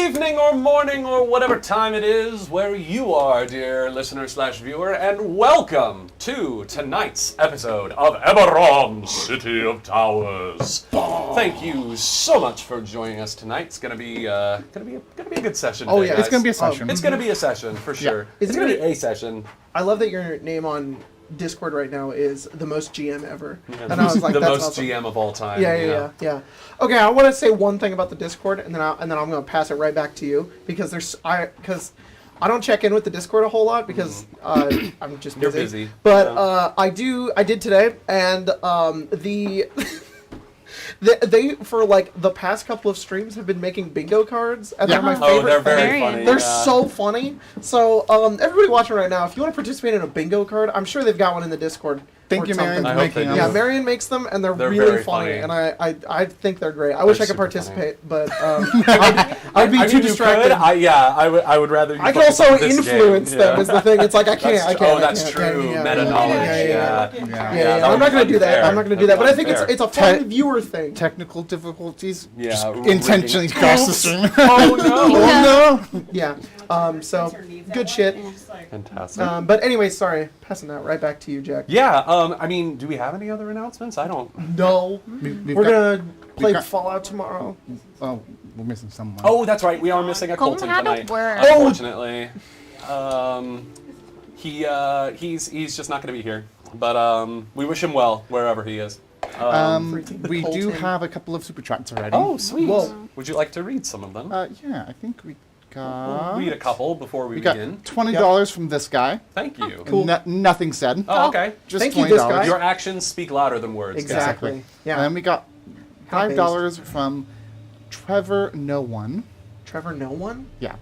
evening or morning or whatever time it is where you are, dear listener/viewer, and welcome to tonight's episode of Eberron, City of Towers. Thank you so much for joining us tonight. It's gonna be a good session. Oh today, yeah, guys. it's gonna be a session. It's gonna be a session for sure. Yeah. It's gonna be a session. I love that your name on Discord right now is the most GM ever. And I was like, the that's most awesome. GM of all time. Yeah. Okay, I want to say one thing about the Discord, and then I'm going to pass it right back to you because I don't check in with the Discord a whole lot because I'm just busy. You're busy. But yeah. I did today, and They for like the past couple of streams have been making bingo cards, and they're my favorite. Oh, they're very thing. funny. They're so funny. So everybody watching right now, if you want to participate in a bingo card, I'm sure they've got one in the Discord. Thank you, Marion, for making them. Yeah, Marion makes them, and they're really very funny, funny. and I think they're great. I wish I could participate, but I'd be too mean, distracted. I would rather. I can also influence them. Is the thing? It's like I can't. Oh, that's true. Meta knowledge. Yeah. I'm not gonna do that. I'm not gonna do that. But I think it's a fun viewer thing. Technical difficulties. Yeah. Intentionally cross the stream. Oh no. Oh no. Yeah. So good shit. Fantastic. But anyway, sorry. Passing that right back to you, Jack. Yeah. I mean, do we have any other announcements? I don't. No. We're gonna play Fallout tomorrow. Oh, we're missing someone. Oh, that's right. We are missing a Colton tonight. Unfortunately. He's just not going to be here. But we wish him well wherever he is. We do have a couple of super chats already. Oh, sweet. Whoa. Would you like to read some of them? Yeah, I think we We'll got. read a couple before we We got begin. $20 from this guy. Thank you. Cool. Nothing said. Oh, okay. Just Thank $20. you, this guy. Your actions speak louder than words. Exactly. Yeah. And then we got $5 from Trevor No One. Trevor, no one. Yeah,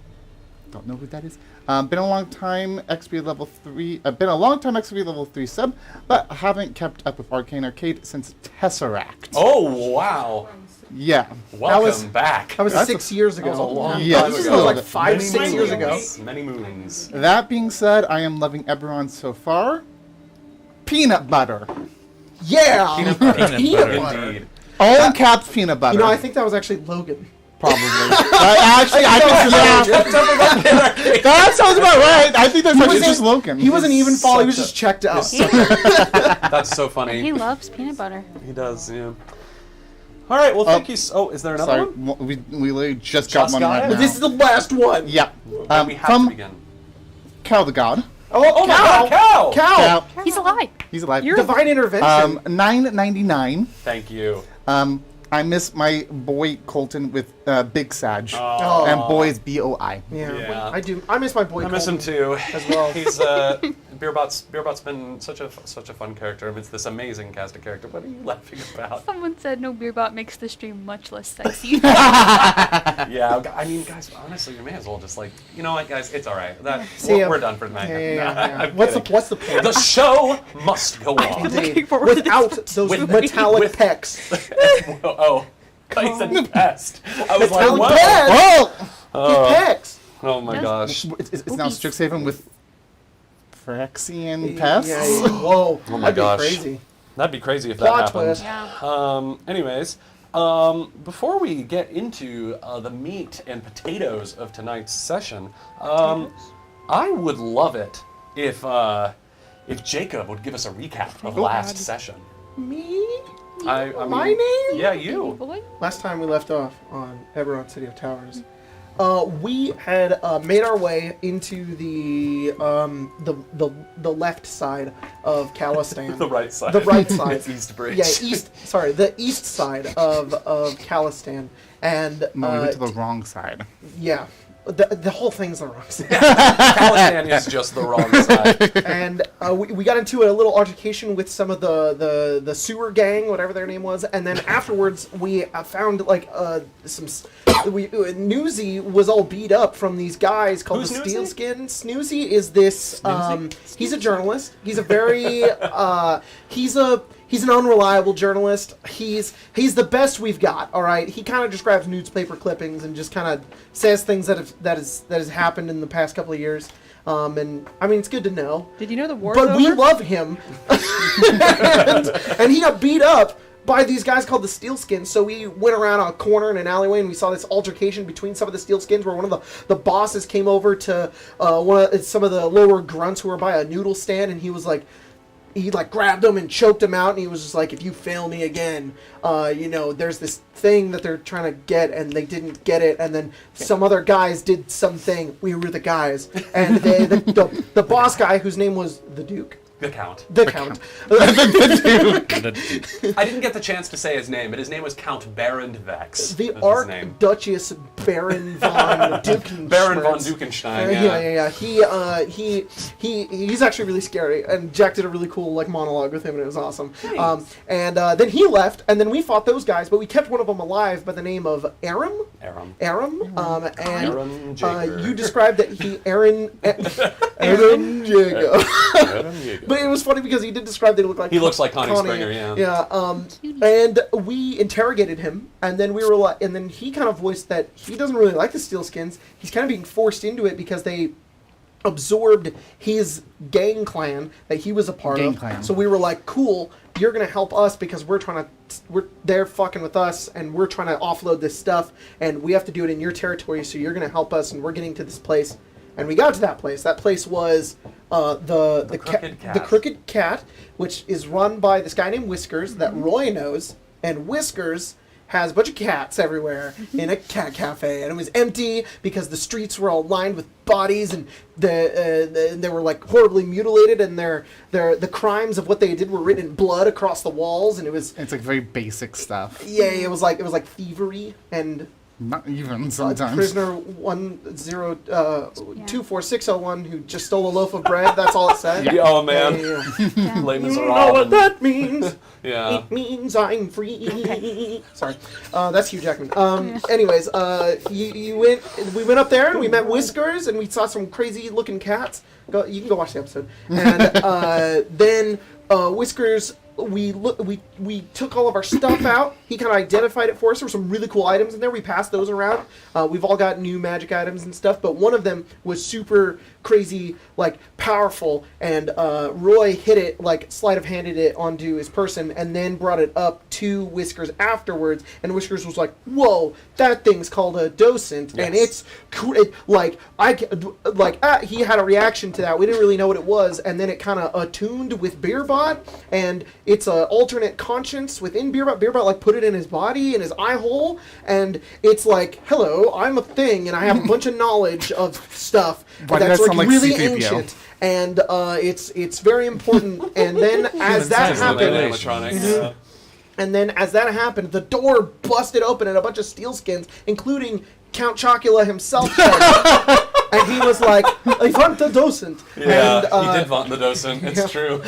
don't know who that is. Been a long time XP level 3. Been a long time XP level 3 sub, but haven't kept up with Arcane Arcade since Tesseract. Oh, wow. Yeah. Welcome back. That was 6 years ago. That was a long time Yeah, ago. this That was like Many 5-6 years ago. Many moons. That being said, I am loving Eberron so far. Peanut butter. Yeah. Peanut butter. Peanut butter. Indeed. All in caps, peanut butter. You know, I think that was actually Logan. Probably. That sounds about right. I think that's actually just Logan. He wasn't even fall. He was just checked out. That's so funny. He loves peanut butter. He does, yeah. All right, well, thank you. Oh, is there another Sorry, one? we literally just got one right it? now. This is the last one. Yeah. Then we have From to begin. Cal the God. Oh, my God, Cal! Cow! He's alive. He's alive. Divine intervention. $9.99. Thank you. I miss my boy Colton with Big Sag. Oh. And boys BOI. Yeah, I do. I miss my boy. I miss him Colton too. as well. He's Beerbot's been such a fun character. It's this amazing cast of character. What are you laughing about? Someone said no beer bot makes the stream much less sexy. Yeah, I mean, guys, honestly, you may as well just you know what, guys, it's all right. We're done for tonight. Yeah. What's the point? The show must go on. Indeed. Without those metallic pecs. Oh, I said pest. I was like, Metallic what? pecs. Oh! His pecs. Oh my gosh. It's now Strixhaven with Phyrexian pests. Yeah. Whoa. Oh my gosh. That'd be crazy. That'd be crazy if Plot that happened. twist. Anyways, before we get into the meat and potatoes of tonight's session, I would love it if Jacob would give us a recap of last session. Me? I mean, My name? Yeah, you. Last time we left off on Eberron City of Towers, we had made our way into the left side of Calistan. The right side. The right side. East Bridge. Yeah, the east side of Calistan, and No, we went to the wrong side. yeah, the whole thing's the wrong side. Calistan is just the wrong side. And we got into a little altercation with some of the sewer gang, whatever their name was, and then afterwards we found Newsy was all beat up from these guys called Who's the Newsy? Steelskins. Snoozy is this. He's a journalist. He's a very he's an unreliable journalist. He's the best we've got. All right. He kind of just grabs newspaper clippings and just kind of says things that has happened in the past couple of years. And I mean, it's good to know. Did you know the war's But over? we love him, and he got beat up by these guys called the Steelskins. So we went around a corner in an alleyway and we saw this altercation between some of the Steelskins where one of the bosses came over to some of the lower grunts who were by a noodle stand, and he was like, he like grabbed him and choked him out, and he was just like, if you fail me again, there's this thing that they're trying to get, and they didn't get it, and then some other guys did something. We were the guys, and the boss guy, whose name was the Duke. The Count. The Count. I didn't get the chance to say his name, but his name was Count Barendvex. The Archduchess Baron von Dukenstein. Baron von Dukenstein, He's actually really scary, and Jack did a really cool monologue with him, and it was awesome. Nice. Then he left, and then we fought those guys, but we kept one of them alive by the name of Aram. Aram Jaeger. You described that Aram Jaeger. But it was funny because he did describe that he looked like looks like Connie Springer, yeah. Yeah. And we interrogated him, and then we were like, and then he kind of voiced that he doesn't really like the Steelskins. He's kind of being forced into it because they absorbed his gang clan that he was a part of. Clan. So we were like, cool, you're gonna help us because they're fucking with us, and we're trying to offload this stuff, and we have to do it in your territory. So you're gonna help us, and we're getting to this place. And we got to that place. That place was the Crooked Cat, which is run by this guy named Whiskers that Roy knows. And Whiskers has a bunch of cats everywhere in a cat cafe. And it was empty because the streets were all lined with bodies, and they were horribly mutilated, and the crimes of what they did were written in blood across the walls. And it's very basic stuff. Yeah, it was like thievery and. Not even sometimes. Prisoner 102461 who just stole a loaf of bread. That's all it said. Yeah. Oh man, Yeah. Les You Miserables. know what that means? Yeah. It means I'm free. Sorry, that's Hugh Jackman. Anyways, we went up there and we met Whiskers and we saw some crazy looking cats. You can go watch the episode. And then Whiskers. We took all of our stuff out. He kind of identified it for us. There were some really cool items in there. We passed those around. We've all got new magic items and stuff, but one of them was super crazy, powerful, and Roy hit it, sleight of handed it onto his person, and then brought it up to Whiskers afterwards, and Whiskers was like, whoa, that thing's called a docent, yes. And it's he had a reaction to that. We didn't really know what it was, and then it kind of attuned with Beerbot, and it's an alternate conscience within Beerbot. Beerbot put it in his body, in his eye hole, and it's like, hello, I'm a thing, and I have a bunch of knowledge of stuff that's really ancient, and it's very important. And then as that happened, and then as that happened, the door busted open, and a bunch of Steelskins, including Count Chocula himself, and he was like, I want the docent. Yeah, and, he did want the docent. It's true.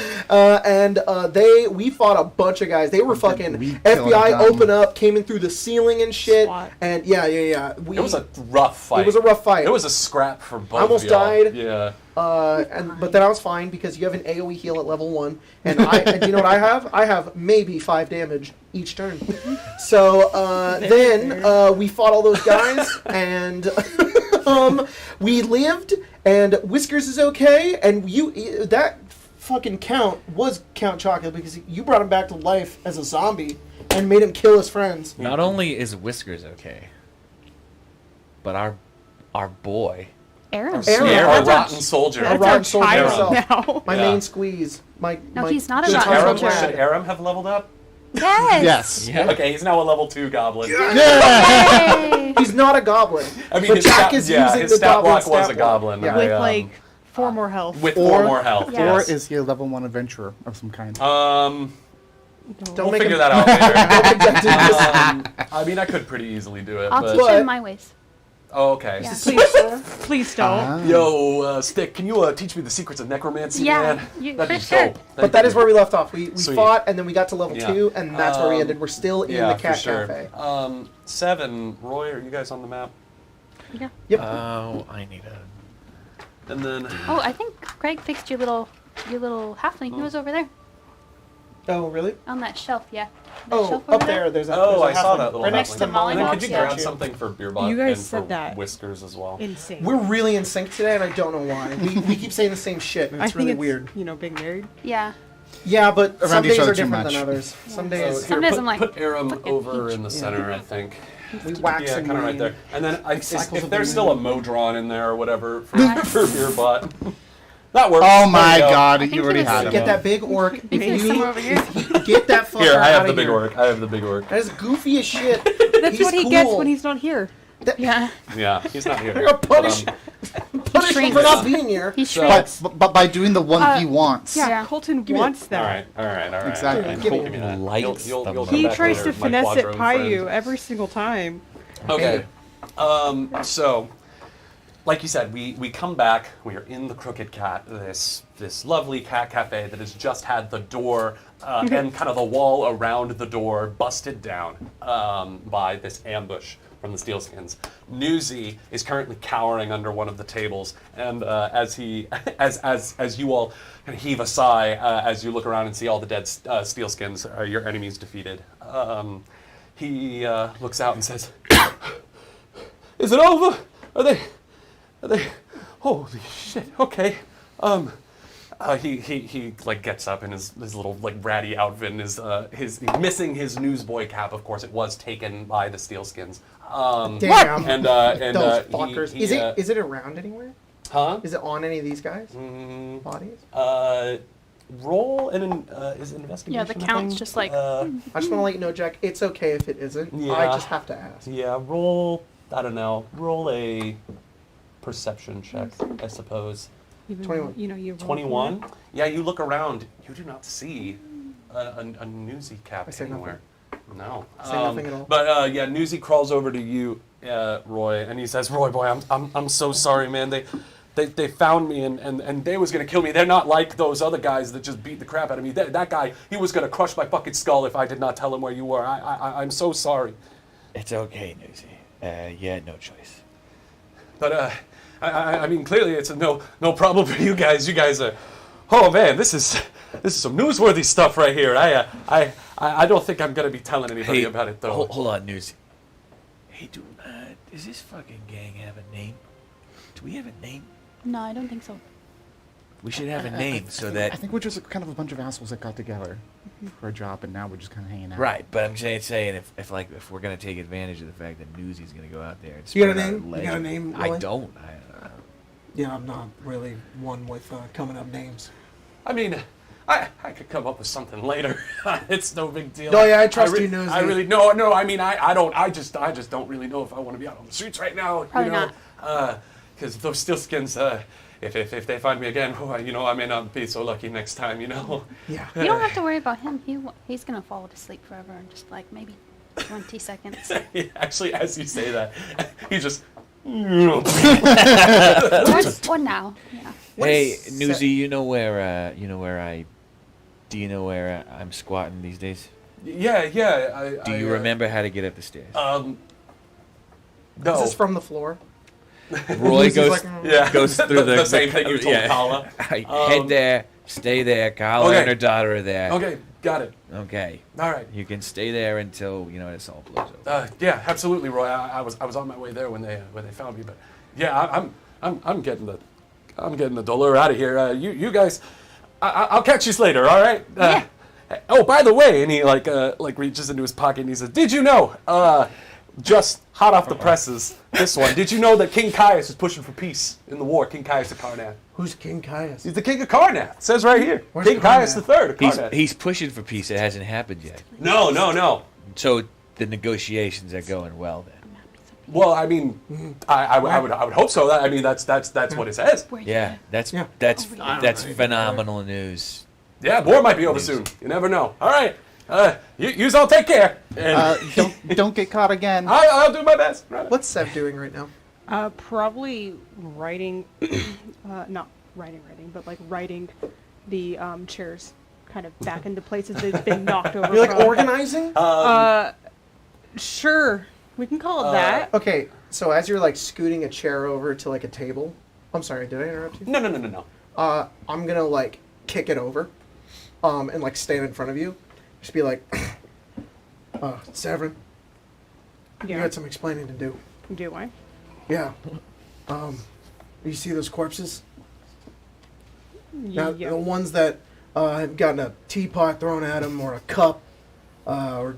We fought a bunch of guys. They were fucking FBI open up, came in through the ceiling and shit. SWAT. And yeah. It was a rough fight. It was a rough fight. It was a scrap for both. I almost of y'all. died. Yeah. But then I was fine because you have an AoE heal at level 1, and do you know what I have? I have maybe 5 damage each turn. So then we fought all those guys, and we lived. And Whiskers is okay, and that fucking Count was Count Chocolate because you brought him back to life as a zombie and made him kill his friends. Not only is Whiskers okay, but our boy. Aaron. Our rotten soldier. A rotten soldier child himself. now. My main squeeze. No, he's not a Should rotten soldier. Should Aram have leveled up? Yes. Yeah. Okay, he's now a level 2 goblin. Yay. He's not a goblin. I mean, but his Jack stat, is yeah, using his the stat goblin block was stat a goblin. block. With I, 4 more health. with 4 more health. Yeah. Or Yes. is he a level 1 adventurer of some kind? Don't We'll make figure him, that out later. Don't I mean, I could pretty easily do it, I'll but... teach him my ways. Oh, okay. Yeah. Please don't. Yo, Stick, can you teach me the secrets of necromancy, Yeah, man? you- That'd for be sure. dope. But that is where we left off. We Sweet. fought, and then we got to level Yeah. 2, and that's where we ended. We're still in the cat for sure. cafe. 7, Roy, are you guys on the map? Yeah. Yep. Oh, I need a... And then... Oh, I think Greg fixed your little halfling. He was over there Oh, really? on that shelf. Yeah. That Oh, shelf up over there. There's a, Oh, I there's a saw halfling. that little right next to halfling. And then volleyball, could you yeah. grab something for Beerbot You guys and said for that. Whiskers as well? Insane. We're really in sync today, and I don't know why. We keep saying the same shit, and I it's think really it's, weird. being married. Yeah. Yeah, but Around some each days other are too different much. than others. Some days Some days I'm like, put Aram fucking over huge. in the center, I think. we wax Yeah, and kind of right wane. there. And then Cycles if of there's the still a moon. Modron in there or whatever for your butt, that works. Oh There my you go. god, think you already it was- had him. Get that big orc. If There's you somewhere over here. get that fucker Here, I have outta the big here. orc. I have the big orc. That is goofy as shit. That's He's what he cool. gets when he's not here. Yeah. Yeah, he's not here. You're gonna punish him for shrinks. not being here. He So- shrinks. But by doing the one he wants. Yeah, Yeah. Colton me- wants that. All right. Exactly. Give Give me me that. Likes You'll the come He back tries later, to my finesse it quadrone by friend. you every single time. Okay. So, like you said, we come back. We are in the Crooked Cat, this lovely cat cafe that has just had the door and kind of the wall around the door busted down by this ambush from the Steelskins. Newsy is currently cowering under one of the tables, and as you all kind of heave a sigh as you look around and see all the dead Steelskins, your enemies defeated, he looks out and says, "Is it over? Are they? Holy shit! Okay." He like gets up in his little like ratty outfit and he's missing his newsboy cap. Of course, it was taken by the Steelskins. Damn. And Those fuckers. he, Is it around anywhere? huh? Is it on any of these guys? Mm, Bodies? roll an is it investigation. Yeah, the I count's think? just like, I just want to let you know, Jack, it's okay if it isn't. I Yeah. just have to ask. Yeah, roll. I don't know. Roll a perception check, I suppose. Even 21. You know, you roll for 21. Yeah, you look around. You do not see a Newsy cap I say anywhere. No. Say nothing at all. But yeah, Newsy crawls over to you, Roy, and he says, "Roy, boy, I'm so sorry, man. They found me and they was gonna kill me. They're not like those other guys that just beat the crap out of me. That guy, he was gonna crush my fucking skull if I did not tell him where you were. I'm so sorry." It's okay, Newsy. You had no choice. But I mean, clearly it's no problem for you guys. You guys are, oh man, this is some newsworthy stuff right here. I don't think I'm gonna be telling anybody about it though. Hold on, Newsy. Hey, does this fucking gang have a name? Do we have a name? no, I don't think so. We should have a name so that. I think we're just kind of a bunch of assholes that got together for a job, and now we're just kind of hanging out. Right, but I'm saying if we're gonna take advantage of the fact that Newsy's gonna go out there and You got a spread our name? You got a legend. name, I Roy? don't. Yeah, I'm not really one with coming up names. I mean, I could come up with something later. It's no big deal. Oh, yeah, I trust re- you, Nosy. I really no. I mean, I don't. I just don't really know if I want to be out on the streets right now. Probably you know, because those Steelskins. If they find me again, you know, I may not be so lucky next time. You know. Yeah. You don't have to worry about him. He's gonna fall to sleep forever in just like maybe 20 seconds. Actually, as you say that, he just. Or now. Yeah. Hey, What is Newsy, you know where I'm squatting these days? Yeah. Do you remember how to get up the stairs? No. Is this from the floor? Roy Newsy's goes like, Yeah. goes through the same thing you told yeah. Kala. Head there, stay there. Carla Okay. and her daughter are there. Okay, got it. Okay. All right. You can stay there until this all blows over. Yeah, absolutely, Roy. I was on my way there when they found me, but yeah, I'm getting the dollar out of here. You guys, I'll catch you later. All right. Yeah. Oh, by the way, and he like reaches into his pocket and he says, "Did you know? Just hot off the presses, this one. Did you know that King Caius is pushing for peace in the war? King Caius of Karnak. Who's King Caius? He's the king of Karnak. It says right here. Where's King Caius Karnak? III of Karnak. He's pushing for peace. It hasn't happened yet. No. So the negotiations are going well then. Well, I mean, I would hope so. I mean, that's what it says. Yeah, that's Yeah. that's Oh, yeah. that's phenomenal news. Yeah, war might be over soon. You never know. All right, you all take care. And Don't get caught again. I'll do my best. Right. What's Sev doing right now? Probably writing, not writing, but like writing the chairs kind of back into places they've been knocked over. You're like from. organizing? Sure, we can call it that. Okay, so as you're like scooting a chair over to like a table, I'm sorry, did I interrupt you? No. I'm gonna like kick it over, and like stand in front of you, just be like, Severin, you Yeah. had some explaining to do. Do I? Yeah. You see those corpses? Now, Yeah. the ones that have gotten a teapot thrown at them, or a cup, or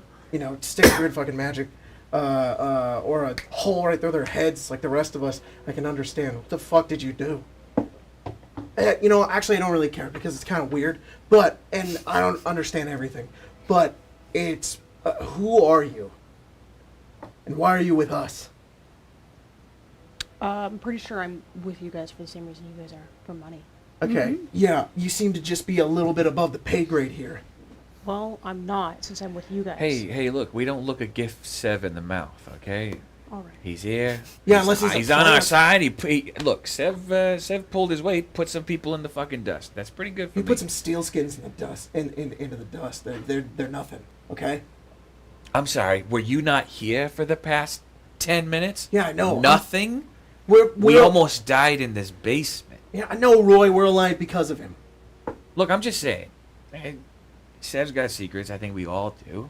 stick of weird fucking magic, or a hole right through their heads like the rest of us, I can understand. What the fuck did you do? Actually, I don't really care because it's kind of weird. And I don't understand everything. But it's who are you? And why are you with us? I'm pretty sure I'm with you guys for the same reason you guys are, for money. Okay, yeah, you seem to just be a little bit above the pay grade here. Well, I'm not, since I'm with you guys. Hey, look, we don't look a gift Sev in the mouth, okay? All right. He's here. Yeah, unless he's a on our plant. side. Look, Sev pulled his weight, put some people in the fucking dust. That's pretty good for You me. put some steel skins in the dust, into the dust. They're nothing, okay? I'm sorry, were you not here for the past 10 minutes? Yeah, I know. Nothing? We We almost died in this basement. Yeah, I know, Roy. We're alive because of him. Look, I'm just saying. Sev's got secrets. I think we all do.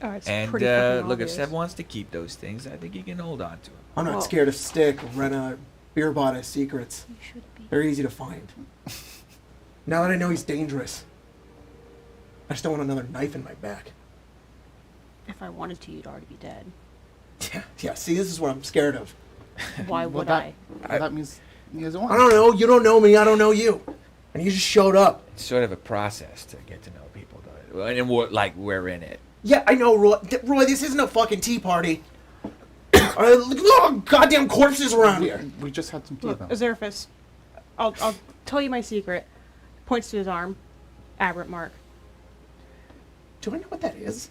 It's And pretty fucking look, if obvious. Sev wants to keep those things, I think he can hold on to them. I'm not Well- scared of Stick or Rena, Beerbot secrets. You should be. They're easy to find. Now that I know he's dangerous, I just don't want another knife in my back. If I wanted to, you'd already be dead. Yeah. See, this is what I'm scared of. Why would I? That means he doesn't want I don't know. You don't know me. I don't know you. And you just showed up. It's sort of a process to get to know people, though. And we're in it. Yeah, I know, Roy. Roy, this isn't a fucking tea party. Goddamn corpses around here. We just had some tea, Look, though. Azerphus, I'll tell you my secret. Points to his arm. Aberrant mark. Do I know what that is?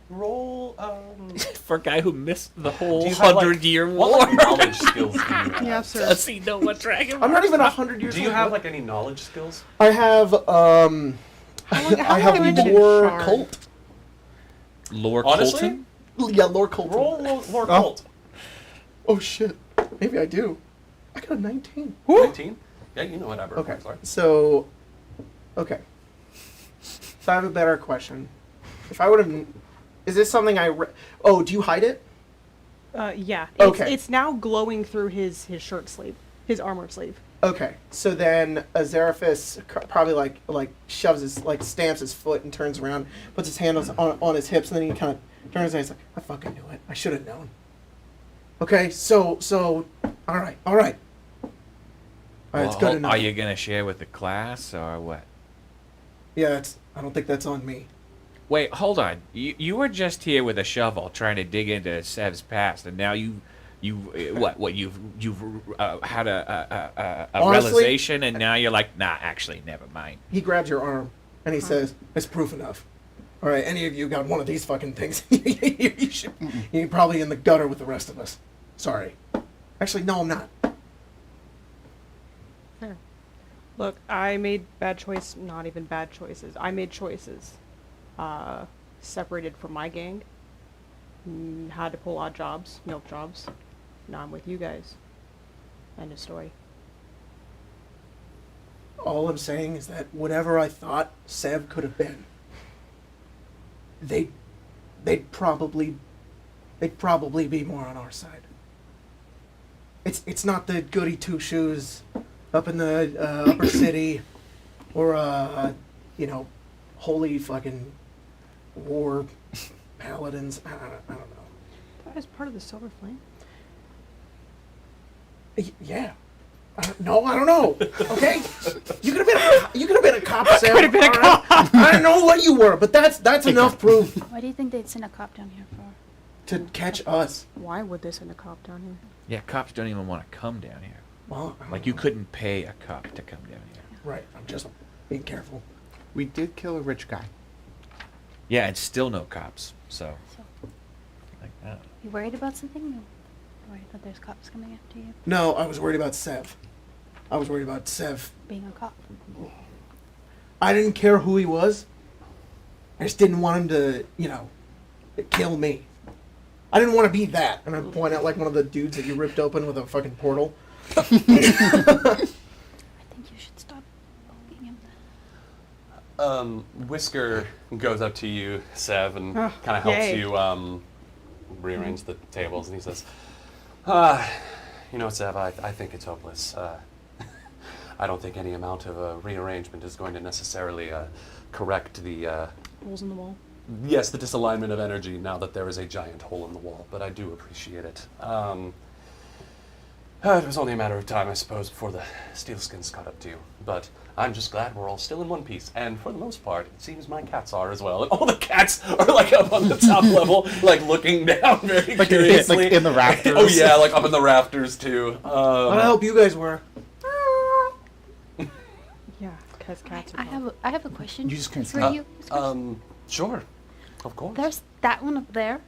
Roll. For a guy who missed the whole Do you have, 100-year what war. knowledge skills do you have? Yes, sir. Does he know what dragon? I'm not even 100 years Do old. you have any knowledge skills? I have How I long have have you been in lore Shard? cult. Lord Honestly? Colton? Yeah, lore cult. Roll Lord Colt. Oh shit. Maybe I do. I got a 19. 19? Yeah, you know what Eberron Okay. points are. So, okay. So I have a better question. If I would have, is this something oh, do you hide it? Yeah. Okay. It's now glowing through his shirt sleeve, his armor sleeve. Okay. So then Azeraphus probably like shoves his stamps his foot and turns around, puts his hand on his hips, and then he kind of turns and he's like, I fucking knew it. I should have known. Okay. So all right. All right, it's good enough. Are you going to share with the class or what? Yeah, I don't think that's on me. Wait, hold on. You were just here with a shovel trying to dig into Sev's past, and now you've had a Honestly, realization, and now you're like, nah, actually, never mind. He grabs your arm and he says, "It's proof enough. All right, any of you got one of these fucking things? You're probably in the gutter with the rest of us. Sorry. Actually, no, I'm not. Fair. Look, I made bad choice. Not even bad choices. I made choices. Separated from my gang. Had to pull odd jobs, milk jobs. Now I'm with you guys. End of story. All I'm saying is that whatever I thought Sev could have been, they'd probably be more on our side. It's not the goody two shoes up in the upper city, or holy fucking war paladins. I don't know. That was part of the Silver Flame. Yeah. I don't know. Okay, you could have been a cop. Sam. could have been a cop. I don't know what you were, but that's enough proof Why do you think they'd send a cop down here for? to catch us. Why would they send a cop down here? Yeah, cops don't even want to come down here. Well, I don't Like, you know. couldn't pay a cop to come down here. Right. I'm just being careful. We did kill a rich guy. Yeah, and still no cops, so. So, Like that. you worried about something? You worried that there's cops coming after you? No, I was worried about Sev. I was worried about Sev. Being a cop? I didn't care who he was. I just didn't want him to, kill me. I didn't want to be that. And I point out like one of the dudes that you ripped open with a fucking portal. I think you should stop poking him. Whisker goes up to you, Sev, and Oh, kind of helps yay. you rearrange the tables, and he says, Sev, I think it's hopeless. I don't think any amount of rearrangement is going to necessarily correct the Holes in the wall. yes, the disalignment of energy now that there is a giant hole in the wall. But I do appreciate it. It was only a matter of time, I suppose, before the Steelskins caught up to you. But I'm just glad we're all still in one piece. And for the most part, it seems my cats are as well. And all the cats are like up on the top level, like looking down very curiously. Like in the rafters. Oh yeah, like up in the rafters too. I hope you guys were. Yeah, because cats are. I have a question. You just can't for see. you. Sure, of course. There's that one up there.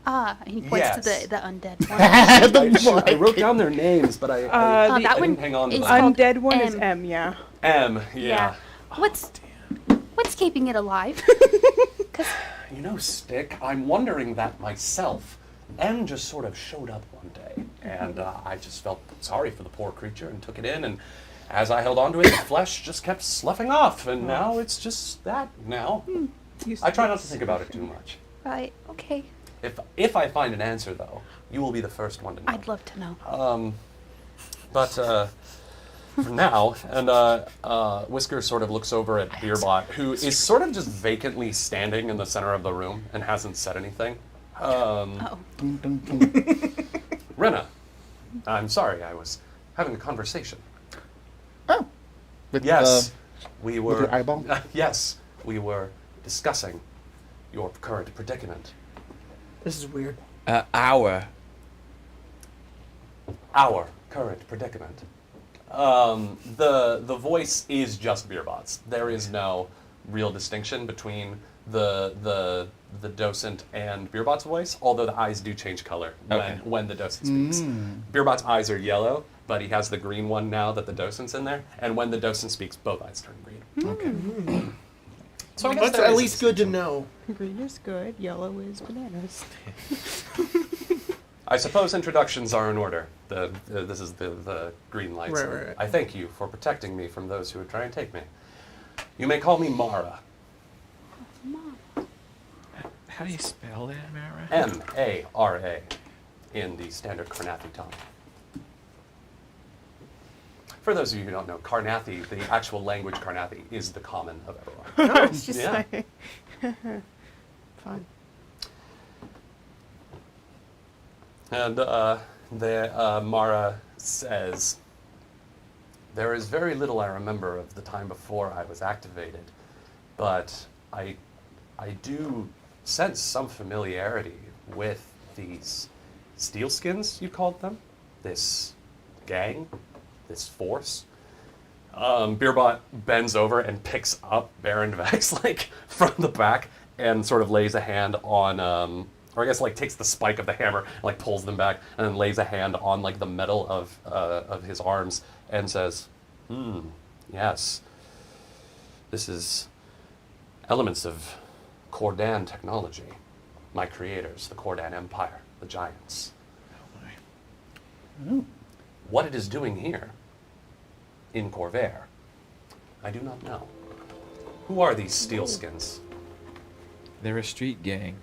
And he points to Yes. the undead one. I wrote down their names, but I The that I one didn't hang on to is them. called undead one is M. M, yeah. M, yeah. What's keeping it alive? 'Cause You know, Stick, I'm wondering that myself. M just sort of showed up one day, and I just felt sorry for the poor creature and took it in, and as I held on to it, the flesh just kept sloughing off, and now it's just that now. I try not to think about it too much. right, okay. If I find an answer, though, you will be the first one to know. I'd love to know. But for now, and Whisker sort of looks over at Beerbot, who is sort of just vacantly standing in the center of the room and hasn't said anything. Uh-oh. Dun, dun, dun. Renna, I'm sorry, I was having a conversation. Oh. With Yes, the- we with were. your eyeball? Yes, we were discussing your current predicament. This is weird. Our. Our current predicament. The voice is just Beerbot's. There is no real distinction between the docent and Beerbot's voice, although the eyes do change color Okay. when the docent speaks. Beerbot's eyes are yellow, but he has the green one now that the docent's in there, and when the docent speaks, both eyes turn green. Okay. So I guess That's there at is a least good to distinction. know. Green is good, yellow is bananas. I suppose introductions are in order. This is the green lights. Right. I thank you for protecting me from those who would try and take me. You may call me Mara. How do you spell that, Mara? M-A-R-A in the standard Karnathi tongue. For those of you who don't know, Karnathi, the actual language Karnathi, is the common of Eberron. I was just Yeah. saying. Fun. And Mara says, there is very little I remember of the time before I was activated, but I do sense some familiarity with these Steelskins, you called them? This gang? This force? Beerbot bends over and picks up Baron Vex, like, from the back and sort of lays a hand on, or I guess, like, takes the spike of the hammer and, like, pulls them back and then lays a hand on, like, the metal of his arms and says, yes, this is elements of Cordan technology. My creators, the Cordan Empire, the Giants. What it is doing here, in Corvair, I do not know. Who are these Steelskins? They're a street gang.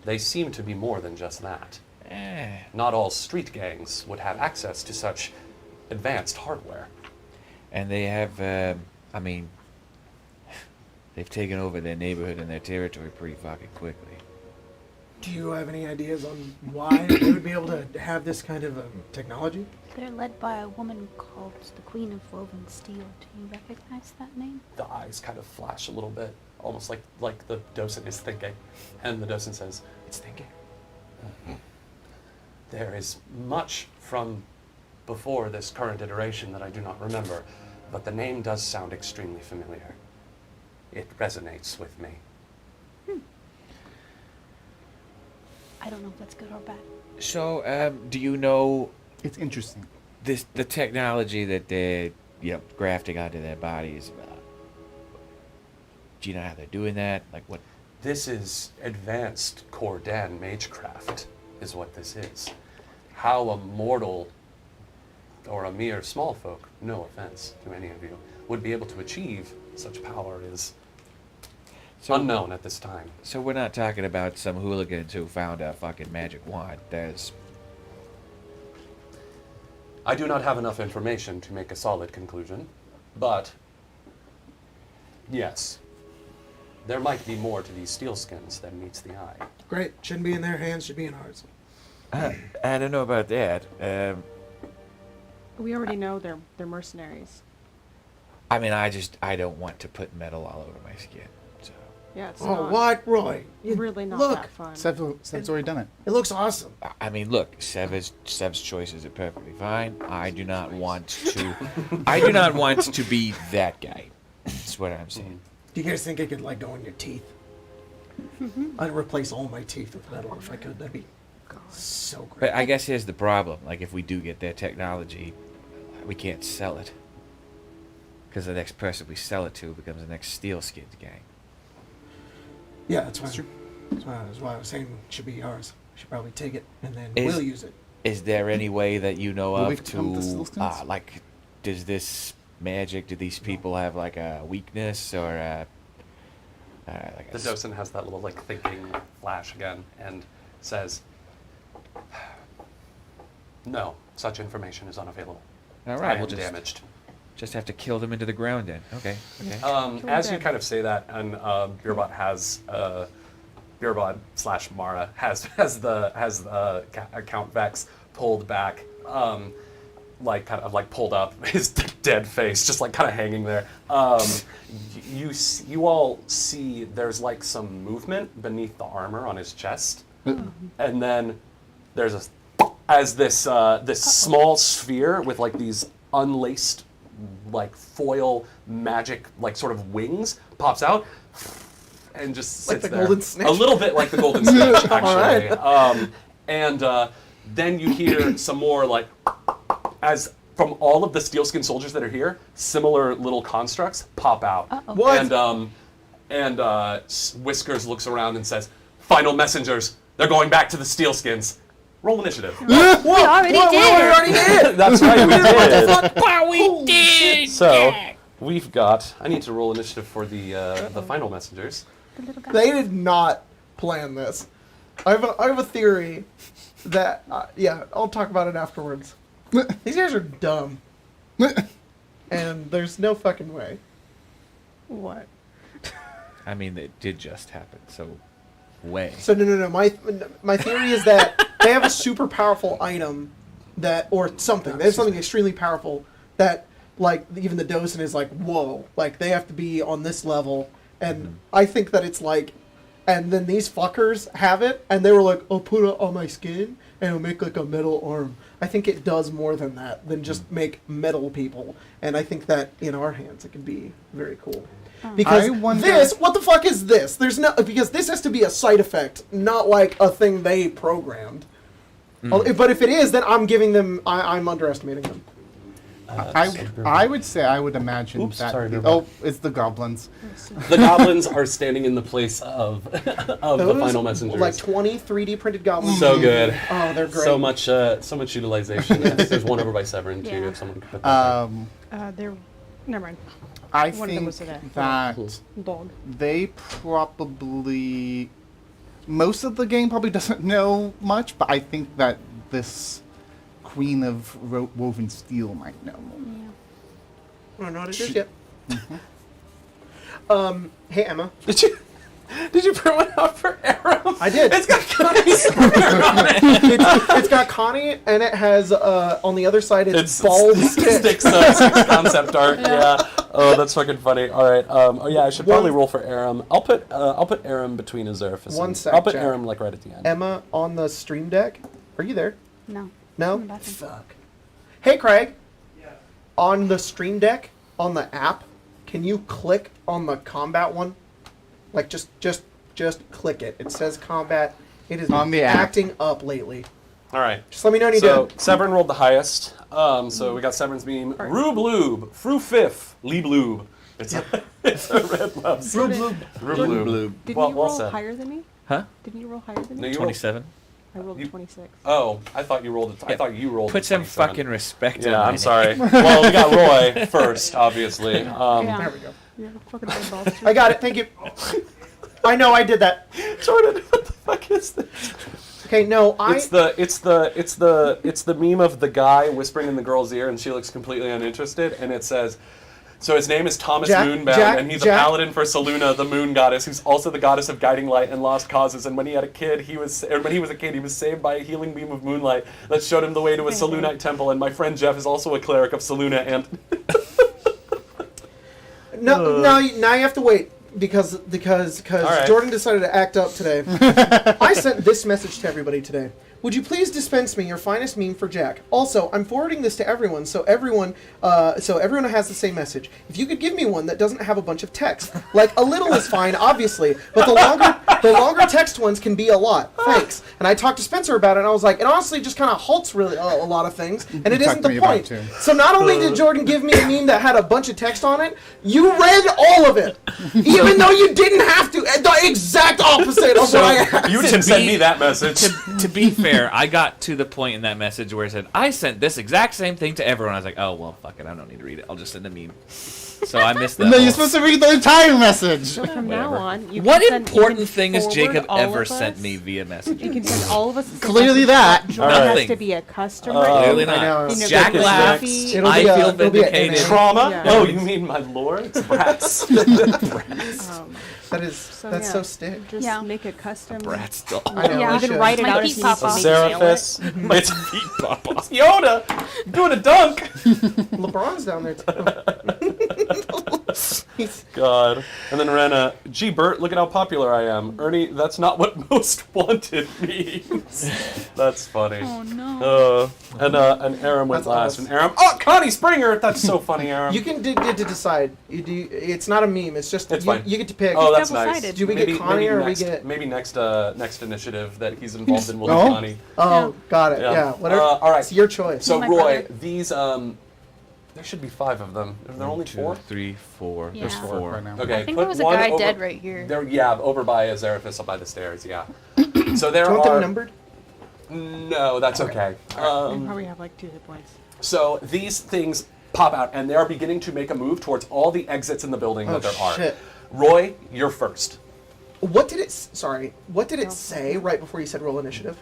They seem to be more than just that. Not all street gangs would have access to such advanced hardware. And they have, I mean, they've taken over their neighborhood and their territory pretty fucking quickly. Do you have any ideas on why they would be able to have this kind of technology? They're led by a woman called the Queen of Woven Steel. Do you recognize that name? The eyes kind of flash a little bit, almost like the docent is thinking. And the docent says, it's thinking. There is much from before this current iteration that I do not remember, but the name does sound extremely familiar. It resonates with me. I don't know if that's good or bad. So, do you know It's interesting. the technology that they're, grafting onto their bodies? Do you know how they're doing that? Like what? This is advanced Cordan magecraft, is what this is. How a mortal or a mere small folk, no offense to any of you, would be able to achieve such power is unknown at this time. So we're not talking about some hooligans who found a fucking magic wand. I do not have enough information to make a solid conclusion, but yes, there might be more to these steelskins than meets the eye. Great. Shouldn't be in their hands. Should be in ours. I don't know about that. We already know they're mercenaries. I mean, I don't want to put metal all over my skin. So Yeah, it's Oh, not what, Roy? really not Look, that fun. Seb's already done it. it looks awesome. I mean, look, Seb's choices are perfectly fine. I do not want to. I do not want to be that guy. That's what I'm saying. Do you guys think I could like go in your teeth? I'd replace all my teeth with metal if I could. That'd be so great. But I guess here's the problem. Like, if we do get their technology, we can't sell it. Because the next person we sell it to becomes the next Steelskins gang. Yeah, that's why. That's why I was saying it should be ours. We should probably take it and then Is- we'll use it. Is there any way that you know Will we of become the to, Steelskins? like, does this magic, do these people have, like, a weakness or like The docent has that little like thinking flash again and says, "No, such information is unavailable. All I right, am we'll damaged." just have to kill them into the ground then. Okay. As you dead. kind of say that, and Beerbot has Beerbot / Mara has Count Vex pulled back, like kind of like pulled up, his dead face just like kind of hanging there. You all see there's like some movement beneath the armor on his chest, and then there's this small sphere with like these unlaced like foil magic like sort of wings pops out and just sits Like the there. golden snitch? A little bit like the golden snitch, actually. Alright. And then you hear some more like as from all of the steelskin soldiers that are here, similar little constructs pop out. What? And Whiskers looks around and says, "Final messengers. They're going back to the steelskins. Roll initiative." We already did. We already did. That's right, we did. We did! So we've got. I need to roll initiative for the final messengers. The little guy. They did not plan this. I have a theory that yeah, I'll talk about it afterwards. These guys are dumb, and there's no fucking way. What? I mean, it did just happen, so way. So no. My theory is that they have a super powerful item that, or something. They have something extremely powerful that, like, even the docent is like, whoa, like they have to be on this level. And I think that it's like, and then these fuckers have it, and they were like, I'll put it on my skin, and it'll make like a metal arm. I think it does more than that, than just make metal people. And I think that in our hands, it can be very cool. Because I wonder- this, what the fuck is this? There's no, because this has to be a side effect, not like a thing they programmed. But if it is, then I'm giving them, I'm underestimating them. I would say I would imagine Oops, that. sorry, Oh, it's the goblins. The goblins are standing in the place of the final messengers. Like 20 3D printed goblins. So good. Oh, they're great. So much utilization. Yes, there's one over by Severin too. Yeah. If someone could put that there. They're. Never mind. I One of them think was today. that Dog. they probably, most of the game probably doesn't know much, but I think that this Queen of Woven Steel might know. I don't know what it is yet. Hey, Emma. Did you print one out for Aram? I did. It's got Connie's printer on it. It's got Connie, and it has, on the other side, it's bald stick. Sticks concept art. Yeah. Oh, that's fucking funny. All right. Oh yeah, I should probably roll for Aram. I'll put Aram between Azerphus. One sec, I'll put Jack. Aram like right at the end. Emma, on the stream deck. Are you there? No. No? I'm back in. Fuck. Hey, Craig. Yeah. On the stream deck, on the app, can you click on the combat one? Like, just click it. It says combat. It is On the app. acting up lately. All right. Just let me know when you So do it. Severin rolled the highest. So we got Severin's beam. Rube Lube, Fru Fifth, Lee Bloob. It's a red love. Rube Lube. Rube Lube. Didn't Well you roll said. higher than me? Huh? Didn't you roll higher than No, me? you rolled- 27. I rolled you- 26. Oh, I thought you rolled it. I thought you rolled. Put the some 27. fucking respect on Yeah, my I'm name. sorry. Well, we got Roy first, obviously. Yeah. There we go. You're a fucking red bastard. I got it. Thank you. I know I did that. Jordan, what the fuck is this? Okay, no, It's the meme of the guy whispering in the girl's ear, and she looks completely uninterested, and it says, so his name is Thomas Moonbound, and he's a paladin for Saluna, the moon goddess, who's also the goddess of guiding light and lost causes. And when he was a kid, he was saved by a healing beam of moonlight that showed him the way to a Salunite temple. And my friend Jeff is also a cleric of Saluna, and now you have to wait because right. Jordan decided to act up today. I sent this message to everybody today. Would you please dispense me your finest meme for Jack? Also, I'm forwarding this to everyone, so everyone has the same message. If you could give me one that doesn't have a bunch of text, like a little is fine, obviously, but the longer text ones can be a lot. Thanks. And I talked to Spencer about it, and I was like, it honestly just kind of halts really a lot of things, and it isn't the point. So not only did Jordan give me a meme that had a bunch of text on it, you read all of it, even though you didn't have to. The exact opposite of what I asked. you didn't send me that message. To be fair, I got to the point in that message where it said, I sent this exact same thing to everyone. I was like, oh, well, fuck it. I don't need to read it. I'll just send a meme. So I missed that. No, you're supposed to read the entire message. So from now on, you what can important thing has Jacob ever us. sent me via message? You can send all of us. Clearly that. Jordan Nothing. has to be a customer. Clearly I not. know. You know, Jack get laughs. coffee. It'll I be a- feel it'll be a vindicated. NA. Trauma? Yeah. Oh, you mean my lord? It's brats. That's So, so stick. Just Yeah. make a custom. Brat's still. I know. Yeah. we Even should. write it My out feet if you pop need off. to mail it. Seraphis. It's Yoda doing a dunk. LeBron's down there too. God. And then Rena, gee, Bert, look at how popular I am. Ernie, that's not what most wanted means. That's funny. Oh no. And Aram went That's last. us. And Aram, oh, Connie Springer! That's so funny, Aram. You can get to decide. It's not a meme. It's just It's you, fine. you get to pick. Oh, that's nice. double-sided. Do we get Connie or next, we get? maybe next initiative that he's involved in will No. be Connie. Oh, got it. Yeah, whatever. All right. It's your choice. So My Roy, brother. these there should be 5 of them. Are there only 4? 2, 3, 4. Yeah. There's Four 4. right now. Okay. I think put there was a one guy over, dead right here. There, yeah, over by Azeraphis up by the stairs. Yeah. So there Do you want them are. numbered? No, that's okay. You probably have like 2 hit points. So these things pop out, and they are beginning to make a move towards all the exits in the building that there are. Shit. Roy, you're first. What did it? Sorry. What did it say right before you said roll initiative?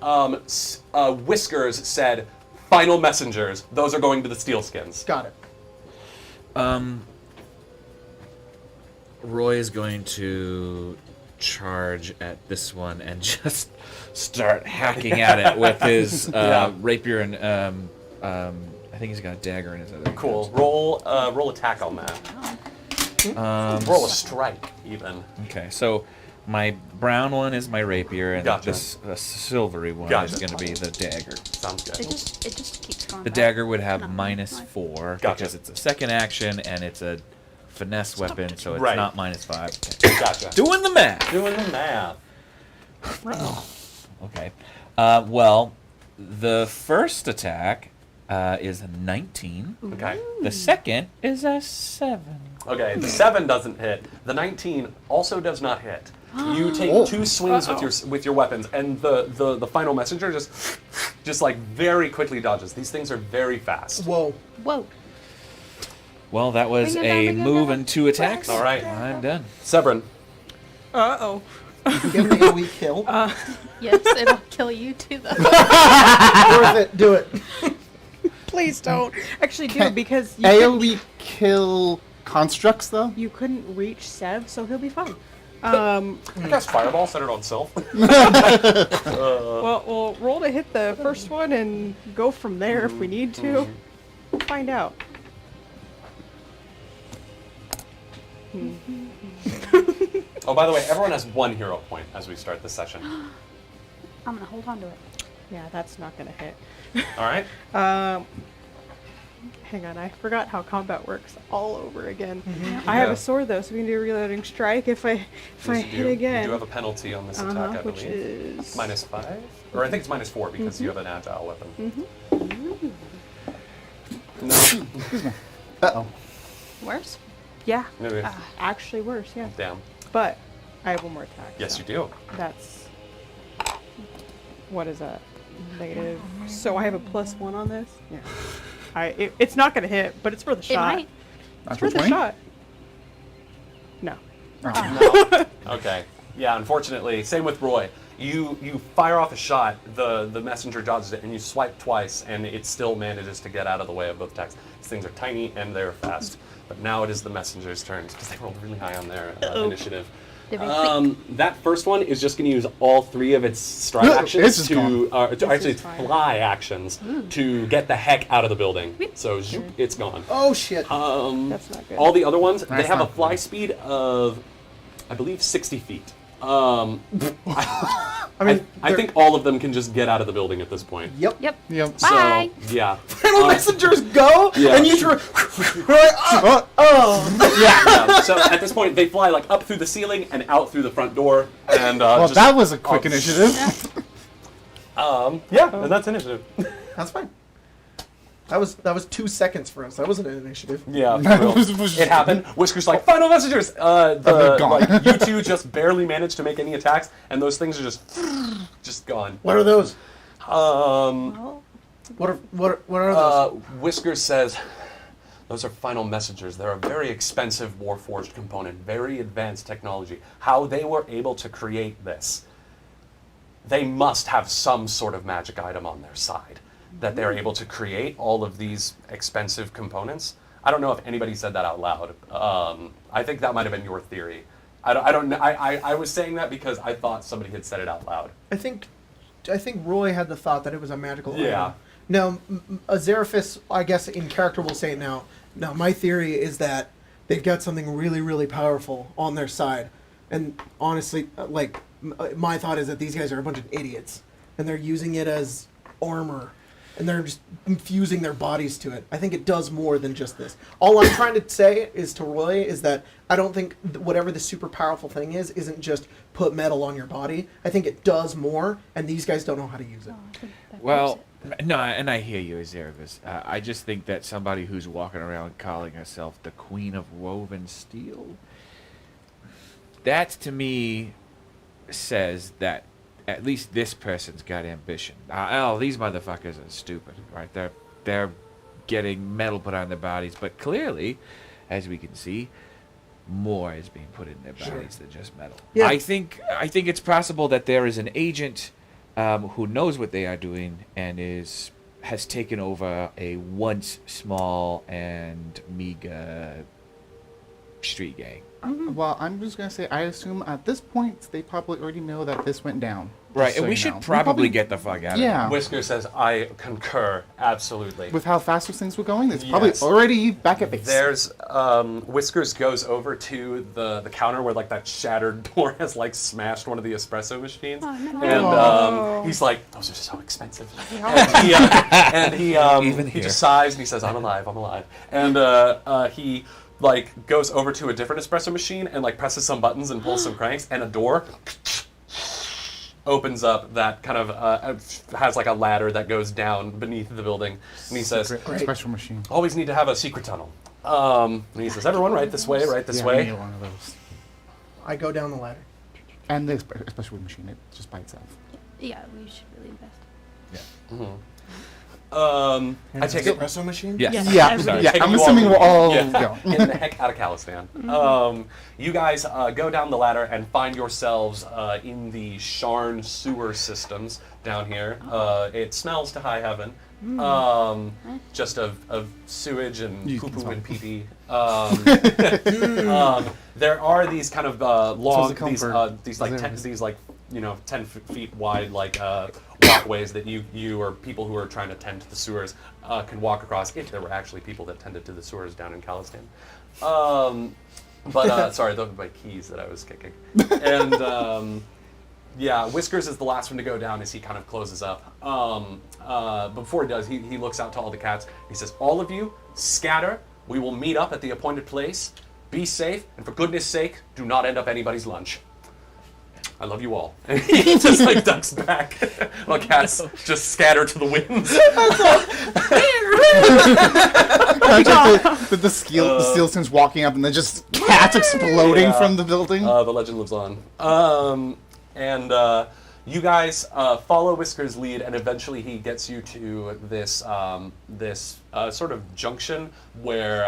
Whiskers said, "Final messengers. Those are going to the Steelskins." Got it. Roy is going to charge at this one and just start hacking at it with his Yeah. rapier and I think he's got a dagger in his other hand. Cool. Roll attack on that. Roll a strike, even. Okay, so my brown one is my rapier, and Gotcha. this silvery one Gotcha. is going to be the dagger. Sounds good. It just keeps going. The back. dagger would have No, -4 Gotcha. because it's a second action and it's a finesse weapon, so it's Right. not -5. Gotcha. Doing the math. Doing the math. Okay. Well, the first attack is a 19. Okay. The second is a 7. Okay. The 7 doesn't hit. The 19 also does not hit. You take 2 swings with your weapons, and the final messenger just like very quickly dodges. These things are very fast. Whoa. Whoa. Well, that was Bring it down, a bring it move down. and 2 attacks. All right. I'm done. Severin. Uh-oh. Give me a weak kill. Yes, it'll kill you too, though. Worth it. Do it. Please don't. Actually, do because you AoE kill constructs, though? you couldn't reach Sev, so he'll be fine. I guess Fireball, set it on self. Well, we'll roll to hit the first one and go from there if we need to. We'll find out. Oh, by the way, everyone has 1 hero point as we start this session. I'm gonna hold on to it. Yeah, that's not gonna hit. All right. Hang on, I forgot how combat works all over again. Mm-hmm. I have Yeah. a sword though, so we can do a reloading strike if I Yes, you hit do. again. You do have a penalty on this attack, I which believe. is -5? Or I think it's -4 because you have an agile weapon. No. Uh-oh. Worse? yeah, Maybe. actually worse. Yeah, Damn. but I have one more attack. Yes, so you do. That's what is that? Negative. So I have a +1 on this. Yeah. It's not gonna hit, but it's for the It shot. might. It's for the 20? shot. No. Oh. Okay. Yeah, unfortunately, same with Roy. You fire off a shot, the messenger dodges it, and you swipe twice, and it still manages to get out of the way of both attacks. These things are tiny and they're fast. But now it is the messenger's turn, because they rolled really high on their initiative. They're very quick. That first one is just going to use all 3 of its stride It's actions just to gone. actually is fine. fly actions to get the heck out of the building. So zoop, it's gone. Oh shit. That's not good. All the other ones, they That's have a not fly good. speed of, I believe, 60 feet. I I mean, think all of them can just get out of the building at this point. Yep. Yep. Yep. Bye. So, yeah. Final messengers go, Yeah. and you try. Right, Yeah, so at this point, they fly like up through the ceiling and out through the front door. And Well, just, that was a quick initiative. yeah, and that's initiative. That's fine. That was 2 seconds for us. That wasn't an initiative. Yeah, That well, was- it happened. Whisker's like, final messengers! they're gone. Like, you two just barely managed to make any attacks, and those things are just gone. What are those? Well, What are those? Whiskers says, those are final messengers. They're a very expensive Warforged component, very advanced technology. How they were able to create this, they must have some sort of magic item on their side that they're able to create all of these expensive components. I don't know if anybody said that out loud. I think that might have been your theory. I don't know. I was saying that because I thought somebody had said it out loud. I think Roy had the thought that it was a magical Yeah. item. Now, Azeraphis, I guess in character will say it now. Now, my theory is that they've got something really, really powerful on their side. And honestly, my thought is that these guys are a bunch of idiots. And they're using it as armor. And they're just infusing their bodies to it. I think it does more than just this. All I'm trying to say is to Roy is that I don't think whatever the super powerful thing is isn't just put metal on your body. I think it does more, and these guys don't know how to use it. oh, I think that Well, works it. no, and I hear you, Azeraphis. I just think that somebody who's walking around calling herself the Queen of Woven Steel, that to me says that at least this person's got ambition. These motherfuckers are stupid, right? They're getting metal put on their bodies, but clearly, as we can see, more is being put in their bodies than just metal. Yeah. I think it's possible that there is an agent who knows what they are doing and has taken over a once small and meager street gang. Well, I'm just gonna say, I assume at this point they probably already know that this went down. Right, Just and so we you should know. probably get the fuck out of here. Yeah. Whisker says, I concur, absolutely. With how fast those things were going, it's probably Yes. already back at base. There's Whiskers goes over to the counter where like that shattered door has like smashed one of the espresso machines, Oh, no. and he's like, "Those are so expensive." And he Even he here. just sighs and he says, "I'm alive, I'm alive." And he like goes over to a different espresso machine and like presses some buttons and pulls some cranks, and a door opens up that kind of has like a ladder that goes down beneath the building, and he says, Secret espresso machine. always need to have a secret tunnel. And he says, everyone, right this way, right this Yeah, I way. need one of those. I go down the ladder. And the espresso machine, it just by itself. Yeah, we should really invest. I take it. Espresso machine? Yes. Yes. Yeah, Everybody. yeah. Take I'm you assuming we're all yeah, going. get the heck out of Calistan. You guys go down the ladder and find yourselves in the Sharn sewer systems down here. It smells to high heaven. Just of sewage and You poo-poo can and pee-pee. There are these kind of long, it come these for these like Azeraphis? these like 10 feet wide like walkways that you or people who are trying to tend to the sewers can walk across if there were actually people that tended to the sewers down in Calistan. But sorry, those were my keys that I was kicking. And yeah, Whiskers is the last one to go down as he kind of closes up. Before he does, he looks out to all the cats. He says, all of you, scatter. We will meet up at the appointed place. Be safe, and for goodness sake, do not end up anybody's lunch. I love you all. And he just like ducks back while cats just scatter to the winds. the steel since walking up and then just cats exploding Yeah. from the building. The legend lives on. You guys follow Whisker's lead, and eventually he gets you to this sort of junction where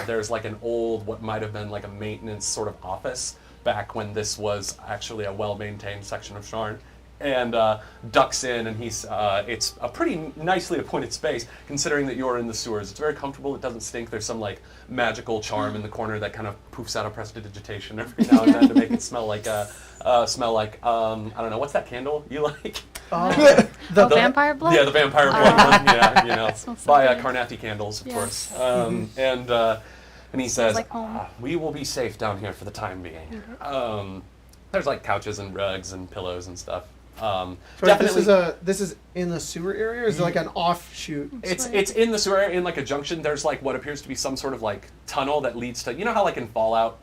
there's like an old, what might have been like a maintenance sort of office back when this was actually a well-maintained section of Sharn, and ducks in, and it's a pretty nicely appointed space considering that you're in the sewers. It's very comfortable. It doesn't stink. There's some like magical charm in the corner that kind of poofs out a prestidigitation every now and then to make it smell like I don't know, what's that candle you like? The vampire blood? Yeah, the vampire blood one. Yeah, you know, Smells so by good. Carnathy Candles, of Yeah. course. And he says, like home. "We will be safe down here for the time being." There's like couches and rugs and pillows and stuff. Sorry, Definitely, this is in the sewer area, or is it like an offshoot? it's in the sewer in like a junction. There's like what appears to be some sort of like tunnel that leads to, you know how like in Fallout.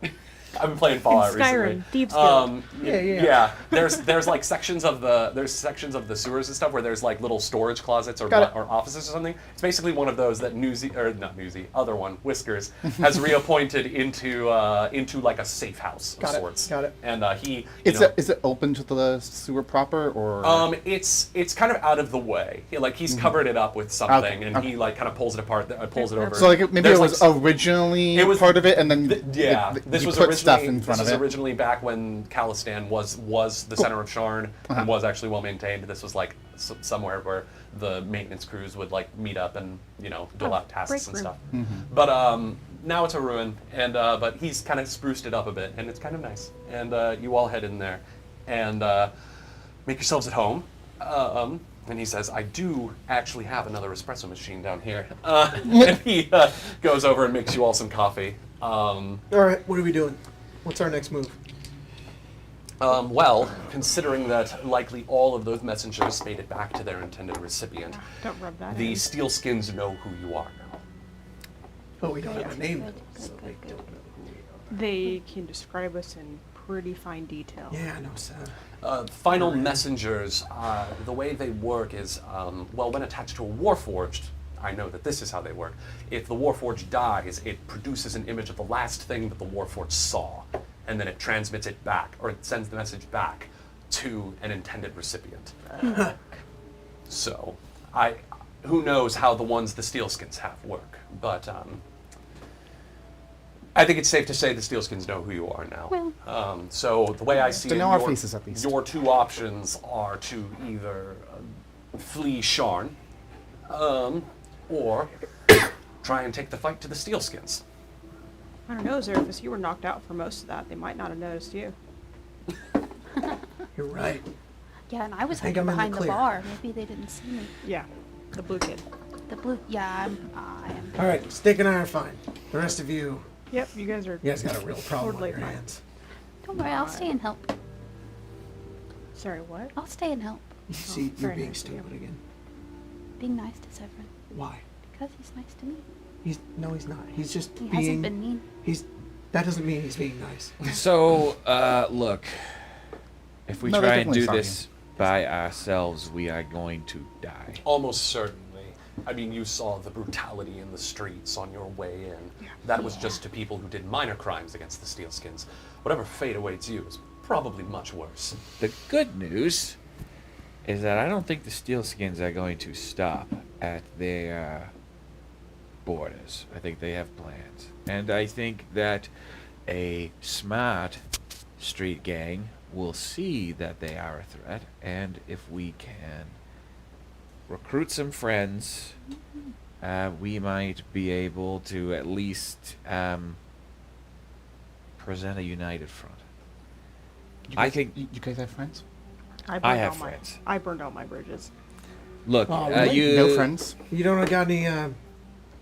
I've been playing Fallout Skyrim, recently. Thieves Guild. Yeah. There's like sections of the sewers and stuff where there's like little storage closets or Got it. offices or something. It's basically one of those that other one, Whiskers, has reappointed into like a safe house of sorts. Got it. And Is it open to the sewer proper, or? It's kind of out of the way. He's covered it up with something, and okay. he like kind of pulls it apart, pulls it over. So like maybe There's, it was originally it was- part of it, and then this you was put originally stuff in front this of was it. originally back when Khalistan was the center of Sharn and was actually well maintained. This was like somewhere where the maintenance crews would like meet up and dole out tasks break and room. stuff. But now it's a ruin, and but he's kind of spruced it up a bit, and it's kind of nice. And you all head in there and make yourselves at home. And he says, "I do actually have another espresso machine down here." And he goes over and makes you all some coffee. All right, what are we doing? What's our next move? Well, considering that likely all of those messengers made it back to their intended recipient, Don't rub that the in. Steelskins know who you are now. Oh, we don't have a name. Good. They can describe us in pretty fine detail. Yeah, I know, Sam. Final messengers, the way they work is, when attached to a Warforged, I know that this is how they work. If the Warforged dies, it produces an image of the last thing that the Warforged saw, and then it transmits it back, or it sends the message back to an intended recipient. So, who knows how the ones the Steelskins have work, but I think it's safe to say the Steelskins know who you are now. So the way I see They it, know our faces at least. your two options are to either flee Sharn, or try and take the fight to the Steelskins. I don't know, Zerafus, you were knocked out for most of that. They might not have noticed you. You're right. Yeah, and I was think hiding I'm in behind the the clear. bar. Maybe they didn't see me. Yeah, the blue kid. The blue. Yeah, I am. All right, Stick and I are fine. The rest of you, Yep, you guys are. you guys got a real problem Totally on your fine. hands. Don't worry, I'll stay and help. Sorry, what? I'll stay and help. You see, you're very being nice of you. stupid again. Being nice to Severin. Why? Because he's nice to me. He's not. He's just He being. hasn't been mean. That doesn't mean he's being nice. So, look, if we No, they're try and definitely do sorry. this by ourselves, we are going to die. Almost certainly. I mean, you saw the brutality in the streets on your way in. That was just to people who did minor crimes against the Steelskins. Whatever fate awaits you is probably much worse. The good news is that I don't think the Steelskins are going to stop at their borders. I think they have plans. And I think that a smart street gang will see that they are a threat, and if we can recruit some friends, we might be able to at least present a united front. I think you guys have friends. I have friends. I burned all my bridges. Look, Oh, really? you No friends. You don't got any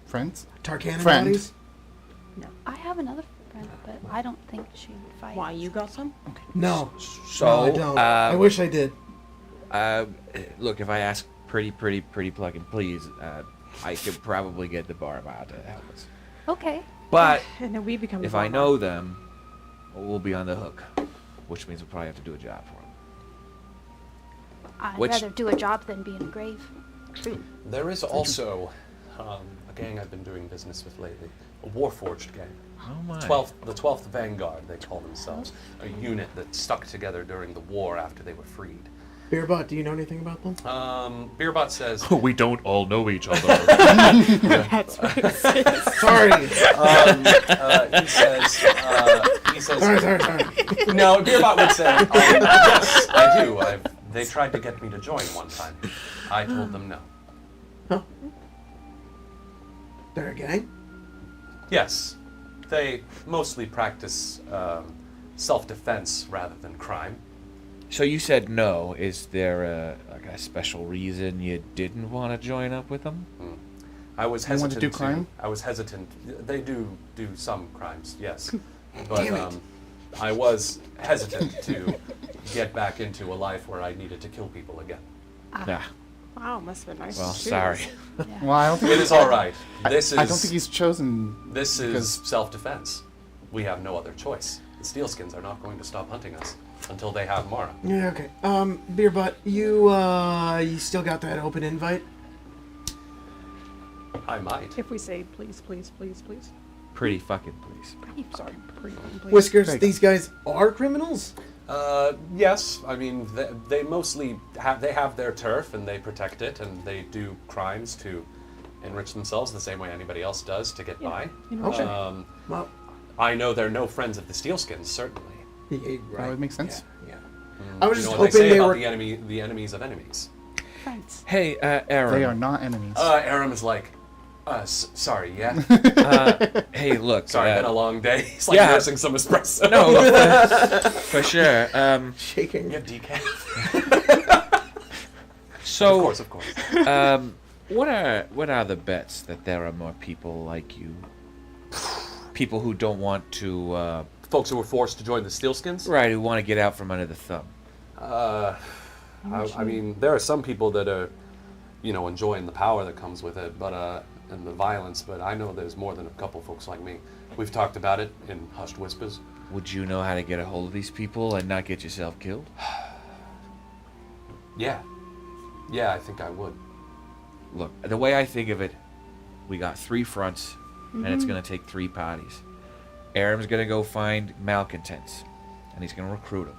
Friends. Tarkanian Friend. buddies? No. I have another friend, but I don't think she'd fight. Why, you got some? No. So, no, I don't. I wish I did. Look, if I ask pretty plug and please, I could probably get the Boromar to help us. Okay. But And then we become the if I Boromar. know them, we'll be on the hook, which means we'll probably have to do a job for them. I'd Which- rather do a job than be in a grave. There is also a gang I've been doing business with lately, a Warforged gang. Oh my. The 12th Vanguard, they call themselves, a unit that stuck together during the war after they were freed. Beerbot, do you know anything about them? Beerbot says, We don't all know each other. That's what it says. Sorry. he says, he says, Sorry. no, Beerbot would say, yes, I do. They tried to get me to join one time. I told them no. They're a gang? Yes, they mostly practice self-defense rather than crime. So you said no. Is there a special reason you didn't want to join up with them? I was You want hesitant to do crime? I was hesitant. They do some crimes, yes, but I was hesitant to get back into a life where I needed to kill people again. Nah. Wow, must have been nice. Well, to choose. sorry. Well, I don't think It is all right. This is. I don't think he's chosen. This is because- self-defense. We have no other choice. The Steelskins are not going to stop hunting us until they have Mara. Yeah, okay. Beerbutt, you still got that open invite? I might. If we say please, please, please, please. Pretty fucking please. Sorry, please. Whiskers, Thank these guys are criminals? Yes. I mean, they mostly have their turf and they protect it and they do crimes to enrich themselves the same way anybody else does to get by. You know, Okay. Well, I know they're no friends of the Steelskins, certainly. yeah, right. That would make sense. Yeah. I was You know just what they hoping say they about were. the enemies of enemies. Friends. Hey, Aaron. They are not enemies. Aram is like, sorry, yeah. Hey, look. Sorry, been a long day. He's like yeah. nursing some espresso. No, for sure. Shaking. You have decaf? So, Of course. what are the bets that there are more people like you? People who don't want to, Folks who were forced to join the Steelskins? right, who want to get out from under the thumb. I mean, there are some people that are, enjoying the power that comes with it, but and the violence. But I know there's more than a couple folks like me. We've talked about it in hushed whispers. Would you know how to get a hold of these people and not get yourself killed? Yeah, I think I would. Look, the way I think of it, we got 3 fronts, and it's going to take 3 parties. Aram's going to go find malcontents, and he's going to recruit them.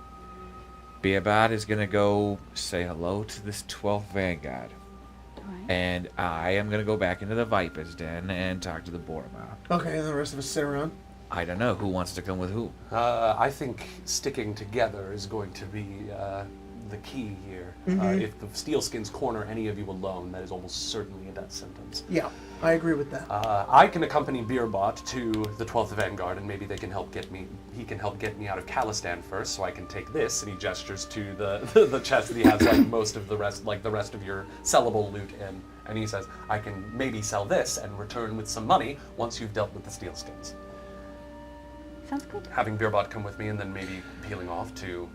Beerbot is going to go say hello to this 12th Vanguard. Right. And I am going to go back into the Viper's Den and talk to the Boromar. Okay, and the rest of us sit around. I don't know who wants to come with who. I think sticking together is going to be the key here. If the Steelskins corner any of you alone, that is almost certainly a death sentence. Yeah, I agree with that. I can accompany Beerbot to the 12th Vanguard, and maybe they can help get me. He can help get me out of Khalistan first, so I can take this. And he gestures to the chest that he has, like most of the rest, like the rest of your sellable loot in. And he says, I can maybe sell this and return with some money once you've dealt with the Steelskins. Sounds good. Having Beerbot come with me, and then maybe peeling off to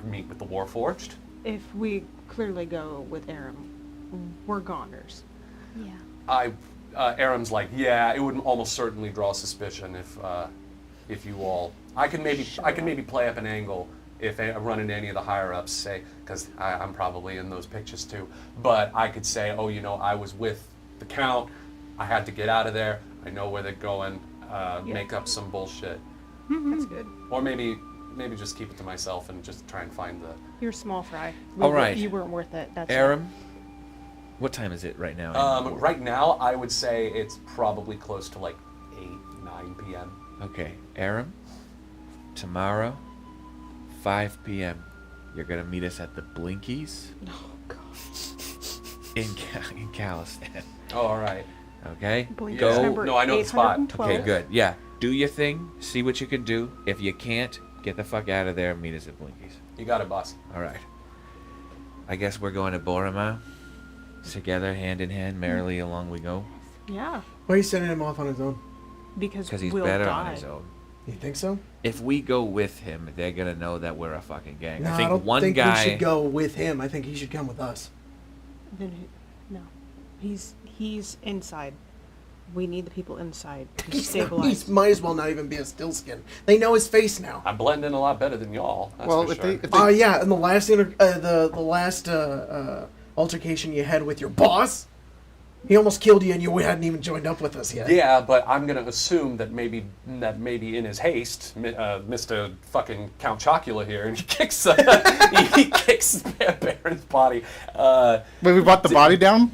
meet with the Warforged. if we clearly go with Aram, we're goners. Yeah. Aram's like, yeah, it would almost certainly draw suspicion if you all. I can maybe play up an angle if I run into any of the higher ups, say, because I'm probably in those pictures too. But I could say, oh, I was with the Count. I had to get out of there. I know where they're going. Make up some bullshit, That's good. or maybe just keep it to myself and just try and find the. You're small fry. All right. You weren't worth it. That's Aram, what time is it right now? Right now, I would say it's probably close to like 8, 9 p.m. Okay, Aram, tomorrow, 5 p.m., you're going to meet us at the Blinkies Oh god. in Khalistan. Oh, all right. Okay? Blink Yeah. is number No, I know the spot. 812. Okay, good. Yeah, do your thing, see what you can do. If you can't, get the fuck out of there and meet us at Blinkies. You got it, boss. All right. I guess we're going to Boromar. Together, hand in hand, merrily along we go. Yeah, Why are you sending him off on his own? because Because he's we'll better die. on his own. You think so? If we go with him, they're going to know that we're a fucking gang. No, I I think don't one think guy... we should go with him. I think he should come with us. Then no, he's inside. We need the people inside to He stabilize. might as well not even be a stillskin. They know his face now. I blend in a lot better than y'all. That's Well, for if sure. they, if they Yeah, and the last altercation you had with your boss, he almost killed you, and you hadn't even joined up with us yet. Yeah, but I'm gonna assume that maybe in his haste, Mr. fucking Count Chocula here, and he kicks Baron's body. wait, we brought the body down.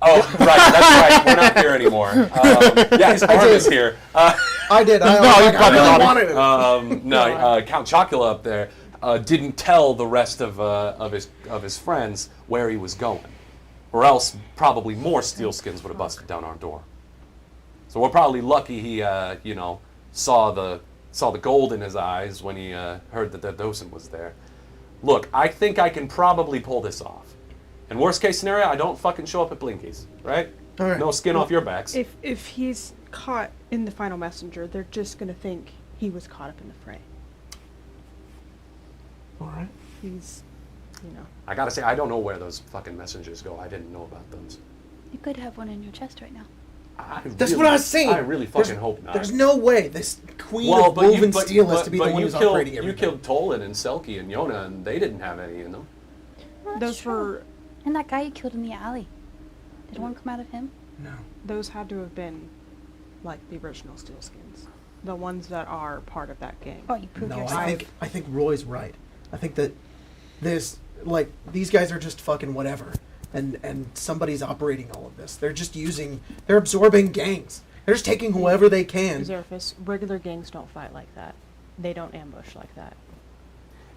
Oh, right, that's right. We're not here anymore. Yeah, his arm is here. I did. I really wanted it. Count Chocula up there didn't tell the rest of his friends where he was going, or else probably more Steelskins would have busted down our door. So we're probably lucky he, saw the gold in his eyes when he heard that the docent was there. Look, I think I can probably pull this off. And worst case scenario, I don't fucking show up at Blinky's, right? All right. No skin off your backs. If he's caught in the final messenger, they're just gonna think he was caught up in the fray. All right. He's, I gotta say, I don't know where those fucking messengers go. I didn't know about those. You could have one in your chest right now. That's what I was saying. I really fucking hope not. There's no way this Queen of Woven Steel is to be the one who's operating everything. You killed Tolan and Selkie and Yona, and they didn't have any in them. those were And that guy you killed in the alley. Did one come out of him? No. those had to have been like the original Steelskins, the ones that are part of that gang. Oh, you proved No, yourself. I think Roy's right. I think that these guys are just fucking whatever. And somebody's operating all of this. They're absorbing gangs. They're just taking whoever they can. Xerphus, regular gangs don't fight like that. They don't ambush like that.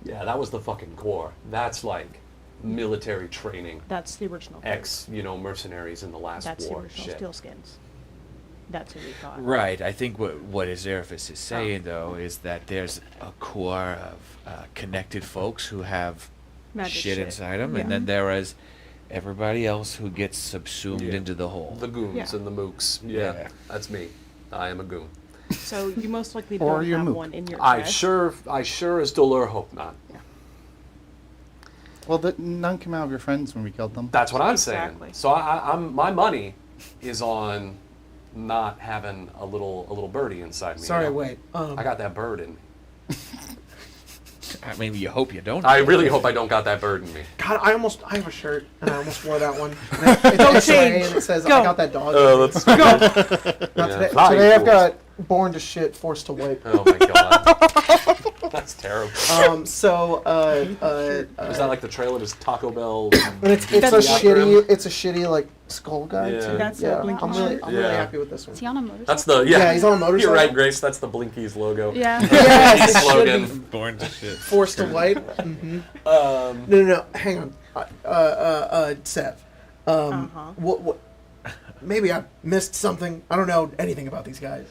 Yeah, that was the fucking core. That's like military training. That's the original. Mercenaries in the last That's war. the original Shit. Steelskins. That's who we fought. Right. I think what Xerphus is saying, though, is that there's a core of connected folks who have Magic shit shit. inside them, Yeah. and then there is everybody else who gets subsumed Yeah. into the whole. The goons Yeah. and the mooks. Yeah, that's me. I am a goon. So you most likely Or don't your have mook. one in your I chest. sure as Dolor hope not. Well, none came out of your friends when we killed them. That's what I'm Exactly. saying. So I'm my money is on not having a little birdie inside me. Sorry, you know? wait. I got that bird in me. I mean, you hope you don't. I really hope I don't got that bird in me. God, I have a shirt, and I almost wore that one. And it's X-ray, change. and it says, Go. I got that dog. Let's go. Not Yeah. today. Fly, Today I've fools. got born to shit, forced to wipe. Oh my god. That's terrible. Is Is that like the trailer of his Taco Bell? And it's a shitty like skull guy Yeah. too. That's yeah, a Blinky I'm really Yeah. happy with this one. Is he on a motorcycle? That's the Yeah, he's on a motorcycle. You're right, Grace. That's the Blinkies logo. Yeah. Yes, it should slogan. be Born to shit. forced to wipe. No. Hang on. Sev. What? Maybe I missed something. I don't know anything about these guys.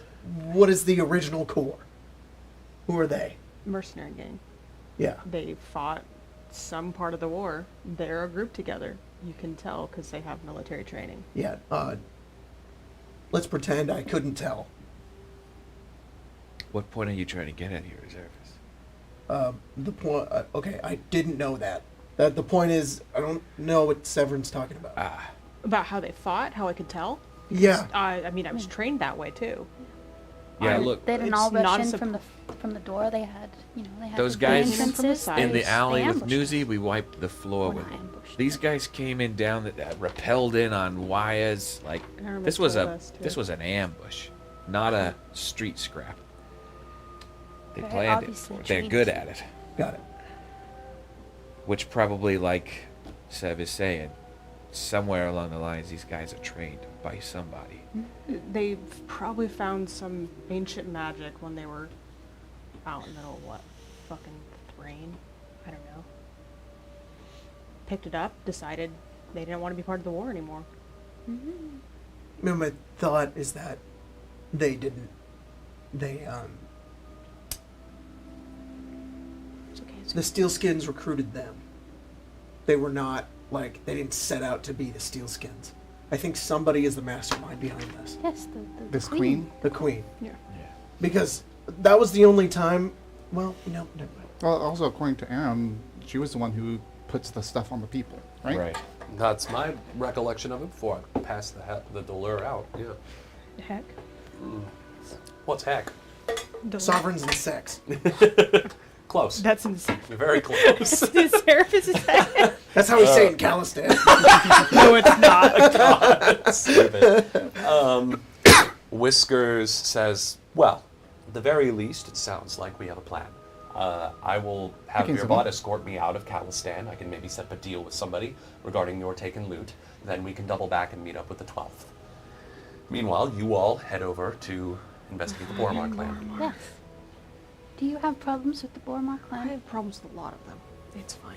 What is the original core? Who are they? Mercenary gang. Yeah. They fought some part of the war. They're a group together. You can tell because they have military training. Yeah. Let's pretend I couldn't tell. What point are you trying to get at here, Xerphus? The point. Okay, I didn't know that. The point is, I don't know what Severin's talking about. About how they fought, how I could tell. Yeah. I mean, I was trained that way too. Yeah, look. They didn't it's all not rush a in sup- from the door. They had, they had Those the guys from the entrances. side. In the alley They with ambushed Newsy, we wiped the floor Well, with not them. ambushed, These but- guys came in down that rappelled in on wires. Like Aramis this was told us, too. this was an ambush, not a street scrap. They Very planned it. obviously They're trained. good at it. Got it. Which probably, like Sev is saying, somewhere along the lines, these guys are trained by somebody. They've probably found some ancient magic when they were out in the middle of what? Fucking rain? I don't know. Picked it up, decided they didn't want to be part of the war anymore. My thought is that they didn't. It's okay. The Steelskins recruited them. They were not they didn't set out to be the Steelskins. I think somebody is the mastermind behind this. Yes, the This queen? The Queen. Yeah. Because that was the only time. Well, never mind. Well, also according to Aaron, she was the one who puts the stuff on the people, right? That's my recollection of it before I passed the Dolor out. Yeah. Heck. What's heck? Sovereigns and sex. Close. That's insane. Very close. Xerphus is that? That's how we say it in Calistan. No, it's not. Stupid. Whiskers says, well, at the very least, it sounds like we have a plan. I will have Okay, your so bot then- escort me out of Calistan. I can maybe set up a deal with somebody regarding your taken loot. Then we can double back and meet up with the 12th. Meanwhile, you all head over to investigate the Boromar clan. Yes. Do you have problems with the Boromar I clan? have problems with a lot of them. It's fine.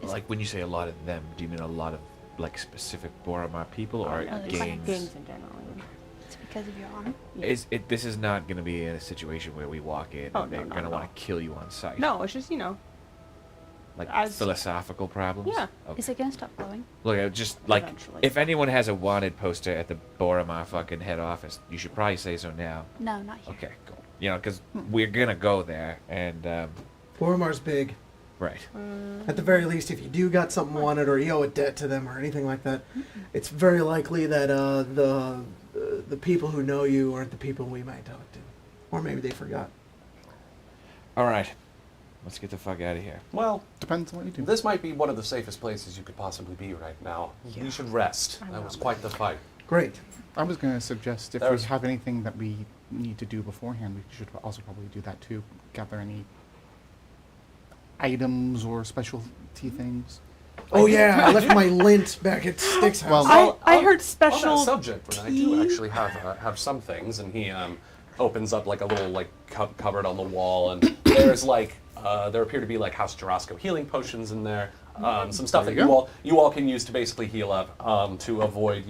Like when you say a lot of them, do you mean a lot of like specific Boromar people or no, there's gangs? Gangs in general. It's because of your honor. This is not going to be a situation where we walk in Oh, and no, they're not going to at want all. to kill you on sight. No, it's just, Like as- philosophical problems. Yeah. Okay. Is it gonna stop glowing? Look, I just like Eventually. if anyone has a wanted poster at the Boromar fucking head office, you should probably say so now. No, not here. Okay, cool. You know, because we're gonna go there, and Boromar's big. right. At the very least, if you do got something wanted or you owe a debt to them or anything like that, it's very likely that the people who know you aren't the people we might talk to, or maybe they forgot. All right, let's get the fuck out of here. Well, Depends on what you do. this might be one of the safest places you could possibly be right now. You should rest. I That know. was quite the fight. Great. I was going to suggest if There's- we have anything that we need to do beforehand, we should also probably do that too. Gather any items or specialty things. Oh yeah, I left my lint back at Stick's house. Well- I On- heard On special. that subject, Ren, I do actually have some things, and he opens up like a little like cupboard on the wall, and there's like there appear to be like House Jarosco healing potions in there, some stuff There that you go. you all can use to basically heal up to avoid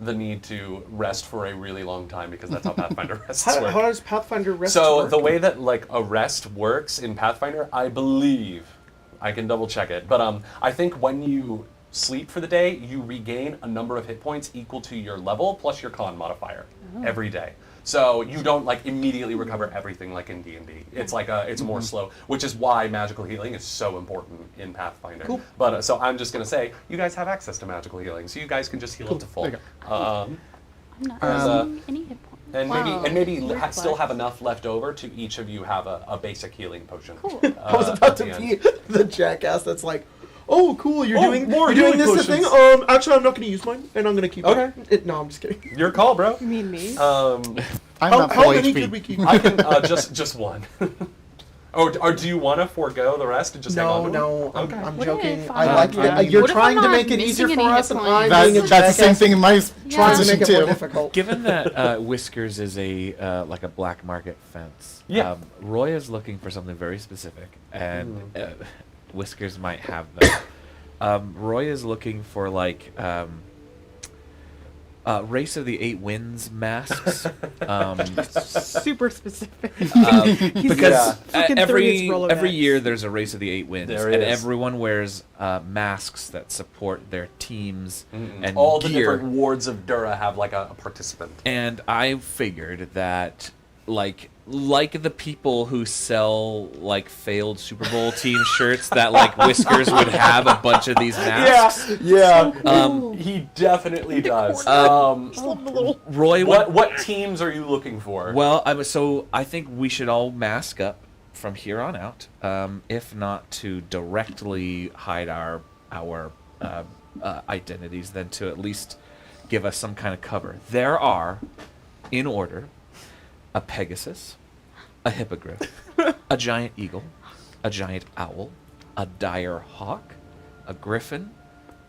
the need to rest for a really long time because that's how Pathfinder rests How work. does Pathfinder rest So work? the way that like a rest works in Pathfinder, I believe, I can double check it, but I think when you sleep for the day, you regain a number of hit points equal to your level plus your con modifier every day. So you don't like immediately recover everything like in D&D. It's like it's more slow, which is why magical healing is so important in Pathfinder. Cool. But so I'm just gonna say you guys have access to magical healing, so you guys can just heal up to full. There you I'm not Um, using any hit points. And maybe Weird still have flex. enough left over to each of you have a basic healing potion. Cool. I was about at to the be end. the jackass that's like, oh, cool, you're Oh, doing more you're doing healing this thing. potions. Actually, I'm not going to use mine, and I'm going to keep Okay. it. No, I'm just kidding. Your call, bro. You mean me? I'm How, not how full many HP. could we keep? I can just one. Or do you want to forego the rest and just hang on to No, them? no, I'm What joking. if I I'm like not- that. You're what if I'm trying to not make it easier missing for any us, hit and points? I'm being a That's the same jackass, thing in my Yeah. trying to transition make it more too. difficult. Given that Whiskers is a like a black market fence, Yeah. Roy is looking for something very specific, and Whiskers might have them. Roy is looking for like Race of the Eight Winds masks. Super specific. Because Freaking through his Rolodex. every year there's a Race of the Eight Winds, There and is. everyone wears masks that support their teams and All the gear. different wards of Dura have like a participant. And I figured that, like the people who sell like failed Super Bowl team shirts, that like Whiskers would have a bunch of these masks. yeah. Um, He definitely does. Roy, What teams are you looking for? Well, I think we should all mask up from here on out, if not to directly hide our identities, then to at least give us some kind of cover. There are, in order, a Pegasus, a hippogriff, a giant eagle, a giant owl, a dire hawk, a griffin,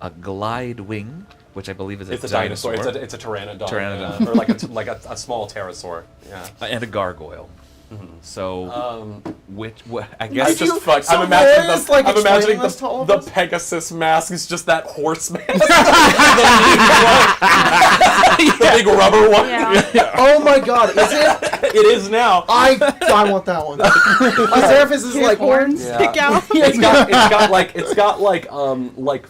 a glide wing, which I believe is it's a dinosaur. It's a pteranodon. Pteranodon. Yeah. Or like a small pterosaur. Yeah. and a gargoyle. So, I I guess just fucked. so I'm imagining Roy is, like, I'm imagining explaining this to all of the us? Pegasus mask is just that horse mask. The big rubber one. Yeah. Oh my god, is it? It is now. I want that one. Azevedo is like horns Yeah. stick out. It's got like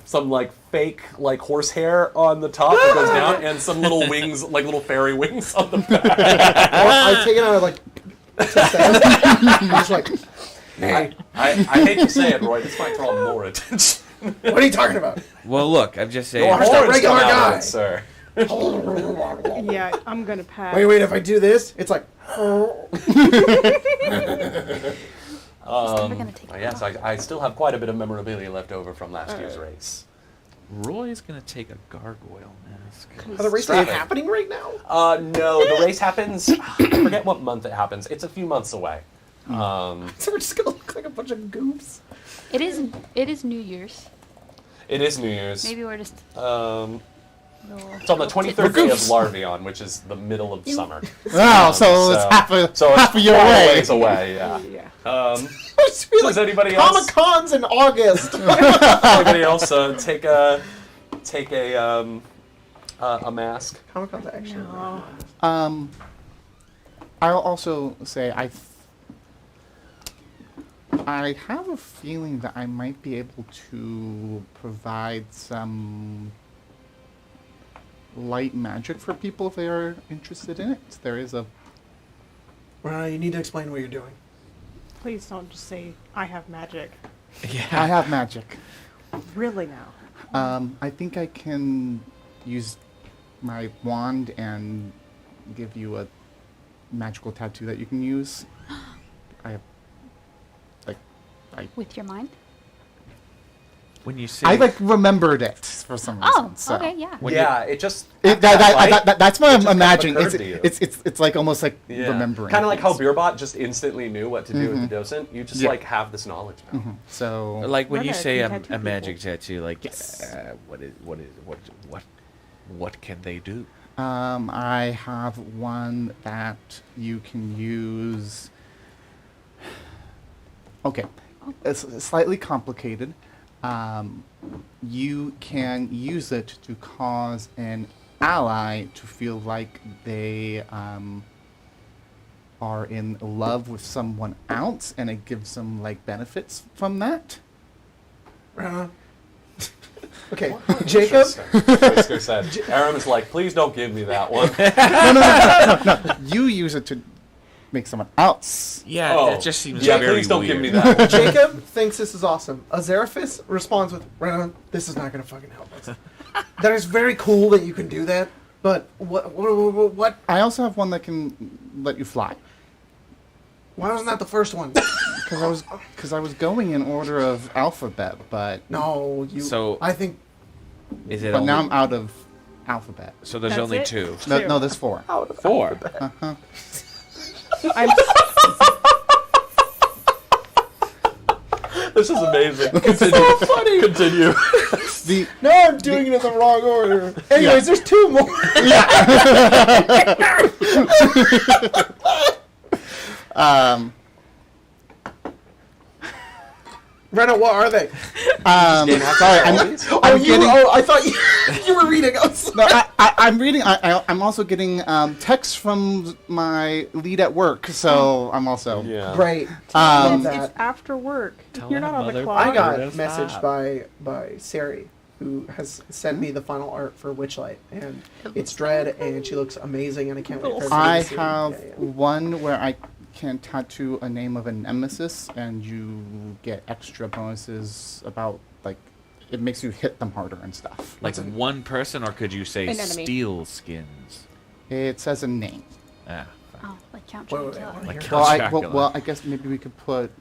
some like fake like horsehair on the top that goes down and some little wings, like little fairy wings on the back. I take it out of like. I'm just like, I hate to say it, Roy, this might draw more attention. what are you talking about? well, look, I'm just saying. Your horns Horns regular come out of guy. it, sir. Yeah, I'm gonna pass. Wait, if I do this, it's like. never gonna take it Yes, off. I still have quite a bit of memorabilia left over from last year's race. Roy's gonna take a gargoyle mask. Are the races Strap it. happening right now? No, the race happens. I forget what month it happens. It's a few months away. So we're just gonna look like a bunch of goofs. It is New Year's. It is New Year's. Maybe we're just. It's on the 23rd day of Larvion, which is the middle of summer. Wow, so it's half a year away. Ways away, yeah. Does anybody else? Comic-Con's in August. Anybody else take a mask? Comic-Con's actually. No. I'll also say I have a feeling that I might be able to provide some light magic for people if they are interested in it. There is a... You need to explain what you're doing. Please don't just say, I have magic. Yeah. I have magic. Really now? I think I can use my wand and give you a magical tattoo that you can use. With your mind? When you say I remembered it for some reason. Oh, so. okay, yeah. Yeah, it just... That's what It I'm just imagining. kind of occurred to you. It's like almost like remembering. Kind of like how things. Beerbot just instantly knew what to do with the docent. You just have this knowledge now. So like when you Rena say can a tattoo magic tattoo, like Yes. what can they do? I have one that you can use. Okay, it's slightly complicated. You can use it to cause an ally to feel like they are in love with someone else, and it gives them benefits from that. Okay, Jacob. Frisker said. Aram is like, please don't give me that one. No. You use it to make someone else. Yeah, Oh, that just seems yeah, very please don't weird. give me that one. Jacob thinks this is awesome. Azeraphis responds with, this is not going to fucking help us. That is very cool that you can do that, but what? I also have one that can let you fly. Why wasn't that the first one? Because I was going in order of alphabet, but No, you. So- I think Is it but only, now I'm out of alphabet. so there's That's only it? two. No, there's 4. 4. I'm This is amazing. Continue. funny. Continue. No, I'm doing it in the wrong order. Anyways, there's 2 more. Rena, what are they? Sorry, I thought you were reading. I'm reading. I'm also getting text from my lead at work, so I'm also. Yeah. Great. it's that. after work. Tell You're her not on the mother- clock. I got Don't messaged stop. by Sari, who has sent me the final art for Witchlight, and it's Dread, and she looks amazing, and I can't wait for her to I see it. have Yeah. one where I can tattoo a name of a nemesis, and you get extra bonuses about it makes you hit them harder and stuff. Like one person, or could you say An enemy. steel skins? It says a name. Ah, Oh, like Count Wait, Dracula. wait, like Here. Count I guess maybe we could put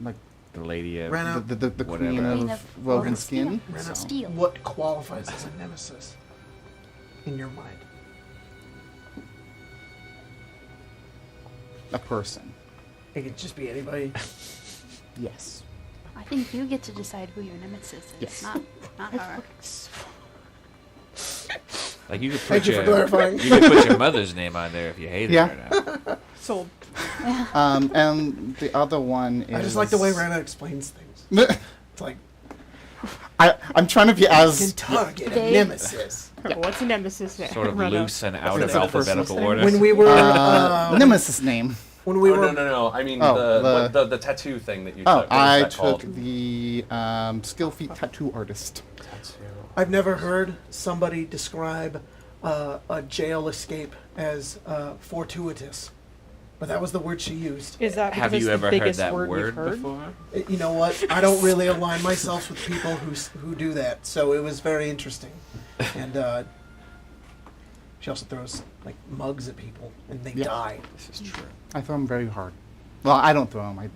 the lady of Rena, the Whatever. queen Queen of of woven woven skin. Rena, so. Steel. what qualifies as a nemesis in your mind? A person. It could just be anybody. Yes. I think you get to decide who your nemesis is, Yes. not her. like you could put Thank you for clarifying. you could put your mother's name on there if you hated Yeah. her. Now. Sold. And the other one is. I just like the way Rena explains things. It's like, I'm trying to be you can as. target a They- nemesis. What's a nemesis? Sort of Rena? loose and out That's of the first alphabetical name. order. When we were Nemesis name. when we Oh, were no. I mean Oh, the tattoo thing that you Oh, took. What I is that took called? the skill feat tattoo artist. I've never heard somebody describe a jail escape as fortuitous, but that was the word she used. Is that because Have it's you the ever heard biggest that word word we've heard? before? You know what? I don't really align myself with people who do that, so it was very interesting. And she also throws mugs at people, and they Yeah. die. This is true. I throw them very hard. Well, I don't throw them.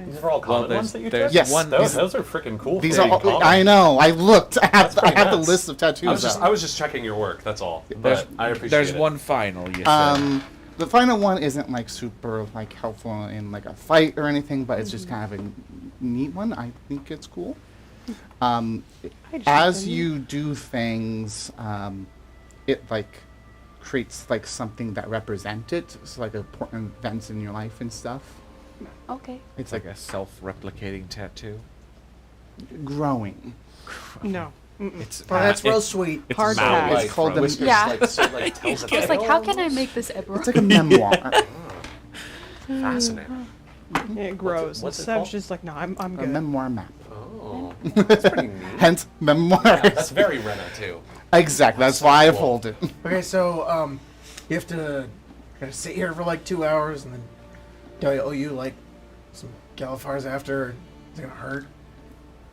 These are all common there's- ones that you there's took? Yes. one. Those are freaking cool. These for are. being common. I know. I looked. I have pretty the nuts. list of tattoos. I was out. just checking your work. That's all. There's, But I appreciate there's it. one final. You said. The final one isn't like super like helpful in like a fight or anything, but it's just kind of a neat one. I think it's cool. As you do things, it like creates like something that represents it. So like important events in your life and stuff. Okay. It's like a self-replicating tattoo. Growing. No. It's Oh, that's real sweet. It's Hard mouth pass. like It's called the- Whiskers, Yeah. like, so, like, tells a It's like, tale how can I almost? make this Eberron? It's like a memoir. Fascinating. It grows. what's it So I was called? just like, no, I'm A good. memoir map. Oh, that's pretty neat. Hence, memoirs. Yeah, that's very Rena too. Exactly. That's so why I cool. pulled it. Okay, so you have to gotta sit here for like 2 hours, and then do I owe you like some Galifars after? Is it gonna hurt?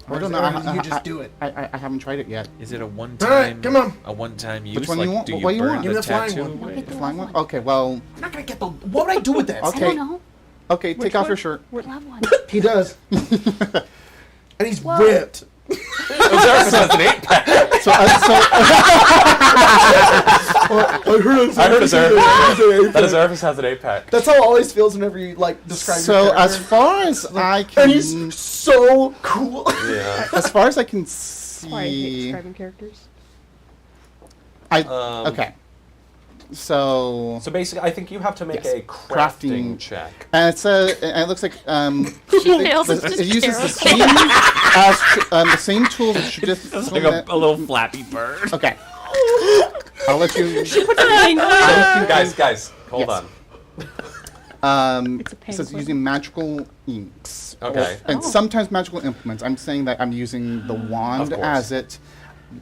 Or I don't is know. it- or do you just do it? I haven't tried it yet. Is it a All one-time? right, come on. A one-time use. Which one like, you want? do you What do you burn want? the Give me the flying tattoo one. away? Get the Flying love one? Okay, well, I'm not gonna get the. What would I do with that? Okay. I don't know. okay, Which take off one? your shirt. Love one. He does. And he's Whoa. ripped. Ozarkis has an 8-pack. So, I heard Ozarkis has an 8-pack. That's how it always feels whenever you like describe your so as character. far as I And can, he's so cool. Yeah. as far as I can That's why I hate see, describing characters. okay. So So basically, I think you have to make Yes. a crafting Crafting. check. and it looks like Nails is it just uses the terrible. the same tools as traditional. Like a little flappy bird. Okay, I'll let you. Guys, hold Yes. on. It's a It says penguin. using magical inks. Okay. And Oh. sometimes magical implements. I'm saying that I'm using the wand Of course. as it.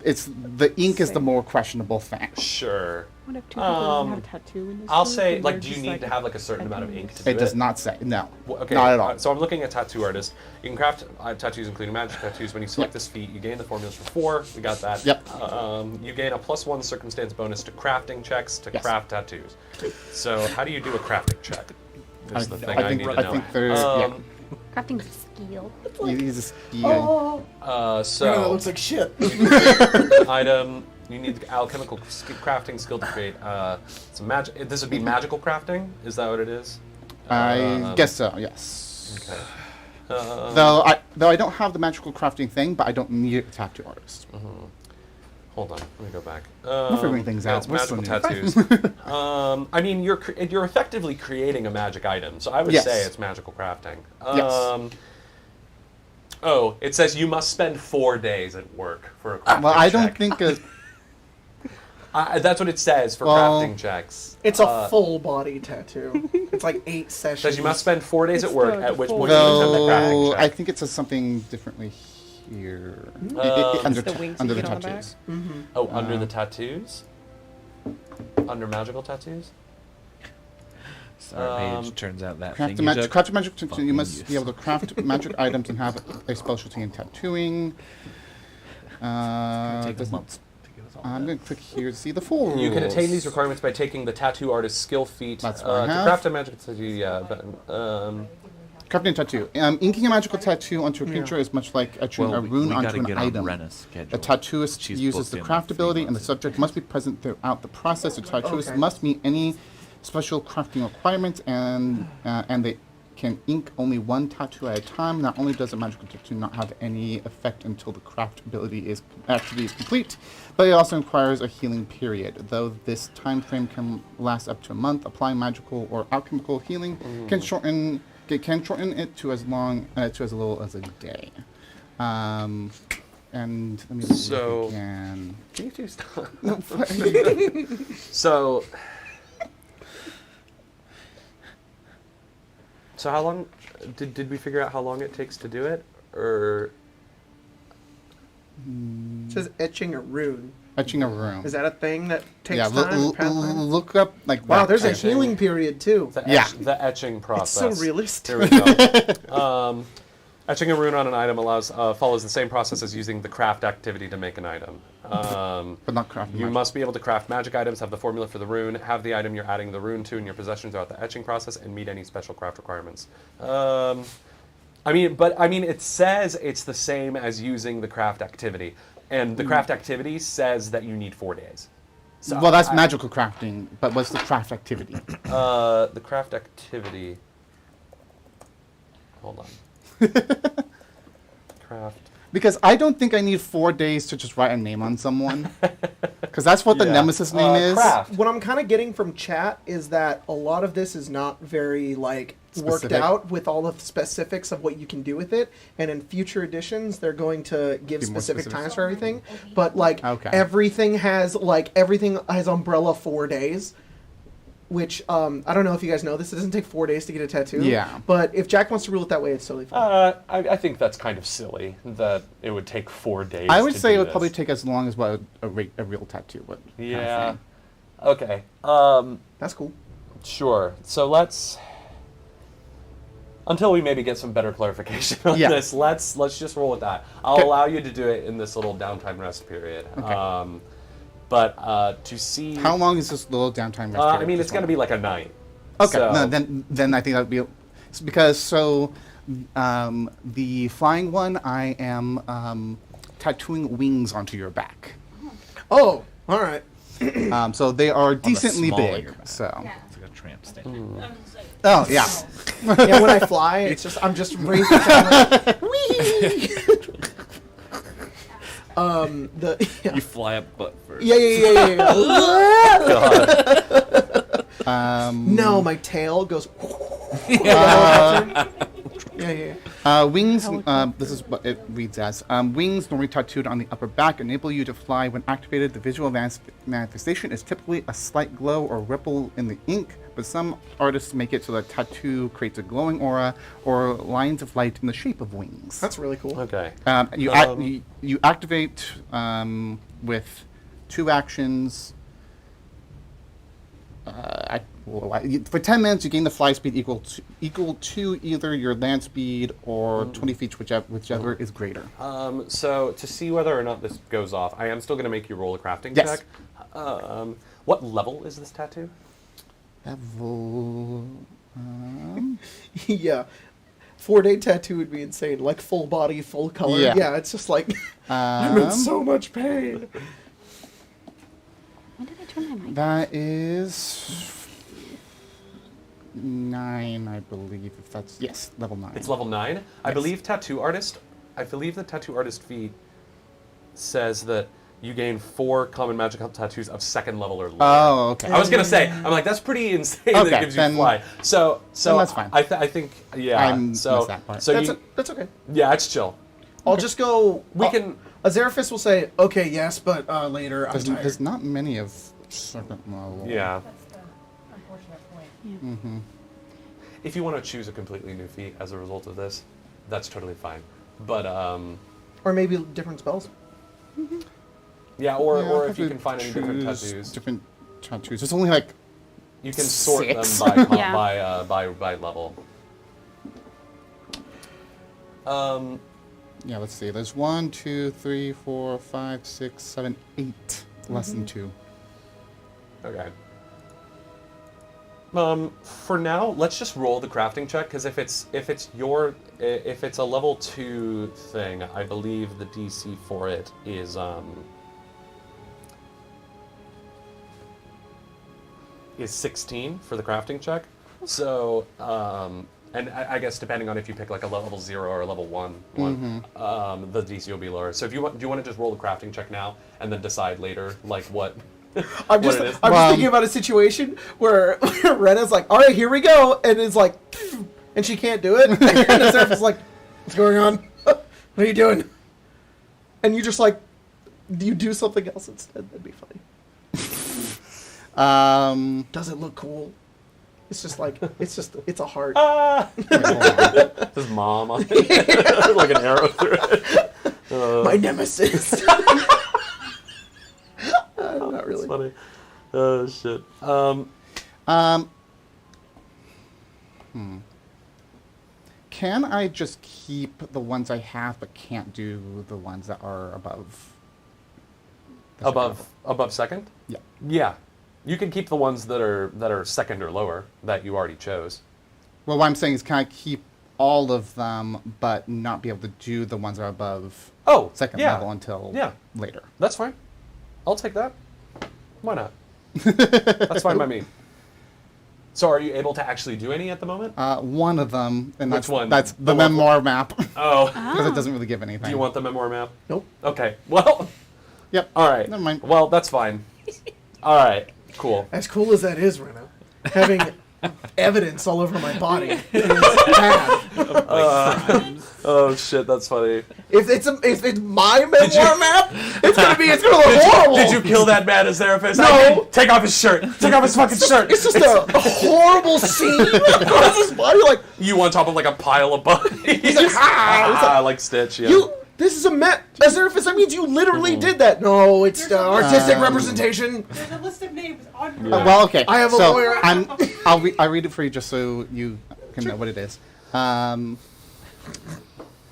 It's the ink is the more questionable thing. Sure. What if two people don't have a tattoo in this I'll group, say, and like, they're do you just need like, to have like a certain amount of ink to do it? It does not say no. Okay, Not at all. So I'm looking at tattoo artists. You can craft tattoos, including magic tattoos. When you select Yep. this feat, you gain the formulas for 4. We got that. Yep. You gain a +1 circumstance bonus to crafting checks to Yes. craft tattoos. So how do you do a crafting check? Is the thing I need to know. I think there's Crafting's a skill. you just yeah. That So looks like shit. item. You need alchemical crafting skill to create some magic. This would be magical crafting. Is that what it is? I guess so. Yes. Okay. Though I don't have the magical crafting thing, but I don't need a tattoo artist. Hold on, let me go back. We're figuring things yeah, out. It's We're still magical new. tattoos. I mean, you're effectively creating a magic item, so I would Yes. say it's magical crafting. Yes. Oh, it says you must spend 4 days at work for a crafting Well, I don't check. think That's what it says for Well, crafting checks. It's a full body tattoo. It's like 8 sessions. It says you must spend 4 days It's at work, the at which full- point you attempt the crafting though check. I think it says something differently here. Under the wings under you the get on the back? tattoos. Oh, under the tattoos? Under magical tattoos? Sorry, Paige. Turns out that Craft thing the you magic. took, Craft a magic tattoo. You fucking must be able to craft magic items and have a specialty in tattooing. take a Doesn't- month to get us all I'm done. going to click here to see the full rules. You can attain these requirements by taking the tattoo artist's skill feat That's to what I have. craft a magical tattoo. Yeah, but Crafting a tattoo. Inking a magical tattoo onto a creature is much like etching Well, a rune we onto gotta an get on item. Rena's schedule. The tattooist She's uses booked the in craft like 3 ability, and the months. subject must be present throughout the process. The tattooist Okay. must meet any special crafting requirements, and they can ink only one tattoo at a time. Not only does a magical tattoo not have any effect until the craft activity is complete, but it also requires a healing period. Though this time frame can last up to a month, applying magical or alchemical healing can shorten it to as little as a day. And let me look So- again. can you two stop? So how long did we figure out how long it takes to do it, or It says etching a rune. Etching a rune. Is that a thing that takes Yeah, time? in Pathfinder? look up like Wow, that there's a type. healing period too. the, Yeah. the etching It's process? so realistic. Here we go. Etching a rune on an item follows the same process as using the craft activity to make an item. but not crafting. You magic. must be able to craft magic items, have the formula for the rune, have the item you're adding the rune to in your possession throughout the etching process, and meet any special craft requirements. I mean, it says it's the same as using the craft activity, and the craft activity says that you need 4 days. So Well, that's magical crafting, but what's the craft activity? The craft activity. Hold on. Craft. Because I don't think I need 4 days to just write a name on someone. Because that's what the Yeah. nemesis name is. Craft. What I'm kind of getting from chat is that a lot of this is not very like worked Specific. out with all of the specifics of what you can do with it. And in future editions, they're going to give Be more specific specific. times for everything. But like Okay. everything has umbrella 4 days. Which I don't know if you guys know this. It doesn't take 4 days to get a tattoo. Yeah. But if Jack wants to rule it that way, it's totally fine. I think that's kind of silly that it would take 4 days. I would to say do it would this. probably take as long as what a real tattoo would. kind of Yeah. thing. Okay. That's cool. Sure. So let's. Until we maybe get some better clarification on Yeah. this, let's just roll with that. I'll Okay. allow you to do it in this little downtime rest period. Okay. But to see. How long is this little downtime rest I period? mean, This it's going to one? be like a night. Okay, So- no, then I think that would be because the flying one I am tattooing wings onto your back. Oh, all right. So they are the decently small of big. your back. So It's like a tramp stamp. oh yeah, Yeah, when I fly, I'm just raising the camera. Whee! You fly up butt first. Yeah. God. No, my tail goes. Yeah. wings. This is what it reads as. Wings normally tattooed on the upper back enable you to fly. When activated, the visual manifestation is typically a slight glow or ripple in the ink, but some artists make it so the tattoo creates a glowing aura or lines of light in the shape of wings. That's really cool. Okay. You activate with 2 actions. For 10 minutes, you gain the fly speed equal to either your land speed or 20 feet, whichever is greater. So to see whether or not this goes off, I am still going to make you roll a crafting Yes. check. What level is this tattoo? Level. Yeah. 4-day tattoo would be insane. Like full body, full color. Yeah. Yeah, it's just like I'm in so much pain. When did I turn my mic? That is 9, I believe. If that's level 9. It's level 9. I Yes. believe the tattoo artist feat says that you gain 4 common magical tattoos of 2nd level or lower. Oh, okay. I was gonna say, I'm like, that's pretty insane that Okay, it gives you then- fly. So then that's fine. I think, yeah. I missed that part. So That's okay. yeah, it's chill. I'll just go. We can. Azeraphis will say, "Okay, yes, but later. I'm tired." There's not many of certain level. Yeah. That's the unfortunate point. If you want to choose a completely new feat as a result of this, that's totally fine. But Or maybe different spells. yeah, Yeah, or I'll if you have can to find any different choose tattoos, Different tattoos. There's only like you can sort 6. them by Yeah. by level. yeah. Let's see. There's 1, 2, 3, 4, 5, 6, 7, 8. Less than 2. Okay. For now, let's just roll the crafting check because if it's a level 2 thing, I believe the DC for it is 16 for the crafting check. So and I guess depending on if you pick like a level 0 or a level 1, the DC will be lower. So if you want, do you want to just roll the crafting check now and then decide later like what? I'm what just, it is? I'm just thinking about a situation where Rena's like, "All right, here we go," and it's like, and she can't do it. And Azeraphis is like, "What's going on? What are you doing?" And you just like, you do something else instead. That'd be funny. Does it look cool? It's just like, it's a heart. His mom on it. Like an arrow through it. My nemesis. Not really. It's funny. Oh shit. Can I just keep the ones I have, but can't do the ones that are above? the second level? Above second? Yeah. Yeah. You can keep the ones that are second or lower that you already chose. Well, what I'm saying is, can I keep all of them, but not be able to do the ones that are above Oh, second yeah. level until Yeah. later? That's fine. I'll take that. Why not? That's fine by me. So are you able to actually do any at the moment? One of them, and Which that's one? that's The the memoir map, Oh. because it doesn't really give anything. Do you want the memoir map? Nope. Okay. Well, Yep. all right. Never mind. Well, that's fine. All right. Cool. As cool as that is, Rena, having evidence all over my body is bad. Oh shit, that's funny. If it's my memoir map, it's gonna look horrible. Did you kill that man as therapist? No. I did. Take off his shirt. Take off his fucking shirt. It's just a horrible scene across his body. Like You on top of like a pile of bodies. he's like, ah, like Stitch. Yeah. This is a therapist. That means you literally did that. No, it's artistic representation. There's a list of names on your Well, okay. I have a so lawyer. I'll read it for you just so you can know what it is.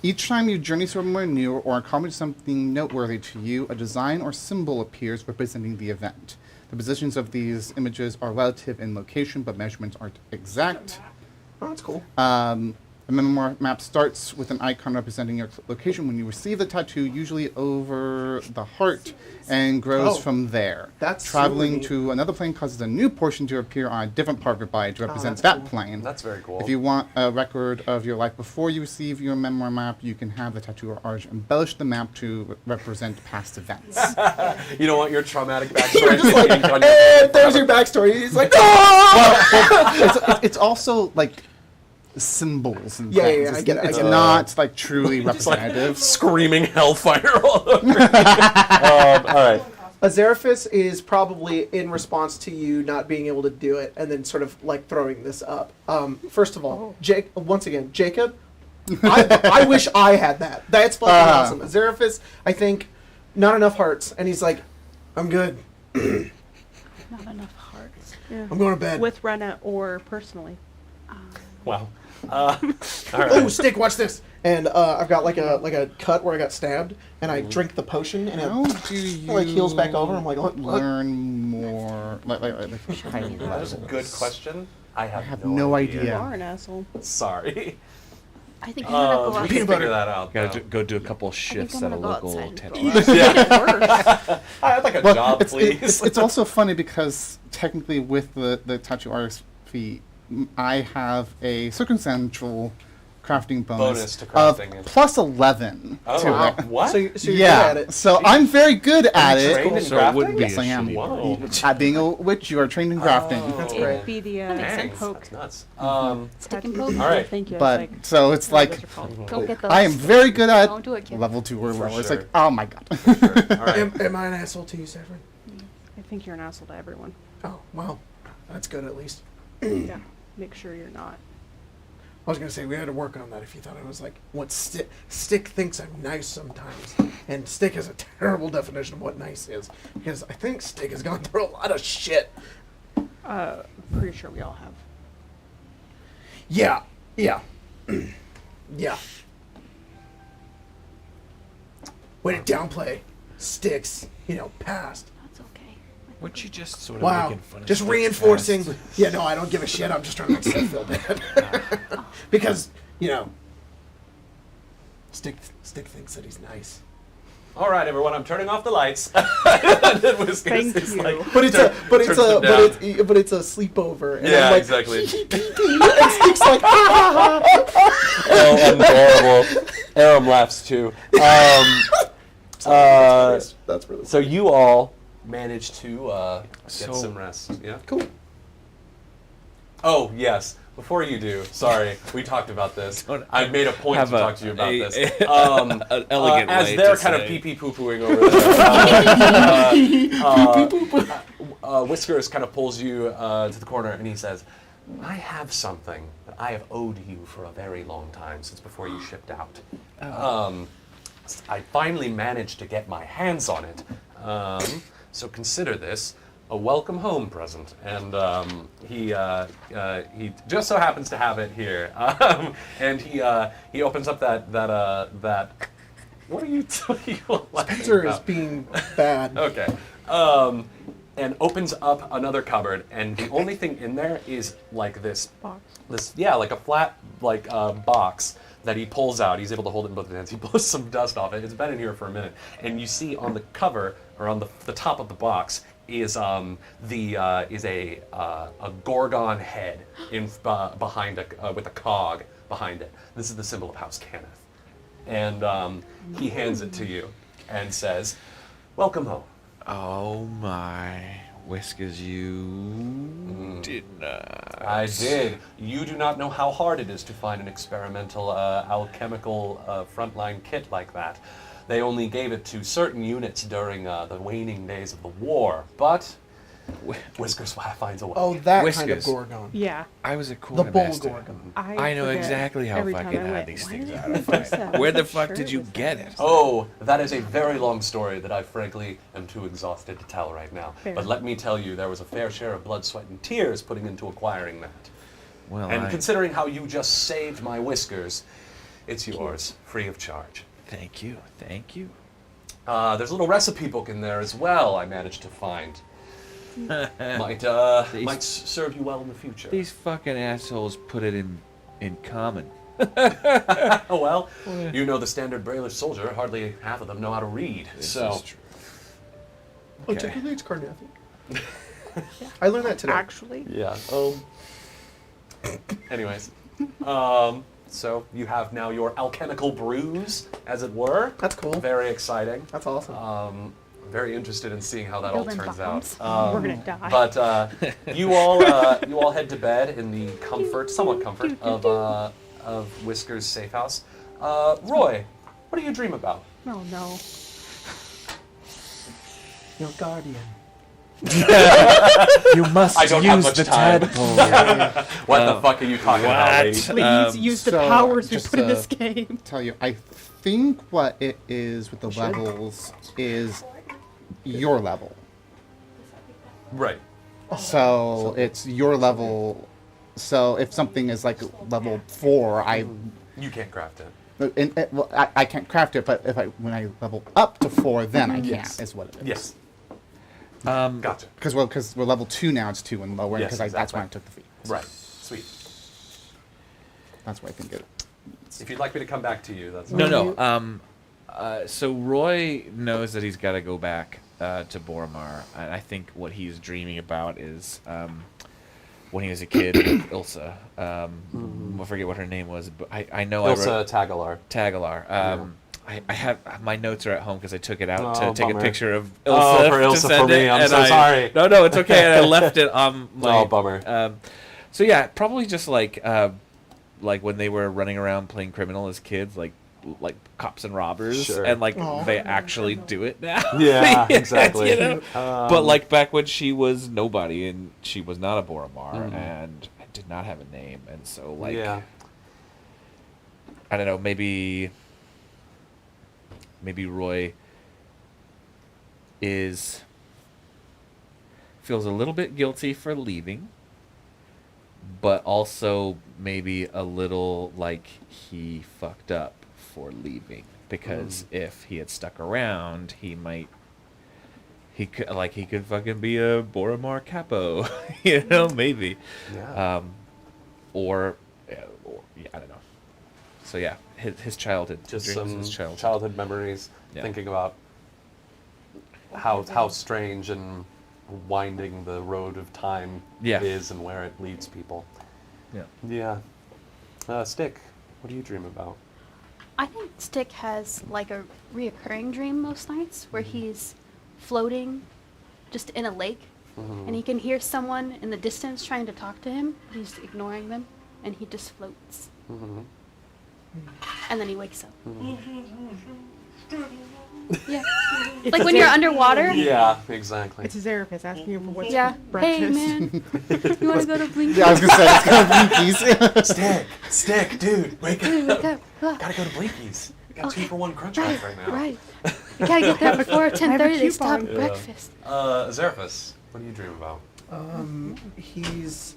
Each time you journey somewhere new or accomplish something noteworthy to you, a design or symbol appears representing the event. The positions of these images are relative in location, but measurements aren't exact. Oh, that's cool. The memoir map starts with an icon representing your location when you receive the tattoo, usually over the heart, and grows from there. That's Traveling super neat. to another plane causes a new portion to appear on a different part of your body to represent that's that cool. plane. That's very cool. If you want a record of your life before you receive your memoir map, you can have the tattoo or artist embellish the map to represent past events. You don't want your traumatic backstory. You're just like, on your- and there's your backstory. He's like, no. It's also like symbols and Yeah, things. yeah, I get it, I It's get it. not like truly It's like representative. screaming hellfire all over. All right. Azeraphis is probably in response to you not being able to do it, and then sort of like throwing this up. First of all, once again, Jacob, I wish I had that. That's fucking awesome. Azeraphis, I think, not enough hearts, and he's like, I'm good. Not enough hearts. Yeah. I'm going to bed. With Rena or personally. Wow. All Oh, right. Stick, watch this. And I've got like a cut where I got stabbed, and I drink the potion, and How it do you like heals back over. I'm like, look. learn more like higher That's a level? good question. I have, have no You idea. are an asshole. Sorry. I think I'm gonna go We outside. can figure that out. Gotta though. go do a couple shifts I'm at a gonna go local outside and tattoo. go place. Yeah. I'd like a Well, job, it's, please. it's also funny because technically with the tattoo artist fee, I have a circumstantial crafting bonus to of crafting, yeah. plus 11 Oh, to wow. it. What? So you're good Yeah, at it. so I'm very good at trained in it. So it wouldn't be Yes, a I am. shitty Whoa. At being a witch, you are trained in crafting. That's Oh. great. It'd be the Dang, poke. that's nuts. Stick and tattoo. poke. All right. Thank you. But so it's like Don't get those. I am very good at Don't do it, kid. level 2 or For lower. It's sure. like, oh my god. Sure. All right. Am I an asshole to you, Severin? I think you're an asshole to everyone. Oh, well, that's good at least. Yeah. Make sure you're not. I was gonna say we had to work on that. If you thought I was like, what Stick thinks I'm nice sometimes, and Stick has a terrible definition of what nice is, because I think Stick has gone through a lot of shit. Pretty sure we all have. Yeah, yeah, yeah. Way to downplay Stick's, past. That's okay. Weren't you just sort of Wow, making fun of just Stick's reinforcing. past? Yeah, no, I don't give a shit. I'm just trying to make Stick feel bad, because Stick thinks that he's nice. All right, everyone. I'm turning off the lights. And then Whiskers Thank is you. like, But it's turns them down. a sleepover. And Yeah, I'm like, exactly. and Stick's like, Oh, adorable. Aram laughs too. that's really So you all managed to get So- some rest. Yeah. cool. Oh yes. Before you do, sorry, we talked about this. I made a point to Have talk to you about this. an elegant as way they're to kind of say. pee-pee poo-pooing over there, Whiskers kind of pulls you to the corner and he says, I have something that I have owed you for a very long time, since before you shipped out. I finally managed to get my hands on it. So consider this a welcome home present. And he just so happens to have it here. And he opens up that what are you laughing Spencer is about? being bad. Okay. And opens up another cupboard, and the only thing in there is like this Box. like a flat box that he pulls out. He's able to hold it in both his hands. He blows some dust off it. It's been in here for a minute, and you see on the cover or on the top of the box is a gorgon head behind with a cog behind it. This is the symbol of House Cannith, and he hands it to you and says, "Welcome home." Oh my Whiskers, you did not. I did. You do not know how hard it is to find an experimental alchemical frontline kit like that. They only gave it to certain units during the waning days of the war, but Whiskers finds a way. Oh, that kind of Whiskers. Gorgon. Yeah. I was a The quartermaster. bull Gorgon. I know forget exactly how every time fucking I hard went, these "Why things did are you to put this find. up? Where the Was I fuck sure did you was get that?" it? Oh, that is a very long story that I frankly am too exhausted to tell right now. Fair. But let me tell you, there was a fair share of blood, sweat, and tears putting into acquiring that. Well, And considering how you just saved my Whiskers, it's yours, free of charge. thank you, thank you. There's a little recipe book in there as well I managed to find. Might serve you well in the future. These fucking assholes put it in common. Oh, well, you know the standard Brailish soldier, hardly half of them know how to read. This So, is true. Oh, Okay. technically it's Carnathian. I learned that today. Actually, yeah. Anyways, so you have now your alchemical brews, as it were. That's cool. Very exciting. That's awesome. Very interested in see how that all Building turns bombs. out. we're gonna die. But you all head to bed in the somewhat comfort of Whiskers' safe house. Roy, what do you dream about? Oh no. Your guardian. You must I don't have use much the time. tadpole. What the fuck are you talking about, lady? Please use the so, powers we just, put in this game. Tell you, I think what it is with the levels is your level. Right. So it's your level. So if something is like level 4, You can't craft it. I can't craft it. But when I level up to 4, then I can. Yes. Is what it is. Yes. Gotcha. Because we're level 2 now. It's 2 and lower. Yes, Because that's exactly. when I took the feat. Right. Sweet. That's what I think it. If you'd like me to come back to you, that's No. So Roy knows that he's got to go back to Boromar, and I think what he's dreaming about is when he was a kid with Ilsa. I forget what her name was, but I know I Ilsa wrote Tagalar. Tagalar. I have my notes are at home because I took it out to Oh, take bummer. a picture of Oh, Ilsa. for to Ilsa send for me, it, I'm and so sorry. No, it's okay. And I left it on my. Oh, bummer. So yeah, probably just like when they were running around playing criminal as kids, like cops and robbers, Sure. and like Aw. they actually do it now. Yeah, exactly. You know? But like back when she was nobody and she was not a Boromar and did not have a name, and so like yeah. I don't know, maybe Roy feels a little bit guilty for leaving, but also maybe a little like he fucked up for leaving, because if he had stuck around, he could fucking be a Boromar capo, you know, maybe. Yeah. Or I don't know. So yeah, his childhood, Just dreams of some his childhood memories, Yeah. thinking about how strange and winding the road of time Yeah. is and where it leads people. Yeah. Yeah. Stick, what do you dream about? I think Stick has like a reoccurring dream most nights where he's floating just in a lake and he can hear someone in the distance trying to talk to him. He's ignoring them and he just floats. And then he wakes up. Yeah. It's Like a when you're Zara- underwater. Yeah, exactly. It's a Zarepha's asking you for what's Yeah. for breakfast. Hey man, you want to go to Blinky? Yeah, I was gonna say it's gonna be easy. Stick, dude, wake Dude, wake up. Ah, Gotta go to Blinky's. We got Okay. 2-for-1 crunch right, wrap right now. right. You gotta get there before 10:30. They stop coupon. breakfast. Zerafus, what do you dream about? He's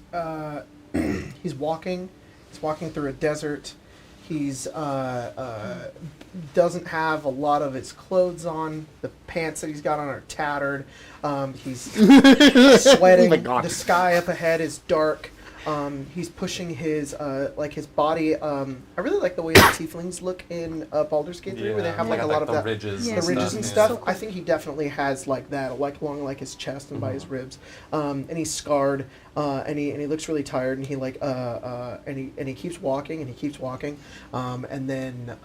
he's walking. He's walking through a desert. He's doesn't have a lot of his clothes on. The pants that he's got on are tattered. He's sweating. Oh my God. The sky up ahead is dark. He's pushing his his body. I really like the way the tieflings look in Baldur's Gate 3, where they have like a lot of the that. ridges, Yeah. The ridges and yeah. stuff. I think he definitely has like that, like along like his chest and by his ribs. And he's scarred, and he looks really tired, and he and he keeps walking and he keeps walking, and then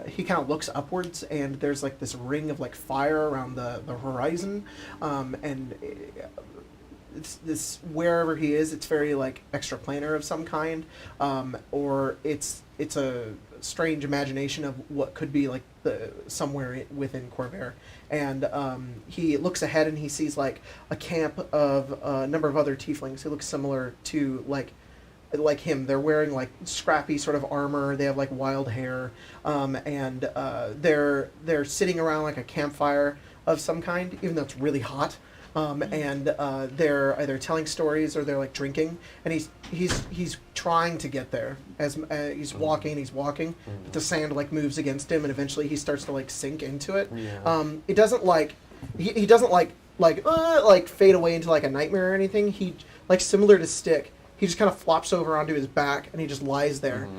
he kind of looks upwards, and there's like this ring of like fire around the horizon, and it's this wherever he is, it's very like extraplanar of some kind, or it's a strange imagination of what could be like the somewhere within Corvair, and he looks ahead and he sees like a camp of a number of other tieflings who look similar to like him. They're wearing like scrappy sort of armor. They have like wild hair, and they're sitting around like a campfire of some kind, even though it's really hot. And they're either telling stories or they're like drinking, and he's trying to get there as he's walking, but the sand like moves against him, and eventually he starts to like sink into it. It doesn't like he doesn't like fade away into like a nightmare or anything. He like similar to Stick. He just kind of flops over onto his back and he just lies there,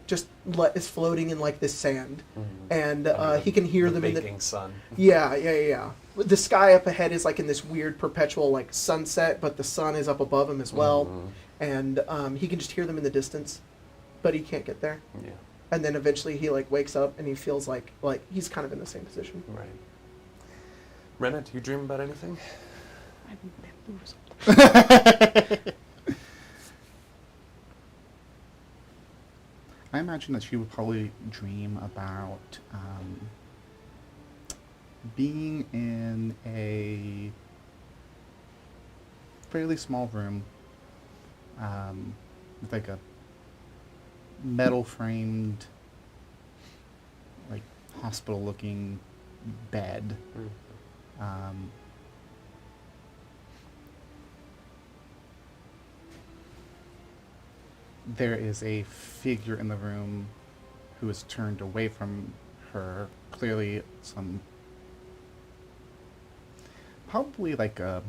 is floating in like this sand, and he can hear them in the baking sun. Yeah. The sky up ahead is like in this weird perpetual like sunset, but the sun is up above him as well, and he can just hear them in the distance, but he can't get there. Yeah. And then eventually he like wakes up and he feels like he's kind of in the same position. Right. Renna, do you dream about anything? I've been bamboozled. I imagine that she would probably dream about being in a fairly small room with like a metal framed, like hospital looking bed. There is a figure in the room who is turned away from her, clearly probably like a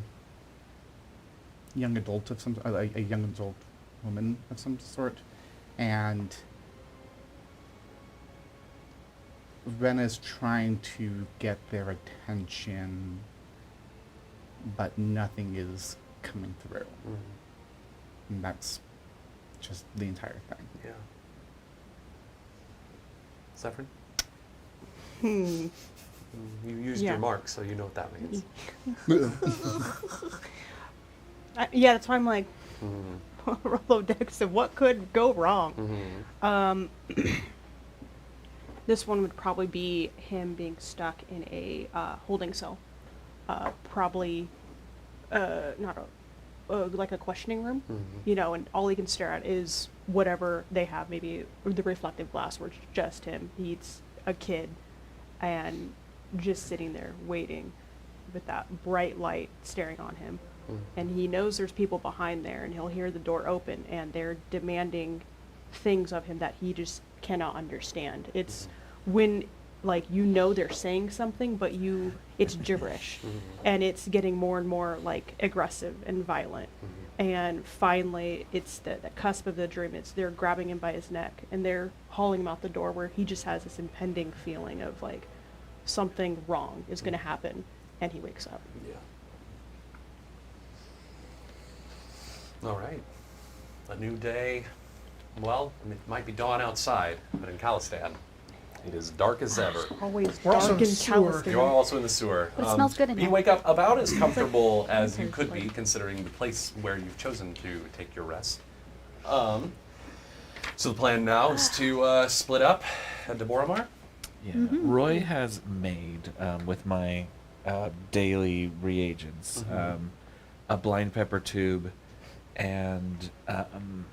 young adult of some, a young adult woman of some sort, and Ren is trying to get their attention, but nothing is coming through. And that's just the entire thing. Yeah. Zephyrin? You used your mark, so you know what that means. Yeah, that's why I'm like, Rolodex of what could go wrong. This one would probably be him being stuck in a holding cell. Probably not like a questioning room, and all he can stare at is whatever they have, maybe the reflective glass where it's just him. He's a kid and just sitting there waiting with that bright light staring on him. And he knows there's people behind there, and he'll hear the door open, and they're demanding things of him that he just cannot understand. It's when, like, they're saying something, but it's gibberish, and it's getting more and more, like, aggressive and violent. And finally, it's the cusp of the dream. They're grabbing him by his neck, and they're hauling him out the door, where he just has this impending feeling of, like, something wrong is going to happen, and he wakes up. Yeah. All right. A new day. Well, it might be dawn outside, but in Khalistan, it is dark as ever. Always We're also dark in and the sewer. callous. You are also in the sewer. But it smells good in You here. wake up about as comfortable as you It's could like- be, considering the place where you've chosen to take your rest. So the plan now is to split up, head to Boromar. Yeah. Roy has made, with my daily reagents, a blind pepper tube and an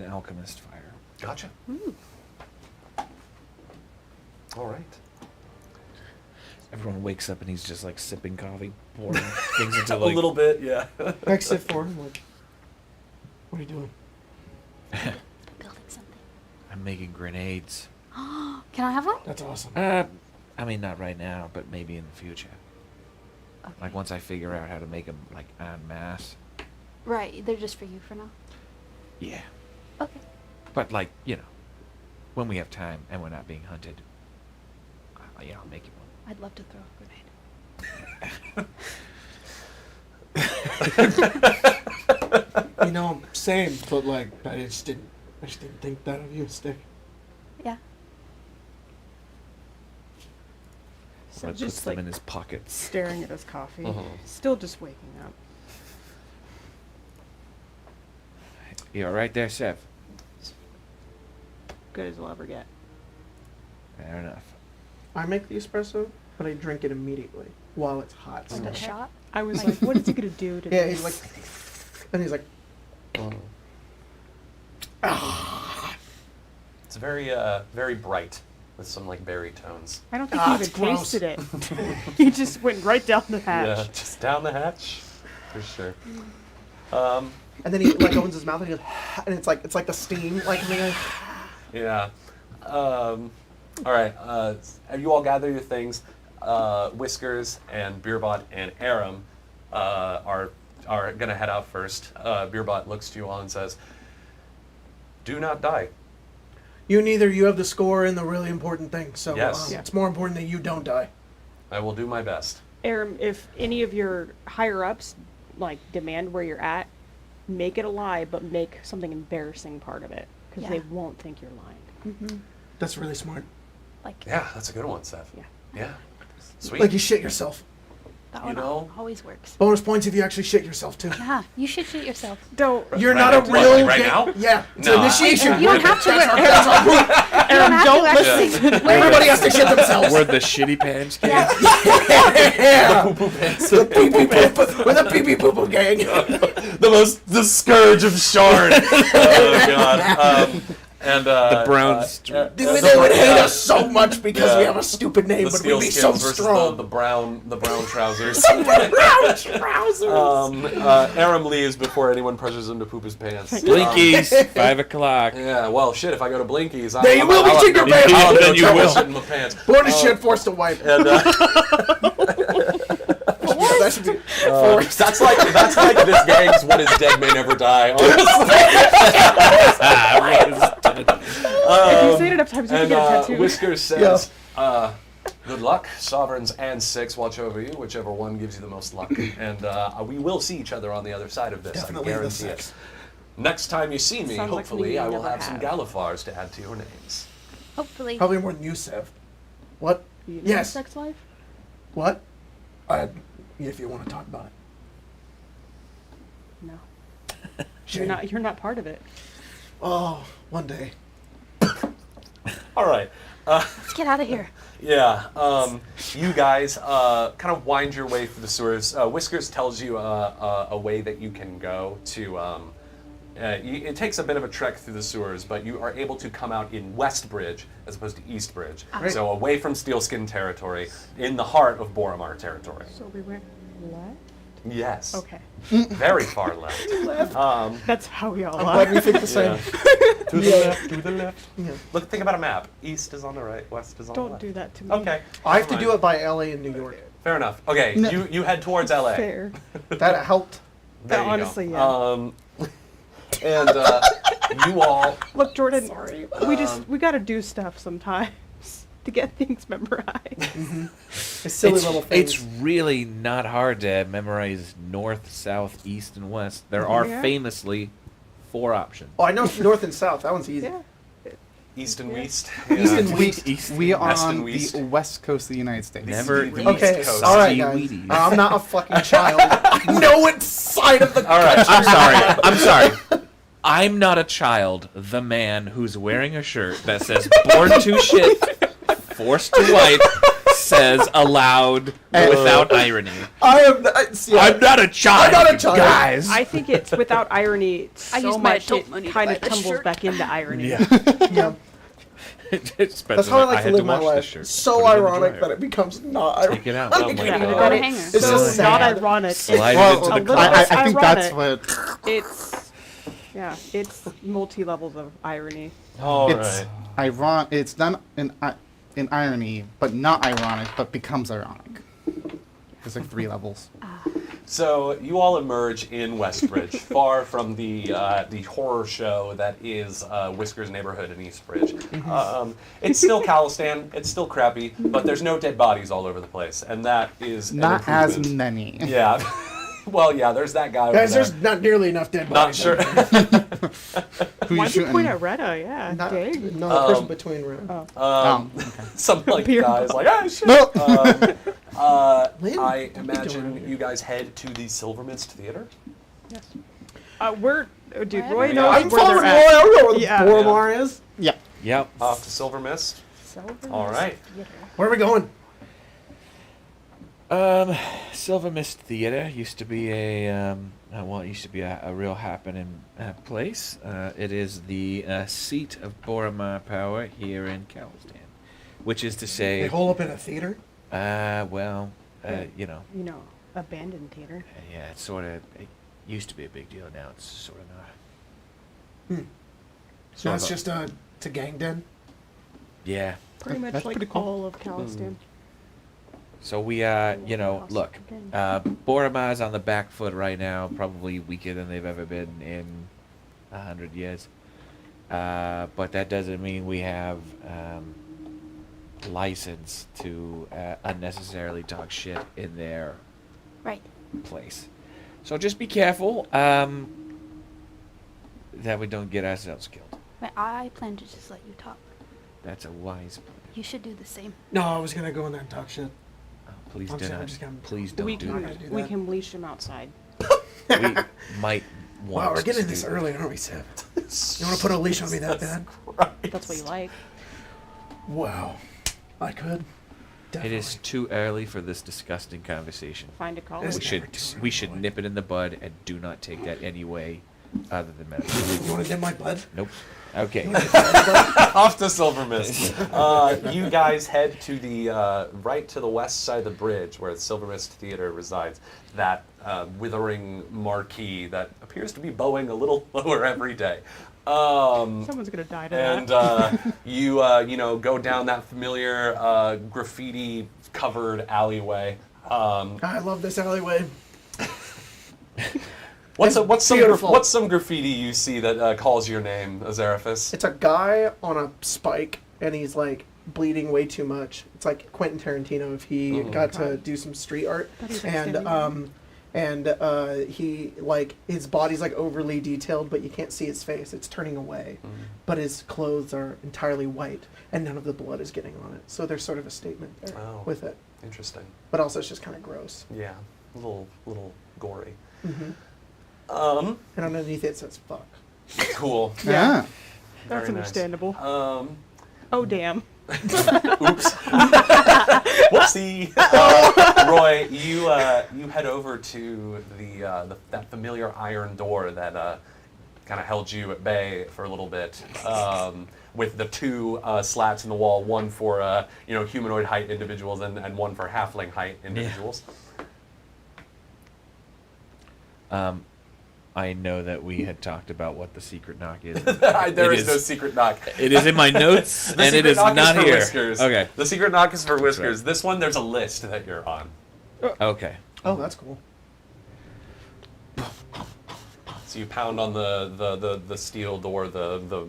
alchemist fire. Gotcha. All right. Everyone wakes up and he's just like sipping coffee, pouring things into A like little bit, yeah. I sit for him like, what are you doing? Building something. I'm making grenades. Can I have one? That's awesome. I mean, not right now, but maybe in the future. Like once I figure out how to make them like en masse. Right, they're just for you for now. Yeah. Okay. But like, when we have time and we're not being hunted, I'll make you one. I'd love to throw a grenade. Same, but like I just didn't think that of you, Stick. Yeah. So Puts just them like in his pockets. staring at his coffee, Mhm. still just waking up. You all right there, Sev? Good as I'll ever get. Fair enough. I make the espresso, but I drink it immediately while it's hot. Like So. a shot. I was like, what is he gonna do to Yeah, this? he's like, and he's like, It's very very bright with some like berry tones. I don't think he it's even gross. tasted it. He just went right down the hatch. Yeah, just down the hatch, for sure. and then he like opens his mouth and he goes, and it's like the steam, like, and then Yeah. All right. You all gather your things. Whiskers and Beerbot and Aram are gonna head out first. Beerbot looks to you all and says, "Do not die." you have the score in the really important thing. So Yes. it's more important that you don't die. I will do my best. Aram, if any of your higher ups like demand where you're at, make it a lie, but make something embarrassing part of it, because Yeah. they won't think you're lying. Mm-hmm. That's really smart. Like Yeah, that's a good one, Seth. Yeah. Yeah. Sweet. Like you shit yourself. that you one know- always works. Bonus points if you actually shit yourself too. Yeah, you should shoot yourself. Don't. You're Right not now? a real Right ga- now? Yeah, it's No, an initiation. You don't have to. That's our You don't have don't to actually. Everybody has to shit themselves. Where the shitty pants came. Yeah. Yeah. The pee-pee poo-poo. We're the pee-pee poo-poo gang. the scourge of Shard. Oh god. The brown Dude, they would hate us so much because we have a stupid name, The but steel we'd be skins so versus strong. the brown trousers. Brown trousers. Aram leaves before anyone pressures him to poop his pants. Blinkies, 5 o'clock. Yeah, well, shit. If I go to Blinkies, They will be shit your pants. I'll Then you trouble will. shit in my pants. Born to shit, forced to wipe. And That should be forced. that's like this gang's "What is dead may never die." Honestly. If you say it enough times, you can And get a tattoo. Whiskers says, "Good luck, Sovereigns and Six. Watch over you, whichever one gives you the most luck. And we will see each other on the other side of this. Definitely I the guarantee Six. it. Next time you see me, Sounds like hopefully, something I you will never have some have. Galifars to add to your names." Hopefully. Probably more than you, Sev. What? You know Yes. Sex life? What? If you want to talk about it. No. Shame. You're not part of it. Oh, one day. All right. Let's get out of here. Yeah, you guys kind of wind your way through the sewers. Whiskers tells you a way that you can go to. It takes a bit of a trek through the sewers, but you are able to come out in West Bridge as opposed to East Bridge. Great. So away from Steelskin territory, in the heart of Boromar territory. So we went left? Yes. Okay. Very far left. That's how we all I'm are. glad we think the same. To the left, to the left. Yeah. Look, think about a map. East is on the right, west is on the Don't left. do that to me. Okay. I have to never do mind. it by LA and New York. Fair enough. Okay, No. you head towards LA. Fair. That helped. There you Honestly, go. yeah. And you all. Look, Jordan, we gotta do stuff sometimes to get things memorized. It's silly little things. It's really not hard to memorize north, south, east, and west. There are Yeah. famously 4 options. Oh, I know north and south. That one's easy. Yeah. East and west. East Yeah. and west. East We are West and on west. the west coast of the United States. Never the eat Okay, East Coast. all right, guys. Wheaties. I'm not a fucking child. I know what side of the All right. I'm sorry. I'm not a child. The man who's wearing a shirt that says "Born to shit, forced to wipe," says aloud without irony. I am. I'm not a child. I'm not a child. guys. I think it's without irony. I So use my much adult it money to kind buy of this tumbles shirt. back into irony. Yeah. Yeah. That's That's how I like to had live my wash this life. shirt. So Put it in the ironic dryer. that it becomes not ironic. Take it out. Oh my Yeah, God. but Got a it- hanger. It's so just it's not sad. ironic. Slide It's it into the a little car. bit I think that's ironic. what It's yeah, it's multi levels of irony. All it's right. It's done in irony, but not ironic, but becomes ironic. There's like 3 levels. So you all emerge in Westbridge, far from the horror show that is Whiskers neighborhood in Eastbridge. It's still Calistan, it's still crappy, but there's no dead bodies all over the place, and that is an Not as improvement. many. Yeah. Well, yeah, there's that guy over Guys, there. there's not nearly enough dead Not bodies. sure. Who you Why'd you shooting? point at Retta? Yeah, Not, dang. no, the person between rooms. Oh, okay. Some like Beer guys like, ah, shit. No. Lynn, I what are you doing imagine here? you guys head to the Silver Mist Theater. Yes. Dude, Wherever Roy you knows are. I'm where following they're Roy. I at. don't know where the Yeah. Boromar is. Yeah. Yep. Off to Silver Mist. Silver All Mist right. Theater. Where are we going? Silver Mist Theater used to be a real happening place. It is the seat of Boromar power here in Calistan, which is to They say, hole up in a theater. you know, You know, abandoned theater. yeah, it's sort of. It used to be a big deal. Now it's sort of not. So it's just a gang den. Yeah. Pretty much That's like pretty cool. all of Calistan. So we, look, Boromar's on the back foot right now, probably weaker than they've ever been in 100 years. But that doesn't mean we have license to unnecessarily talk shit in their Right. place. So just be careful that we don't get ourselves killed. But I plan to just let you talk. That's a wise plan. You should do the same. No, I was gonna go in there and talk shit. Oh, please I'm do sorry, I'm not. just gonna- Please don't We do not can gonna do we that. can leash him outside. We might want Wow, we're to getting do this that. early, aren't we, Sam? You want to put a leash on me that bad? That's what you like. Wow, I could. It Definitely. is too early for this disgusting conversation. Find a It's college. We should nip it in the bud and do not take that any way other than medicine. You want to dim my blood? Nope. Okay. Off to Silver Mist. You guys head to the right to the west side of the bridge where the Silver Mist Theater resides. That withering marquee that appears to be bowing a little lower every day. Someone's gonna die to And that. you go down that familiar graffiti covered alleyway. I love this alleyway. What's beautiful. some graffiti you see that calls your name, Azarathus? It's a guy on a spike, and he's like bleeding way too much. It's like Quentin Tarantino if he got to do some street art, That is and he like his body's like overly detailed, but you can't see his face. It's turning away, but his clothes are entirely white, and none of the blood is getting on it. So there's sort of a statement there Oh. with it, Interesting. but also it's just kind of gross. Yeah, a little gory. And underneath it says "fuck." Cool. Yeah. That's Very nice. understandable. Um, Oh damn. oops. Whoopsie. Roy, you head over to that familiar iron door that kind of held you at bay for a little bit, with the two slats in the wall, one for humanoid height individuals and one for halfling height individuals. I know that we had talked about what the secret knock is. There is no secret knock. It is in my notes, The and it secret is knock not for here. Whiskers. Okay. The secret knock is for Whiskers. right. This one, there's a list that you're on. Okay. Oh, that's cool. So you pound on the steel door, the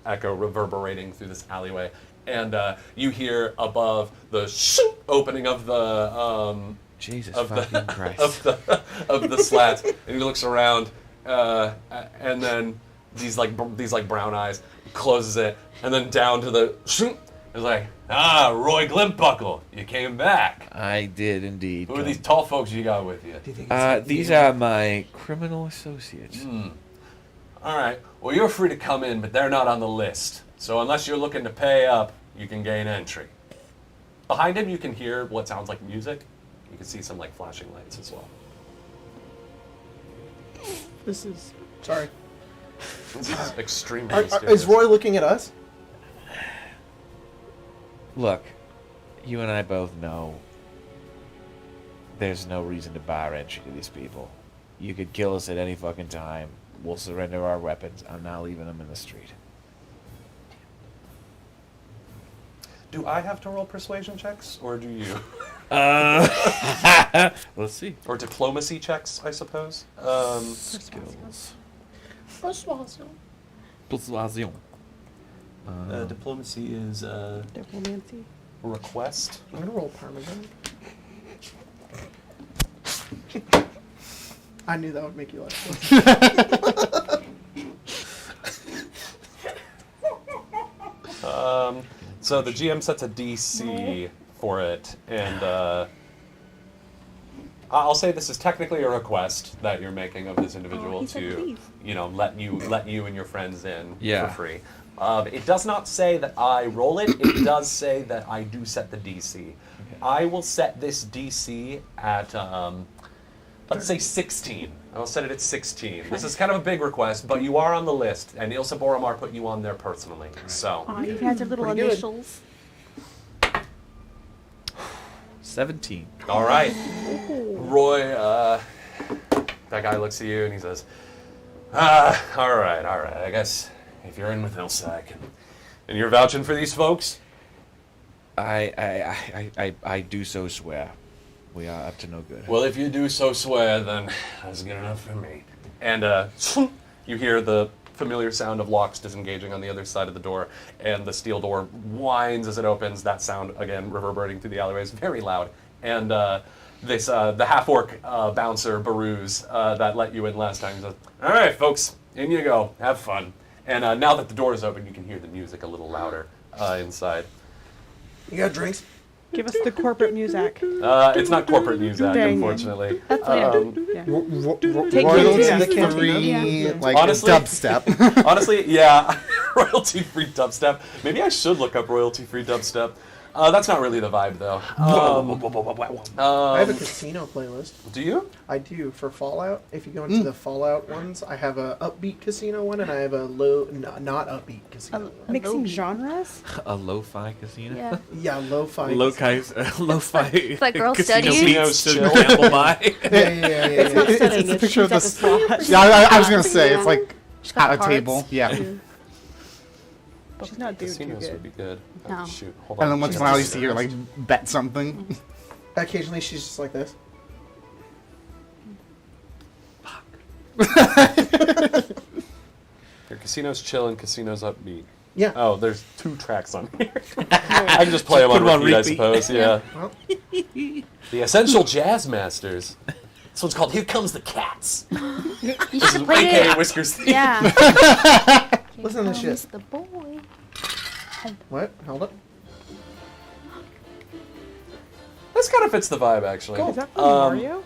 echo reverberating through this alleyway, and you hear above the opening of the Jesus of fucking the Christ. of the slats, and he looks around, and then these brown eyes, closes it, and then down to the. It's like, Roy Glimpuckle, you came back. I did indeed. Who are these tall folks you got with you? Do you think it's These are my criminal associates. All right. Well, you're free to come in, but they're not on the list. So unless you're looking to pay up, you can gain entry. Behind him, you can hear what sounds like music. You can see some flashing lights as well. This is sorry? This is extremely Is mysterious. Roy looking at us? Look, you and I both know there's no reason to buy our entry to these people. You could kill us at any fucking time. We'll surrender our weapons. I'm not leaving them in the street. Do I have to roll persuasion checks, or do you? Let's see. Or diplomacy checks, I suppose. Skills. Persuasion. Persuasion. Diplomacy is Diplomancy. request. I'm gonna roll Parmesan. I knew that would make you laugh. So the GM sets a DC for it, and I'll say this is technically a request that you're making of this individual he said to, please. let you and your friends in Yeah. for free. It does not say that I roll it. It does say that I do set the DC. I will set this DC at let's say 16. I'll set it at 16. This is kind of a big request, but you are on the list, and Ilsa Boromar put you on there personally. So. Aw, you guys are little Pretty good. initials. 17. All right. Roy, that guy looks at you and he says, all right. I guess if you're in with Ilsa, I can. And you're vouching for these folks? I do so swear. We are up to no good. Well, if you do so swear, then that's good enough for me. And you hear the familiar sound of locks disengaging on the other side of the door, and the steel door whines as it opens. That sound, again, reverberating through the alleyways, very loud. And the half-orc bouncer, Baruz, that let you in last time, says, all right, folks, in you go. Have fun. And now that the door is open, you can hear the music a little louder inside. You got drinks? Give us the corporate music. It's not corporate music, Dang it. unfortunately. Yeah. Take Royalty it. the cantina. Free, like Honestly- dubstep. Honestly, yeah, royalty-free dubstep. Maybe I should look up royalty-free dubstep. That's not really the vibe, though. I have a casino playlist. Do you? I do for Fallout. If you go into the Fallout ones, I have a upbeat casino one, and I have a not upbeat casino one. Mixing genres? A lo-fi casino? Yeah. Yeah, lo-fi. Lo-fi. It's like girl casino studies. beats to gamble by. Yeah. It's a picture of She's this. at the slot. Yeah, I was gonna say it's like She's got at a cards. table. Yeah. She's not doing too Casinos would good. be good. No. Oh, shoot, hold on. And then once in a while you see her like bet something. Occasionally, she's just like this. Your casino's chill and casino's upbeat. Yeah. Oh, there's 2 tracks on here. I can just play them on Put 'em on repeat, I repeat. suppose. Yeah. Well, The Essential Jazz Masters. This one's called "Here Comes the Cats." You This is should play AKA it. Whiskers theme. Yeah. Listen to this Here shit. comes the boy. what? Hold up. This kind of fits the vibe, actually. Is that from Mario?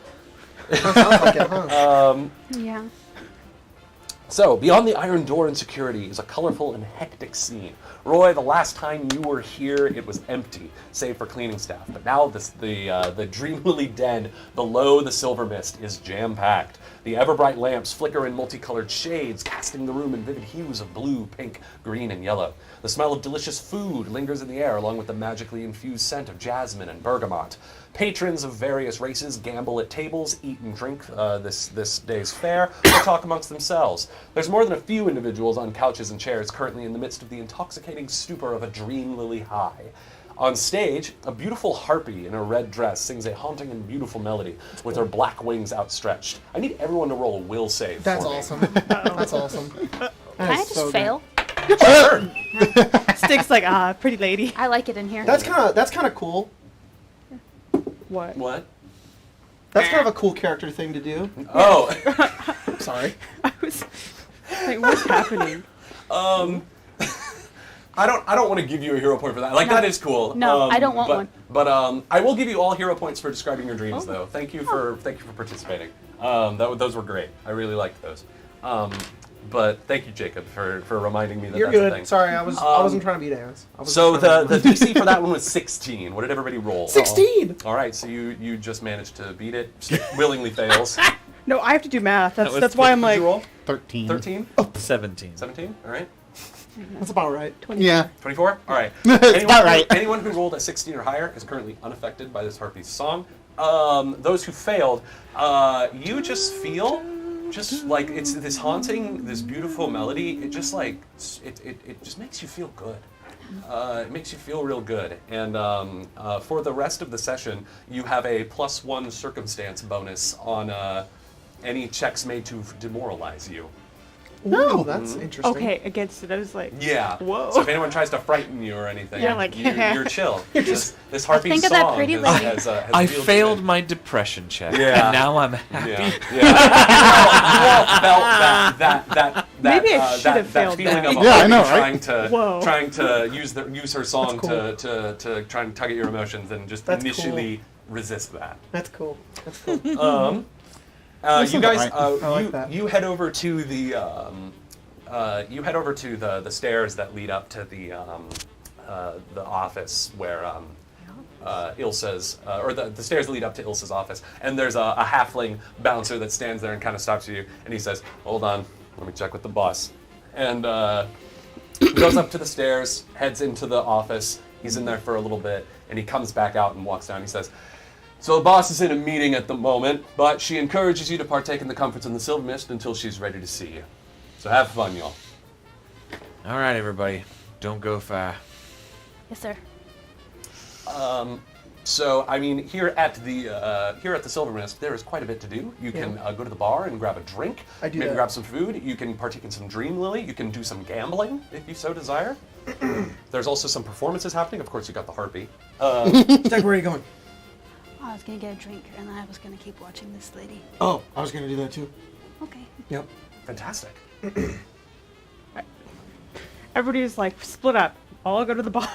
Sounds like it, huh? Yeah. So, beyond the iron door and security is a colorful and hectic scene. Roy, the last time you were here, it was empty, save for cleaning staff. But now the Dream Lily Den below the silver mist is jam-packed. The ever-bright lamps flicker in multicolored shades, casting the room in vivid hues of blue, pink, green, and yellow. The smell of delicious food lingers in the air, along with the magically infused scent of jasmine and bergamot. Patrons of various races gamble at tables, eat and drink this day's fare, or talk amongst themselves. There's more than a few individuals on couches and chairs currently in the midst of the intoxicating stupor of a Dream Lily High. On stage, a beautiful harpy in a red dress sings a haunting and beautiful melody with her black wings outstretched. I need everyone to roll a will save. That's for me. awesome. That's awesome. Can I just fail? Sure. Stick's like, pretty lady. I like it in here. That's kind of cool. What? What? That's kind of a cool character thing to do. Oh. Sorry. I was like, what's happening? I don't want to give you a hero point for that. Like, No. that is cool. No, I don't want but, one. But I will give you all hero points for describing your dreams, though. Thank you for participating. Those were great. I really liked those. But thank you, Jacob, for reminding me that You're that's a good. thing. Sorry, I wasn't trying to beat ass. I was So just trying the to- DC for that one was 16. What did everybody roll? 16. All right, so you just managed to beat it. Willingly fails. No, I have to do math. was That's why I'm What did like, you roll? 13. 13? 17. 17? All right. That's about right. Yeah. 24? All right. It's about right. Anyone who rolled a 16 or higher is currently unaffected by this Harpy's song. Those who failed, you just feel just like it's this haunting, this beautiful melody. It just like it just makes you feel good. it makes you feel real good. And for the rest of the session, you have a +1 circumstance bonus on any checks made to demoralize you. No, that's interesting. Okay, against it, I was like, Yeah. Whoa. So if anyone tries to frighten you or anything, You're like, you're chill. This harpy Think of song that pretty has, lady. has I reeled you failed in. my depression check, Yeah. and now I'm happy. Yeah. You all felt that Maybe I should have that failed feeling that. of a Yeah, I know, harpy right? trying to use her song That's to try and tug at your emotions and just That's initially resist that. That's cool. That's cool. That's You about guys, right. I like that. you head over to the the stairs that lead up to the office where Ilsa's or the stairs lead up to Ilsa's office, and there's a halfling bouncer that stands there and kind of stops you, and he says, "Hold on, let me check with the boss," and he goes up to the stairs, heads into the office. He's in there for a little bit, and he comes back out and walks down. He says, "So the boss is in a meeting at the moment, but she encourages you to partake in the comforts in the Silver Mist until she's ready to see you. So have fun, y'all." All right, everybody, don't go far. Yes, sir. So I mean, here at the Silver Mist, there is quite a bit to do. You can go to the bar and grab a drink. I do maybe that. grab some food. You can partake in some Dream Lily. You can do some gambling if you so desire. There's also some performances happening. Of course, you got the harpy. Stag, where are you going? Oh, I was gonna get a drink, and then I was gonna keep watching this lady. Oh, I was gonna do that too. Okay. Yep. Fantastic. everybody's like, split up. I'll go to the bar.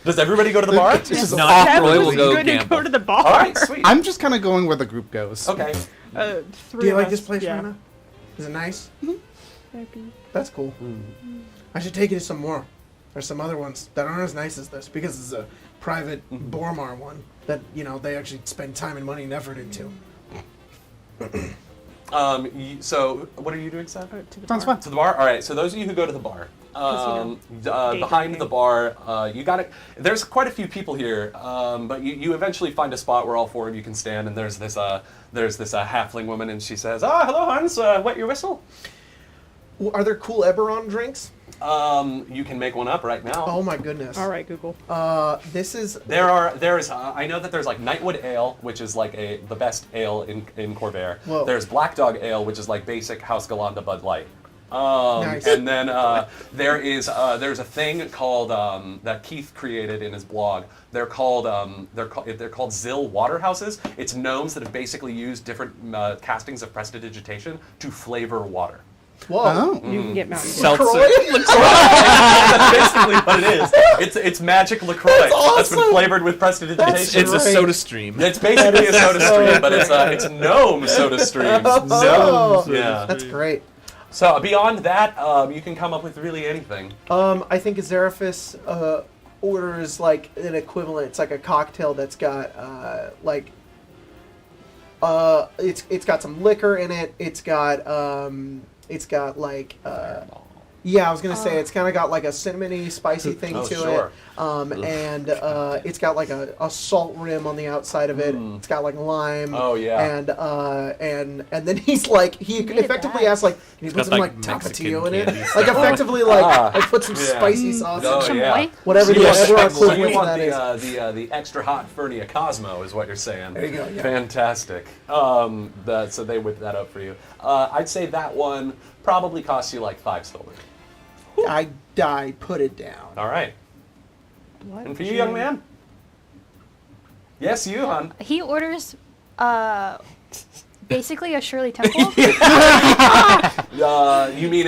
Does everybody go to the bar? This is Not awkward. Roy will Everyone's go going to gamble. go to the bar. All right, sweet. I'm just kind of going where the group goes. Okay. Three Do you of like us, this place, yeah. Rana? Is it nice? Maybe. That's cool. I should take you to some more. There's some other ones that aren't as nice as this because it's a private Boromar one that they actually spend time and money and effort into. So what are you doing, Sam? To the Sounds bar. fun. To the bar? All right, so those of you who go to the bar, behind gate. the bar, you got it. There's quite a few people here, but you eventually find a spot where all four of you can stand, and there's this halfling woman, and she says, hello, Hans, wet your whistle? Well, are there cool Eberron drinks? You can make one up right now. Oh my goodness. All right, Google. This is. There's I know that there's like Nightwood Ale, which is like the best ale in Corvair. Whoa. There's Black Dog Ale, which is like basic House Galanda Bud Light. Nice. And then there's a thing called that Keith created in his blog. They're called Zill Waterhouses. It's gnomes that have basically used different castings of prestidigitation to flavor water. Whoa. Oh. You can get Mountain Dew. Seltzer. That's basically what it is. It's magic LaCroix. That's been flavored with prestidigitation. It's a Great. soda stream. It's basically a soda stream, but it's gnome soda stream. Oh. Yeah. That's great. So beyond that, you can come up with really anything. I think Azeraphis orders like an equivalent. It's like a cocktail that's got it's got some liquor in it. It's got like yeah, I was gonna say it's kind of got like a cinnamony, spicy thing Oh, to sure. it, and it's got like a salt rim on the outside of it. It's got like lime. Oh, yeah. And then he's like he needed effectively that. asks like, can you put got, some like, like Mexican tapatio in it? candy Like stuff. effectively like put some yeah. spicy sauce. Oh, Some yeah. white? Whatever So the you want, Eberron so you equivalent want that is. the extra hot Fernia Cosmo is what you're saying. There you go, yeah. Fantastic. So they whip that up for you. I'd say that one probably costs you like 5 silver. I put it down. All right. What? And for you, young man? Yes, you, hon. He orders, basically a Shirley Temple. You mean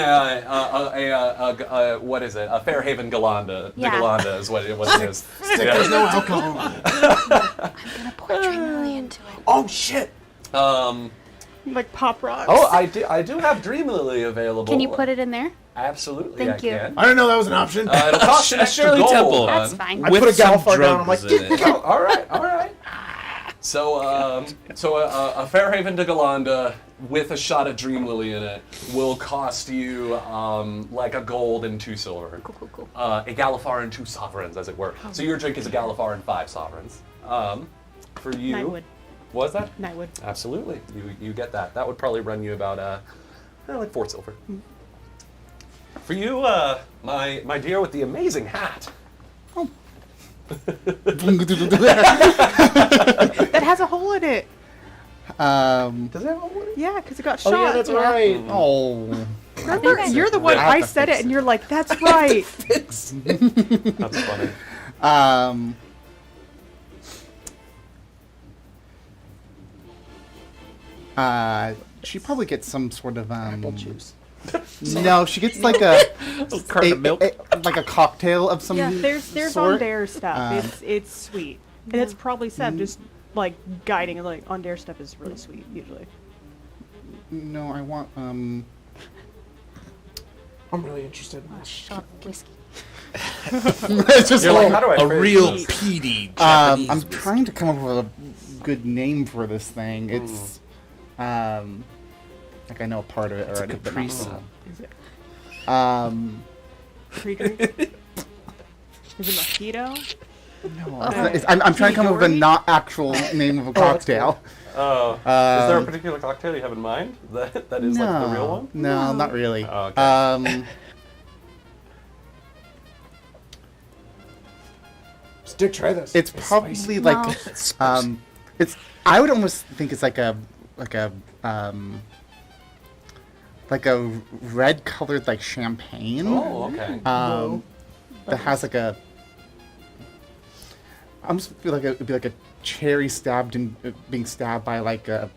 what is it? A Fairhaven Galanda. Yeah. The Galanda is what it is. There's no alcohol. I'm gonna pour Dream Lily into it. Oh shit! Like Pop Rocks. Oh, I do have Dream Lily available. Can you put it in there? Absolutely, Thank I you. can. I didn't know that was an option. It'll cost an extra Shirley gold. Temple. That's hon. fine. I With put a some Galfar down. I'm like, drugs in it. Oh, all right. So a Fairhaven de Galanda with a shot of Dream Lily in it will cost you like a gold and 2 silver. Cool. A Galifar and 2 sovereigns, as it were. So your drink is a Galifar and 5 sovereigns. For you, Nightwood. was that? Nightwood. Absolutely, you get that. That would probably run you about like 4 silver. For you, my dear with the amazing hat. That has a hole in it. Does it have a hole? Yeah, because it got shot. Oh yeah, that's right. Oh. Remember, you're the one. I have I to said fix it, and you're like, "That's right." That's funny. She probably gets some sort of Apple juice. No, she gets like a carton of milk. like a cocktail of some Yeah, there's sort. on dare stuff. It's sweet, and it's probably Seb just like guiding. Like on dare stuff is really sweet usually. No, I want I'm really interested. A shot of whiskey. it's just You're like, how do I A phrase real this? peaty Japanese I'm whiskey. trying to come up with a good name for this thing. It's like I know a part of it already. but not Capri the whole. Is it Um, pre-drink? Is it mojito? no, I'm trying to come up with a not actual name of a cocktail. Oh, is there a particular cocktail you have in mind that is like the real one? No, not really. Oh, okay. Stick, try this. It's probably like it's. I would almost think it's like a red colored like champagne. Oh, okay. That has like a. I almost feel like it'd be like a cherry stabbed in being stabbed by like a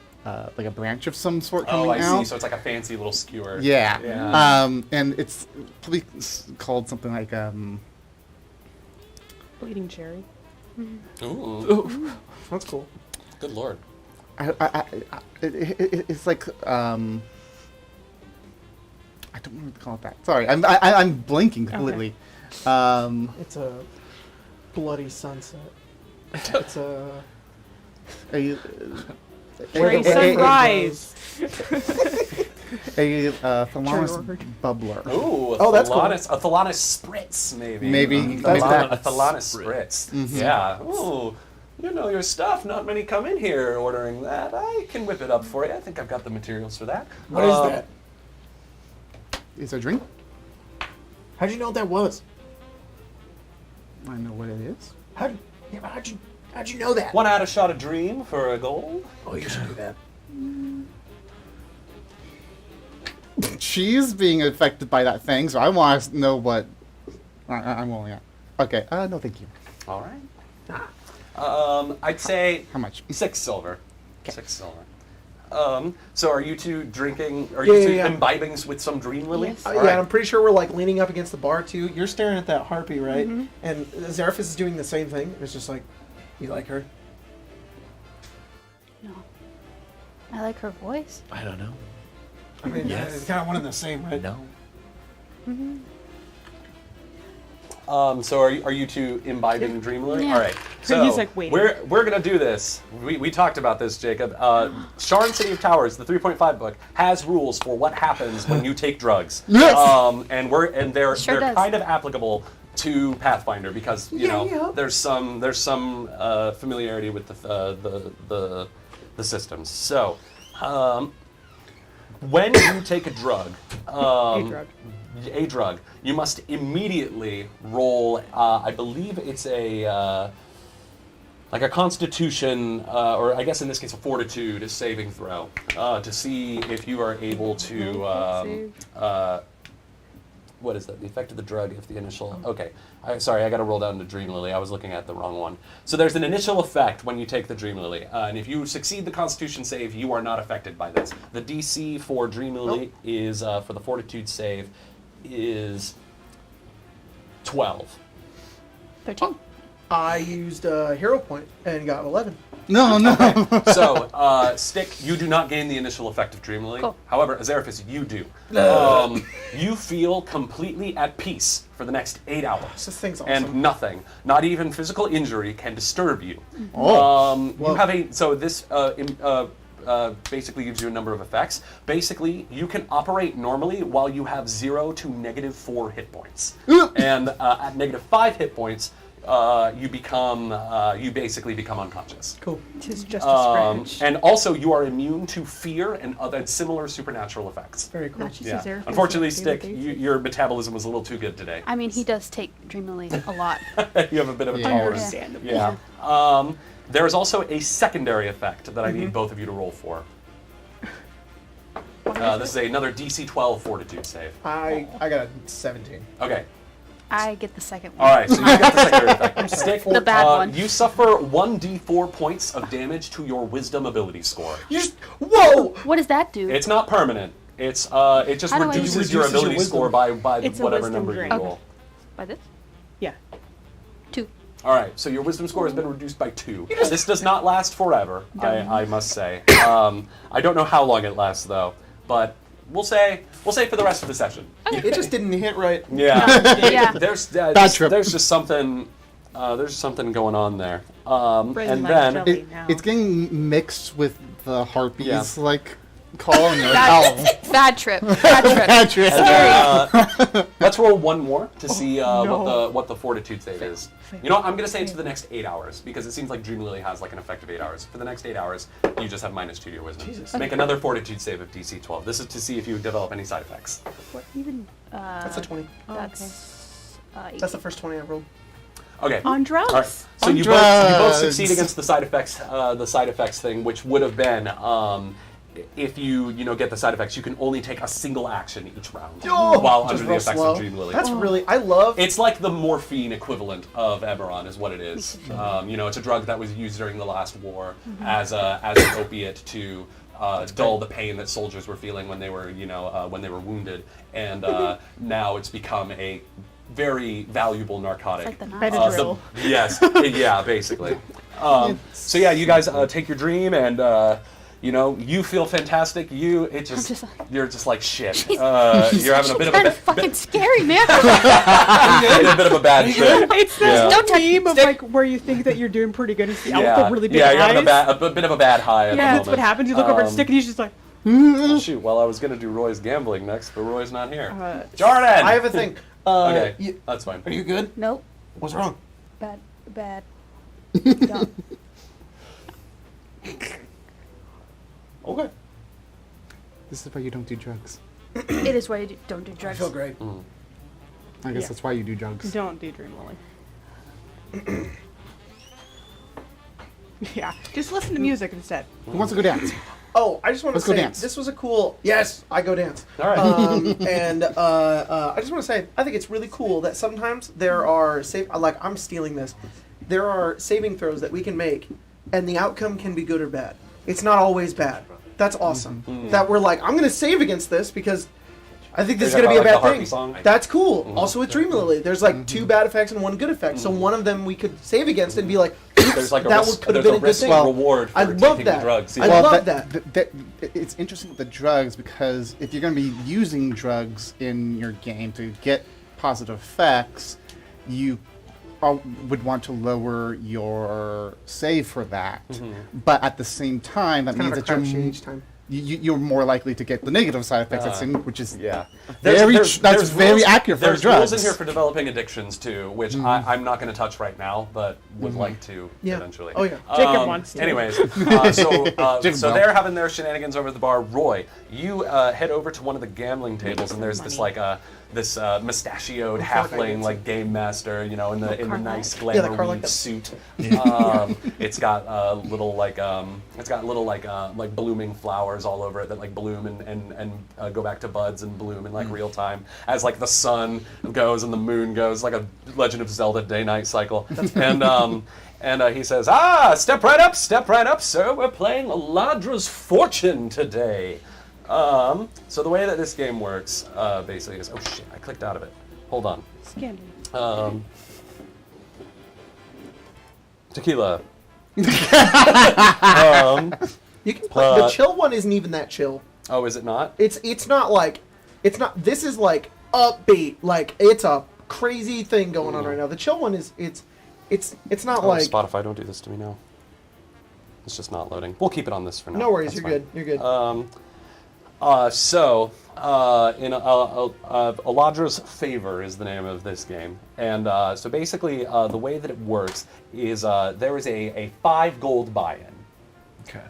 branch of some sort coming Oh, I out. see. So it's like a fancy little skewer. Yeah. Yeah. And it's probably called something like Bleeding cherry. Ooh, That's cool. good lord. It's like I don't know what to call it that. Sorry, I'm blinking completely. It's a bloody sunset. It's a A Cherry a- sunrise. Thalamus word. bubbler. Ooh, Oh, that's cool. a Thalanis spritz, maybe. Maybe. That's A cool. Thalanis spritz. Yeah. Ooh, you know your stuff. Not many come in here ordering that. I can whip it up for you. I think I've got the materials for that. What is that? Is there a drink? How'd you know what that was? I know what it is. How'd you know that? One out a shot of dream for a gold. Oh, you should do that. She's being affected by that thing, so I want to know what. I'm only at. Okay. No, thank you. All right. I'd say How much? 6 silver. 6 silver. So are you two drinking? Are Yeah, you two yeah. imbibing with some dream lily? Yes. All Yeah, right. I'm pretty sure we're like leaning up against the bar too. You're staring at that harpy, right? And Zeraphis is doing the same thing. It's just like, you like her? No. I like her voice. I don't know. I mean, Yes. it's kind of one and the same, right? No. So are you two imbibing dream lily? Yeah. All right. So He's like waiting. we're gonna do this. We talked about this, Jacob. Sharn City of Towers, the 3.5 book, has rules for what happens when you take drugs. Yes! And they're Sure does. kind of applicable to Pathfinder because Yeah. there's some familiarity with the systems. So when you take a drug, A drug. you must immediately roll. I believe it's a like a Constitution, or I guess in this case a Fortitude saving throw, to see if you are able to. What is that? The effect of the drug if the initial. Okay, sorry, I got to roll down to Dream Lily. I was looking at the wrong one. So there's an initial effect when you take the Dream Lily, and if you succeed the Constitution save, you are not affected by this. The DC for Dream Lily is for the Fortitude save is 12. 13. I used a hero point and got 11. No. So, Stick, you do not gain the initial effect of Dream Lily. Cool. However, Azerophis, you do. You feel completely at peace for the next 8 hours. This thing's awesome. And nothing, not even physical injury, can disturb you. You have a this basically gives you a number of effects. Basically, you can operate normally while you have 0 to -4 hit points, and at -5 hit points, you basically become unconscious. Cool. Tis just a scratch. And also, you are immune to fear and other similar supernatural effects. Very cool. Not just Yeah. Azevedo, Unfortunately, it's Stick, Azevedo. your metabolism was a little too good today. I mean, he does take Dreamily a lot. You have a bit of a Yeah. tolerance. Understandable. Yeah. There is also a secondary effect that I Mm-hmm. need both of you to roll for. This is another DC 12 Fortitude save. I got a 17. Okay. I get the second one. All right. So you get the secondary effect. Stick. The bad one. You suffer 1d4 points of damage to your Wisdom ability score. You just whoa! What does that do? It's not permanent. It just How do I reduces use it? your Reduces your ability wisdom. score by It's a whatever wisdom number drain. you Okay. roll. By this? Yeah. 2. All right, so your wisdom score has been reduced by 2. This does not last forever, I must say. I don't know how long it lasts though, but we'll say for the rest of the session. It just didn't hit right. Yeah, Yeah. there's trip. there's just something going on there. Bring And my then jelly now. It's getting mixed with the harpies, Yeah. like, call and you're like, Bad, oh. bad trip. Bad trip. Patrick. let's roll one more to see no. what the fortitude save is. You know what? I'm gonna say it's for the next 8 hours because it seems like Dream Lily has like an effective 8 hours. For the next 8 hours, you just have -2 to your wisdom. Jesus. Make another fortitude save of DC 12. This is to see if you develop any side effects. What even? That's a 20. That's. That's the first 20 I rolled. Okay. On drugs. All right. So On you both succeed drugs. against the side effects thing, which would have been if you get the side effects, you can only take a single action each round while Just under the real effects slow. of Dream Lily. That's really I love. It's like the morphine equivalent of Eberron, is what it is. It's a drug that was used during the last war as an opiate to dull the pain that soldiers were feeling when they were wounded, and now it's become a very valuable narcotic. It's like the Benadryl. Yes, yeah, basically. So yeah, you guys take your dream and. You feel fantastic. You're just like shit. You're having a bit of kind a of fucking scary, man. a bit of a bad trip. It's that Don't touch meme of Stick. like where you think that you're doing pretty good and see out with Yeah, the really big yeah, eyes. you're having a bit of a bad high at the Yeah, moment. that's what happens. You look over at Stick and he's just like, Shoot, well, I was gonna do Roy's gambling next, but Roy's not here. Jordan, Jordan. I have a thing. Okay, that's fine. Are you good? Nope. What's wrong? Bad. Dumb. Okay. This is why you don't do drugs. It is why you don't do I drugs. feel great. I guess Yeah. that's why you do drugs. don't do Dream Lily. Yeah, just listen to music instead. Who wants to go dance? Oh, I just want to Let's go say dance. this was a cool. Yes, I go dance. All right. And I just want to say I think it's really cool that sometimes there are I'm stealing this. There are saving throws that we can make, and the outcome can be good or bad. It's not always bad. That's awesome. That we're like, I'm going to save against this because I think this is Is that going to be a about, like, bad the Harpy thing. song? That's cool. Also with Dream Lily, there's like 2 bad effects and 1 good effect. So one of them we could save against and be like, There's like a that risk, could have there's been a a good risk thing. and reward for I love taking that. the drugs. I Yeah. love that. It's interesting with the drugs because if you're going to be using drugs in your game to get positive effects, you would want to lower your save for that. But at the same time, that Kind means of a that crapshoot each time. you're more likely to get the negative side effects, which is Yeah. that's very rules- accurate for There's drugs. rules in here for developing addictions too, which I'm not going to touch right now, but would like to Yeah. eventually. Oh, yeah. Jacob wants to. Anyways, Jacob so will. they're having their shenanigans over at the bar. Roy, you head over to one of the gambling tables, and there's this this mustachioed halfling like game master, in the nice the glamour car like weave that. suit. It's got little blooming flowers all over it that like bloom and go back to buds and bloom in like real time as like the sun goes and the moon goes, like a Legend of Zelda day-night cycle. And he says, step right up, sir. We're playing Ladra's Fortune today. So the way that this game works, basically is, oh shit, I clicked out of it. Hold on. Scandal. Tequila. You can play. The chill one isn't even that chill. Oh, is it not? It's not. This is like upbeat. Like it's a crazy thing going on right now. The chill one is it's not like. Spotify, don't do this to me now. It's just not loading. We'll keep it on this for now. No worries, That's you're fine. good. You're good. In Aladra's Favor is the name of this game. And so basically, the way that it works is there is a 5 gold buy-in. Okay.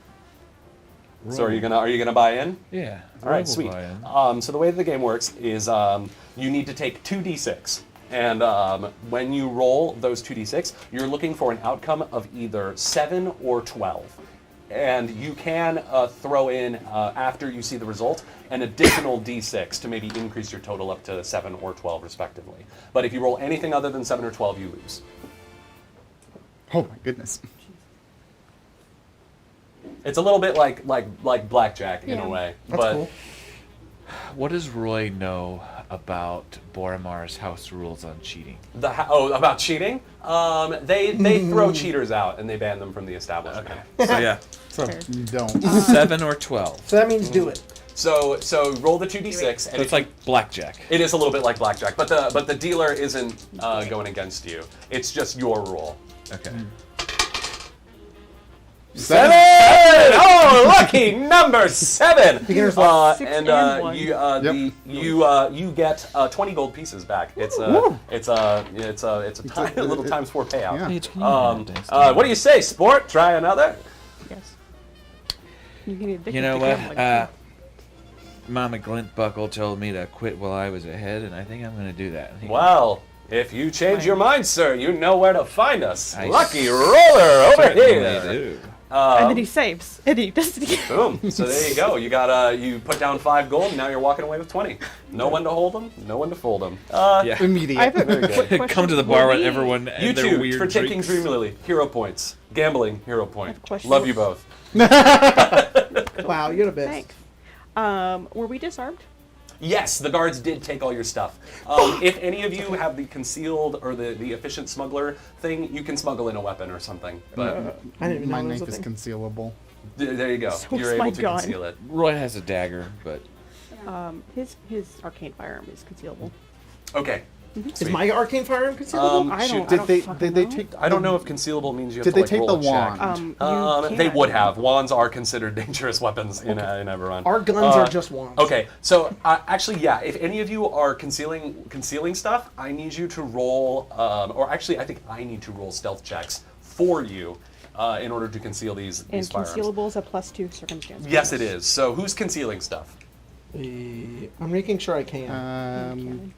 So are you gonna buy in? Yeah. All right, we'll sweet. buy in. So the way the game works is you need to take 2d6. And when you roll those 2d6, you're looking for an outcome of either 7 or 12. And you can throw in, after you see the result, an additional d6 to maybe increase your total up to 7 or 12, respectively. But if you roll anything other than 7 or 12, you lose. Oh my goodness. It's a little bit like blackjack in Yeah. a way. That's but cool. What does Roy know about Boromar's house rules on cheating? About cheating? They throw cheaters out and they ban them from the establishment. So yeah, So Fair. you don't. 7 or 12. So that means do it. So roll the 2d6, So and it's like blackjack. it is a little bit like blackjack, but the dealer isn't going against you. It's just your roll. Okay. 7! Oh, lucky number 7! Beginner's luck. 6 and and 1. you get 20 gold pieces back. It's a little times 4 payout. Yeah. What do you say, sport? Try another. Yes. You can addicted You know to what? gambling. Mama Glintbuckle told me to quit while I was ahead, and I think I'm going to do that. Well, if you change your mind, sir, you know where to find us. I Lucky roller over certainly here. do. And then he saves. And he does it again. Boom. So there you go. You put down 5 gold, and now you're walking away with 20. No one to hold them, no one to fold them. Yeah. Immediate. I have a Very quick good. question. Come to the bar Will with we- everyone You and their two, weird for taking drinks. Dream Lily, hero points. Gambling, hero point. a question. Love you both. Wow, you're the best. Thanks. Were we disarmed? Yes, the guards did take all your stuff. If any of you have the concealed or the efficient smuggler thing, you can smuggle in a weapon or something. But I didn't even My know there knife was is a thing. concealable. there you go. So You're is my able to gun. conceal it. Roy has a dagger, but His arcane firearm is concealable. Okay. Is my arcane firearm concealable? I don't. Did I they don't did fucking they know. take? I don't know if concealable means you have Did to they like, take roll the a check. wand? You They can. would have. Wands are considered dangerous weapons in Eberron. Our guns are just wands. Okay, so actually, yeah. If any of you are concealing stuff, I need you to roll, or actually, I think I need to roll stealth checks for you in order to conceal these And firearms. concealable is a +2 circumstance. Yes, it is. So who's concealing stuff? I'm making sure I can.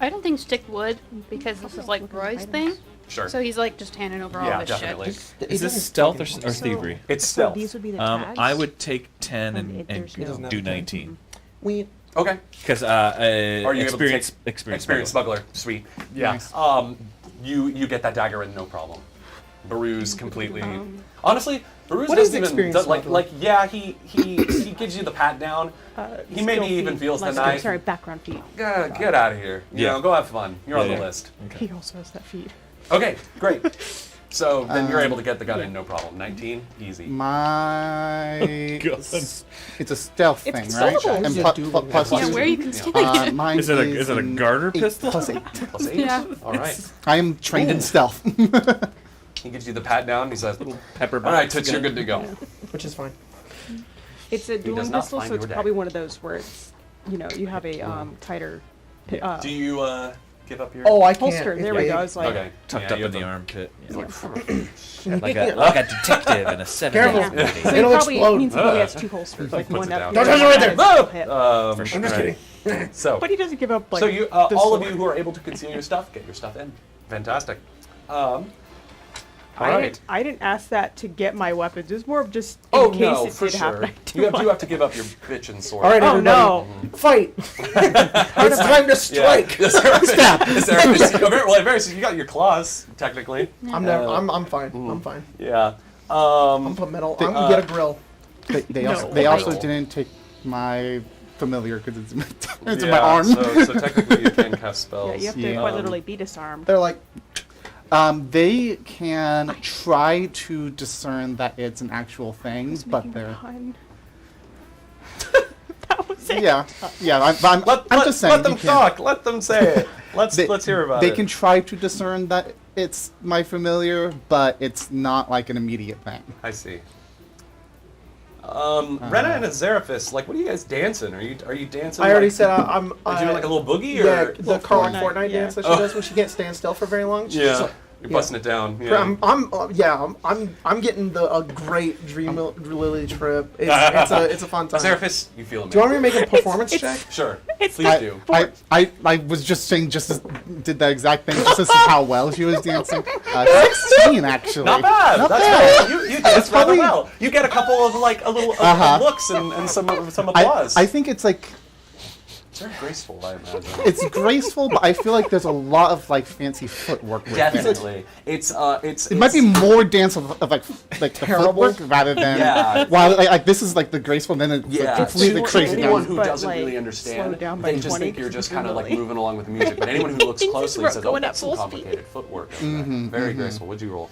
I don't think Stick would, because this is like Roy's thing. Sure. So he's like just handing over all yeah, his definitely. shit. is this stealth or thievery? It's So stealth. these would be the tags. I would take 10 And and there's no- doesn't have do to take 19. We Okay. Because Are you experience, able to take experience smuggler? Sweet. Yeah. Nice. You get that dagger in no problem. Baru's completely. Honestly, Baru's What is doesn't even experience like smuggler? yeah he gives you the pat down. He maybe skill even feat, feels the less- knife. Sorry, background feat. Get out of here. You Yeah. know, go have fun. You're on Yeah, the yeah. list. He also has that feat. Okay, great. So then you're able to get the gun in no problem. 19, easy. My God. it's a stealth It's thing, right? concealable. And Yeah, plus, dude. plus Yeah, two. where are you concealing it? Mine Is it a an garter 8 pistol? plus 8. Plus 8. Yeah. All right. I am trained in stealth. He gives you the pat down. He says, Pepper "All right, box Toots, you're gun. good to go." which is fine. It's a does dueling not pistol, find so it's your probably dagger. one of those where it's, you have a tighter Do you give up your? Oh, I can't. holster. It's There we big. go. It's like, Okay. Tucked Yeah, up you in have the armpit. Yeah. Like like a detective in a 70s Careful. movie. so It'll it probably explode. means he probably has 2 holsters, like Puts one it up. down. Don't touch it right there. Still hit. For I'm sure. just kidding. So, But he doesn't give up like. so you, the all of sword. you who are able to conceal your stuff, get your stuff in. Fantastic. All I right. didn't ask that to get my weapons. It was more of just in Oh case no, it for did sure. happen. I do You want- have to give up your bitch and sword. All right, Oh everybody, no! fight! It's time to strike. Stop. Well, Varys, you got your claws technically. I'm never. I'm fine. I'm fine. Yeah. I'm put metal. I'm gonna get a grill. They No. also they also Right. didn't take my familiar because it's it's in Yeah, my arm. So technically you can cast spells. Yeah, you have to Yeah. quite literally be disarmed. They're like, They can try to discern that it's an actual thing, but Making they're fun. That was it. yeah. I'm just saying. Let them you can- talk. Let them say it. Let's hear about They it. can try to discern that it's my familiar, but it's not like an immediate thing. I see. Rena and Azeraphis, like, what are you guys dancing? Are you dancing? I already like, said I'm. Are you doing like a little boogie? Yeah, Or? the Carl Fortnite yeah. dance that she does when she can't stand still for very long. She's just Yeah. like, You're busting it down. Yeah. I'm getting a great Dream Lily trip. It's a fun time. Azeraphis, you feel Do you want me amazing. to make a performance check? Sure. It's Please do. I was just saying, did that exact thing just to see how well she was dancing. 16 actually. Not bad. Not That's bad. right. You dance rather probably- well. You get a couple of like a little looks and some applause. I think it's like it's very graceful, I imagine. it's graceful, but I feel like there's a lot of like fancy footwork with it. Definitely. It might be more dance of like the Terrible. footwork rather than Yeah. while like this is like the graceful, then it's Yeah, like completely to crazy. anyone dance. who But, doesn't like, really slow understand, down by they just 20 think you're just kind of like really. moving along with the music. But anyone who looks Just closely says, "Oh, going that's at some full speed." complicated footwork." Very graceful. What'd you roll?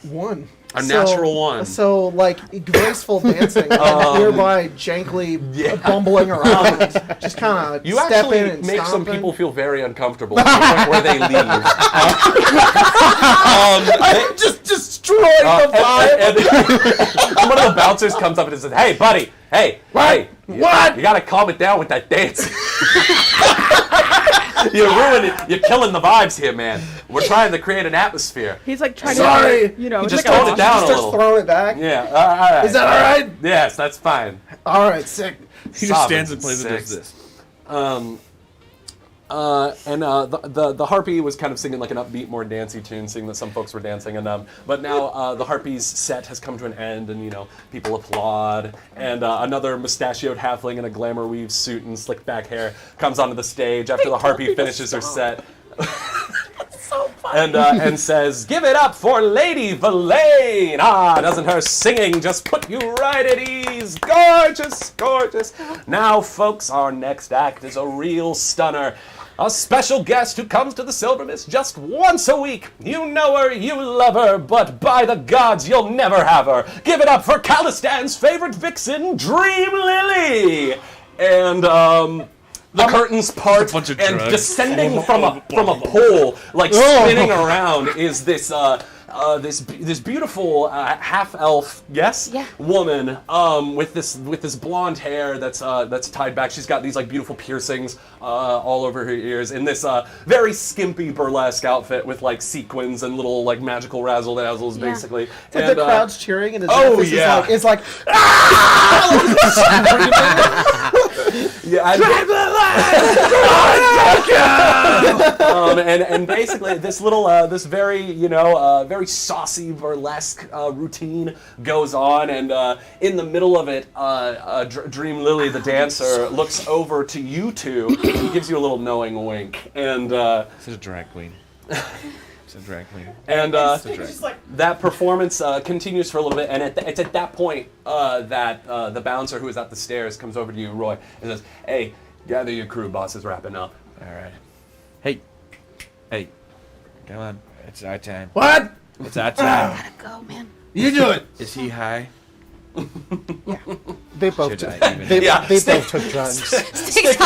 1. A natural 1. So, like, graceful dancing, and nearby jankly bumbling around, just kind of You step in actually and make some stomping. people feel very uncomfortable to the point where they leave. I just destroyed the vibe. and one of the bouncers comes up and says, "Hey, buddy, hey, What? You gotta calm it down with that dance. You're ruining it. You're killing the vibes here, man. We're trying to create an atmosphere." He's like trying Sorry. to, you know, He it's just like a toned it down a Starts little. throwing it back. Yeah, all right. Is that all right? Yes, that's fine. All right, sick. He just stands and plays and does Six. this. The harpy was kind of singing like an upbeat, more dancey tune, seeing that some folks were dancing, and but now the harpy's set has come to an end, and people applaud, and another mustachioed halfling in a glamour weave suit and slick back hair comes onto the stage after the harpy finishes her set. And says, "Give it up for Lady Verlaine! Ah, doesn't her singing just put you right at ease? Gorgeous, gorgeous. Now, folks, our next act is a real stunner. A special guest who comes to the Silver Mist just once a week. You know her, you love her, but by the gods, you'll never have her. Give it up for Calistan's favorite vixen, Dream Lily!" And, the curtains part, bunch of and drugs. descending from a pole, like spinning around, is this this beautiful half elf, Yeah. woman, with this blonde hair that's tied back. She's got these like beautiful piercings all over her ears, in this very skimpy burlesque outfit with like sequins and little like magical razzle dazzles, Yeah. basically. It's like the crowd's cheering, and his oh, office yeah. is like, Yeah, and basically this little this very very saucy burlesque routine goes on, and in the middle of it, Dream Lily the dancer looks over to you two and gives you a little knowing wink, and This is a drag queen. It's a drag queen. and It's just like, that performance continues for a little bit, and it's at that point that the bouncer who is at the stairs comes over to you, Roy, and says, "Hey, gather your crew, boss is wrapping up." All right. Hey, come on. It's our time. what? It's our time. Gotta go, man. You do it. Is he high? They both Should I took, even- they, Yeah, they stay- both took drugs. Six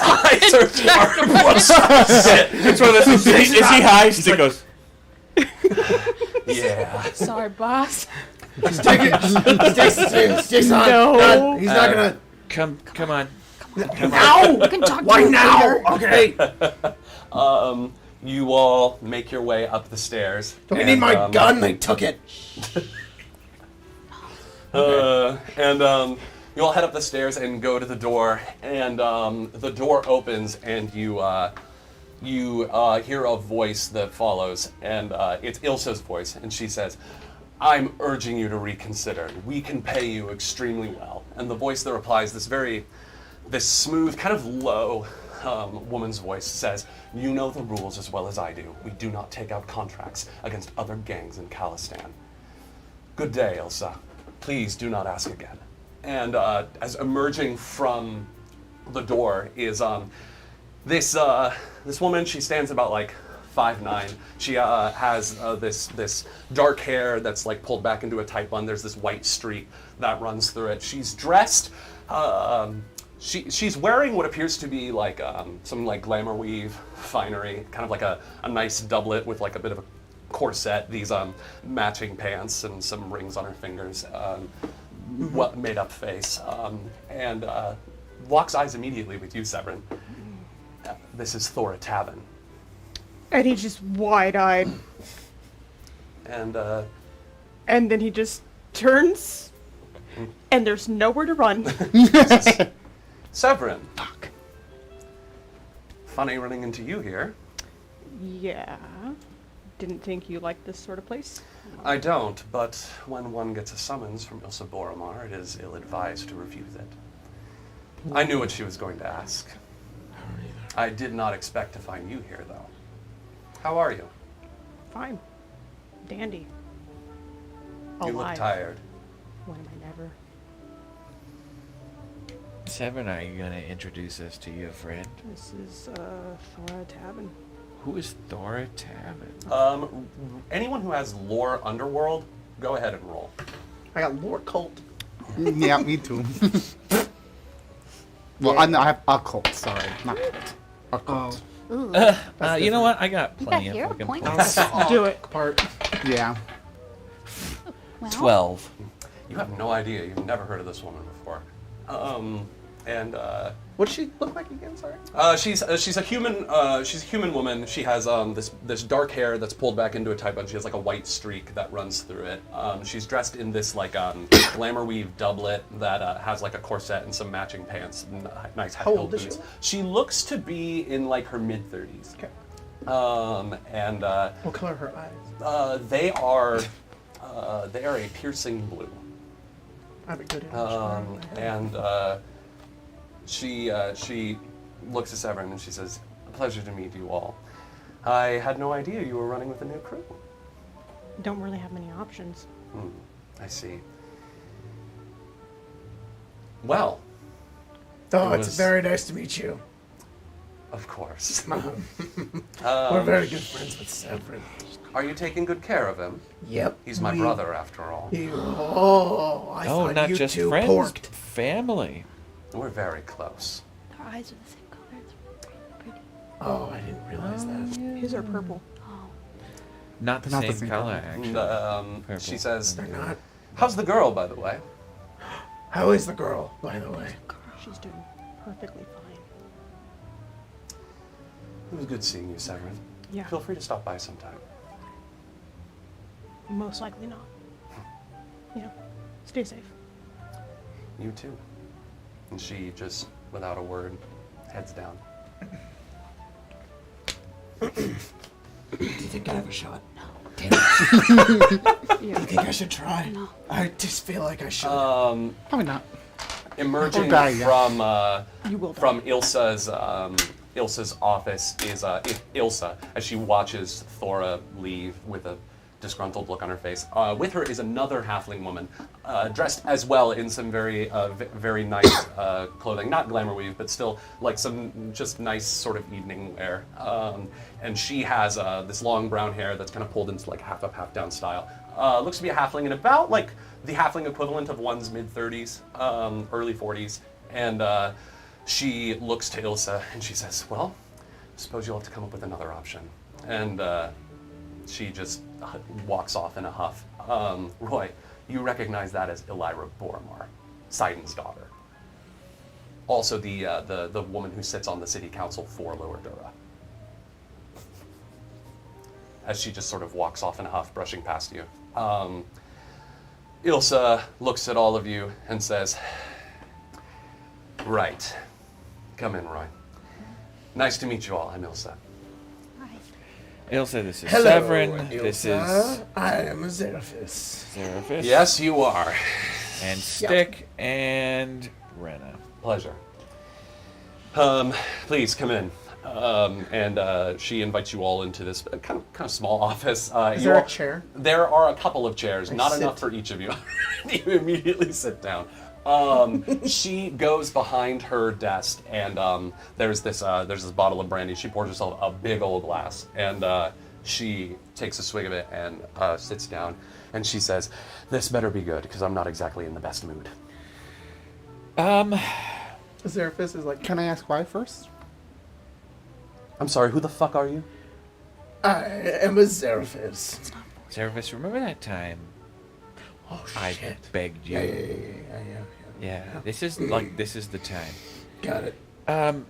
eyes are shit. It's one of those. Is he high? Stick goes. Yeah. Sorry, boss. Take it. Sticks on. No. God, he's not gonna. Come on. Now. We can talk to Why you now? later. Okay. You all make your way up the stairs. Do I need my gun? They took it. You all head up the stairs and go to the door, and the door opens, and you hear a voice that follows, and it's Ilsa's voice, and she says, "I'm urging you to reconsider. We can pay you extremely well." And the voice that replies, this smooth, kind of low woman's voice, says, "You know the rules as well as I do. We do not take out contracts against other gangs in Calistan. Good day, Ilsa. Please do not ask again." And as emerging from the door is this woman. She stands about like 5'9". She has this dark hair that's like pulled back into a tight bun. There's this white streak that runs through it. She's dressed. She's wearing what appears to be like some like glamour weave finery, kind of like a nice doublet with like a bit of a corset, these matching pants, and some rings on her fingers. made up face, and locks eyes immediately with you, Severin. This is Thora Tavin. And he's just wide-eyed. And And then he just turns, and there's nowhere to run. Severin. Fuck. Funny running into you here. Yeah. Didn't think you liked this sort of place. I don't, but when one gets a summons from Ilsa Boromar, it is ill-advised to refuse it. I knew what she was going to ask. I did not expect to find you here, though. How are you? Fine. Dandy. You look Alive. tired. When am I never? Seven, are you gonna introduce us to your friend? This is, Thora Tavin. Who is Thora Tavin? Anyone who has lore underworld, go ahead and roll. I got lore cult. Yeah, me too. Well, I have occult, sorry. Not cult. Occult. Ooh. You know what? I got You plenty got of hero fucking points. points. Do it. Part. Yeah. Well, 12. You have no idea. You've never heard of this woman before. What does she look like again? Sorry. She's a human. She's a human woman. She has this dark hair that's pulled back into a tight bun. She has like a white streak that runs through it. She's dressed in this like glamour weave doublet that has like a corset and some matching pants. And, nice high How heel old is boots. she? She looks to be in like her mid-30s. Okay. What What color are her eyes? they are a piercing blue. I have a good image. And she looks at Severin and she says, "A pleasure to meet you all. I had no idea you were running with a new crew." Don't really have many options. I see. Well, Oh, It it's was- very nice to meet you. of course. We're very good friends with Severin. Are you taking good care of him? Yep. He's my brother, after all. Oh, I Oh, thought not you just two friends, porked. family. We're very close. our eyes are the same color. It's pretty. Oh, I didn't realize that. His are purple. Oh. Not the Not the same same color, color. actually. Purple. She says, They're not. "How's the girl, by the way?" How is the girl, by the way? She's doing perfectly fine. It was good seeing you, Severin. Yeah. Feel free to stop by sometime. Most likely not. You know, stay safe. You too. And she just, without a word, heads down. Do you think I have a shot? Yeah. I think I should try. No. I just feel like I should. Probably not. Emerging Or die, yeah. from You will die. from Ilsa's office is Ilsa as she watches Thora leave with a disgruntled look on her face. With her is another halfling woman, dressed as well in some very nice clothing, not glamour weave, but still like some just nice sort of evening wear. And she has this long brown hair that's kind of pulled into like half up, half down style. Looks to be a halfling in about like the halfling equivalent of one's mid-30s, early 40s. And she looks to Ilsa and she says, "Well, I suppose you'll have to come up with another option." And she just walks off in a huff. Roy, you recognize that as Elira Boromar, Sidon's daughter. Also the woman who sits on the city council for Lower Dura. As she just sort of walks off in a huff, brushing past you. Ilsa looks at all of you and says, "Right. Come in, Roy. Nice to meet you all. I'm Ilsa." Hi. Ilsa, this is Hello, Severin. This Ilsa. is I am a Xeraphis. Zeraphis. Yes, you are. And Stick and Rena. Pleasure. Please come in. And she invites you all into this kind of small office. Is you there a all- chair? There are a couple of chairs, not sit. enough for each of you. You immediately sit down. She goes behind her desk, and there's this bottle of brandy. She pours herself a big old glass, and she takes a swig of it and sits down, and she says, "This better be good, because I'm not exactly in the best mood." Xeraphis is like, Can I ask why first? I'm sorry, who the fuck are you? I am a Xeraphis. Zeraphis, remember that time Oh, I shit. begged you. Yeah. This is like this is the time. Got it.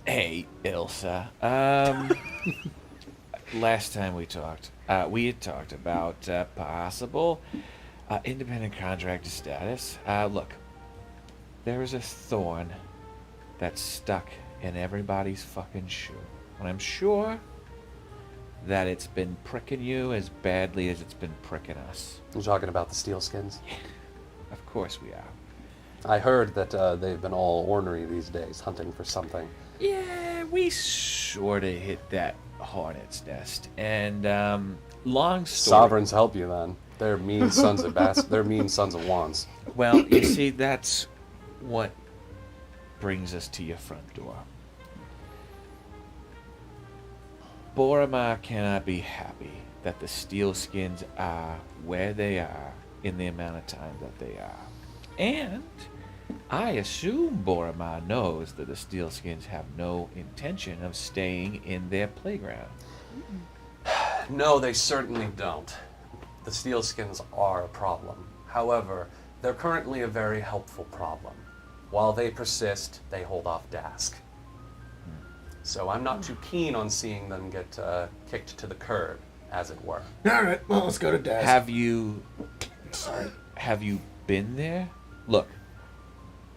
Hey, Ilsa. Last time we had talked about possible independent contractor status. Look, there is a thorn that's stuck in everybody's fucking shoe. And I'm sure that it's been pricking you as badly as it's been pricking us. You're talking about the steel skins? Of course we are. I heard that they've been all ornery these days, hunting for something. Yeah, we sort of hit that hornet's nest. And, long story... Sovereigns help you then. They're mean sons of they're mean sons of wands. Well, you see, that's what brings us to your front door. Boromar cannot be happy that the Steelskins are where they are in the amount of time that they are. And I assume Boromar knows that the Steelskins have no intention of staying in their playground. No, they certainly don't. The Steelskins are a problem. However, they're currently a very helpful problem. While they persist, they hold off Dask. So I'm not too keen on seeing them get kicked to the curb, as it were. All right. Well, let's go to Dask. Have you been there? Look,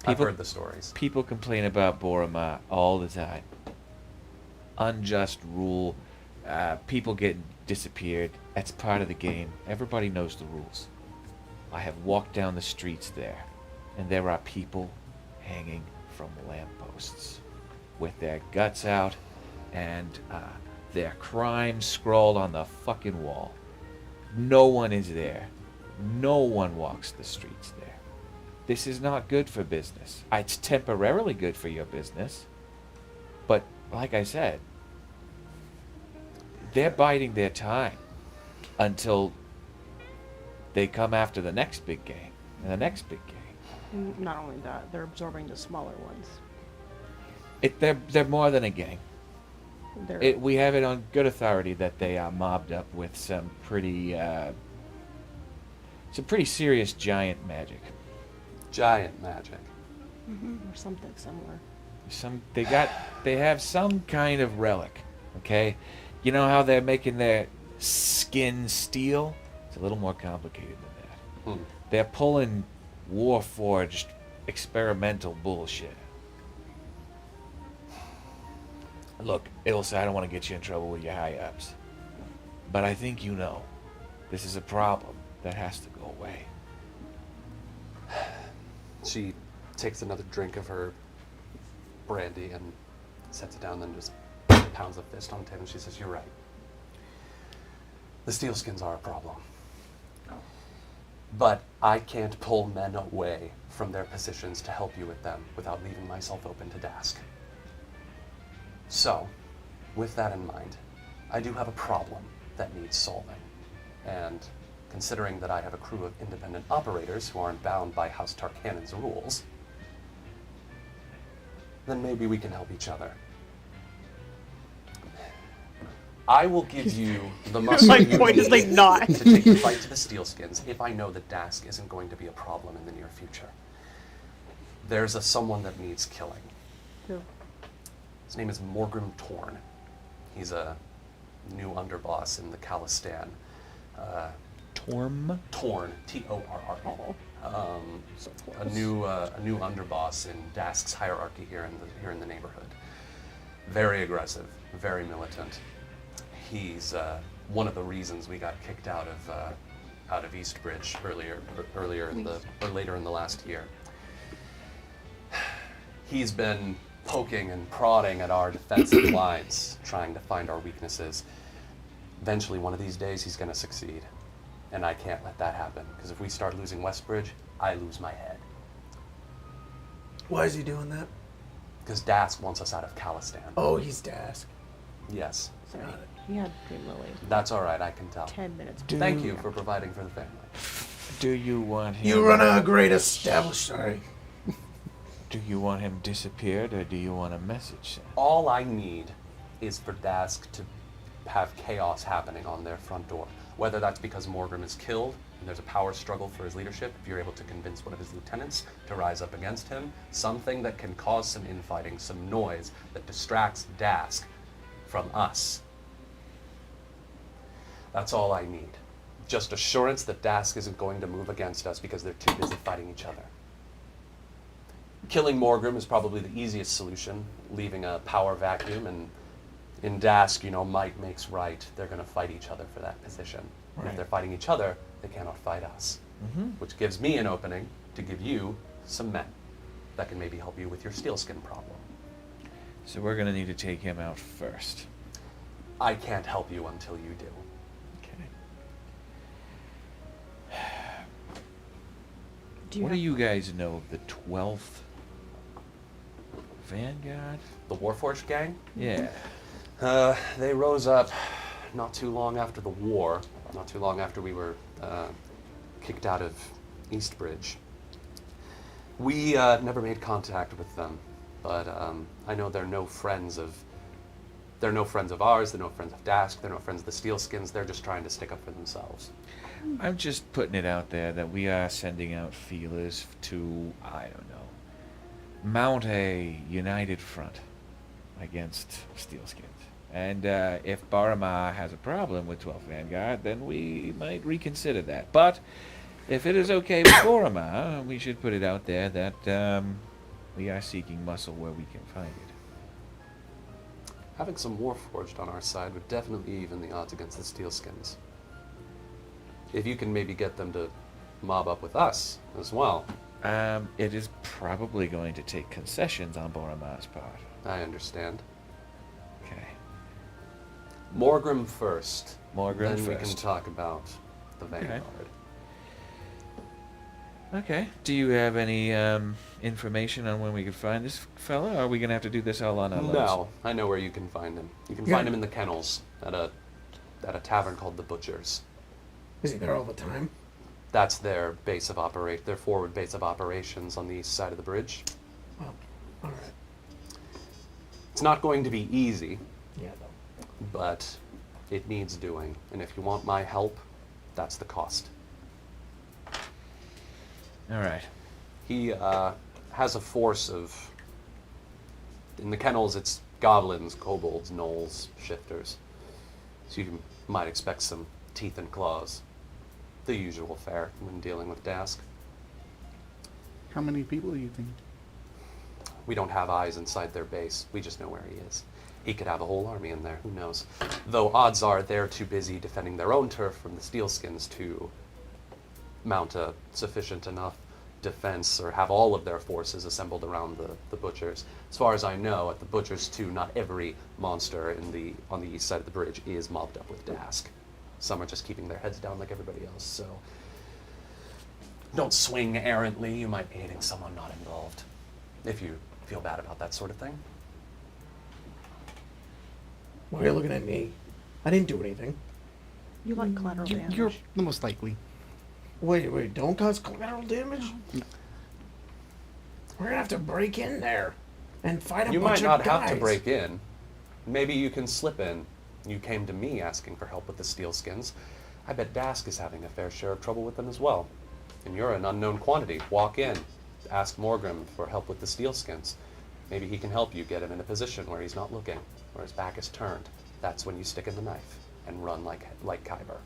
I've heard the stories. people complain about Boromar all the time. Unjust rule, people getting disappeared. That's part of the game. Everybody knows the rules. I have walked down the streets there, and there are people hanging from lampposts with their guts out and their crimes scrawled on the fucking wall. No one is there. No one walks the streets there. This is not good for business. It's temporarily good for your business, but like I said, they're biding their time until they come after the next big gang and the next big gang. And not only that, they're absorbing the smaller ones. They're more than a gang. They're We have it on good authority that they are mobbed up with some pretty serious giant magic. Giant magic. or something similar. They have some kind of relic. Okay, you know how they're making their skin steel? It's a little more complicated than that. They're pulling warforged experimental bullshit. Look, Ilsa, I don't want to get you in trouble with your high-ups, but I think you know this is a problem that has to go away. She takes another drink of her brandy and sets it down, then just pounds a fist on the table, and she says, "You're right. The Steelskins are a problem. But I can't pull men away from their positions to help you with them without leaving myself open to Dask. So, with that in mind, I do have a problem that needs solving. And considering that I have a crew of independent operators who aren't bound by House Tarkanon's rules, then maybe we can help each other. I will give you the muscle Like, you pointedly need not. to take the fight to the Steelskins if I know that Dask isn't going to be a problem in the near future. There's someone that needs killing. Who? His name is Morgrim Torn. He's a new underboss in the Khalistan. Torm? Torn, T-O-R-R-E. Oh. So A close. new underboss in Dask's hierarchy here in the neighborhood. Very aggressive, very militant. He's one of the reasons we got kicked out of Eastbridge later in the last year. He's been poking and prodding at our defensive lines, trying to find our weaknesses. Eventually, one of these days, he's going to succeed. And I can't let that happen, because if we start losing Westbridge, I lose my head. Why is he doing that? Because Dask wants us out of Khalistan. Oh, he's Dask. Yes. Sorry. He had Green Lily. That's all right, I can tell. 10 minutes. Thank you for providing for the family. Do you want him? You run a great established. Sorry. Do you want him disappeared, or do you want a message sent? All I need is for Dask to have chaos happening on their front door. Whether that's because Morgrim is killed, and there's a power struggle for his leadership, if you're able to convince one of his lieutenants to rise up against him, something that can cause some infighting, some noise that distracts Dask from us. That's all I need. Just assurance that Dask isn't going to move against us because they're too busy fighting each other. Killing Morgrim is probably the easiest solution, leaving a power vacuum, and in Dask, might makes right. They're going to fight each other for that position. And if they're fighting each other, they cannot fight us. Which gives me an opening to give you some men that can maybe help you with your steelskin problem. So we're going to need to take him out first. I can't help you until you do. What do you guys know of the 12th Vanguard? The Warforged gang? Yeah. They rose up not too long after the war, not too long after we were kicked out of Eastbridge. We never made contact with them, but I know they're no friends of ours, they're no friends of Dask, they're no friends of the Steelskins, they're just trying to stick up for themselves. I'm just putting it out there that we are sending out feelers to, I don't know, mount a united front against Steelskins. And if Boromar has a problem with 12th Vanguard, then we might reconsider that. But if it is okay with Boromar, we should put it out there that we are seeking muscle where we can find it. Having some Warforged on our side would definitely even the odds against the Steelskins. If you can maybe get them to mob up with us as well. It is probably going to take concessions on Boromar's part. I understand. Okay. Morgrim first. Morgrim then we can first. talk about the Vanguard. Okay. Do you have any information on when we can find this fella, or are we going to have to do this all on our own? No, I know where you can find him. You can find him in the kennels at a tavern called the Butcher's. Is he there all the time? That's their forward base of operations on the east side of the bridge. Well, all right. It's not going to be easy, Yeah, though. but it needs doing. And if you want my help, that's the cost. All right. He has a force of... In the kennels, it's goblins, kobolds, gnolls, shifters. So you might expect some teeth and claws. The usual fare when dealing with Dask. How many people do you think? We don't have eyes inside their base. We just know where he is. He could have a whole army in there. Who knows? Though odds are they're too busy defending their own turf from the Steelskins to mount a sufficient enough defense or have all of their forces assembled around the Butchers. As far as I know, at the Butchers too, not every monster on the east side of the bridge is mobbed up with Dask. Some are just keeping their heads down like everybody else, so don't swing errantly. You might be hitting someone not involved, if you feel bad about that sort of thing. Why are you looking at me? I didn't do anything. You like collateral damage. You're the most likely. Wait, don't cause collateral damage? We're gonna have to break in there and fight a You bunch might not of guys. have to break in. Maybe you can slip in. You came to me asking for help with the Steelskins. I bet Dask is having a fair share of trouble with them as well. And you're an unknown quantity. Walk in. Ask Morgrim for help with the Steelskins. Maybe he can help you get him in a position where he's not looking, where his back is turned. That's when you stick in the knife and run like Kyber.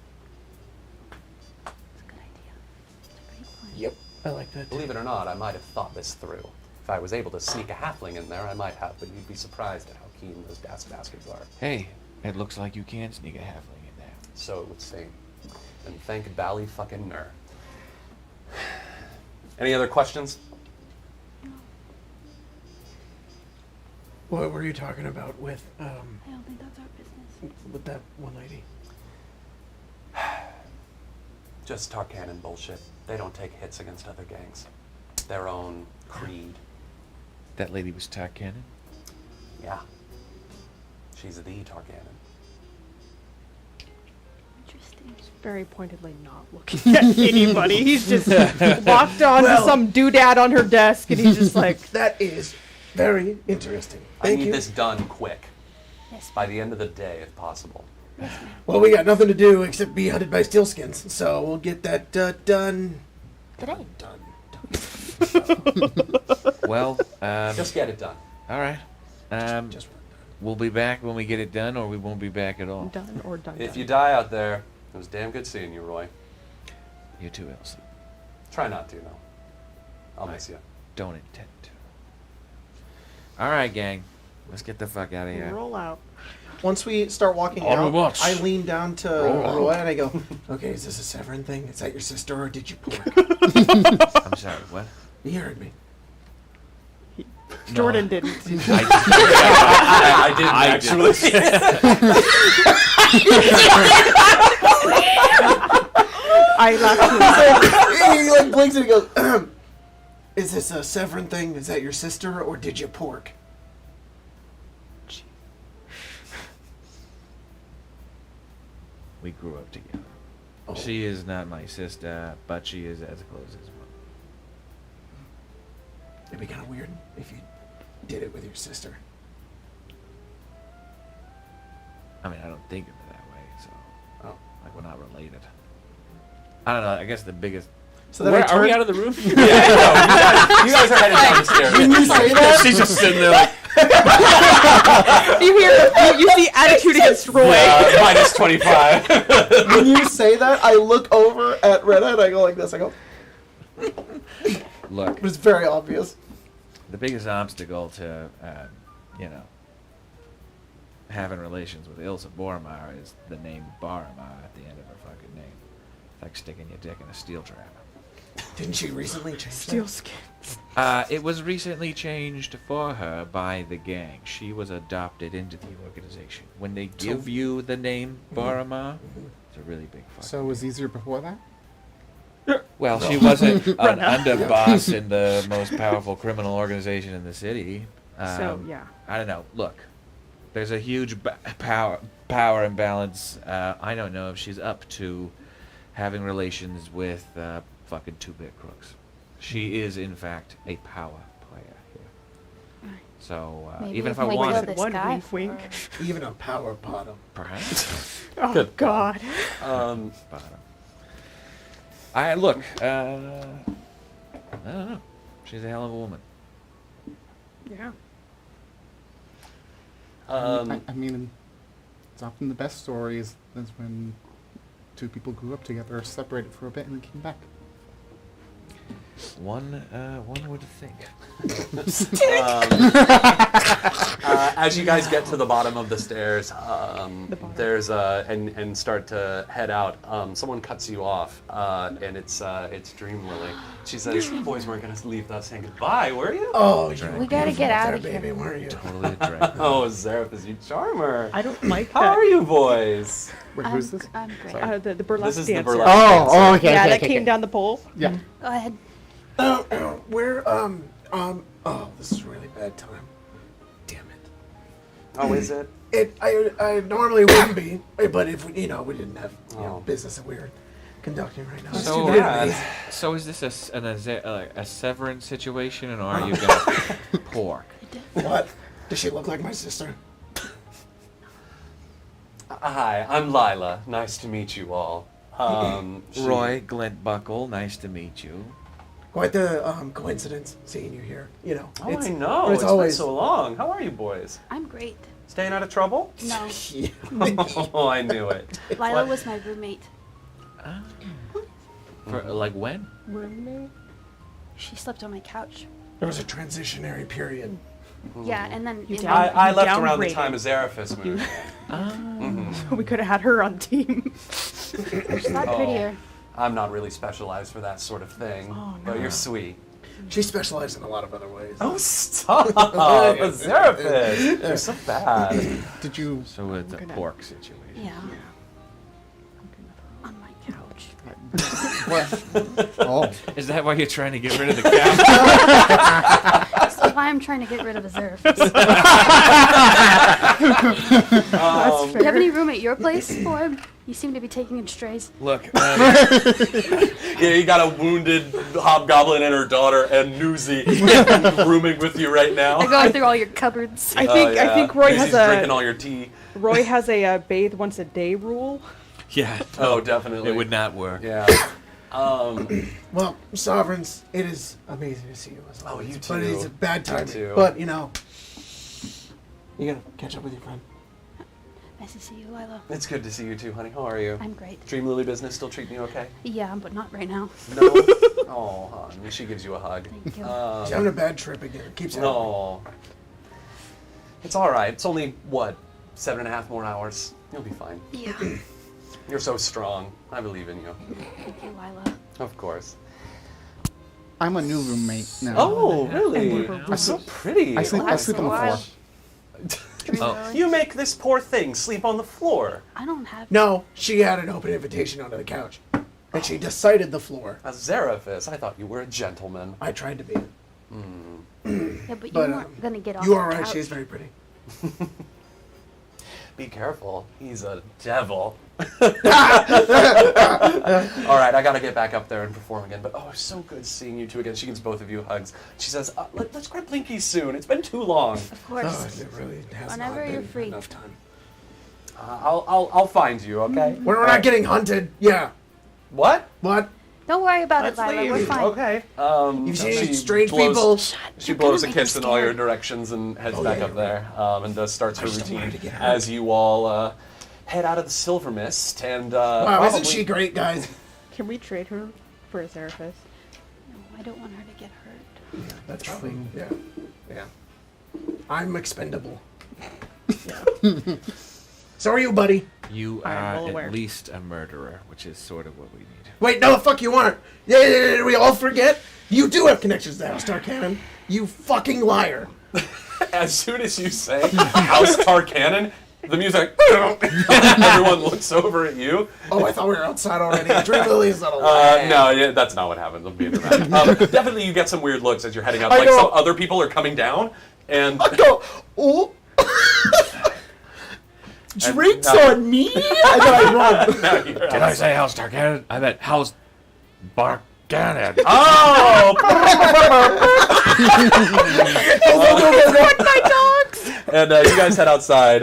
It's a good idea. It's a great plan. Yep, I like that. Believe it or not, I might have thought this through. If I was able to sneak a halfling in there, I might have, but you'd be surprised at how keen those Dask bastards are. Hey, it looks like you can sneak a halfling in there. So it would seem. And thank Bally fucking Ner. Any other questions? What were you talking about with I don't think that's our business. with that one lady? Just Tarkanan bullshit. They don't take hits against other gangs. Their own creed. That lady was Tarkanan? Yeah. She's the Tarkanan. Interesting. Very pointedly not looking at anybody. He's just walked on to some doodad on her desk, and he's just like, That is very interesting. I Thank need you. this done quick. Yes. By the end of the day, if possible. Well, we got nothing to do except be hunted by steelskins, so we'll get that done. Today. Done. Well, Just get it done. all right. Just run We'll be back when we get it done, or we won't be back at all. Done or done. If done. you die out there, it was damn good seeing you, Roy. You too, Ilsa. Try not to, though. I'll miss you. Don't intend to. All right, gang. Let's get the fuck out of here. Roll out. Once we start walking On we out, march. I lean down to Roll. Roy and I go, Okay, is this a Severin thing? Is that your sister or did you pork? I'm sorry, what? You heard me. Jordan didn't. I didn't actually. I laughed. he like blinks and he goes, is this a Severin thing? Is that your sister or did you pork? We grew up together. Oh. She is not my sister, but she is as close as one. It'd be kind of weird if you did it with your sister. I mean, I don't think of it that way, so Oh. like we're not related. I don't know. I guess the biggest. So then Where, I turn, are we out of the room? Yeah, no, you guys are headed down the stairs. when you say that, She's just sitting there like. You see attitude against Roy. Minus 25. when you say that, I look over at Retta and I go like this. I go, Look, but it's very obvious. the biggest obstacle to, having relations with Ilsa Boromar is the name Boromar at the end of her fucking name. It's like sticking your dick in a steel trap. Didn't she recently change Steel that? skin. It was recently changed for her by the gang. She was adopted into the organization. When they give you the name Boromar, it's a really big fucking So it was easier before that? Well, she wasn't an underboss in the most powerful criminal organization in the city. So, yeah. I don't know. Look, there's a huge power imbalance. I don't know if she's up to having relations with fucking two-bit crooks. She is, in fact, a power player here. So Maybe even if we I can wanted, kill this One guy wink, wink. for- Even a power bottom. perhaps. Oh, Good God. Um, But, I look. I don't know. She's a hell of a woman. Yeah. I mean, it's often the best stories is when two people grew up together, separated for a bit, and then came back. One would think. as you guys get to the bottom of the stairs, bottom. there's and start to head out. Someone cuts you off, and it's Dream Lily. She says, "You boys weren't gonna leave without saying goodbye, were you?" Oh, you We gotta get out of baby, here. weren't you? Totally a drag. Oh, Zareth, you charmer. I don't like How that. are you boys? Wait, who's this? I'm great. The burlesque This is the dancer. burlesque Oh, dancer. okay. Yeah, okay, that okay, came okay. down the pole. Yeah. Go ahead. We're, oh, this is a really bad time. Damn it. Oh, is it? I normally wouldn't be, but if we, we didn't have Oh. business that we're conducting right now. So, It's too bad. so is this a severance situation, or are you gonna pork? What? Does she look like my sister? Hi, I'm Lila. Nice to meet you all. Roy Glintbuckle, nice to meet you. Quite the coincidence seeing you here. Oh, I know. It's It's always been so long. How are you boys? I'm great. Staying out of trouble? No, Oh, I knew it. Lila was my roommate. For like when? Roommate? She slept on my couch. There was a transitionary period. Yeah, and then You in down- I You left around the downgraded. time of Zarathus moved. We could have had her on team. she's not Oh. prettier. I'm not really specialized for that sort of thing, Oh, but no. you're sweet. She specialized in a lot of other ways. Oh, stop! Zarathus! You're so bad. Did you? So it's a gonna- pork situation. Yeah. On my couch. What? Oh. Is that why you're trying to get rid of the cow? That's why I'm trying to get rid of Azevedo. That's Do you have fair. any room at your place for him? You seem to be taking in strays. Look, Yeah, you got a wounded hobgoblin and her daughter and Newsy rooming with you right now. They're going through all your cupboards. I think Roy Newsy's has drinking a all your tea. Roy has a bathe once a day rule. yeah. Oh, definitely. It would not work. Yeah. Well, Sovereigns, it is amazing to see you as Oh, always. you But too. it's a bad You time. too. But, you know, you gotta catch up with your friend. Nice to see you, Lila. It's good to see you too, honey. How are you? I'm great. Dream Lily business still treating you okay? Yeah, but not right now. No. Oh, hon. She gives you a hug. Thank you. She's having a bad trip again. It keeps happening. No. It's all right. It's only what 7.5 more hours. You'll be fine. Yeah. You're so strong. I believe in you. Thank you, Lila. Of course. I'm a new roommate now. Oh, really? we're You're so pretty. I sleep on the floor. Dream Oh. Lily. You make this poor thing sleep on the floor. I don't have. No, she had an open invitation onto the couch. And she decided the floor. A Zeraphis. I thought you were a gentleman. I tried to be. Yeah, but you But, weren't gonna get off. You are the right, couch. she's very pretty. Be careful. He's a devil. All right, I gotta get back up there and perform again. But oh, it's so good seeing you two again. She gives both of you hugs. She says, "Let's grab Blinky soon. It's been too long." Of course. Oh, it really has Whenever not you're been free. enough time. I'll find you. Okay. When we're not getting hunted, yeah. What? What? Don't worry about Let's it, Lila. We're leave. fine. Okay. You've seen any she strange blows- people? She You're blows a gonna make me kiss in all your scared. directions and heads Oh, back yeah, up you're there and starts her I just don't want her routine to get hurt. as you all head out of the Silver Mist and Wow, probably- isn't she great, guys? Can we trade her for a therapist? No, I don't want her to get hurt. That's probably, yeah. Yeah. I'm expendable. So are you, buddy. You I'm are well aware. at least a murderer, which is sort of what we need. Wait, no, the fuck you aren't. Yeah, we all forget. You do have connections to House Tarkanan. You fucking liar. As soon as you say House Tarkanan, the music, everyone looks over at you. Oh, I thought we were outside already. Dream Lily is not alive. No, yeah, that's not what happens. I'm being dramatic. Definitely, you get some weird looks as you're heading up. I Like know. some other people are coming down, and I go, oh. Drinks now- on me? And then I run. now you're Did I say House Targaryen? I meant House Barganan. Oh! My dogs! And you guys head outside.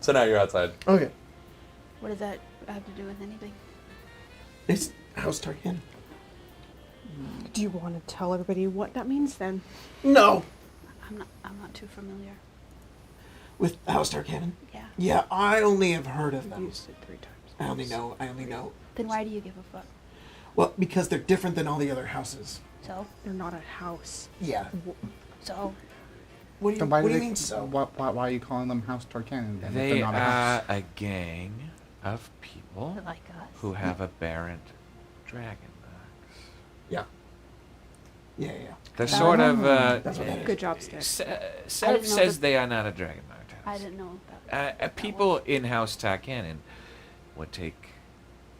So now you're outside. Okay. What does that have to do with anything? It's House Tarkanan. Do you want to tell everybody what that means then? No. I'm not too familiar. With House Tarkanan? Yeah. Yeah, I only have heard of You them. used it 3 times. I only know. Then why do you give a fuck? Well, because they're different than all the other houses. So? They're not a house. Yeah. So? What do you, Then why, what do you they- mean so? why are you calling them House Tarkanan then? if They they're not a house? are a gang of people Like us. who have aberrant dragon marks. Yeah. Yeah, yeah. They're sort of. That's what that is. Good job, Stick. Sev know says that- they are not a dragon marked house. I didn't know that. People in House Tarkanan would take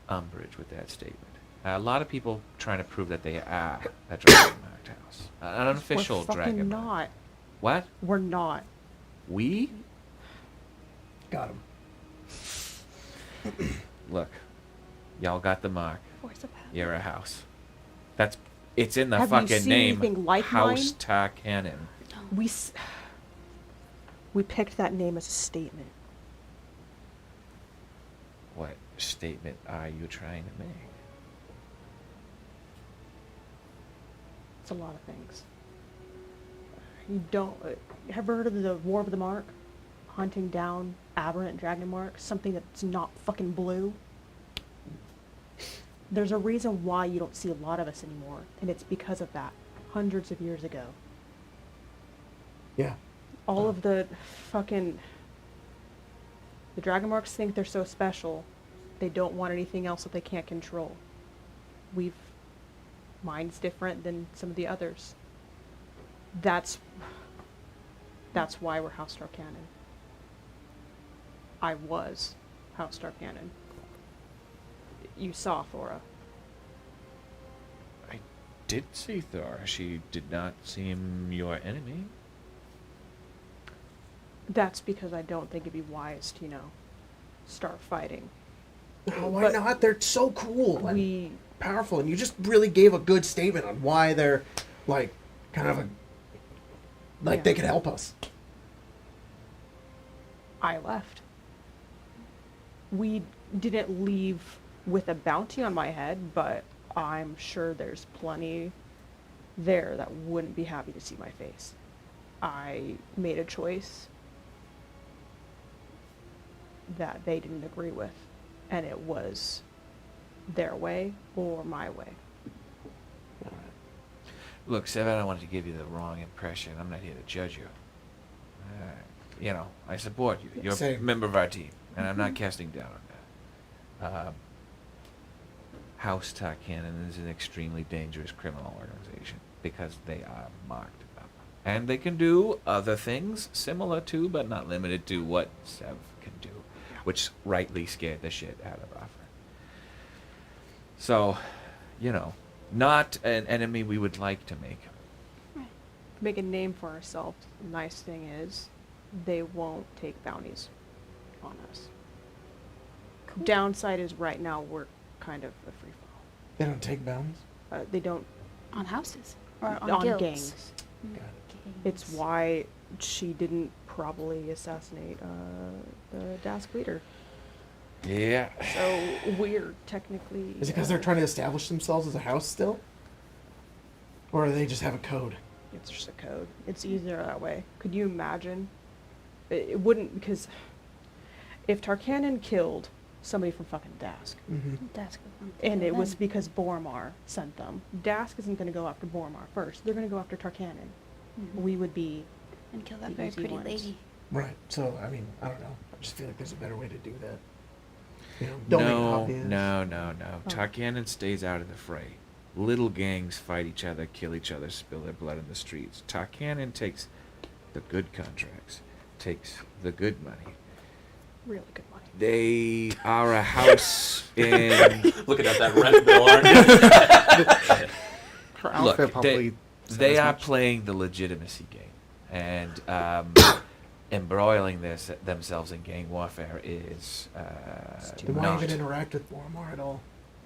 umbrage with that statement. A lot of people trying to prove that they are a dragon marked house, an unofficial We're fucking dragon. mark. not. What? We're not. We? Got him. Look, y'all got the mark. Force of habit. You're a house. It's in the Have you fucking seen name. anything like House mine? Tarkanan. We picked that name as a statement. What statement are you trying to make? It's a lot of things. You don't ever heard of the War of the Mark? Hunting down aberrant dragon marks, something that's not fucking blue. There's a reason why you don't see a lot of us anymore, and it's because of that. Hundreds of years ago. Yeah. All of the fucking... The dragon marks think they're so special, they don't want anything else that they can't control. Mine's different than some of the others. That's why we're House Tarkanan. I was House Tarkanan. You saw Thora. did see Thor. She did not seem your enemy. That's because I don't think it'd be wise to, start fighting. Oh, why But not? They're so cool and We, powerful, and you just really gave a good statement on why they're like kind of Yeah. they could help us. I left. We didn't leave with a bounty on my head, but I'm sure there's plenty there that wouldn't be happy to see my face. I made a choice that they didn't agree with, and it was their way or my way. Look, Sev, I don't want to give you the wrong impression. I'm not here to judge you. I support you. You're a Same. member of our team, and I'm not casting down on that. House Tarkanan is an extremely dangerous criminal organization because they are marked up. And they can do other things similar to, but not limited to, what Sev can do, which rightly scared the shit out of our friend. So, not an enemy we would like to make. Make a name for ourselves. The nice thing is, they won't take bounties on us. Downside is right now we're kind of a free fall. They don't take bounties. They don't On houses or on, on guilds. gangs. Got it. It's why she didn't probably assassinate the Dask leader. Yeah. So we're technically. Is it because they're trying to establish themselves as a house still, or do they just have a code? It's just a code. It's easier that way. Could you imagine? It wouldn't, because if Tarkanan killed somebody from fucking Dask, Mm-hmm. Dask would want to and kill it was them. because Boromar sent them, Dask isn't going to go after Boromar first. They're going to go after Tarkanan. Mhm. We would be. And kill that the very easy pretty ones. lady. Right. So I mean, I don't know. I just feel like there's a better way to do that. Don't make it obvious. No. Oh. Tarkanan stays out of the fray. Little gangs fight each other, kill each other, spill their blood in the streets. Tarkanan takes the good contracts, takes the good money. Really good money. They are a house in. Looking at that rent bill, aren't you? Her outfit Look, probably said they as are much. playing the legitimacy game, and embroiling themselves in gang warfare is Then why not. even interact with Boromar at all?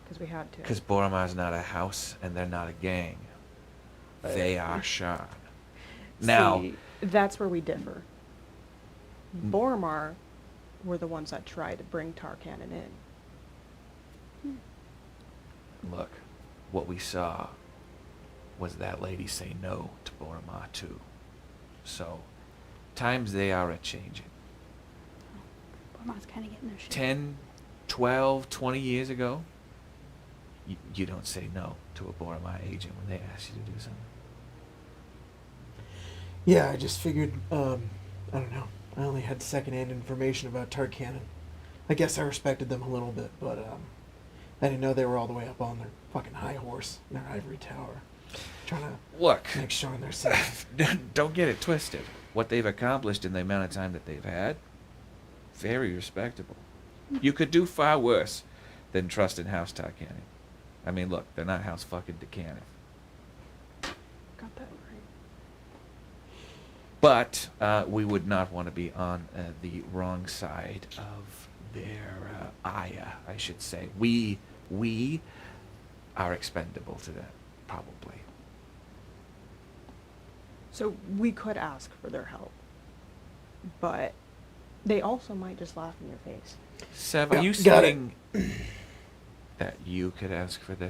Because we had to. Because Boromar's not a house, and they're not a gang. They are Shan. Now, See, that's where we differ. Boromar were the ones that tried to bring Tarkanan in. look, what we saw was that lady say no to Boromar too. So, times they are a-changing. Bormar's kind of getting their shit. 10, 12, 20 years ago, you don't say no to a Boromar agent when they ask you to do something. Yeah, I just figured. I don't know. I only had secondhand information about Tarkanan. I guess I respected them a little bit, but I didn't know they were all the way up on their fucking high horse in their ivory tower, trying to Look, make sure they're safe. don't get it twisted. What they've accomplished in the amount of time that they've had, very respectable. You could do far worse than trust in House Tarkanan. I mean, look, they're not House fucking Tarkanan. Got that right. But we would not want to be on the wrong side of their ire, I should say. We are expendable to them, probably. So we could ask for their help, but they also might just laugh in your face. Sev, are you Got it. saying that you could ask for their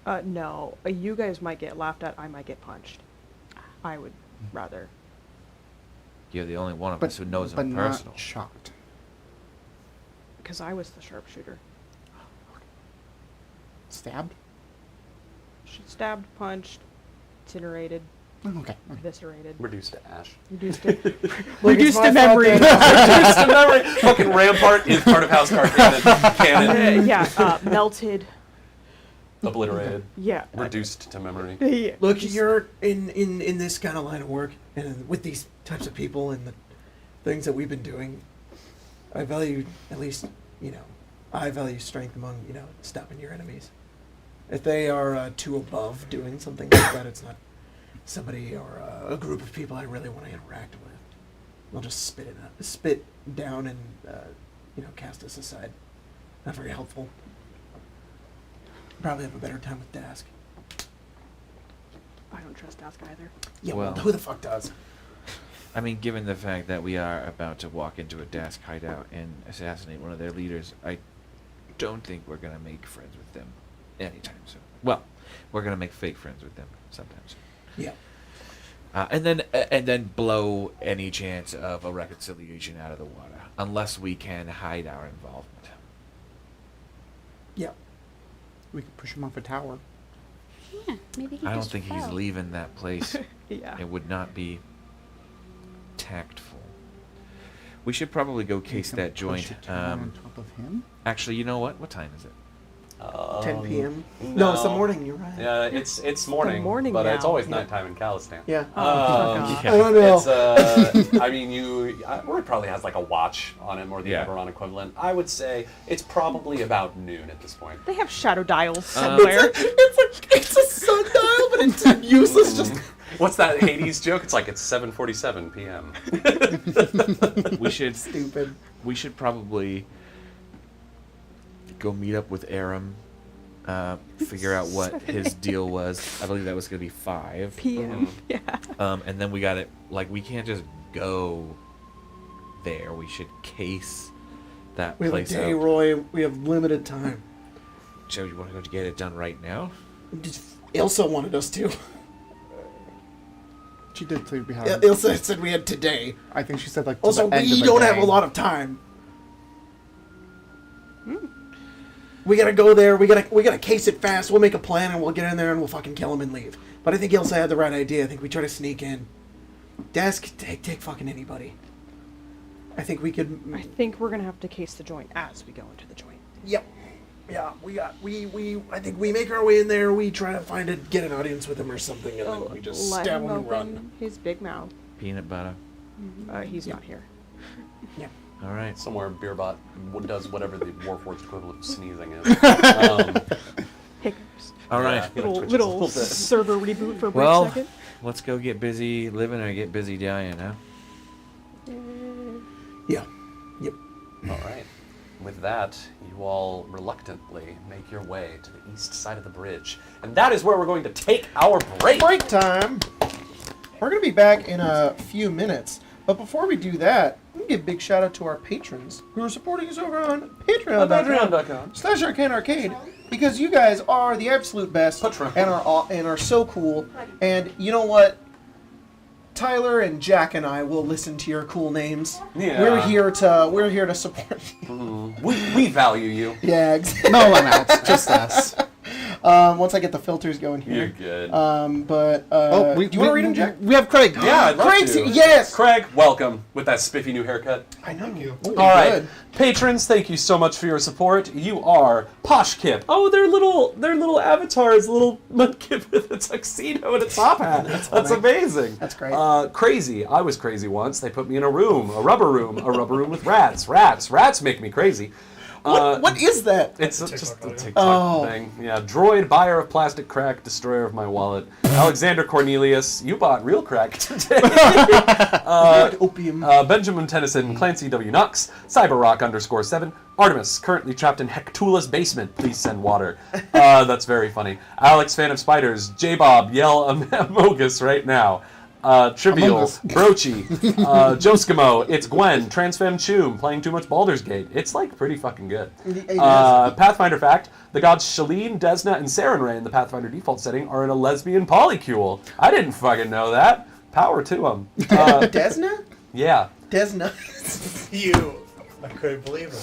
help? No, you guys might get laughed at. I might get punched. I would rather. You're the only one of us who knows but them not personal. shot. Because I was the sharpshooter. Stabbed? She stabbed, punched, incinerated, Oh, okay. eviscerated, Reduced to ash. reduced to, Look, reduced it's to my fault memory. that- Reduced to memory. Fucking Rampart is part of House Tarkanan. Canon. Yeah, melted. Obliterated. Yeah. Reduced to memory. Yeah. Look, just- you're in this kind of line of work, and with these types of people and the things that we've been doing, I value at least, I value strength among, stopping your enemies. If they are too above doing something like that, it's not somebody or a group of people I really want to interact with. They'll just spit down and cast us aside. Not very helpful. Probably have a better time with Dask. I don't trust Dask either. Yeah, Well- who the fuck does? I mean, given the fact that we are about to walk into a Dask hideout and assassinate one of their leaders, I don't think we're going to make friends with them anytime soon. Well, we're going to make fake friends with them sometimes. Yeah. And then blow any chance of a reconciliation out of the water, unless we can hide our involvement. Yeah. We could push him off a tower. Yeah, maybe he I don't just think he's fell. leaving that place. Yeah. It would not be tactful. We should probably go We case can that push joint. a tower on top of him. Actually, you know what? What time is it? 10 p.m. No, it's the morning. You're right. Yeah, it's morning, morning but it's now. always Yeah. nighttime in Calistan. Yeah. Um, God. Yeah. I don't know. It's I mean, or it probably has like a watch on him or the Yeah. Eberron equivalent. I would say it's probably about noon at this point. They have shadow dials somewhere. It's a sundial, but it's useless. Just What's that Hades joke? It's like it's 7:47 p.m. We should stupid. we should probably go meet up with Aram, figure out what his deal was. I believe that was going to be 5. PM. Yeah. And then we got it. Like, we can't just go there. We should case that We have a place day, out. Roy. We have limited time. Joe, you want to go get it done right now? Ilsa wanted us to. She did say we had. Ilsa said we had today. I think she said like. to Also, the end of we the don't have day. a lot of time. We gotta go there. We gotta case it fast. We'll make a plan and we'll get in there and we'll fucking kill him and leave. But I think Ilsa had the right idea. I think we try to sneak in. Dask, take fucking anybody. I think we could. I think we're gonna have to case the joint as we go into the joint. Yep. Yeah, we I think we make our way in there, we try to get an audience with him or something, and then we just Let stab him him and run. open his big mouth. Peanut butter. He's not here. Yeah. All right. Somewhere Beerbot does whatever the Warforged equivalent of sneezing is. Hiccups. All right. Yeah. Little, twitches a little little bit. server reboot for a brief Well, second. let's go get busy living or get busy dying, huh? Yeah. Yep. All right. With that, you all reluctantly make your way to the east side of the bridge. And that is where we're going to take our break. Break time. We're gonna be back in a few minutes. But before we do that, let me give a big shout out to our patrons who are supporting us over on Patreon.com/ArcaneArcade, because you guys are the absolute best and are so cool. And you know what? Tyler and Jack and I will listen to your cool names. Yeah. We're here to support you. We value you. Yeah, No one else, just us. once I get the filters going You're here. good. But Oh, do you want to read them, Jack? We have Craig. Yeah, I'd love Craig's to. here. Yes. Craig, welcome with that spiffy new haircut. I know you. All right, patrons, thank you so much for your support. You are Posh Kip. Oh, they're little avatars, little mudkip with a tuxedo and a top hat. That's amazing. That's great. Crazy. I was crazy once. They put me in a rubber room with rats. Rats make me crazy. What is that? It's just a TikTok thing. Yeah, droid, buyer of plastic crack, destroyer of my wallet. Alexander Cornelius, you bought real crack today. Opium. Benjamin Tennyson, Clancy W. Knox, CyberRock_7, Artemis, currently trapped in Hectula's basement. Please send water. That's very funny. Alex, fan of spiders. J-Bob, yell Amogus right now. Trivial, Among Us. Broachy, Joskimo, it's Gwen, Transfem Choom, playing too much Baldur's Gate. It's like pretty fucking good. Pathfinder fact, the gods Shalene, Desna, and Sarenrae in the Pathfinder default setting are in a lesbian polycule. I didn't fucking know that. Power to them. Desna? Yeah. Desna. You. I couldn't believe it.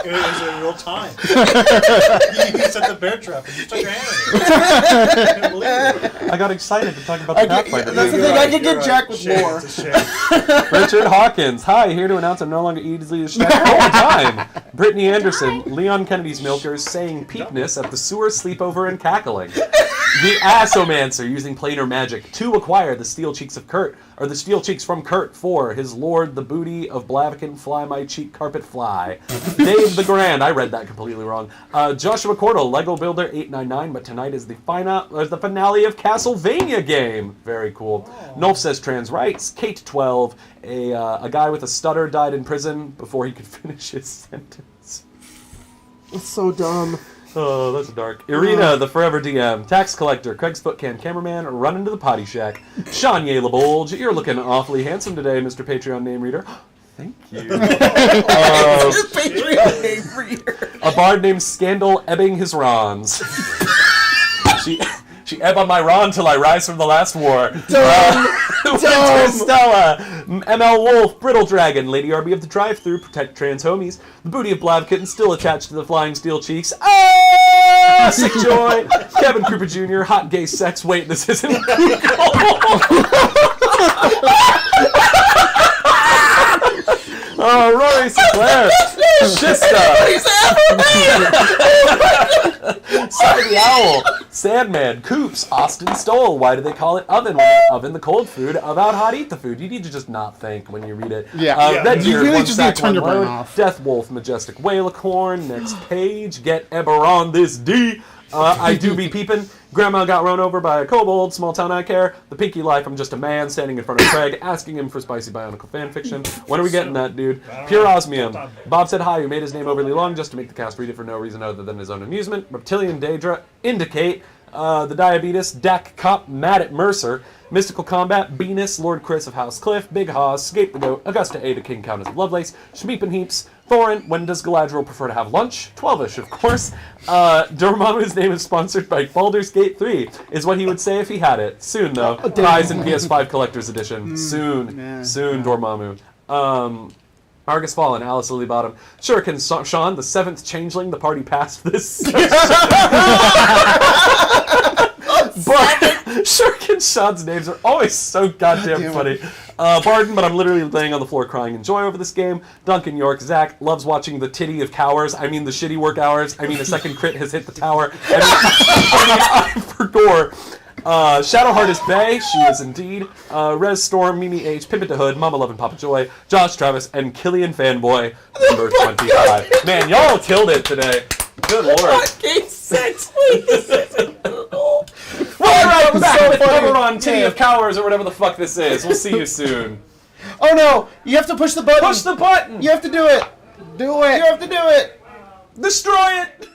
It was in real time. You set the bear trap and you stuck your hand in it. I couldn't believe it. I got excited to talk about the Pathfinder. That's the game. thing. I could get You're Jack right. with Shame, more. it's a shame. Richard Hawkins, hi, here to announce I'm no longer easily distracted all the time. Brittany Anderson, Leon Kennedy's milkers, saying peepness at the sewer sleepover and cackling. The Assomancer using planar magic to acquire the steel cheeks of Kurt, or the steel cheeks from Kurt for his lord, the booty of Blaviken, fly my cheek carpet fly. Dave the Grand, I read that completely wrong. Joshua Cordell, Lego Builder 899, but tonight is the finale of Castlevania game. Very cool. Nolf says trans rights. Kate 12, a guy with a stutter died in prison before he could finish his sentence. It's so dumb. Oh, that's dark. Irina, the Forever DM. Tax Collector. Craig's Footcan Cameraman. Run into the Potty Shack. Shanye LeBolge. You're looking awfully handsome today, Mr. Patreon name reader. Thank you. Patreon name reader. A bard named Scandal ebbing his Rons. She ebb on my Ron till I rise from the last war. Winter Stella, ML Wolf, Brittle Dragon, Lady RB of the Drive-Thru, Protect Trans Homies, the booty of Blavkitten still attached to the flying steel cheeks. Ah! Sick Joy, Kevin Cooper Jr., Hot Gay Sex. Wait, this isn't Google. Oh, Rory Sinclair, Shista, Side the Owl, Sandman, Coops, Austin Stoll. Why do they call it oven when they oven the cold food? About hot eat the food. You need to just not think when you read it. Yeah. Red You Deer, really One just need to Sack, turn One your brain Load, off. Death Wolf, Majestic Whalecorn, next page, Get Eberron this D. I do be peepin'. Grandma got run over by a kobold. Small town I care. The Pinky Life. I'm just a man standing in front of Craig, asking him for spicy bionicle fanfiction. When are we getting that, dude? Pure Osmium. Bob said hi. Who made his name overly long just to make the cast read it for no reason other than his own amusement. Reptilian Daedra. Indicate. The Diabetes. Dak Cop. Mad at Mercer. Mystical Combat. Venus. Lord Chris of House Cliff. Big Haas. Scape the Goat. Augusta A. to King Countess of Lovelace. Shmeep and Heaps. Thorin, when does Galadriel prefer to have lunch? 12-ish, of course. Dormammu's name is sponsored by Baldur's Gate 3, is what he would say if he had it. Soon, though. Prize in PS5 Collector's Edition. Soon. Soon, Dormammu. Argus Fallen, Alice Lilybottom. Shuriken Sean, the 7th changeling the party passed this session. But Shuriken Sean's names are always so goddamn funny. Pardon, but I'm literally laying on the floor crying in joy over this game. Duncan York, Zach loves watching the titty of cowers. I mean the shitty work hours. I mean a second crit has hit the tower. I mean for gore. Shadowheart is Bay, she is indeed. Rez Storm, Mimi H, Pimpin' to Hood, Mama Lovin' Papa Joy, Josh Travis, and Killian Fanboy, number 25. Man, y'all killed it today. Good lord. Game 6, please. Well, alright, I'm back with Eberron, Titty of Cowers, or whatever the fuck this is. We'll see you soon. Oh no! You have to push the button. Push the button! You have to do it. Do it. You have to do it. Destroy it!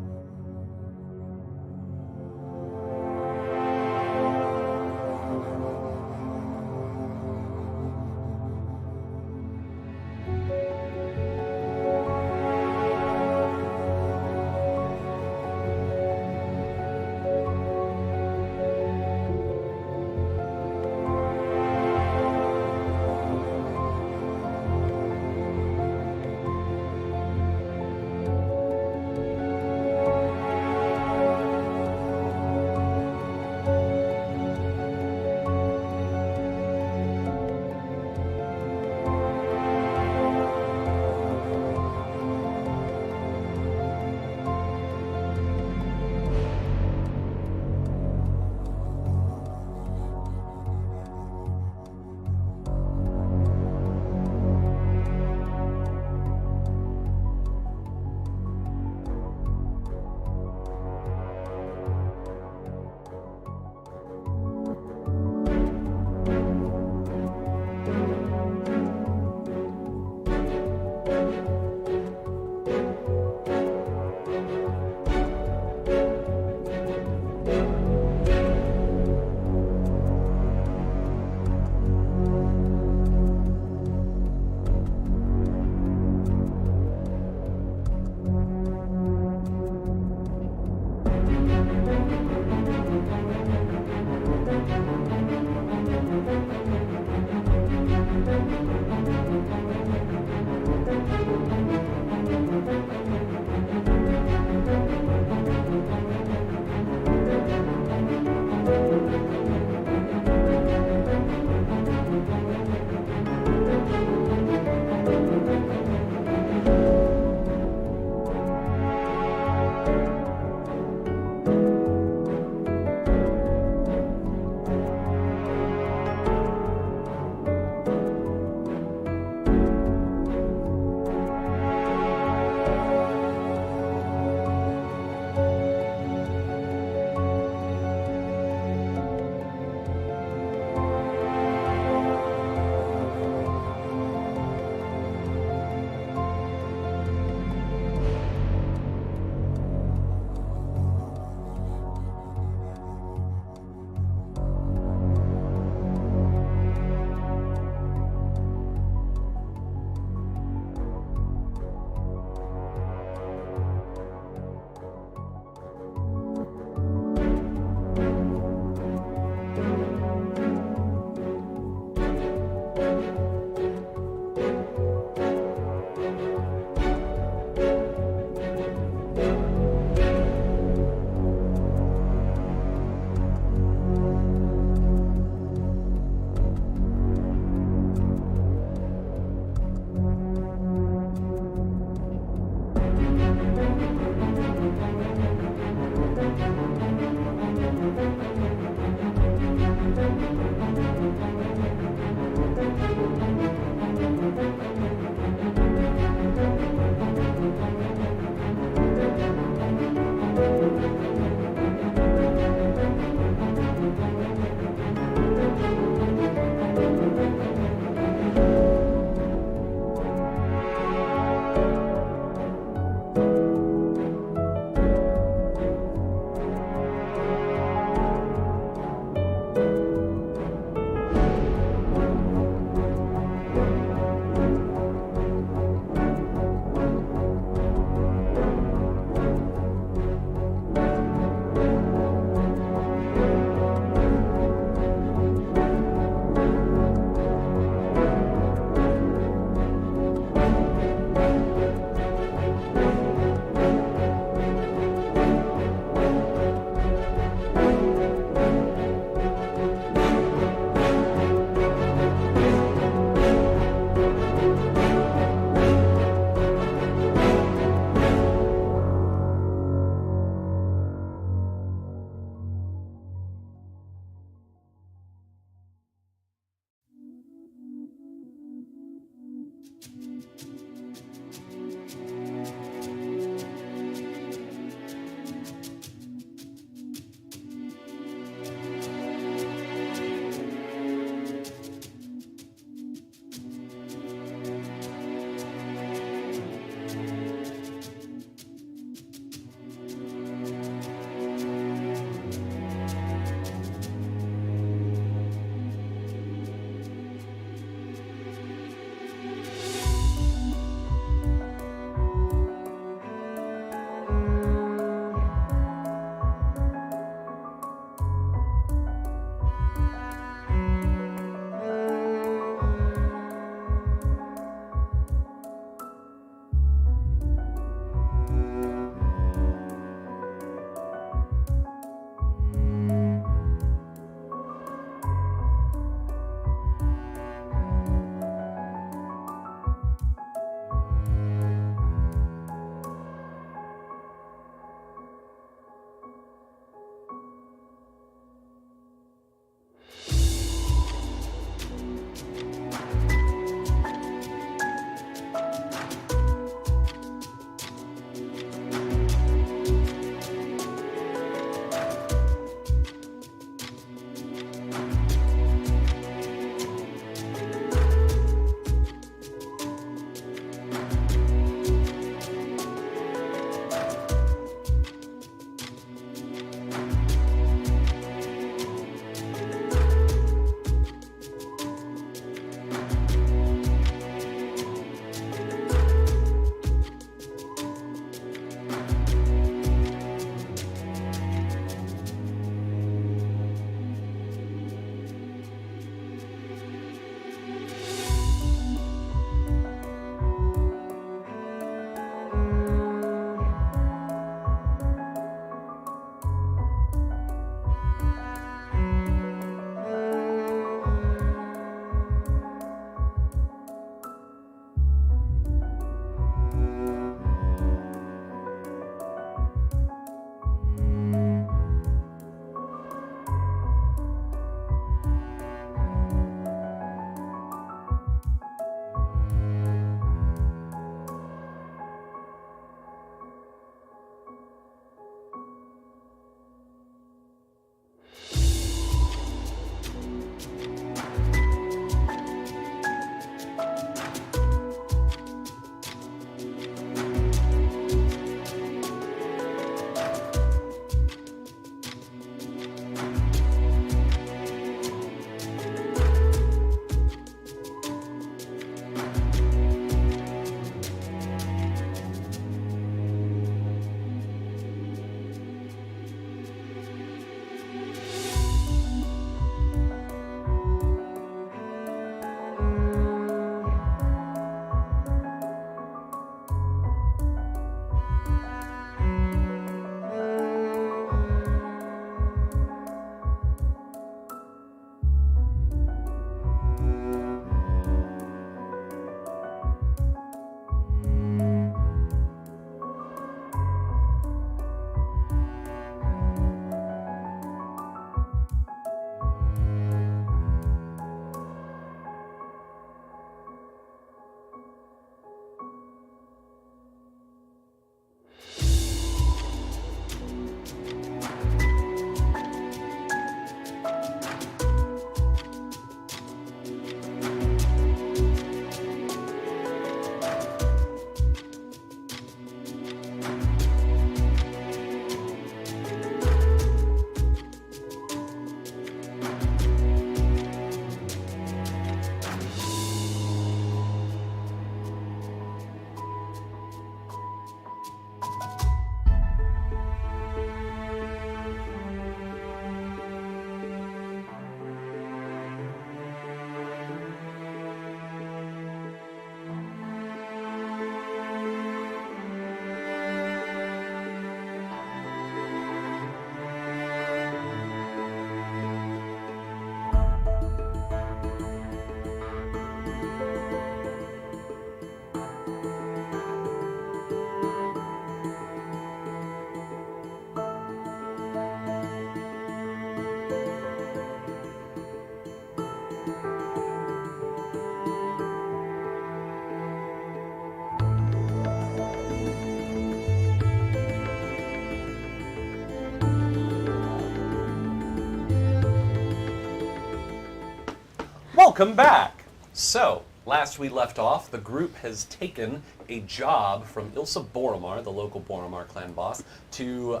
welcome back. So, last we left off, the group has taken a job from Ilsa Boromar, the local Boromar clan boss, to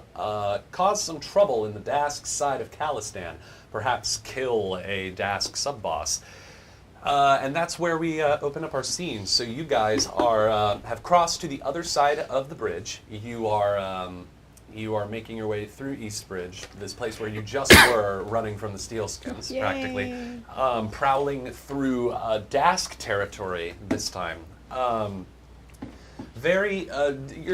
cause some trouble in the Dask side of Khalistan, perhaps kill a Dask sub-boss. And that's where we open up our scene. So you guys have crossed to the other side of the bridge. You are making your way through East Bridge, this place where you just were running from the Steelskins, practically, prowling through Dask territory this time. You're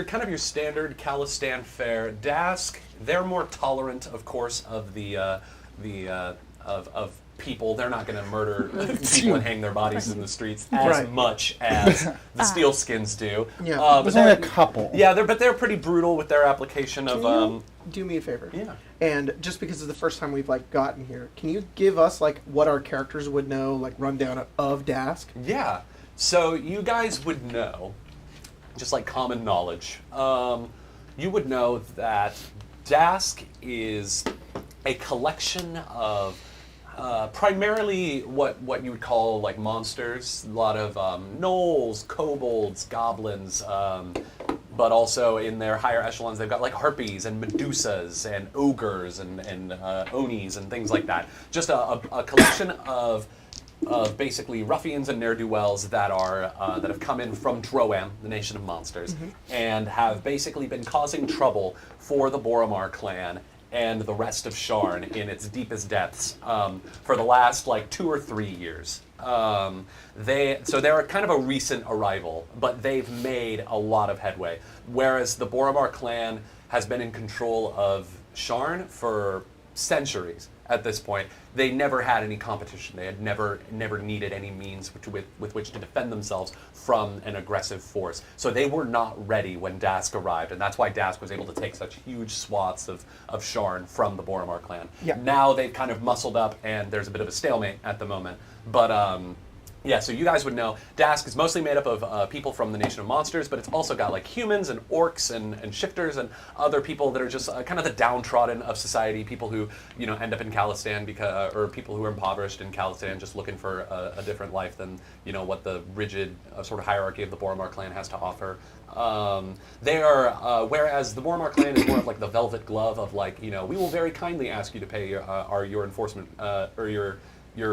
kind of your standard Khalistan fare. Dask, they're more tolerant, of course, of of people. They're not going to murder people and hang their bodies in the streets as much as the Steelskins do. Yeah, There's only a couple. Yeah, they're pretty brutal with their application of. Can you do me a favor? Yeah. And just because it's the first time we've gotten here, can you give us what our characters would know, rundown of Dask? Yeah. So you guys would know, just common knowledge. You would know that Dask is a collection of. Primarily what you would call monsters, a lot of gnolls, kobolds, goblins, but also in their higher echelons they've got harpies and medusas and ogres and onis and things like that. Just a collection of basically ruffians and ne'er-do-wells that have come in from Droam, the nation of monsters, and have basically been causing trouble for the Boromar clan and the rest of Sharn in its deepest depths for the last 2 or 3 years. They're kind of a recent arrival, but they've made a lot of headway. Whereas the Boromar clan has been in control of Sharn for centuries at this point. They never had any competition. They had never needed any means with which to defend themselves from an aggressive force. So they were not ready when Dask arrived, and that's why Dask was able to take such huge swaths of Sharn from the Boromar clan. Yeah. Now they've kind of muscled up, and there's a bit of a stalemate at the moment. But yeah, so you guys would know Dask is mostly made up of people from the Nation of Monsters, but it's also got humans and orcs and shifters and other people that are just kind of the downtrodden of society, people who end up in Khalistan or people who are impoverished in Khalistan, just looking for a different life than what the rigid sort of hierarchy of the Boromar clan has to offer. They are whereas the Boromar clan is more of the velvet glove of we will very kindly ask you to pay your enforcement or your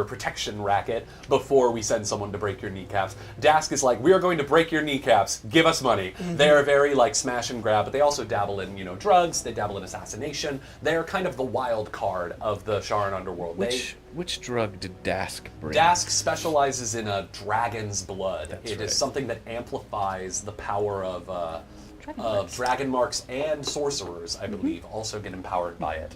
protection racket before we send someone to break your kneecaps. Dask is we are going to break your kneecaps, give us money. They are very smash and grab, but they also dabble in drugs, they dabble in assassination. They are kind of the wild card of the Sharn underworld. Which drug did Dask bring? Dask specializes in a dragon's blood. It is something that amplifies the power of dragon marks and sorcerers, I believe, also get empowered by it.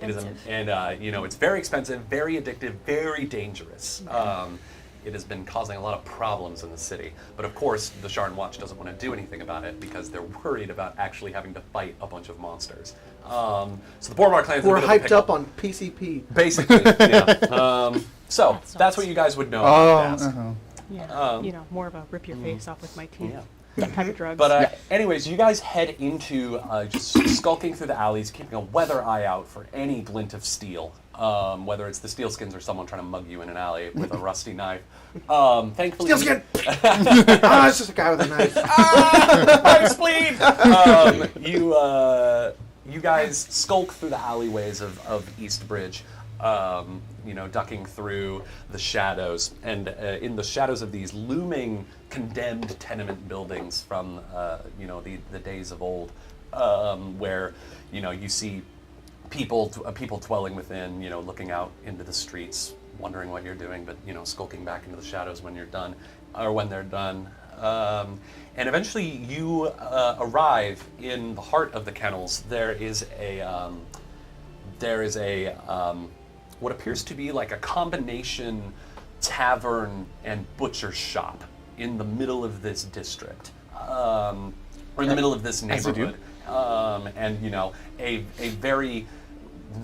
It is, it's very expensive, very addictive, very dangerous. It has been causing a lot of problems in the city, but of course, the Sharn Watch doesn't want to do anything about it because they're worried about actually having to fight a bunch of monsters. So the Boromar clan. We're hyped up on PCP. Basically, yeah. So that's what you guys would know about Dask. Yeah, more of a rip your face off with my teeth. Yeah. That type of drugs. But anyways, you guys head into just skulking through the alleys, keeping a weather eye out for any glint of steel. Whether it's the Steelskins or someone trying to mug you in an alley with a rusty knife. Thankfully, Steelskin! It's just a guy with a knife. Knife bleed! You guys skulk through the alleyways of East Bridge. Ducking through the shadows, and in the shadows of these looming condemned tenement buildings from the days of old, where you see people dwelling within, looking out into the streets, wondering what you're doing, but skulking back into the shadows when you're done, or when they're done. And eventually you arrive in the heart of the kennels. There is a what appears to be a combination tavern and butcher shop in the middle of this district, or in the middle of this neighborhood. And a very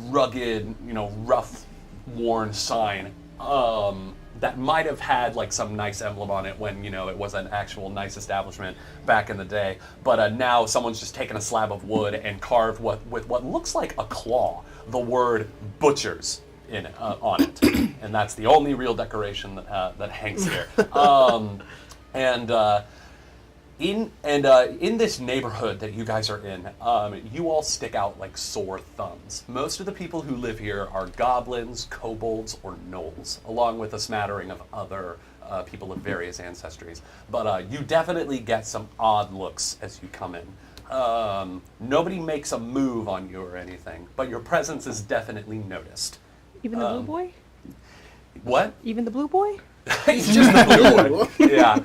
rugged, rough, worn sign that might have had some nice emblem on it when it was an actual nice establishment back in the day. But now someone's just taken a slab of wood and carved with what looks like a claw the word "butchers" on it. and that's the only real decoration that hangs here. In this neighborhood that you guys are in, you all stick out like sore thumbs. Most of the people who live here are goblins, kobolds, or gnolls, along with a smattering of other people of various ancestries. But you definitely get some odd looks as you come in. Nobody makes a move on you or anything, but your presence is definitely noticed. Even the blue boy? What? Even the blue boy? It's just the blue one. Yeah.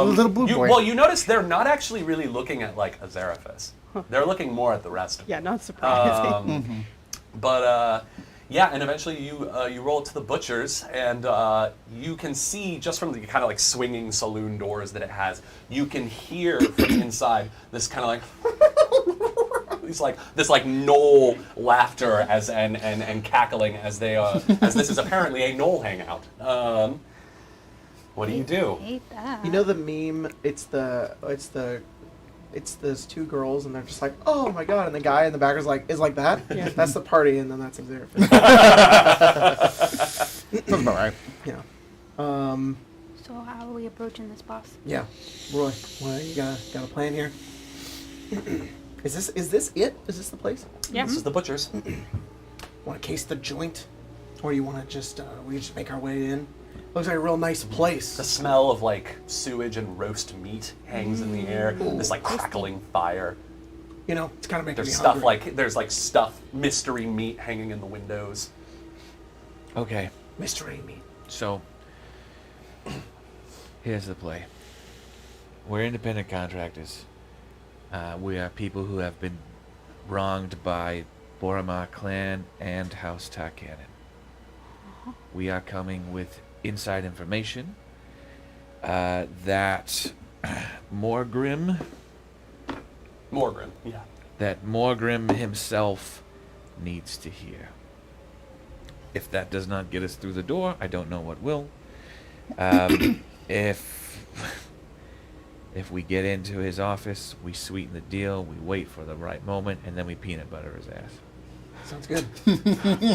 Little blue boy. Well, you notice they're not actually really looking at like Azevedo. They're looking more at the rest of them. Yeah, not surprising. But yeah, and eventually you roll to the butcher's, and you can see just from the kind of like swinging saloon doors that it has, you can hear from inside this kind of like this like gnoll laughter and cackling as they as this is apparently a gnoll hangout. What do you do? I hate that. You know the meme? It's those two girls, and they're just like, "Oh my god!" And the guy in the back is like that. Yeah. That's the party, and then that's Azevedo. Sounds about right. Yeah. So how are we approaching this boss? Yeah. Roy, well, you got a plan here? Is this it? Is this the place? Yeah. This is the butcher's. Want to case the joint, or you want to just make our way in? Looks like a real nice place. The smell of like sewage and roast meat hangs in the air. This like crackling fire. You know, it's kind of making There's me stuff hungry. there's mystery meat hanging in the windows. Okay, mystery meat. so here's the play. We're independent contractors. We are people who have been wronged by Boromar clan and House Tarkanan. We are coming with inside information that Morgrim, yeah. that Morgrim himself needs to hear. If that does not get us through the door, I don't know what will. If we get into his office, we sweeten the deal, we wait for the right moment, and then we peanut butter his ass. Sounds good.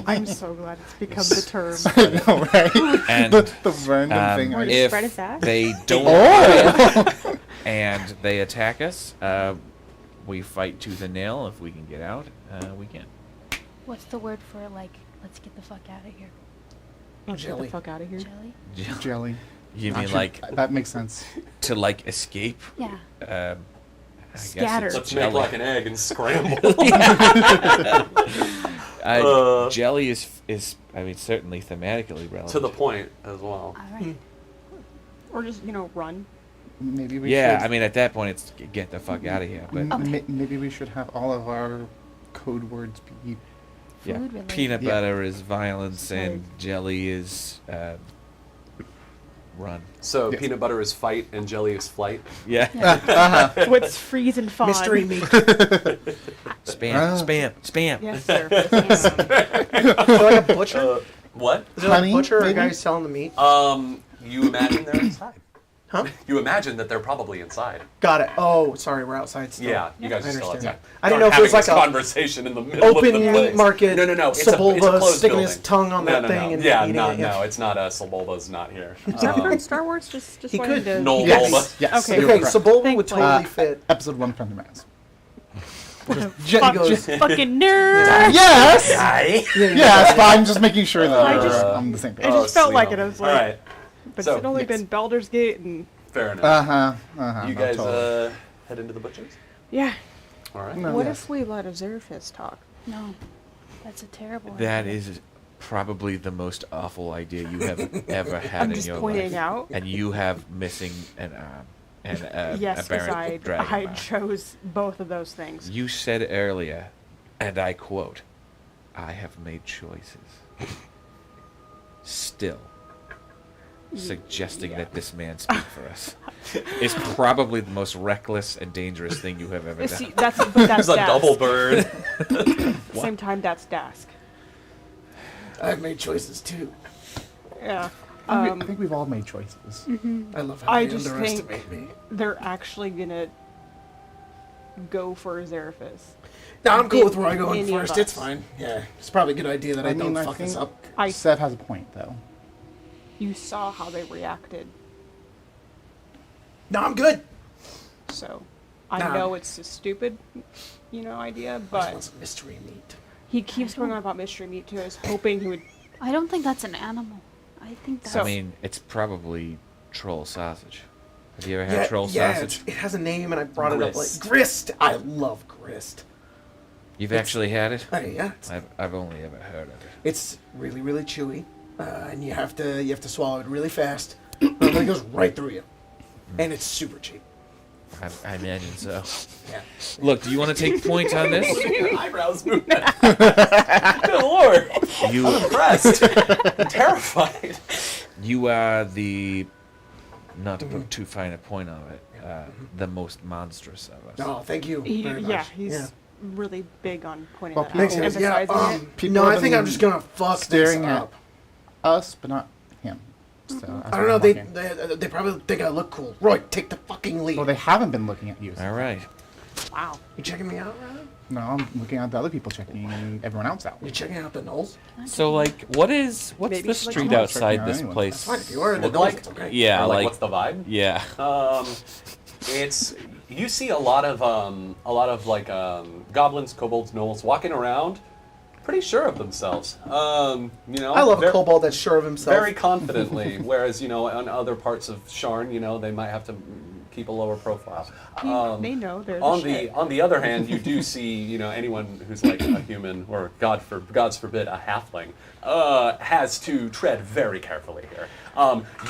I'm so glad it's become the term. I know, right? And the random thing. Or just if spread his ass? they don't and they attack us, we fight tooth and nail. If we can get out, we can. What's the word for like, let's get the fuck out of here? Let's get Jelly. the fuck out of here. Jelly? Jelly. You mean Actually, like that makes sense. to like escape? Yeah. I Scatter. guess it's Let's make jelly. like an egg and scramble. Jelly is I mean certainly thematically relevant. To the point as well. All right. Or just, run. Maybe we Yeah, should. I mean at that point it's get the fuck out of here. But Maybe we should have all of our code words be. yeah, Food related. peanut Yeah. butter is violence Sorry. and jelly is run. So Yes. peanut butter is fight and jelly is flight. Yeah. What's freeze and fawn? Mystery meat. Spam. Yes, sir. Is there like a butcher? What? Is there like Honey, a butcher or a maybe? guy who's selling the meat? You imagine they're inside. Huh? You imagine that they're probably inside. Got it. Oh, sorry, we're outside still. Yeah, you guys I are still understand. outside. I didn't know if it was Having like this a conversation in the middle of open the meat place. market. No. It's a Sebulba closed sticking building. his tongue on that No. thing and Yeah, eating no, it. Yeah. no. It's not. Sebulba's not here. Is that from Star Wars? Just He wanted could. to... Noel Yes. Bulba. Yes. Okay. you're Okay, correct. Sebulba would Thankfully. totally fit. Episode 1 Phantom Menace. Fuck, goes- fucking nerd! Yes. Aye. Yes, but I'm just making sure that I we're just- on the same page. I just felt sweet like home. it. I was All like, right. but So, it's only yes. been Baldur's Gate and... Fair enough. You You guys head into the butcher's. Yeah. All right. No. What yes. if we let Azevedo talk? No. That's a terrible That idea. is probably the most awful idea you have ever had I'm in just your pointing life. out. And you have missing an arm and Yes, a because barren dragon I mouth. chose both of those things. You said earlier, and I quote, "I have made choices." Still, suggesting that this man speak for us is probably the most reckless and dangerous thing you have ever See, done. that's There's a Dask. double bird. At the same time, that's Dask. I've made choices too. Yeah. I think we've all made choices. I love how I they just underestimate me. They're actually gonna go for Zerafis. No, I'm cool with Roy going Any of first. us. It's fine. Yeah, it's probably a good idea that I don't I fuck this think up. Seth has a point, though. You saw how they reacted, No, I'm good. so I Nah. know it's a stupid, idea, I just but want some mystery meat. he keeps going on about mystery meat too. I was hoping he would. I don't think that's an animal. I think that's. I mean, it's probably troll sausage. Have you ever had troll sausage? It has a name, and I brought it up like Grist. grist. I love grist. You've actually had it? Yeah, I've only ever heard of it. it's really, really chewy, and you have to swallow it really fast. And it goes right through you, and it's super cheap. I imagine so. Yeah. Look, do you want to take point on this? Your eyebrows moving. Good lord. You, I'm impressed. I'm terrified. you are the, not to put too fine a point on it, the most monstrous of us. Oh, thank you. very much. Yeah, he's really big on pointing Well, that people- out, Thanks, guys. Yeah, emphasizing it. People no, I have think I'm been just gonna fuck staring this at up. us, but not him. So, as I we're don't know. walking. They probably think I look cool. Roy, take the fucking lead. Well, they haven't been looking at you. All right. Wow. You checking me out, Ryan? No, I'm looking at the other people checking everyone else out. You checking out the Knolls? So, like, what's Maybe the she likes street to outside check this out place? Fine, if you are in the Look Knolls, like- it's okay. Yeah, Or, like, what's the vibe? yeah. It's you see a lot of goblins, kobolds, gnolls walking around, pretty sure of themselves. I love a kobold that's sure of himself. very confidently. Whereas on other parts of Sharn, they might have to keep a lower profile. They know they're the On shit. the other hand, you do see anyone who's like a human or God's forbid a halfling has to tread very carefully here.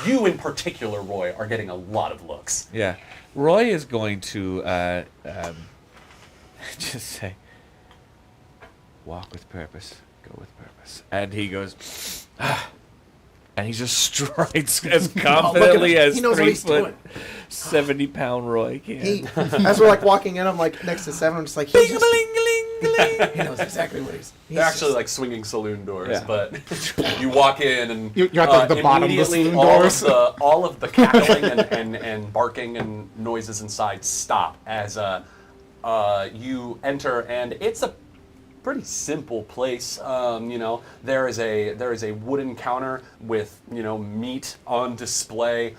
You in particular, Roy, are getting a lot of looks. Yeah. Roy is going to just say, walk with purpose, go with purpose. And he goes, and he just strides as confidently as He knows what he's 3 foot, doing. 70-pound Roy can. As we're like walking in, I'm like next to Seven. I'm just like, He knows exactly what he's They're actually just- like swinging saloon doors, Yeah. but you walk in and You're at the bottom of the immediately saloon all doors. all of the cackling and barking and noises inside stop as you enter, and it's a pretty simple place. There is a wooden counter with meat on display,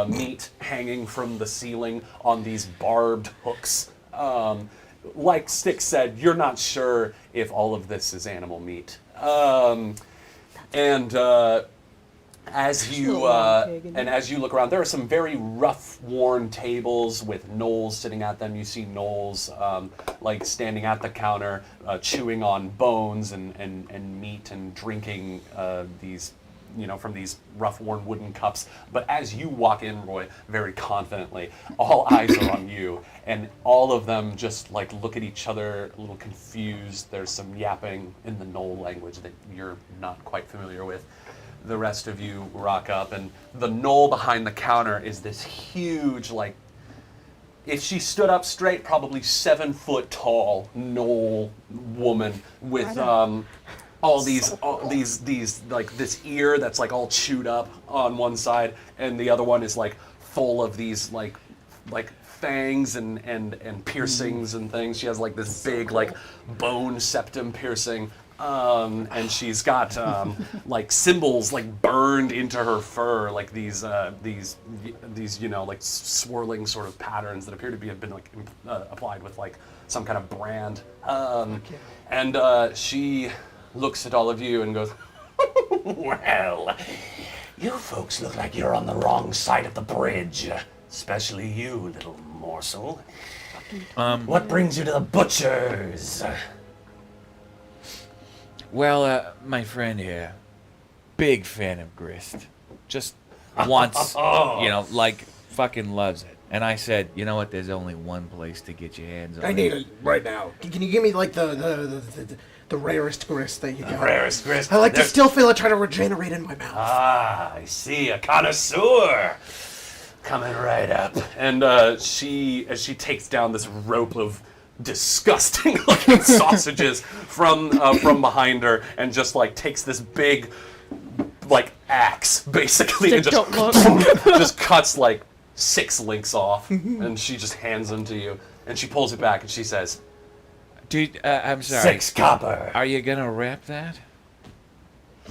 meat hanging from the ceiling on these barbed hooks. Like Styx said, you're not sure if all of this is animal meat. As you look around, there are some very rough-worn tables with gnolls sitting at them. You see gnolls like standing at the counter, chewing on bones and meat and drinking these, from these rough-worn wooden cups. But as you walk in, Roy, very confidently, all eyes are on you, and all of them just like look at each other, a little confused. There's some yapping in the gnoll language that you're not quite familiar with. The rest of you rock up, and the gnoll behind the counter is this huge, like, if she stood up straight, probably 7 foot tall gnoll woman with all these like this ear that's like all chewed up on one side, and the other one is like full of these like fangs and piercings and things. She has like this big like bone septum piercing. And she's got like symbols like burned into her fur, like these like swirling sort of patterns that appear to have been like applied with like some kind of brand. And she looks at all of you and goes, "Well, you folks look like you're on the wrong side of the bridge, especially you, little morsel. What brings you to the butchers?" Well, my friend here, big fan of grist. Just once, like fucking loves it. And I said, you know what? There's only one place to get your hands on I need it right now. Can you give me like the rarest grist that you got? Rarest grist. I like to still feel it trying to regenerate in my mouth. Ah, I see, a connoisseur. Coming right up. And as she takes down this rope of disgusting looking sausages from behind her and just like takes this big like axe basically and just Don't look. just cuts like 6 links off and she just hands them to you. And she pulls it back and she says, Dude, I'm sorry. 6 copper. Are you gonna wrap that?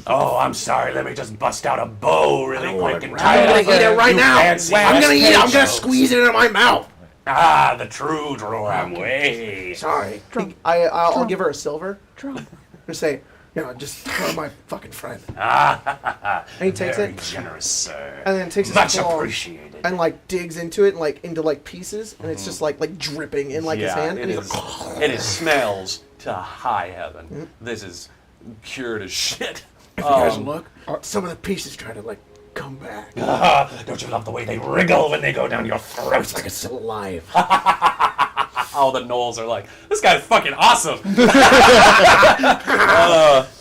Oh, I'm sorry. Let me just bust out a bow really quick and I'm tie gonna it eat it right now. I'm gonna eat it. I'm gonna squeeze. squeeze it into my mouth. Ah, the true drum way. Sorry. Drunk. I'll give her a silver. Drunk. Just say, just for my fucking friend. Ah, And he takes very it. generous, sir. And then takes his Much claw appreciated. and like digs into it, and into pieces, and it's just like dripping in his hand. It And he's is. like, It smells to high heaven. This is cured as shit. If you guys look, some of the pieces try to come back. Don't you love the way they wriggle when they go down your throat? It's like it's alive. All the gnolls are like, this guy's fucking awesome.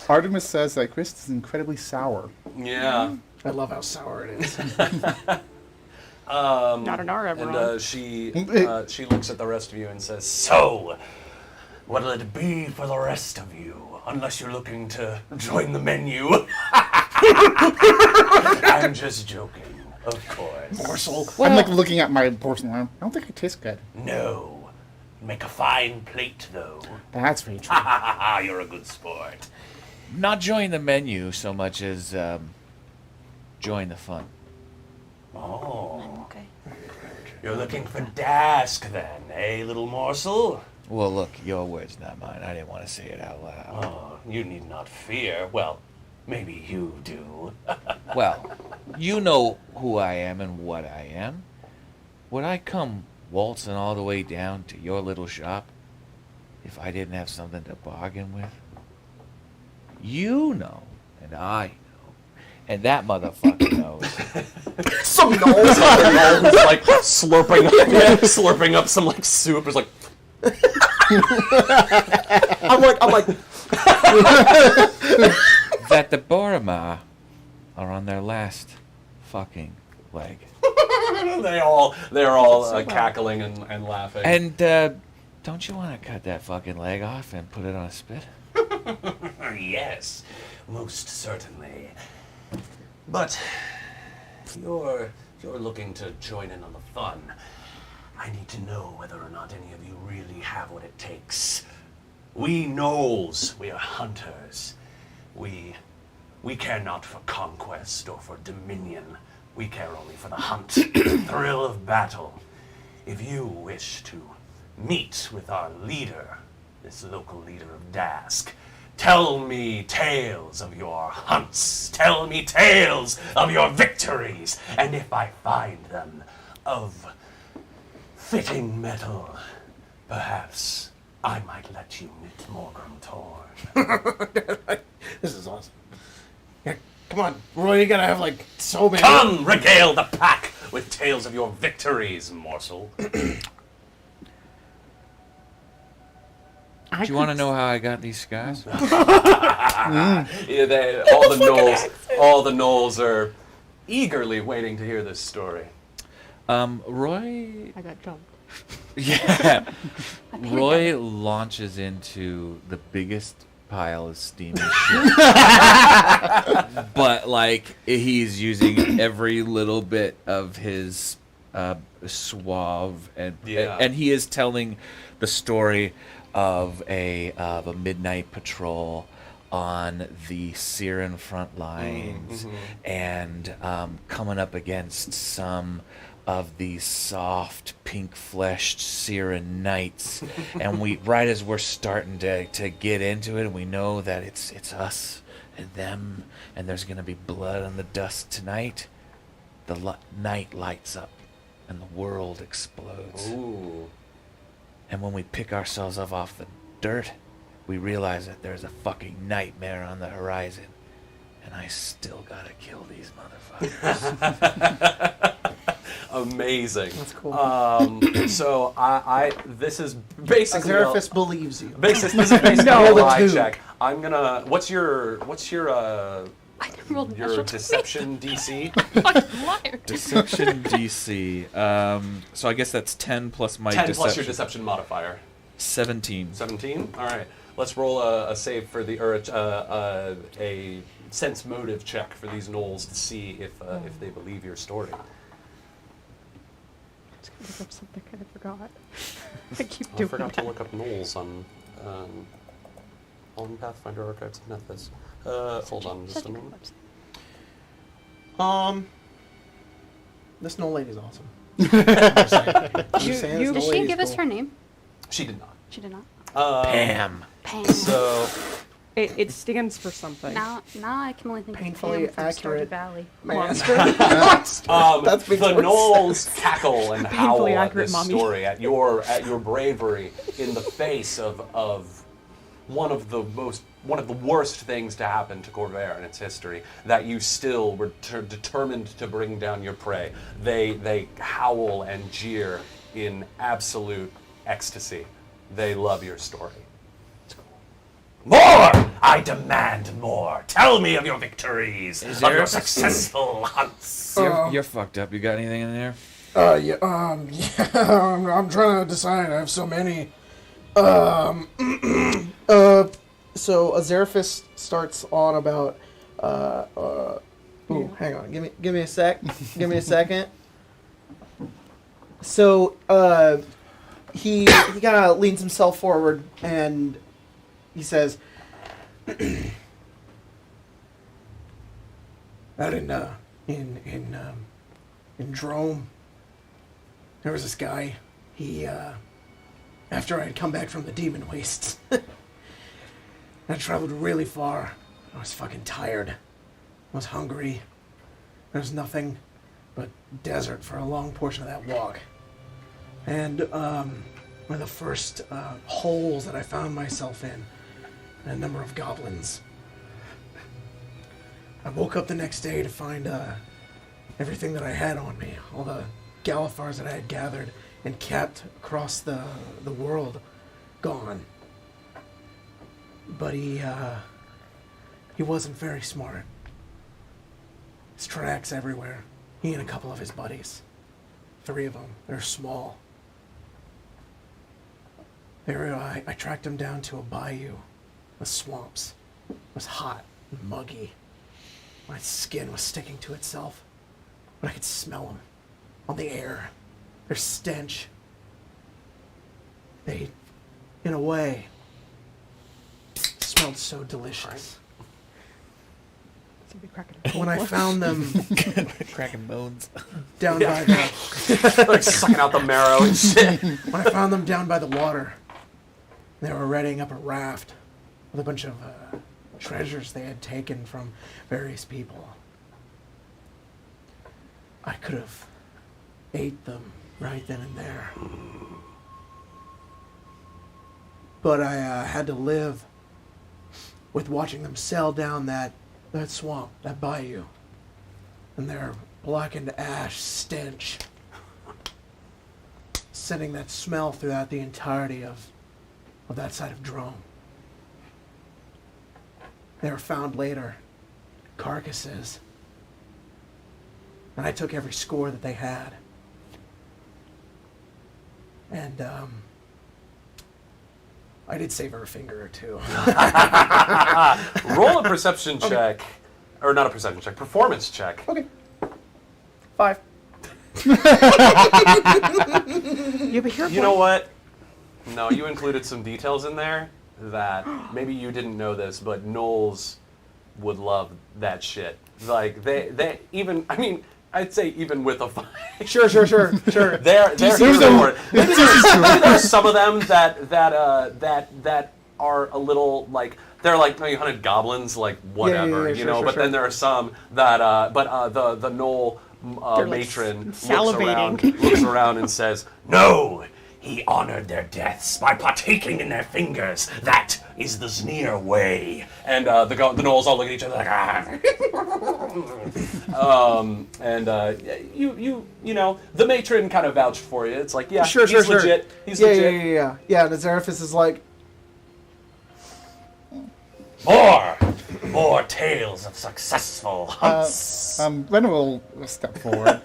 Artemis says that Chris is incredibly sour. Yeah. I love how sour it is. Not an R, And Eberron. she looks at the rest of you and says, so, what'll it be for the rest of you? Unless you're looking to join the menu. I'm just joking, of course. Morsel. I'm looking at my porcelain. I don't think I taste good. No. Make a fine plate, though. That's very true. You're a good sport. Not join the menu so much as join the fun. Oh. Okay. You're looking for Dask, then, eh, little morsel? Well, look, your words, not mine. I didn't want to say it out loud. Oh, you need not fear. Well, maybe you do. Well, you know who I am and what I am. Would I come waltzing all the way down to your little shop if I didn't have something to bargain with? You know, and I know, and that motherfucker knows. some gnolls. Who's like slurping up some like soup. Is like, I'm like, That the Boromar are on their last fucking leg. they're all cackling and laughing. And don't you want to cut that fucking leg off and put it on a spit? Yes, most certainly. But if you're looking to join in on the fun, I need to know whether or not any of you really have what it takes. We gnolls, we are hunters. We care not for conquest or for dominion. We care only for the hunt, the thrill of battle. If you wish to meet with our leader, this local leader of Dask, tell me tales of your hunts. Tell me tales of your victories. And if I find them of fitting metal, perhaps I might let you meet Morgrim Torn. This is awesome. Yeah, come on, Roy, you gotta have so many. Come, regale the pack with tales of your victories, morsel. Do you want to know how I got these scars? Yeah, all the gnolls are eagerly waiting to hear this story. Roy. I got jumped. Yeah. I paid Roy launches into the biggest pile of steaming shit. But he's using every little bit of his suave and he is telling the story of a midnight patrol on the Siren front lines and coming up against some of these soft, pink-fleshed Siren knights. And right as we're starting to get into it, and we know that it's us and them, and there's going to be blood on the dust tonight, the night lights up and the world explodes. Ooh. And when we pick ourselves up off the dirt, we realize that there's a fucking nightmare on the horizon. And I still gotta kill these motherfuckers. Amazing. That's cool. So this is basically Azeraphis believes you. this is basically No, a the lie two. check. I'm gonna. What's your I rolled your natural deception DC? 20. Fucking liar. Deception DC. So I guess that's 10 plus my 10 deception. plus your deception modifier. 17. 17. All right. Let's roll a save for the a sense motive check for these gnolls to see if they believe your story. look up something I forgot. I keep I doing forgot that. to look up Knowles on Pathfinder Archives and Methods. Hold on just a moment. This Knoll lady's awesome. You- Did she give us her name? She did not. She did not. Pam. Pam. So It stands for something. Now I can only think Painfully of Pam from Stardew accurate. Valley. Monster. That's makes the more Knowles cackle and howl Painfully at accurate, this mommy. story, at your bravery in the face of one of the worst things to happen to Corvair in its history, that you still were determined to bring down your prey. They howl and jeer in absolute ecstasy. They love your story. More! I demand more. Tell me of your victories, Is of there your a- successful hunts. You're fucked up. You got anything in there? Yeah, I'm trying to decide. I have so many. So Azeraphis starts on about. Ooh, hang on. Give me a sec. Give me a second. So he kind of leans himself forward and he says, Out in Drome, there was this guy. He after I had come back from the demon wastes, I traveled really far. I was fucking tired. I was hungry. There was nothing but desert for a long portion of that walk. And one of the first holes that I found myself in, a number of goblins. I woke up the next day to find everything that I had on me, all the Galifars that I had gathered and kept across the world, gone. But he wasn't very smart. His tracks everywhere. He and a couple of his buddies. 3 of them. They're small. I tracked him down to a bayou, the swamps. It was hot and muggy. My skin was sticking to itself, but I could smell them on the air. Their stench. They, in a way, smelled so delicious. Somebody cracking a When I found them Cracking bones. down by the Like sucking out the marrow and shit. when I found them down by the water, they were readying up a raft with a bunch of treasures they had taken from various people. I could have ate them right then and there. But I had to live with watching them sail down that swamp, that bayou, and their blackened ash stench, sending that smell throughout the entirety of that side of Drome. They were found later, carcasses, and I took every score that they had. And I did save her a finger or two. Roll a perception check. Or not a perception check, performance check. okay, 5. You but here. You know what? No, you included some details in there that maybe you didn't know this, but Knowles would love that shit. Like they even, I mean, I'd say even with a 5. Sure. They're here for it. Maybe there's some of them that are a little like, they're like, no, you hunted goblins, like whatever, you know. But then there are some that the Knoll They're, like, matron salivating. looks around and says, "No, he honored their deaths by partaking in their fingers. That is the Zneer way." And the Knolls all look at each other like, you know, the matron kind of vouched for you. It's like, yeah, Sure. he's legit. He's legit. Yeah, and Azeraphis is like, More tales of successful hunts. Ren will step forward.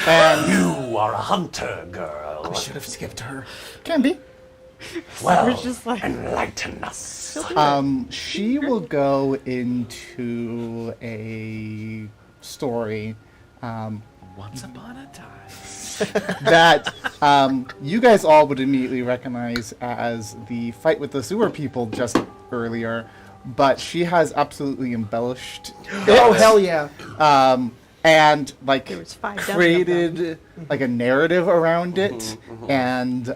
And You are a hunter, girl. I should have skipped her. can be. Well, It's just like- enlighten us. She will go into a story Once upon a time. that you guys all would immediately recognize as the fight with the sewer people just earlier, but she has absolutely embellished Oh, hell yeah. and like There was 5 dozen of created like a narrative around it, and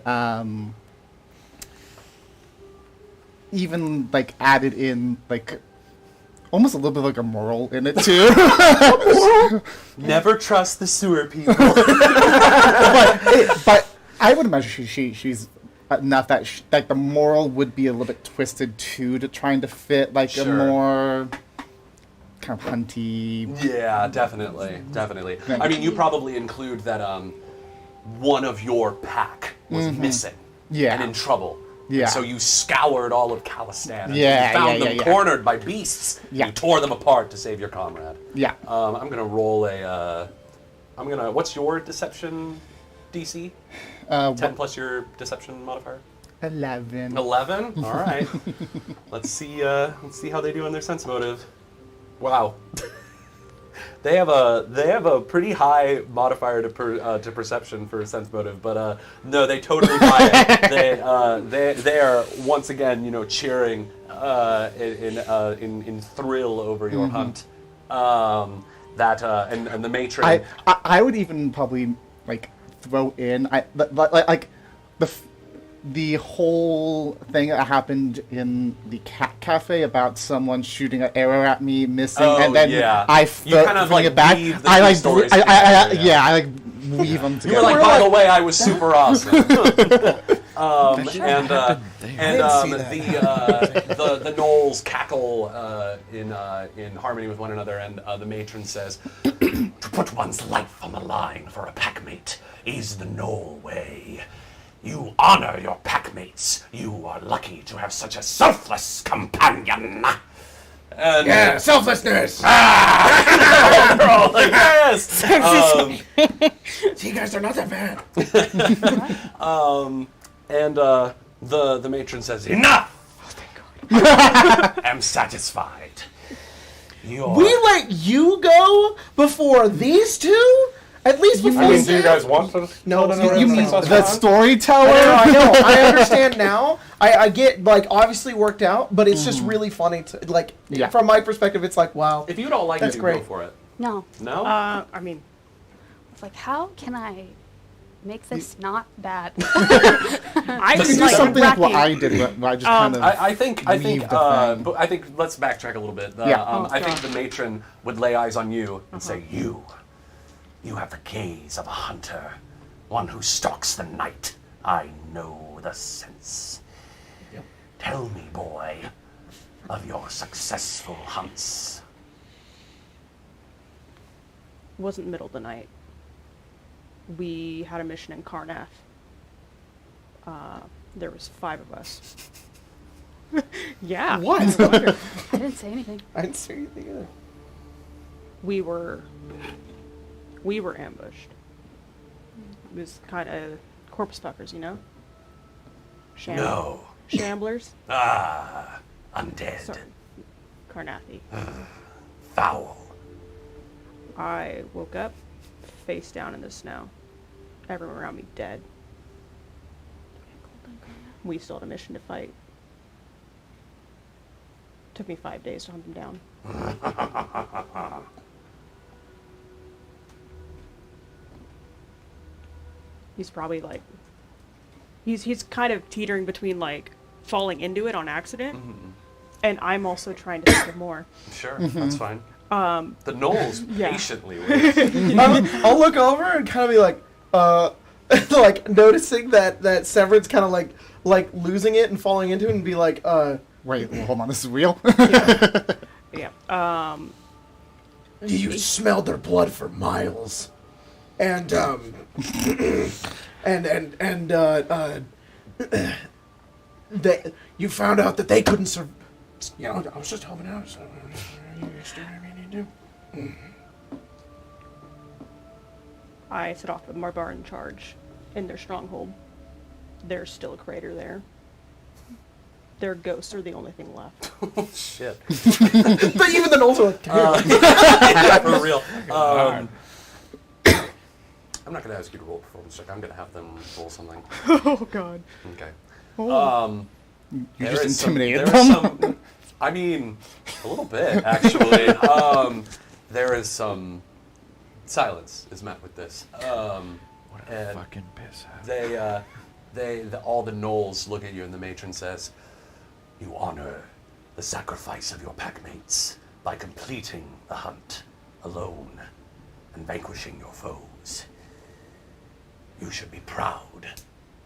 even like added in like almost a little bit like a moral in it too. Never trust the sewer people. but I would imagine she's enough that like the moral would be a little bit twisted too, to trying to fit like a Sure. more kind of hunty. Yeah, definitely. I mean, you probably include that one of your pack was missing Yeah. and in trouble. Yeah. And so you scoured all of Calistan and Yeah, you found yeah, them yeah. cornered by beasts. Yeah. You tore them apart to save your comrade. Yeah. I'm gonna roll a. What's your deception DC? 10 plus your deception modifier. 11. 11. All right. Let's see how they do on their sense motive. Wow. They have a pretty high modifier to perception for sense motive, but no, they totally buy it. They are once again, cheering in thrill over your hunt. And the matron. I would even probably like throw in like the whole thing that happened in the cat cafe about someone shooting an arrow at me, missing, Oh, and then yeah. I You kind of, bring like, it back. weave the I two like stories I together, yeah. I like weave them You were together. like, by the way, I was super awesome. And didn't see the gnolls cackle in harmony with one another, and the matron says, "To put one's life on the line for a packmate is the gnoll way. You honor your packmates. You are lucky to have such a selfless companion." And Yeah, selflessness. they're all like, yes. See, you guys are not that bad. And the matron says, "Enough! I'm satisfied. You're... We let you go before these two? At least before I mean, do you guys want to? No, You mean the storyteller? I know. I understand now. I get like obviously worked out, but it's just really funny to like. Yeah. From my perspective, it's like wow. If you don't like That's it, great. go for it. No. No? I mean, It's like, how can I make this not bad? I You was can do like something like what wacky. I did, where I just kind of. I think leave the thing. but I think let's backtrack a little bit. Yeah. I think God. the matron would lay eyes on you and say, You have the gaze of a hunter, one who stalks the night. I know the sense. Tell me, boy, of your successful hunts." It wasn't middle of the night. We had a mission in Karnath. There was 5 of us. Yeah. What? I wonder. I didn't say anything. I didn't see anything either. We were ambushed. It was kind of corpse fuckers, you know? No. Shamblers. Undead. Sorry. Karnathi. Foul. I woke up, face down in the snow. Everyone around me dead. We still had a mission to fight. Took me 5 days to hunt them down. He's probably like, he's kind of teetering between like falling into it on accident, and I'm also trying to think of more. Sure, that's fine. The gnolls Yeah. patiently wait. I'll look over and kind of be like, like noticing that Severin's kind of like losing it and falling into it, and be like, Wait, hold on, this is real? Yeah. You smelled their blood for miles, and they, you found out that they couldn't survive. You know, I was just helping out. So you just do what I need to do. I set off with Marbar in charge in their stronghold. There's still a crater there. Their ghosts are the only thing left. Shit. but even the gnolls are like, Yeah, for real. I'm not going to ask you to roll a performance check. I'm going to have them roll something. Oh God. Okay. Oh. You There just is some- intimidated there is them. some- I mean, a little bit, actually. There is some silence is met with this. What a And fucking piss. all the gnolls look at you, and the matron says, "You honor the sacrifice of your packmates by completing the hunt alone and vanquishing your foes. You should be proud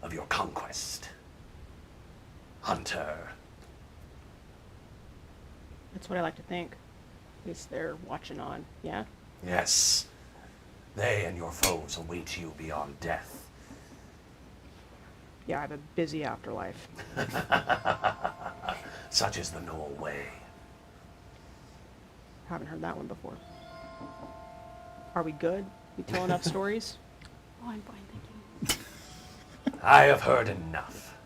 of your conquest, hunter." That's what I like to think. At least they're watching on. Yeah. Yes, they and your foes await you beyond death. Yeah, I have a busy afterlife. Such is the Gnoll way. Haven't heard that one before. Are we good? We tell enough stories? Oh, I'm fine, thank you. I have heard enough.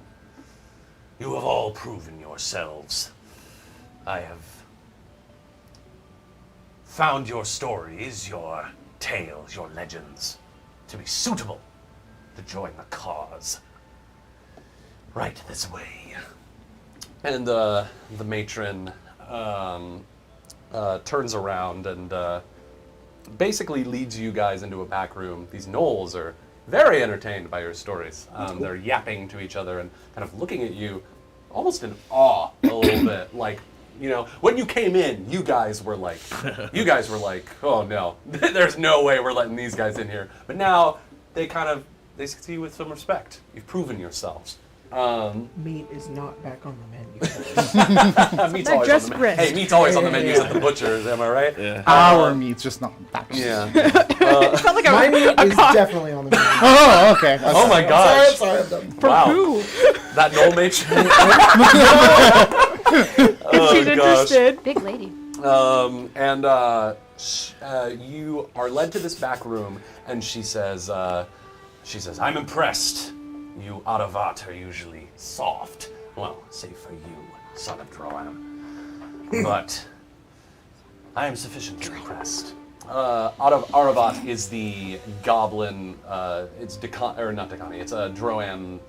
You have all proven yourselves. I have found your stories, your tales, your legends to be suitable to join the cause. Right this way. And the matron turns around and basically leads you guys into a back room. These gnolls are very entertained by your stories. They're yapping to each other and kind of looking at you almost in awe a little bit. Like, you know, when you came in, you guys were like, oh no, there's no way we're letting these guys in here. But now they see you with some respect. You've proven yourselves. Meat is not back on the menu. Meat's They're always just on the wrist. Hey, meat's always on the menus at the butchers, am I right? Yeah. Our meat's just not that. Yeah. It's not like My a, meat a is con- definitely on the menu. Oh, okay. Oh my gosh. Sorry, I'm done. For Wow. who? That Gnoll matron. If she's interested. Big lady. You are led to this back room, and she says, "I'm impressed. You Adavat are usually soft. Well, save for you, son of Droam. But I am sufficiently impressed." Aravat is the goblin. It's not Decani. It's a Droam.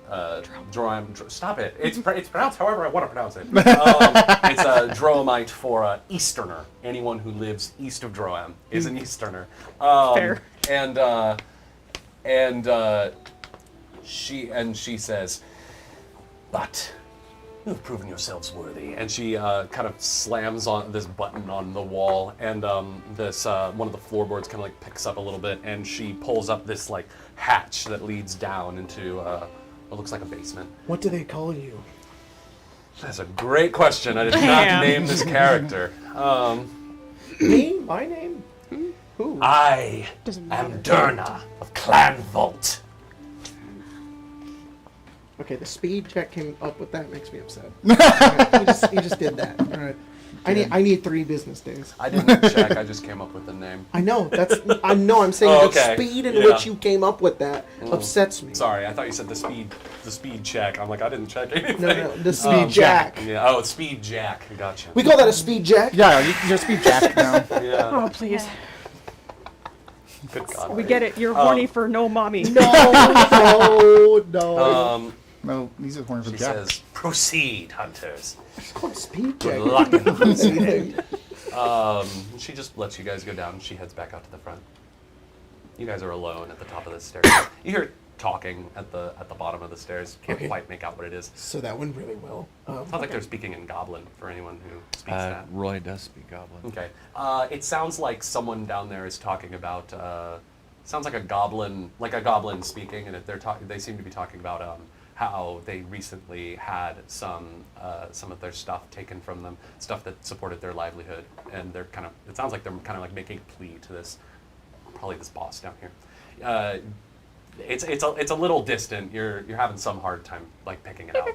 Stop it. It's pronounced however I want to pronounce it. It's a Droamite for Easterner. Anyone who lives east of Droam is an Easterner. Fair. She says, "But you have proven yourselves worthy." And she kind of slams on this button on the wall, and this one of the floorboards kind of like picks up a little bit, and she pulls up this like hatch that leads down into what looks like a basement. What do they call you? That's a great question. I did not Damn. name this character. Me? My name? Who? I Doesn't am matter. Durna of Clan Vault. Okay, the speed check came up with that makes me upset. Alright, he just did that. All right, I need 3 business days. I didn't check. I just came up with the name. I know I'm saying Oh, the okay. speed in Yeah. which you came up with that upsets me. Sorry, I thought you said the speed check. I'm like, I didn't check anything. No, the speed jack. Yeah. Oh, it's speed jack. Gotcha. We call that a speed jack. Yeah, you're speed jack now. Yeah. Oh, please. Good God. We get it. You're horny for no mommy. No. No, these are horns for She Jack. says, "Proceed, hunters. It's called speed Good jack. luck in proceeding." She just lets you guys go down. She heads back out to the front. You guys are alone at the top of the stairs. You hear talking at the bottom of the stairs. Can't Okay. quite make out what it is. So that went really well. Sounds like they're speaking in Goblin for anyone who speaks that. Roy does speak Goblin. Okay. It sounds like someone down there is talking about. Sounds like a goblin speaking, and if they seem to be talking about how they recently had some of their stuff taken from them, stuff that supported their livelihood, and they're kind of. It sounds like they're kind of like making a plea to this boss down here. It's a little distant. You're having some hard time like picking it out.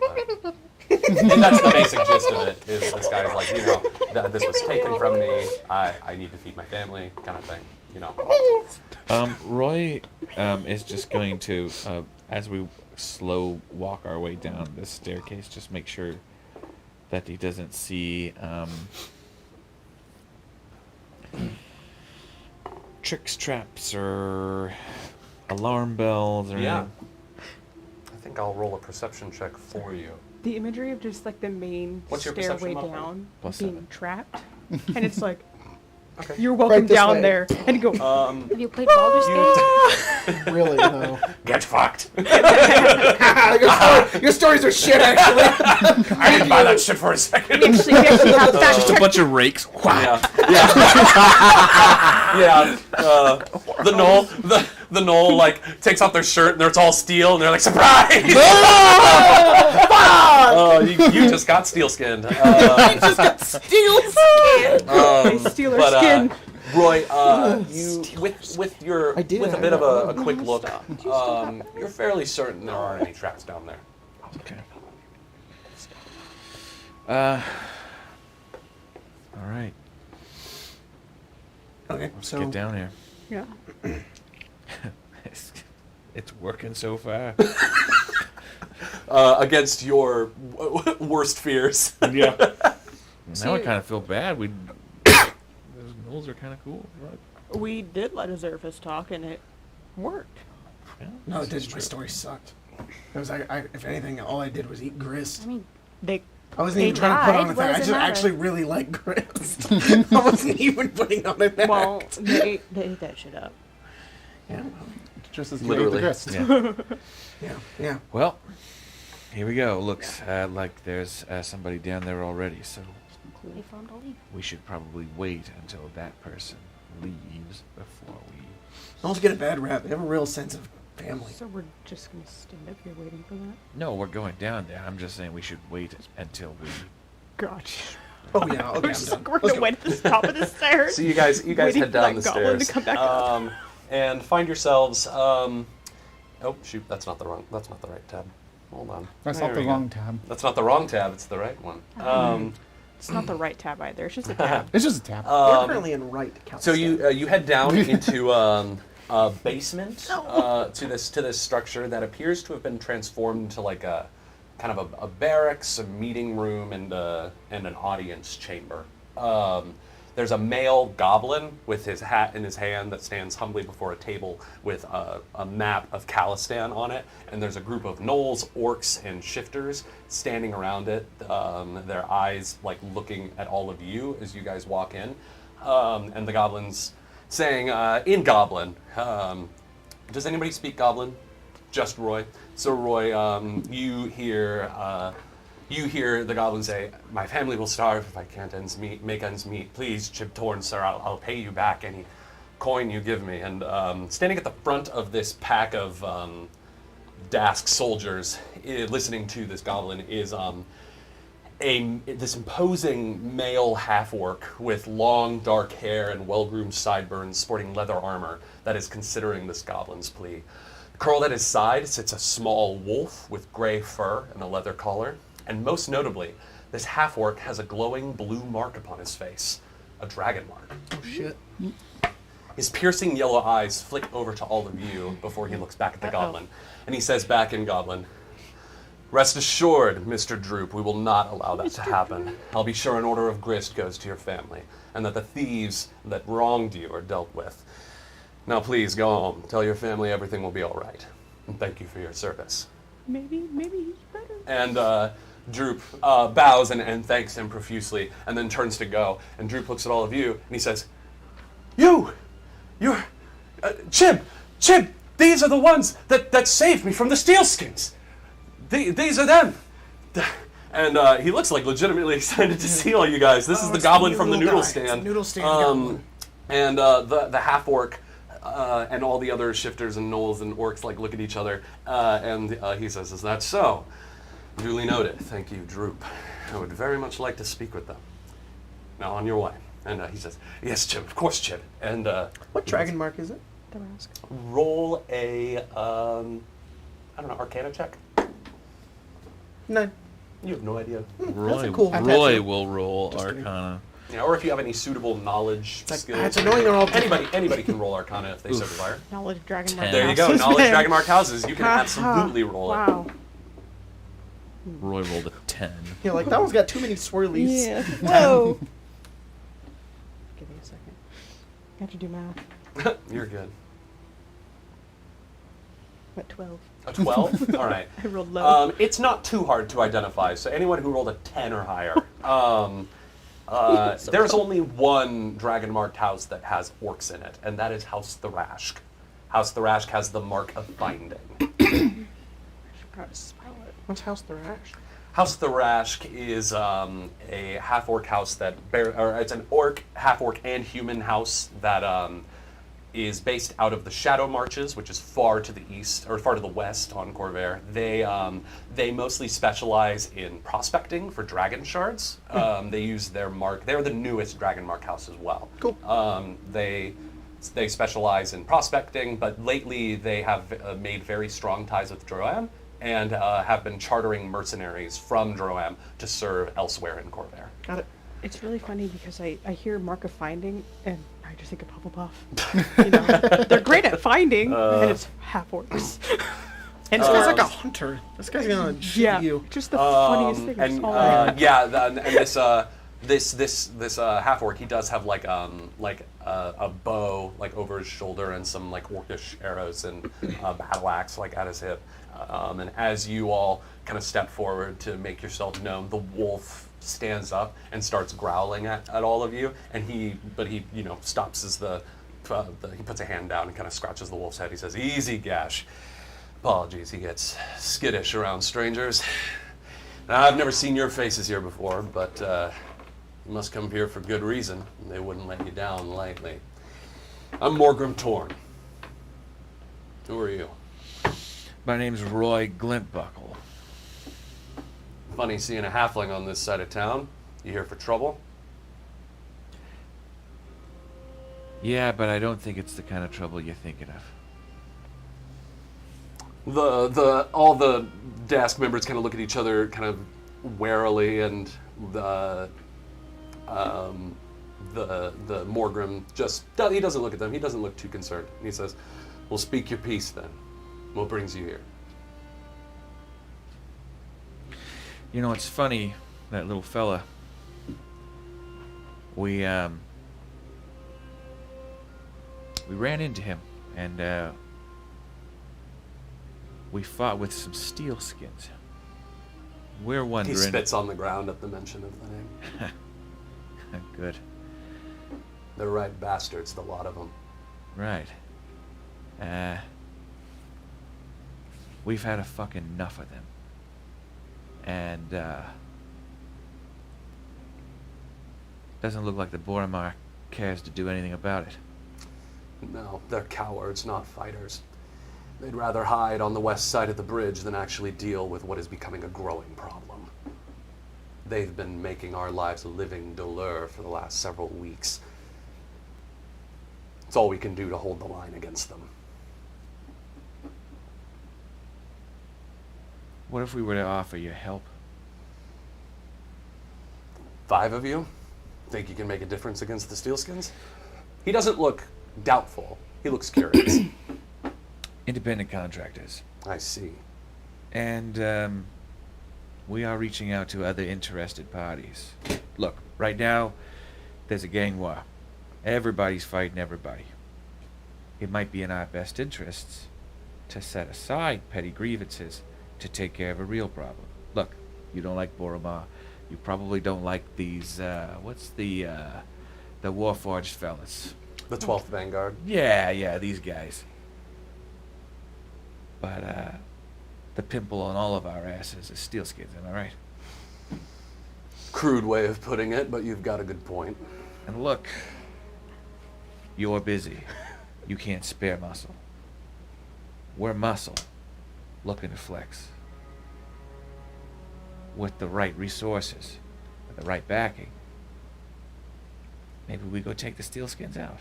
But. And that's the basic gist of it. Is this guy's like, you know, that this was taken from me. I need to feed my family, kind of thing. You know. Roy is just going to, as we slow walk our way down this staircase, just make sure that he doesn't see tricks, traps, or alarm bells or Yeah. anything? I think I'll roll a perception check for you. The imagery of just like the main What's your perception stairway modifier? down, Plus being 7. trapped, and it's like Okay. you're welcome this down way. there, and you go. Have you played Baldur's Gate? Really, though. Get fucked. Your stories are shit, actually. I didn't buy that shit for a second. We actually have that. Just a bunch of rakes. Yeah. Yeah. The knoll like takes off their shirt and it's all steel and they're like, surprise! You just got steel skinned. Steel skin. They steal our skin. Roy, you with I did, with a I bit of know. a quick look, you're fairly certain there aren't any traps down there. Okay. All right. Okay, Let's so get down here. Yeah. It's working so far. Against your worst fears. Yeah. So Now I you- kind of feel bad. Those gnolls are kind of cool. Right? We did let Azevedo talk, and it worked. Yeah, no, this is my true. story sucked. It was if anything, all I did was eat grist. I mean, They I wasn't they even trying to put on died, a what thing. I does it just matter? actually really like grist. I wasn't even putting on an act. well, they ate that shit up. Yeah, Just as you Literally. ate the grist. Yeah. yeah. Well, here we go. Looks like there's somebody down there already, so they found a leaf. we should probably wait until that person leaves before we... Gnolls get a bad rap. They have a real sense of family. So we're just gonna stand up here waiting for that. No, we're going down there. I'm just saying we should wait until we... Gotcha. Oh yeah, okay, We're I'm just done. we're Let's gonna go. wait at the top of the stairs. So you guys Waiting head for down that the goblin to stairs come back up. and find yourselves. Oh shoot, that's not the right tab. Hold on. That's There not the we go. wrong tab. That's not the wrong tab. It's the right one. It's not the right tab either. It's just a tab. It's just a tab. We're currently in right. So you head down into a basement to this structure that appears to have been transformed into like a kind of a barracks, a meeting room, and an audience chamber. There's a male goblin with his hat in his hand that stands humbly before a table with a map of Khalistan on it, and there's a group of gnolls, orcs, and shifters standing around it, their eyes like looking at all of you as you guys walk in, and the goblin's saying in Goblin, does anybody speak Goblin? Just Roy. So Roy, you hear the goblin say, "My family will starve if I can't make ends meet. Please, Chib Torn, sir, I'll pay you back any coin you give me." And standing at the front of this pack of Dask soldiers, listening to this goblin, is this imposing male half-orc with long, dark hair and well-groomed sideburns, sporting leather armor, that is considering this goblin's plea. Curled at his side sits a small wolf with gray fur and a leather collar. And most notably, this half-orc has a glowing blue mark upon his face, a dragon mark. Oh shit. His piercing yellow eyes flick over to all of you before he looks back at the goblin. And he says back in Goblin, "Rest assured, Mr. Droop, we will not allow that to happen. I'll be sure an order of grist goes to your family, and that the thieves that wronged you are dealt with. Now please, go home. Tell your family everything will be all right. And thank you for your service." Maybe he's better. And Droop bows and thanks him profusely, and then turns to go. And Droop looks at all of you, and he says, You're Chib, these are the ones that saved me from the Steelskins. These are them. And he looks like legitimately excited to see all you guys. This is the it's goblin the from the noodle noodle guy. It's the stand. noodle stand goblin. And the half-orc and all the other shifters and gnolls and orcs like look at each other, and he says, "Is that so? Duly noted. Thank you, Droop. I would very much like to speak with them. Now on your way." And he says, "Yes, Chib, of course, Chib." And What dragon mark is it? The mask. roll a I don't know, Arcana check. 9. You have no idea. Roy, cool Roy will roll Just kidding. Arcana. Yeah, or if you have any suitable knowledge skills. It's annoying they're all Anybody can roll Arcana if they so desire. Knowledge dragon mark. There you go. houses, Knowledge man. Dragon Mark houses. You can Ha, ha. absolutely roll it. Wow. Roy rolled a 10. Yeah, like that one's got too many swirlies. Yeah. Whoa. Give me a second. I have to do math. You're good. At 12. A 12? All right. I rolled low. It's not too hard to identify. So anyone who rolled a 10 or higher, there's only one dragon-marked house that has orcs in it, and that is House Thrashk. House Thrashk has the mark of finding. Forgot to spell it. What's House Thrash? House Thrashk is a half-orc house that it's an orc, half-orc, and human house that is based out of the Shadow Marches, which is far to the east or far to the west on Corvair. They mostly specialize in prospecting for dragon shards. They use their mark. They're the newest dragon mark house as well. Cool. They specialize in prospecting, but lately they have made very strong ties with Droam and have been chartering mercenaries from Droam to serve elsewhere in Corvair. Got it. It's really funny because I hear Mark of Finding and I just think of Hufflepuff. You know, they're great at finding, and it's half orcs. And this guy's like a hunter. This guy's gonna shoot you. Just the funniest thing. And all around. this half orc, he does have like a bow like over his shoulder and some like orcish arrows and battle axe like at his hip. And as you all kind of step forward to make yourself known, the wolf stands up and starts growling at all of you. And he stops as he puts a hand down and kind of scratches the wolf's head. He says, "Easy, Gash. Apologies, he gets skittish around strangers. Now, I've never seen your faces here before, but you must come here for good reason. They wouldn't let you down lightly. I'm Morgrim Torn. Who are you?" My name's Roy Glintbuckle. Funny seeing a halfling on this side of town. You here for trouble? Yeah, but I don't think it's the kind of trouble you're thinking of. All the Dask members kind of look at each other kind of warily, and the Morgrim he doesn't look at them. He doesn't look too concerned. He says, "Well, speak your piece then. What brings you here?" You know, it's funny, that little fella. We ran into him, and we fought with some steel skins. We're wondering... He spits on the ground at the mention of the name. Good. They're right bastards, the lot of them. Right. We've had a fucking enough of them. And, doesn't look like the Boromar cares to do anything about it. No, they're cowards, not fighters. They'd rather hide on the west side of the bridge than actually deal with what is becoming a growing problem. They've been making our lives a living douleur for the last several weeks. It's all we can do to hold the line against them. What if we were to offer you help? 5 of you? Think you can make a difference against the Steelskins? He doesn't look doubtful. He looks curious. Independent contractors. I see. And, we are reaching out to other interested parties. Look, right now, there's a gang war. Everybody's fighting everybody. It might be in our best interests to set aside petty grievances to take care of a real problem. Look, you don't like Boromar. You probably don't like these, what's the Warforged fellas? The 12th Vanguard. Yeah, these guys. But, the pimple on all of our asses is steelskins, am I right? Crude way of putting it, but you've got a good point. And look, you're busy. You can't spare muscle. We're muscle, looking to flex. With the right resources, with the right backing, maybe we go take the steelskins out.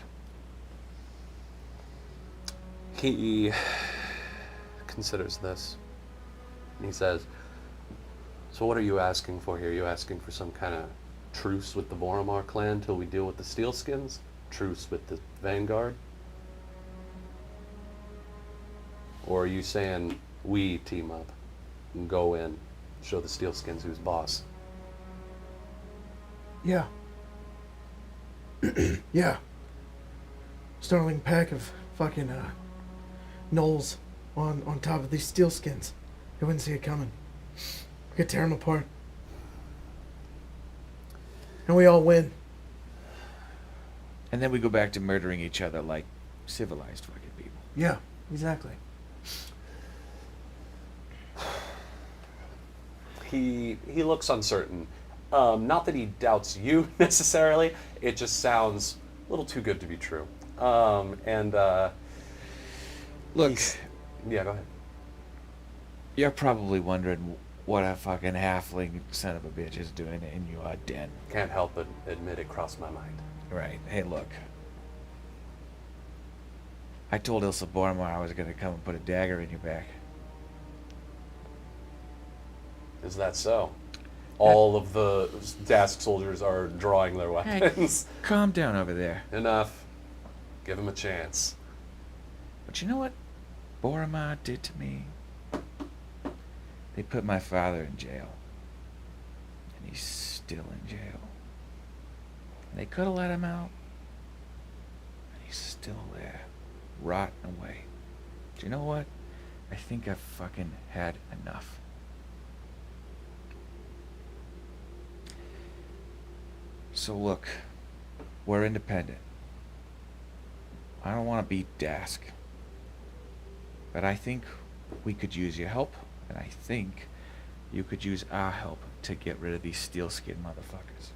He considers this. He says, "So what are you asking for here? Are you asking for some kind of truce with the Boromar clan till we deal with the Steelskins? Truce with the Vanguard? Or are you saying we team up and go in, show the Steelskins who's boss?" Yeah. Yeah. Startling pack of fucking gnolls. on top of these steel skins. You wouldn't see it coming. We could tear them apart. And we all win. And then we go back to murdering each other like civilized fucking people. Yeah, exactly. He looks uncertain. Not that he doubts you necessarily. It just sounds a little too good to be true. Look, Yeah, go ahead. you're probably wondering what a fucking halfling son of a bitch is doing in your den. Can't help but admit it crossed my mind. Right. Hey, look. I told Ilsa Boromar I was going to come and put a dagger in your back. Is that so? All of the Dask soldiers are drawing their weapons. Calm down over there. Enough. Give him a chance. But you know what Boromar did to me? They put my father in jail. And he's still in jail. And they could have let him out. And he's still there, rotting away. Do you know what? I think I've fucking had enough. So look, we're independent. I don't want to beat Dask. But I think we could use your help, and I think you could use our help to get rid of these steel-skinned motherfuckers.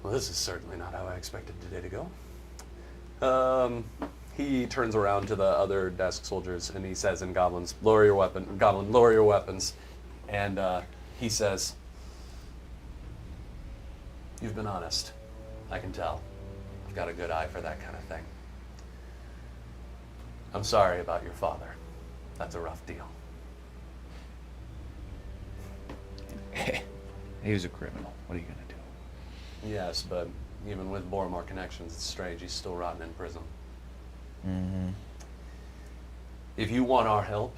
Well, this is certainly not how I expected today to go. He turns around to the other Dask soldiers and he says in Goblin's, lower your weapon. Goblin, lower your weapons. And he says, you've been honest. I can tell. I've got a good eye for that kind of thing. I'm sorry about your father. That's a rough deal. He was a criminal. What are you going to do? Yes, but even with Boromar connections, it's strange he's still rotting in prison. Mm-hmm. If you want our help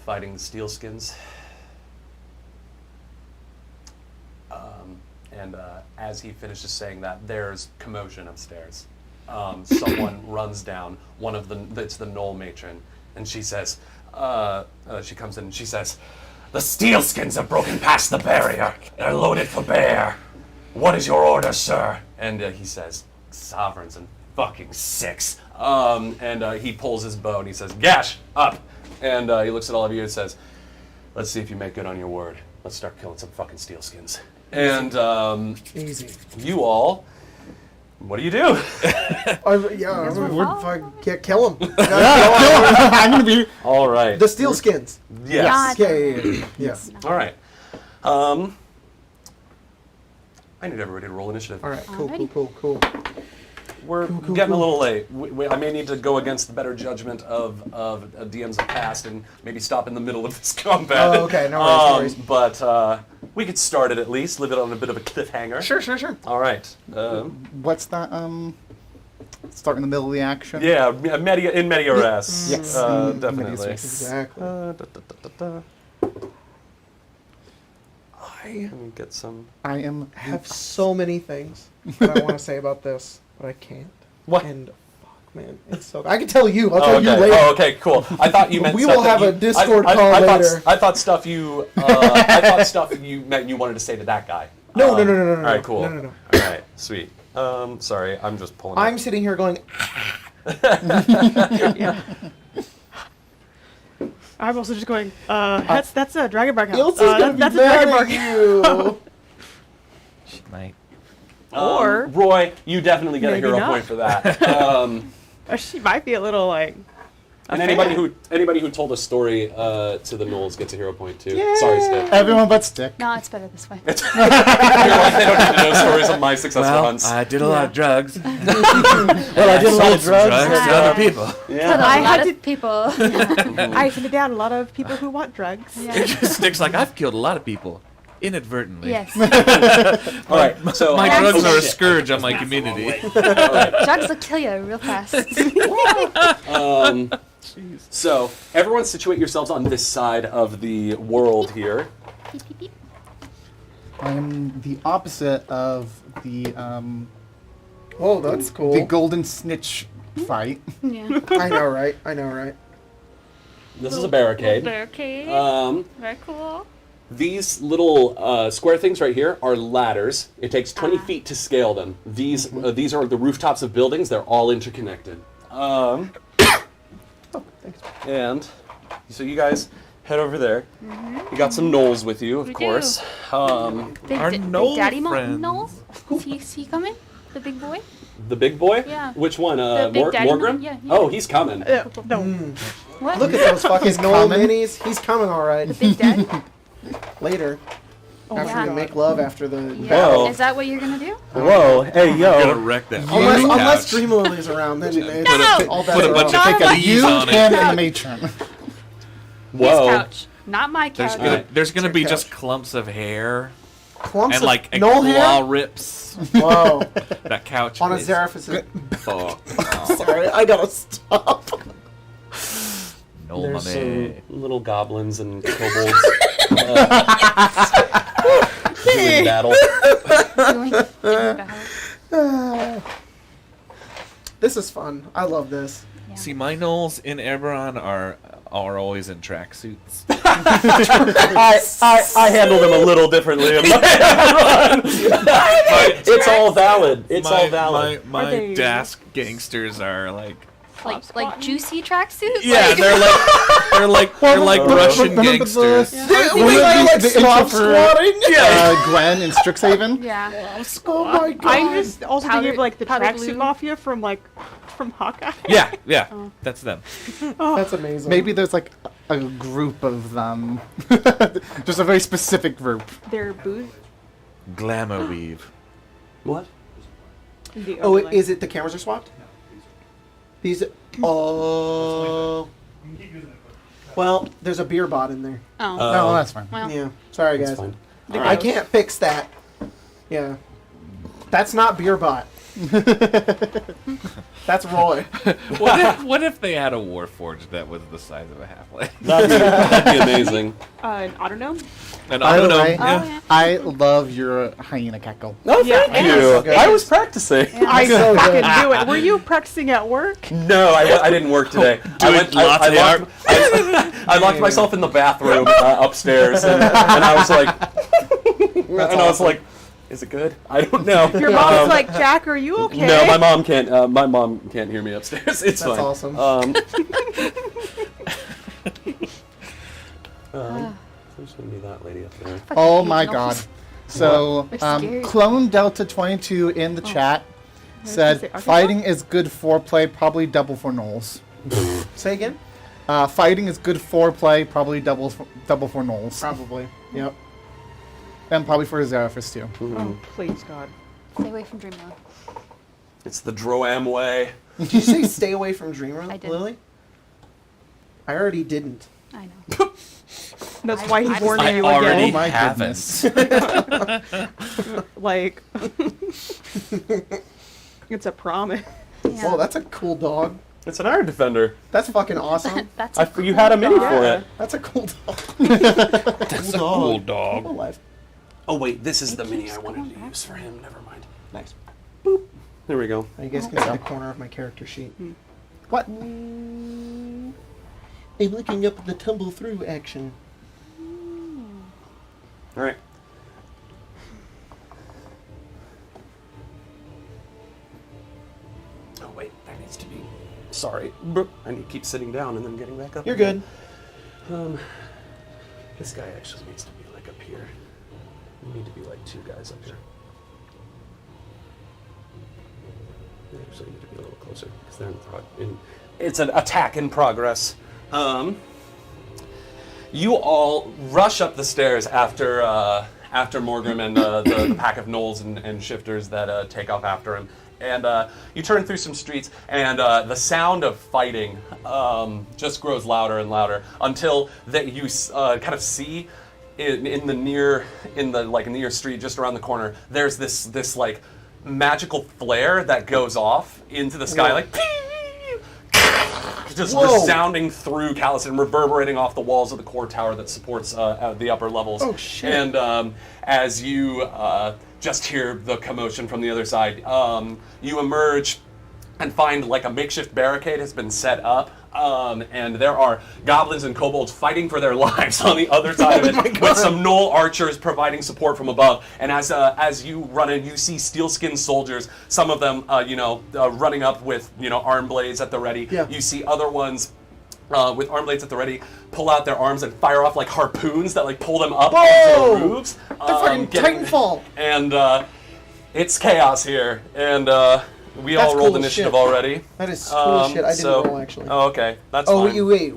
fighting the Steelskins, as he finishes saying that, there's commotion upstairs. Someone runs down, it's the Knoll matron, and she says, she comes in and she says, the Steelskins have broken past the barrier. They're loaded for bear. What is your order, sir? And he says, sovereigns and fucking six. He pulls his bow and he says, gash, up. And he looks at all of you and says, let's see if you make good on your word. Let's start killing some fucking Steelskins. And Easy. you all, what do you do? Can't kill him. I'm gonna be. All right. The steel skins. Yes. Yeah. All right. I need everybody to roll initiative. All right. Alrighty. Cool. We're getting a little late. I may need to go against the better judgment of DMs of past and maybe stop in the middle of this combat. Oh, okay. No worries. But we could start it at least, leave it on a bit of a cliffhanger. Sure. All right. What's that? Start in the middle of the action. Yeah, in media res. Yes. Definitely. Exactly. Let me get some. I have so many things that I want to say about this, but I can't. What? And fuck, man, it's so. I can tell you. I'll tell you later. Oh, okay, cool. I thought you meant. We stuff will that have a Discord call later. I thought stuff you. I thought stuff you meant you wanted to say to that guy. No. All right, cool. No. All right, sweet. Sorry, I'm just pulling. I'm up. sitting here going. I'm also just going, that's a Dragonbark house. Ilsa's gonna be that's a mad Dragonbark at you. She might. Or Roy, you definitely get a maybe hero not. point for that. She might be a little like. And anybody who told a story to the Knolls gets a hero point too. Yay! Sorry, Stick. Everyone but Stick. No, it's better this way. They don't need to know stories of my successful hunts. I did a lot of drugs. Well, I did a lot of drugs. to other people. Yeah. I I had had of people. I hunted down a lot of people who want drugs. Yeah. Stick's like, I've killed a lot of people. Inadvertently. Yes. All right. So My Drugs drugs are a Shit. scourge on my community. Drugs will kill you real fast. So everyone, situate yourselves on this side of the world here. Beep, beep, beep. I am the opposite of the Whoa, that's cool. The golden snitch fight. Yeah. I know, right? I know, right? This is a barricade. Barricade. Very cool. These little square things right here are ladders. It takes 20 feet to scale them. These are the rooftops of buildings. They're all interconnected. And so you guys head over there. You got some gnolls with you, of We course. Big, Our Big Knoll Daddy friends. Knoll? Is he coming? The big boy? The big boy? Yeah. Which one? The big daddy Morgrim? one? Yeah, Oh, he's coming. No. What? Look at those fucking Knoll coming. minis. He's coming all right. The Big Daddy? Later. After yeah. we make love after the Yeah. Well- Is that what you're gonna do? Whoa, hey, I'm gonna yo. wreck that. Unless couch. Dream Lily's around, then it's No! all Put bets a are bunch off. of cookies You on it. and the matron. His Whoa. couch. Not my There's couch. gonna, there's gonna your be couch. just clumps of hair Clumps and of like a Knoll claw hair? rips. Whoa. That couch On a is Zeraphis. fucked. Sorry, I gotta stop. No, There's my some man. little goblins and kobolds doing battle. Doing battle. This is fun. I love this. Yeah. See, my gnolls in Eberron are always in tracksuits. I handle them a little differently. It's all valid. It's all valid. My Are they- Dask gangsters are like. Like juicy tracksuit? Yeah, Like- they're like Russian remember gangsters. The intro for Gwen in Strixhaven? Yeah. Oh my god. I'm just also thinking of Powder- like the powder tracksuit blue. mafia from Hawkeye. Yeah, that's them. That's amazing. Maybe there's like a group of them. Just a very specific group. Their booth. Glamour weave. What? The Oh, overlay. is it the cameras are swapped? These. Oh. Well, there's a beer bot in there. Oh. Oh, that's fine. Well. Yeah. Sorry, That's guys. fine. I can't fix that. Yeah. That's not beer bot. That's Roy. What if they had a warforged that was the size of a halfling? That'd be amazing. An Autognome? And By I the don't know. way, yeah. I love your hyena cackle. No, Yeah, thank it you. is so good. I was practicing. I So good. fucking knew it. Were you practicing at work? No, I didn't work today. I locked myself in the bathroom upstairs, and I was like, is it good? I don't know. Your mom's like, Jack, are you okay? No, my mom can't. My mom can't hear me upstairs. It's That's fine. awesome. There's gonna be that lady up there. Oh my god. So, They're scary. Clone Delta 22 in the chat say said Arkansas? fighting is good foreplay, probably double for Knowles. Say again? Fighting is good foreplay, probably double for Knowles. Probably. Yep. And probably for Zeraphis too. Oh, please, God. Stay away from Dreamland. It's the Droam way. Did you say stay away from Dreamland, I did. Lily? I already didn't. I know. That's why he I warned I you already again. Oh my haven't. Like, it's a promise. Yeah. Whoa, that's a cool dog. It's an Iron Defender. That's fucking awesome. That's You had a mini for it. That's a cool dog. That's a cool dog. Alive. Oh wait, this is the mini I wanted to use for him. Never mind. Nice. Boop. There we go. Now you guys can see the corner of my character sheet. What? I'm looking up the tumble through action. All right. Oh wait, that needs to be. Sorry, I need to keep sitting down and then getting back up. You're again. good. This guy actually needs to be like up here. We need to be like two guys up here. They actually need to be a little closer because they're it's an attack in progress. You all rush up the stairs after Morgrim and the pack of gnolls and shifters that take off after him. And you turn through some streets, and the sound of fighting just grows louder and louder until that you kind of see in the near street, just around the corner. There's this like magical flare that goes off into the sky, like just Whoa. resounding through Callus and reverberating off the walls of the core tower that supports the upper levels. Oh, shit. And as you just hear the commotion from the other side, you emerge and find like a makeshift barricade has been set up. And there are goblins and kobolds fighting for their lives on the other side of it, with some gnoll archers providing support from above. And as you run in, you see steel-skinned soldiers. Some of them, running up with arm blades at the ready. Yeah. You see other ones with arm blades at the ready, pull out their arms and fire off like harpoons that like pull them up onto the roofs. They're fucking Titanfall. And it's chaos here. And we That's all rolled cool as initiative shit. already. That is cool as shit. I didn't roll, actually. Oh, okay. That's Oh, fine. wait.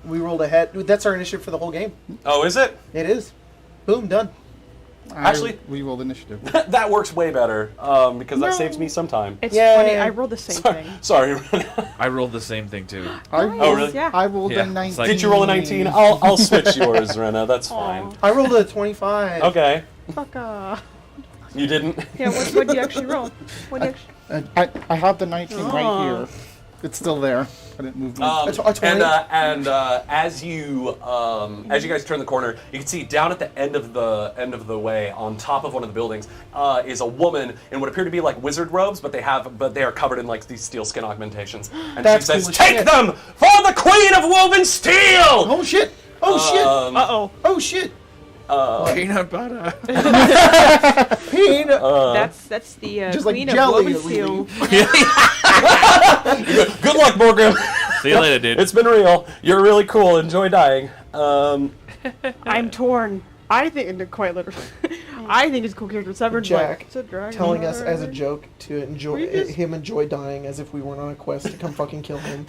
We rolled ahead. Dude, that's our initiative for the whole game. Oh, is it? It is. Boom, done. Actually- we rolled initiative. That works way better, because that saves me some time. It's Yay. funny. I rolled the same thing. Sorry. I rolled the same thing too. Oh, really? Yeah. I rolled Yeah, a 19. it's like- Did you roll a 19? I'll switch yours, Rena. That's fine. I rolled a 25. Okay. Fuck off. You didn't? Yeah, what did you actually roll? What did you actually... I have the 19 right here. It's still there. I didn't move my... A 20? And as you guys turn the corner, you can see down at the end of the way, on top of one of the buildings, is a woman in what appear to be like wizard robes, but they are covered in like these steel skin augmentations. And That's she says, cool as "Take shit. them for the Queen of Woven Steel!" Oh, shit. Oh, shit. Uh-oh. Oh, shit. Peanut butter. Peanut. That's the just like Queen jelly, of Woven really. Seal. Good luck, Morgan. See you later, dude. It's been real. You're really cool. Enjoy dying. I'm torn. I think, quite literally, I think it's cool character. Severn's Jack like, it's a dragon. telling us as a joke to enjoy We just- enjoy dying as if we weren't on a quest to come fucking kill him.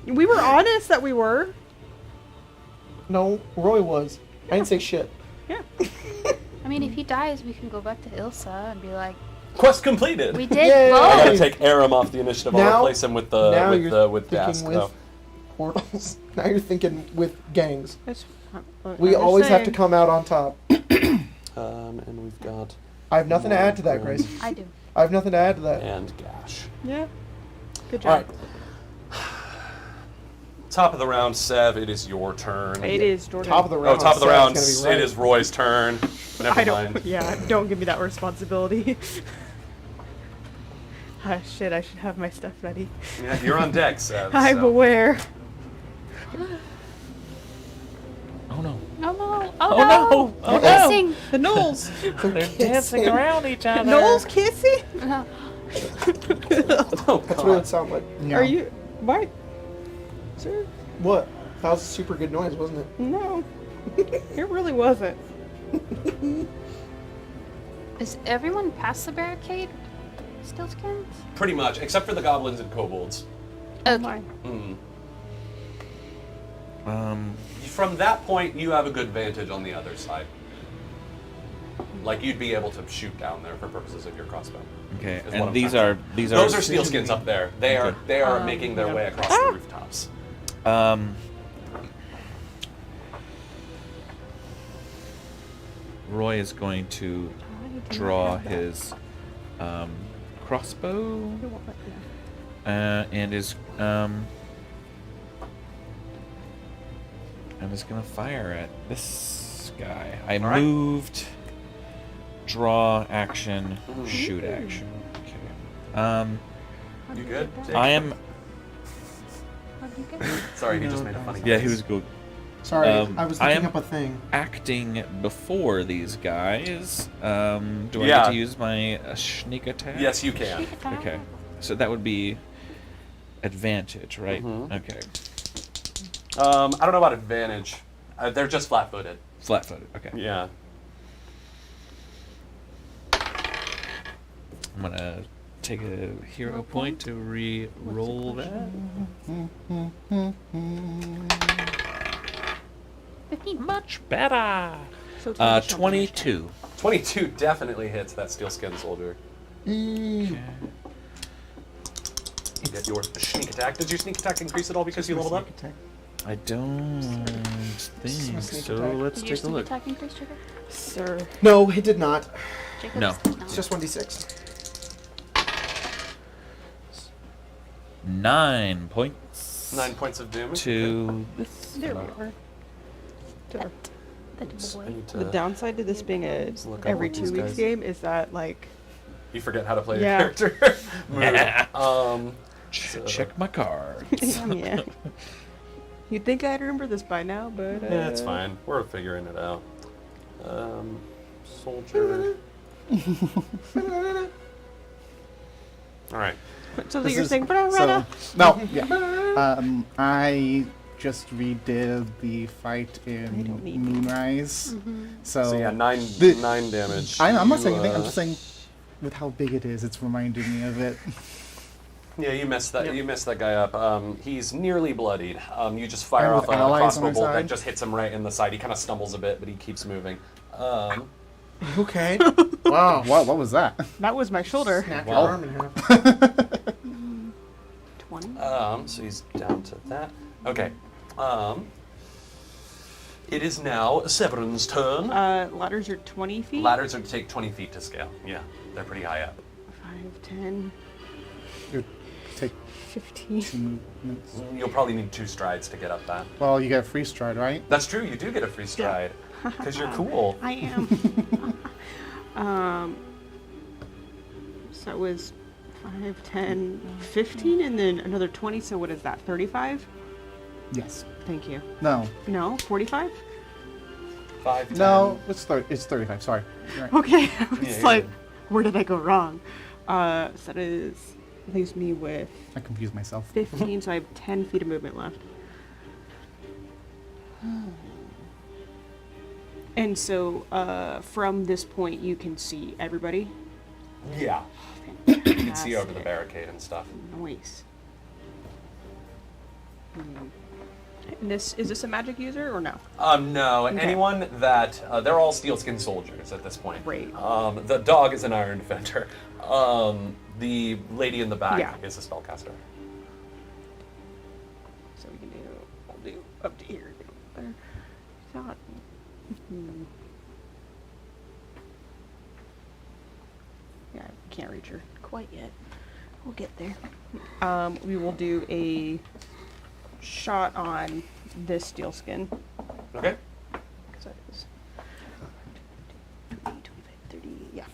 We were honest that we were. No, Roy was. I didn't say shit. Yeah. I mean, if he dies, we can go back to Ilsa and be like, Quest completed. we did Yay. I gotta both. take Aram off the initiative. Now- I'll replace him with now you're with thinking Dask. with though. portals. Now you're thinking with gangs. That's, We always have to come out on top. And we've got I have nothing to add to that, Grace. I do. I have nothing to add to that. and Gash. Yeah. Good All job. right. Top of the round, Sev. It is your turn. It is Jordan. Top of the Oh, round. top of the Sam's round. gonna be right. It is Roy's turn. Never I don't. mind. Yeah, don't give me that responsibility. Ah, shit, I should have my stuff ready. Yeah, you're on deck, Sev. I'm so. aware. Oh no. Oh no! Oh, Oh, no. no! They're kissing. The Knowles. They're dancing around each other. Knowles kissing? No. Oh, That's God. what it would sound like. Yeah. Are you? What? Sir? What? That was a super good noise, wasn't it? No. It really wasn't. Is everyone past the barricade? Still skins? Pretty much, except for the goblins and kobolds. Okay. Mm. Um. From that point, you have a good vantage on the other side. Like you'd be able to shoot down there for purposes of your crossbow. Okay. Is what And I'm these trying are to these Those are are steel skins up there. They are making their yeah. way across the rooftops. Roy is going to draw his crossbow and is gonna fire at this guy. I right. moved, draw action, shoot action. Okay. You good? Jake? I am. How'd you get it? Sorry, he just made a funny. Yeah, face. he was good. Sorry, I was I looking am- up a thing. Acting before these guys. Do I Yeah. get to use my sneak attack? Yes, you can. Okay. So that would be advantage, right? Mhm. Okay. I don't know about advantage. They're just flat-footed. Flat-footed. Okay. Yeah. I'm gonna take a hero point to re-roll that. 15. Much better. So it's additional 22. 22 definitely hits that steel skin soldier. Okay. You get your sneak attack. Did your sneak attack increase at all because you leveled up? I don't think sneak so. attack. Let's Did your take a sneak look. attack increase, Jacob? Sir. No, it did not. Jacob No. did not. It's just 1d6. 9 points 9 points of damage. to There we are. There. That Oops, boy. I need to The downside to this being a look up every what 2 these weeks guys- game is that like You forget how to play Yeah. your character. Move. check my card. yeah. You'd think I'd remember this by now, but Yeah, it's fine. We're figuring it out. Soldier. All right. So This you're is- saying, So, no, yeah. I just redid the fight in don't need Moonrise. So, So yeah, 9 the- 9 damage. I'm not You, saying anything. I'm just saying, with how big it is, it's reminding me of it. Yeah, you messed that. Yep. You messed that guy up. He's nearly bloodied. You just fire And off with a allies on crossbow our bolt that side? just hits him right in the side. He kind of stumbles a bit, but he keeps moving. Okay. Wow, what was that? that was my shoulder. Snap Well. your arm in half. 20. So he's down to that. Okay. It is now Severin's turn. Ladders are 20 feet. Ladders are to take 20 feet to scale. Yeah, they're pretty high up. 5, 10, You take 15. 2 movements. You'll probably need 2 strides to get up that. Well, you get a free stride, right? That's true. You do get a free stride because you're cool. I am. So it was 5, 10, 15, and then another 20. So what is that? 35? Yes. Thank you. No. No, 45? 5, 10. No, it's 35. Sorry. You're right. Okay. I was Yeah, like, yeah. where did I go wrong? So that leaves me with I confused myself. 15, so I have 10 feet of movement left. And so from this point, you can see everybody. Yeah. You can see over the Fantastic. barricade and stuff. Nice. And is this a magic user or no? No. Okay. Anyone that they're all steelskin soldiers at this point. Great. The dog is an iron defender. The lady in the back Yeah. is a spellcaster. So we can I'll do up to here. There. Thought. Yeah, I can't reach her quite yet. We'll get there. We will do a shot on this steel skin. Okay. 'Cause that is 20, 25, 30, yeah.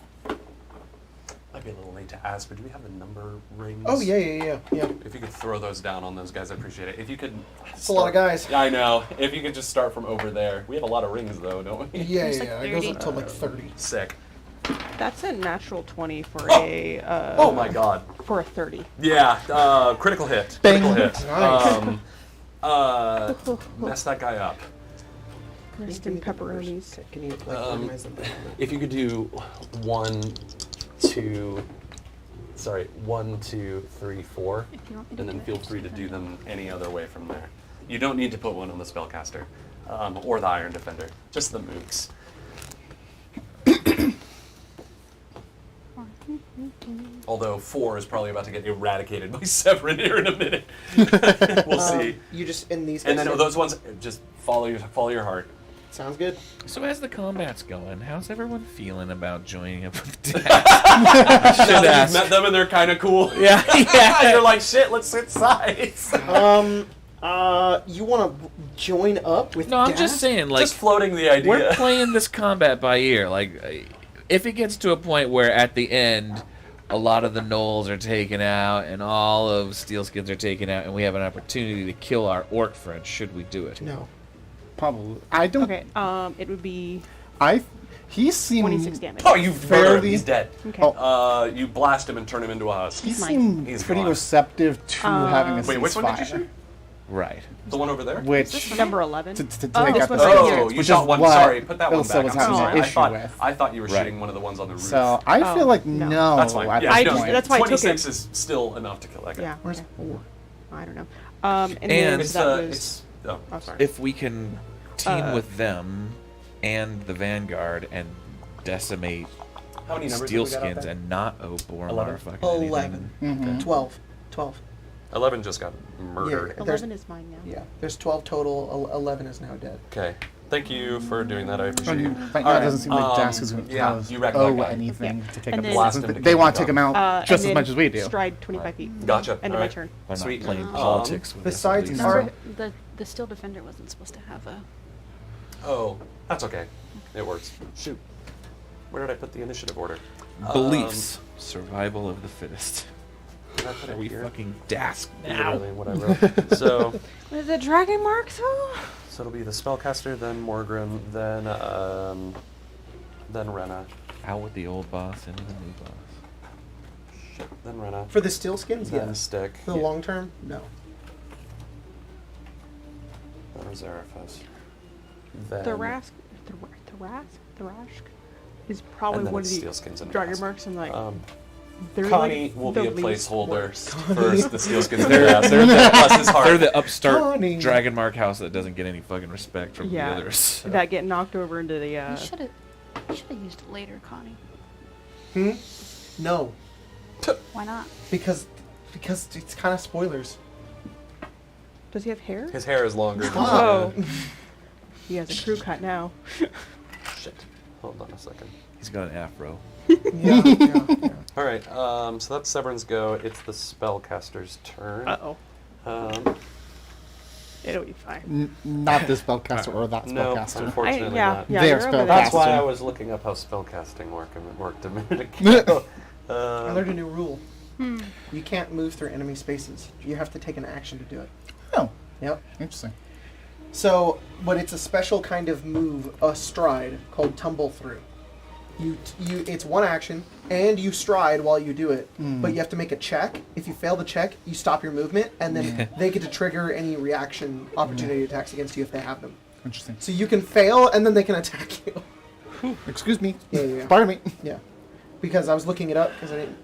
Might be a little late to ask, but do we have the number rings? Oh yeah. If you could throw those down on those guys, I appreciate it. If you could. It's a lot of guys. Yeah, I know. If you could just start from over there. We have a lot of rings, though, don't we? Yeah, There's like It goes 30. up to like 30. Sick. That's a natural 20 for Oh! a Oh my god. for a 30. Yeah, critical hit. Bang. Critical hit. Nice. Mess that guy up. Rest in pepperonis. Can you like organize them? If you could do 1, 2, 3, 4, If you want me to and then do it, feel just free to do do that. them any other way from there. You don't need to put one on the spellcaster or the iron defender, just the mooks. Although 4 is probably about to get eradicated by Severin here in a minute. We'll see. You just in these. And guys. then those ones, just follow your heart. Sounds good. So as the combat's going, how's everyone feeling about joining up with Dask? Now that you've met them and they're kind of cool. Yeah. You're like, shit, let's switch sides. You want to join up with? No, I'm Dask? just saying, like, just floating the idea. we're playing this combat by ear. Like, if it gets to a point where at the end, a lot of the gnolls are taken out and all of Steelskins are taken out, and we have an opportunity to kill our orc friends, should we do it? No. Probably. I don't. Okay, it would be He seemed. 26 damage. Oh, you murdered him. Fairly- He's dead. Okay. Oh. You blast him and turn him into a husk. He Mine. seemed He's pretty gone. receptive to having a ceasefire. Wait, which one did you shoot? Right. The one over there? Which Number 11. to take this out the one's right Steelskins, here. Oh, you which shot is one. what Sorry, put that one Ilsa back. was I'm having sorry. an issue with. I thought you were Right. shooting one of the ones on the roof. So I feel like no. no. That's fine. At Yeah, this I no, just- point. that's why I took 26 him. is still enough to kill that guy. Yeah. Where's okay. 4? I don't know. And And then It's, that was. it's, oh. Oh, sorry. If we can team Uh, with them and the Vanguard and decimate How many numbers have we got out Steelskins there? and not owe Boromar 11. fucking 11. anything. 12. 12. 11 just got murdered. Yeah. There's- 11 is mine now. Yeah. There's 12 total. 11 is now dead. Okay. Thank you for doing that. I appreciate it. Right now, it doesn't seem like Dask is going yeah, to you reckon that guy. anything to take And up then- the Blast him distance. to They keep want to him take him down. out just and as much as we do. Stride 25 feet. Gotcha. End of All my right. turn. By not Sweet. playing politics with besides this. our- The Steel Defender wasn't supposed to have a. Oh, that's okay. It works. Shoot. Where did I put the initiative order? Beliefs. Survival of the fittest. Did I put Are it we here? fucking Dask now? Literally what I wrote. So Is it dragon mark though? it'll be the spellcaster, then Morgrim, then Rena. Out with the old boss, into the new boss. Shit. Then Rena. For the steel skins, Then yeah. Stick. For the long term, no. Then Zarathos. Then Thrask is probably and then one of it's the Steelskins and dragon Dask. marks, and like Connie they're like will the be a least placeholder worst. for the Steelskins and Dask. Bless his heart. They're the upstart Connie. dragon mark house that doesn't get any fucking respect from Yeah, the others. so. that get knocked over into the. You should have used it later, Connie. No, Why not? because it's kind of spoilers. Does he have hair? His hair is longer. Oh, he has a crew cut now. Shit. Hold on a second. He's got an afro. Yeah. All right. So that's Severn's go. It's the spellcaster's turn. Uh oh, it'll be fine. Not this spellcaster or that No, spellcaster. unfortunately yeah, not. yeah, Their you're over That's there. why Spellcaster. I was looking up how spellcasting worked a minute ago. I learned a new rule. You can't move through enemy spaces. You have to take an action to do it. Oh, Yep. interesting. So, but it's a special kind of move, a stride called tumble through. It's one action, and you stride while you do it. But you have to make a check. If you fail the check, you stop your movement, and then they get to trigger any reaction opportunity attacks against you if they have them. Interesting. So you can fail, and then they can attack you. Excuse me. Yeah. Pardon me. Yeah. Because I was looking it up because I didn't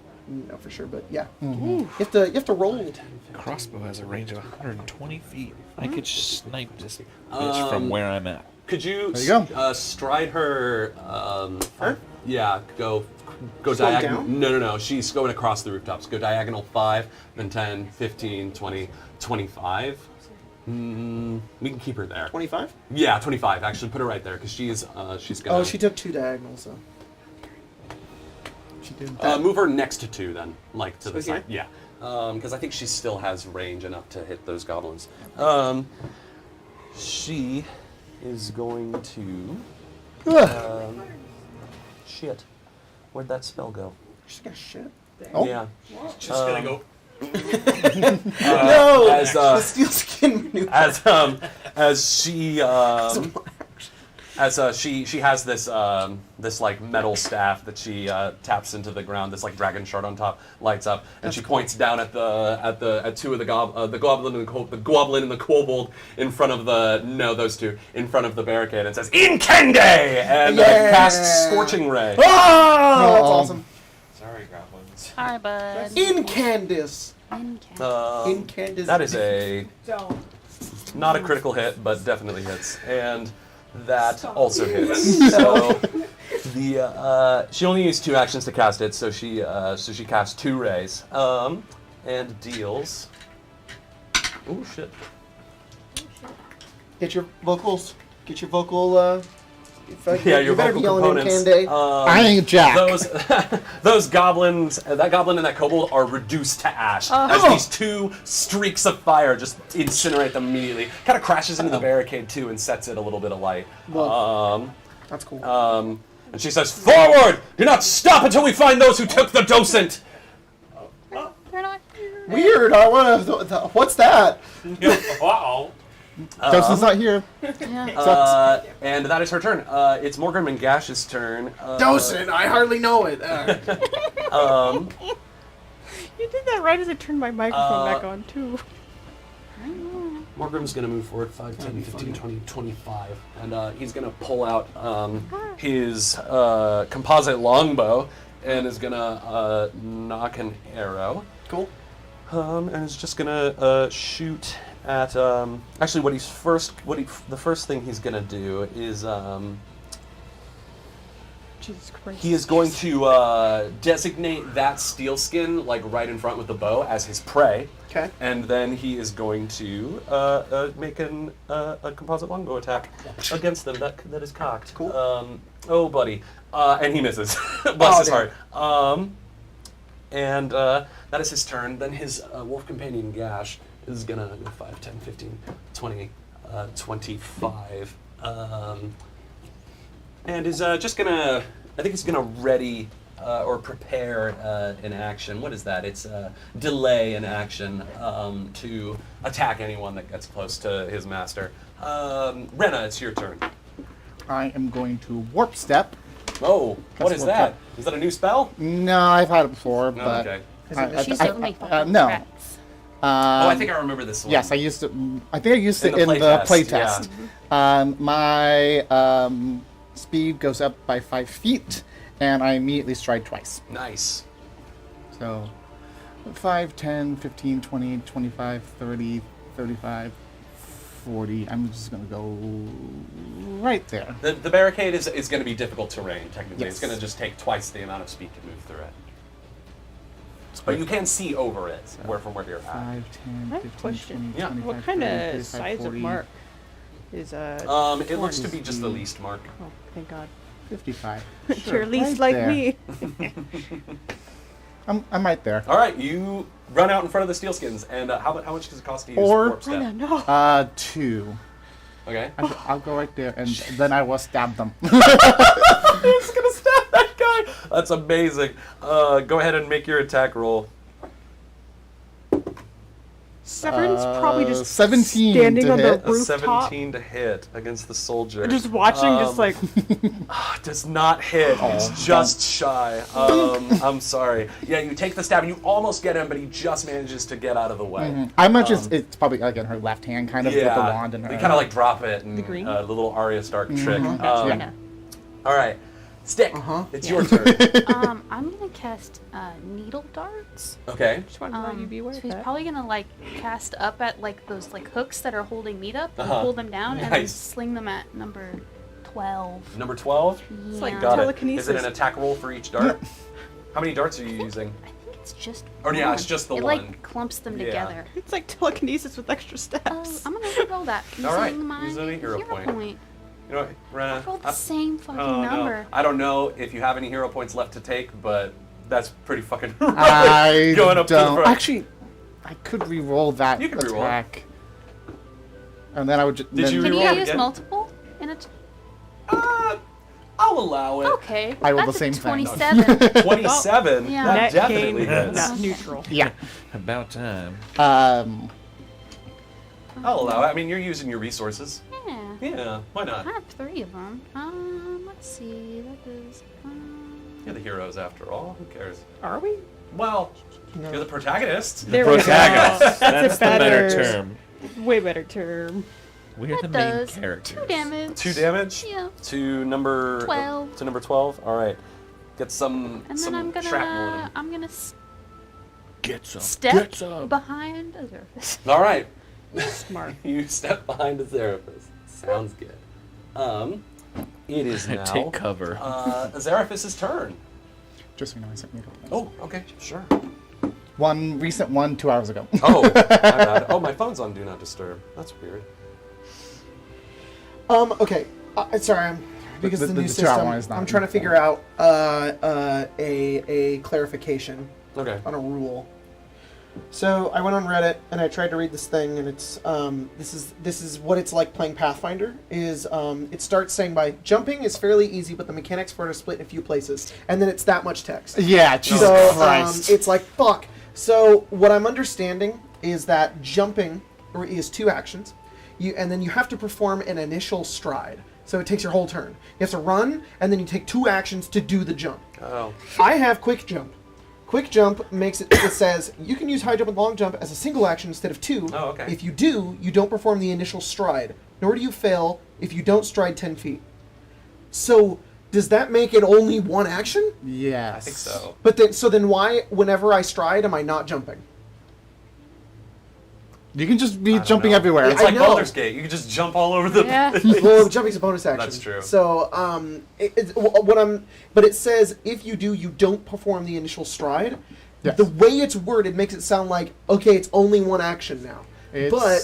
know for sure, but yeah. You have to roll. Crossbow has a range of 120 feet. I could snipe this bitch from where I'm at. Could you, There you go. stride her? Her? Yeah, go Slow diagonal. down? No. She's going across the rooftops. Go diagonal 5, then 10, 15, 20, 25. We can keep her there. 25? Yeah, 25. Actually, put her right there because she's gonna. Oh, she took 2 diagonals, so. She did that. Move her next to 2 then, like to the So here? side. Yeah, because I think she still has range enough to hit those goblins. She is going to. Shit, where'd that spell go? She's got shit. Oh. Yeah. Just gonna go. No! As The steel skin maneuver. as she has this like metal staff that she taps into the ground. This like dragon shard on top lights up, and she points down at 2 of the goblin and the kobold in front of those 2 in front of the barricade, and says "Incende!" and casts Scorching Ray. Oh, that's awesome. Sorry, goblins. Hi, bud. Incandesce. Incandesce. That is a Don't. not a critical hit, but definitely hits, and that also hits. So she only used 2 actions to cast it, so she casts 2 rays, and deals. Oh shit! Get your vocals. Get your vocal. Yeah, your you better vocal be yelling components. Incande. I ain't Jack. Those goblins, that goblin and that kobold are reduced to ash as these 2 streaks of fire just incinerate them immediately. Kind of crashes into the barricade too and sets it a little bit of light. That's cool. And she says, "Forward! Do not stop until we find those who took the docent." They're not here. Weird. I want to. What's that? Uh-oh. Justin's not here. Yeah. And that is her turn. It's Morgan and Gash's turn. Docent. I hardly know it. You did that right as I turned my microphone back on too. Morgrim's going to move forward 5, 10, 15, 20, 25. And he's going to pull out his composite longbow and is going to knock an arrow. Cool. And is just going to shoot at... actually, the first thing he's going to do is... Jesus Christ. He is going to designate that steel skin like right in front with the bow as his prey. Okay. And then he is going to make a composite longbow attack against them. That is cocked. Cool. Oh, buddy. And he misses. Bless his damn. heart. And that is his turn. Then his wolf companion Gash is going to go 5, 10, 15, 20, 25. And is just going to, I think he's going to ready or prepare an action. What is that? It's delay an action to attack anyone that gets close to his master. Rena, it's your turn. I am going to warp step. Oh, what That's is warp that? step. Is that a new spell? No, I've had it before, No, but okay. She's only fucking no. rats. Oh, I think I remember this one. Yes, I used it. I think I used In it the in play the test, play yeah. test. My speed goes up by 5 feet, and I immediately stride twice. Nice. So 5, 10, 15, 20, 25, 30, 35, 40. I'm just going to go right there. The barricade is going to be difficult terrain, technically. It's Yes. going to just take twice the amount of speed to move through it. But you can see over it from where you're at. 5, 10, I have a 15, question. 20, Yeah. 25, What kind 30, of 35, size 40, of mark is It looks to be just the least mark. Oh, thank God. 55. You're least right like there. me. I'm right there. All right, you run out in front of the steelskins, and how much does it cost to use Or- warp step? Rena, no. 2. Okay. I'll go right there, and then I will stab them. He's gonna stab that guy. That's amazing. Go ahead and make your attack roll. Severn's probably just 17 standing to on hit. the A rooftop, 17 to hit against the soldier. just watching, just like, Does not hit. It's just shy. I'm sorry. Yeah, you take the stab and you almost get him, but he just manages to get out of the way. I imagine it's probably like in her left hand, kind of with the Yeah, wand in her. they kind of like drop it and The green? the little Arya Stark trick. Gotcha. Rena. All right, Stick. It's your turn. I'm gonna cast needle darts. Okay. just wanted to let you be aware So of he's that. probably gonna like cast up at like those like hooks that are holding meat up and Uh-huh. pull them down and then Nice. sling them at number 12. Number 12. It's like Got it. telekinesis. Is it an attack roll for each dart? How many darts are you using? I think it's just Or yeah, one. it's just the it one. like clumps them Yeah. together. It's like telekinesis with extra steps. I'm gonna reroll that using All right, my use any hero point. You know what, Rena? I rolled the same fucking Oh, number. no. I don't know if you have any hero points left to take, but that's pretty fucking I going up to the don't. front. Actually, I could re-roll that You can re-roll it. attack. And then I would just. Did you Can reroll you it use again? multiple in a I'll allow it. Okay. I rolled that's the a same thing. 27. 27? Yeah. That Net definitely gain, hits. not neutral. Yeah. About time. I'll allow it. I mean, you're using your resources. Yeah. Yeah, why I not? have 3 of them. Let's see. That is. You're the heroes after all. Who cares? Are we? Well, you're the protagonist. There we go. Protagonist. That's a the better better term. Way better term. We're the That main does characters. 2 damage. 2 damage? Yeah. To number 12. To number 12. All right. Get some And some then shrapnel in him. I'm gonna Get some. step Get some. behind Azevedo. All right. Smart. You step behind a therapist. Sounds good. It is now Take cover. Azaraphis' turn. Just so you know, I sent you. Oh, okay, sure. One recent one 2 hours ago. Oh, my bad. Oh, my phone's on Do Not Disturb. That's weird. Okay. Sorry, because The- the, the new 2 hour system. one is not I'm trying to figure out a clarification Okay. on a rule. So I went on Reddit and I tried to read this thing, and it's this is what it's like playing Pathfinder. Is it starts saying by jumping is fairly easy, but the mechanics for it are split in a few places, and then it's that much text. Yeah, Jesus So Christ. it's like fuck. So what I'm understanding is that jumping is 2 actions, and then you have to perform an initial stride. So it takes your whole turn. You have to run, and then you take 2 actions to do the jump. Oh. I have quick jump. Quick jump makes it. It says you can use high jump and long jump as a single action instead of 2. Oh, okay. If you do, you don't perform the initial stride, nor do you fail if you don't stride 10 feet. So does that make it only 1 action? Yes. I think so. But then, so then why, whenever I stride, am I not jumping? You can just be I don't jumping know. everywhere. It's I like know. Baldur's Gate. You can just jump all over the. Yeah. Well, jumping's a bonus action. That's true. So, but it says if you do, you don't perform the initial stride. Yes. The way it's worded makes it sound like okay, it's only one action now. But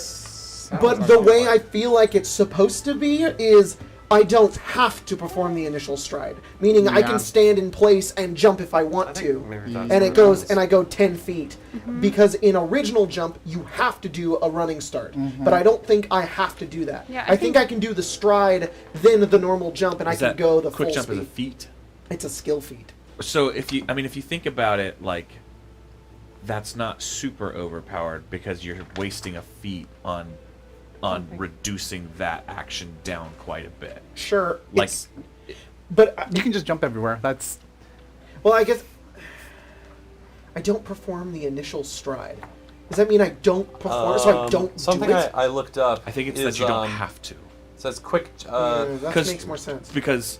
the way I feel like it's supposed to be is I don't have to perform the initial stride, meaning I Yeah. can stand in place and jump if I want I to. think maybe that's And what it goes, is. and I go 10 feet. Because in original jump, you have to do a running start. But I don't think I have to do that. Yeah, I think I can do the stride, then the normal jump, and I Is can that go the quick full jump speed. is a feat. It's a skill feat. So if you think about it, like, that's not super overpowered because you're wasting a feat on reducing that action down quite a bit. Sure. Like- but, You can just jump everywhere. That's well, I guess I don't perform the initial stride. Does that mean I don't perform, so I don't Something do it? I looked up. I think it's is, that you don't have to. Says quick. That 'cause- makes more sense. Because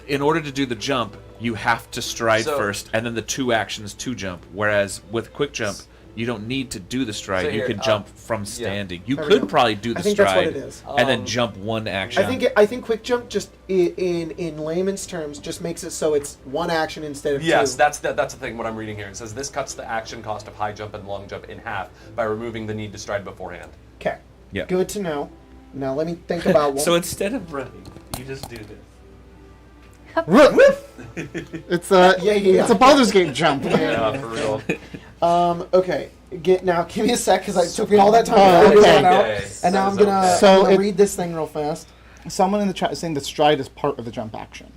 in order to do the jump, you have to stride So- first, and then the two actions to jump. Whereas with quick jump, you don't need to do the stride. So you here, can jump from standing. You There we go. could probably do the I think that's stride what it is. and then jump one action. I think quick jump just in layman's terms just makes it so it's one action instead of Yes, two. that's the thing. What I'm reading here, it says this cuts the action cost of high jump and long jump in half by removing the need to stride beforehand. Okay. Yeah. Good to know. Now let me think about one. So instead of running, you just do this. it's a Yeah. it's a Baldur's Gate jump. Yeah, for real. Okay. Now give me a sec because it took me all that time Oh, to figure okay. that out. Okay. And now I'm That is gonna, okay. So I'm gonna it- read this thing real fast. Someone in the chat is saying that stride is part of the jump action.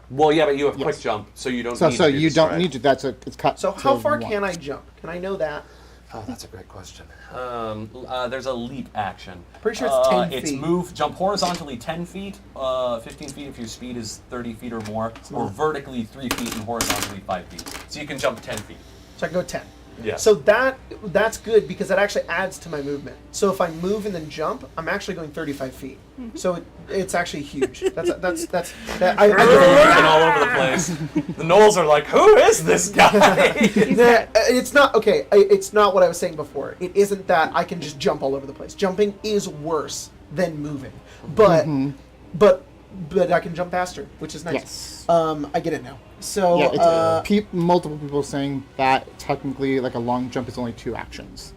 Well, yeah, but you have quick Yes. jump, so you don't. So need to do you the don't stride. need to. It's cut. So how to far one. can I jump? Can I know that? Oh, that's a great question. There's a leap action. Pretty sure it's 10 It's feet. move, jump horizontally 10 feet, 15 feet if your speed is 30 feet or more, or vertically 3 feet and horizontally 5 feet. So you can jump 10 feet. So I can go 10. Yeah. So that's good because that actually adds to my movement. So if I move and then jump, I'm actually going 35 feet. So it's actually huge. That's that. Moving all over the place. The Knolls are like, who is this guy? It's not okay. It's not what I was saying before. It isn't that I can just jump all over the place. Jumping is worse than moving, but I can jump faster, which is nice. Yes. I get it now. So Yeah, it's, multiple people saying that technically, like a long jump is only 2 actions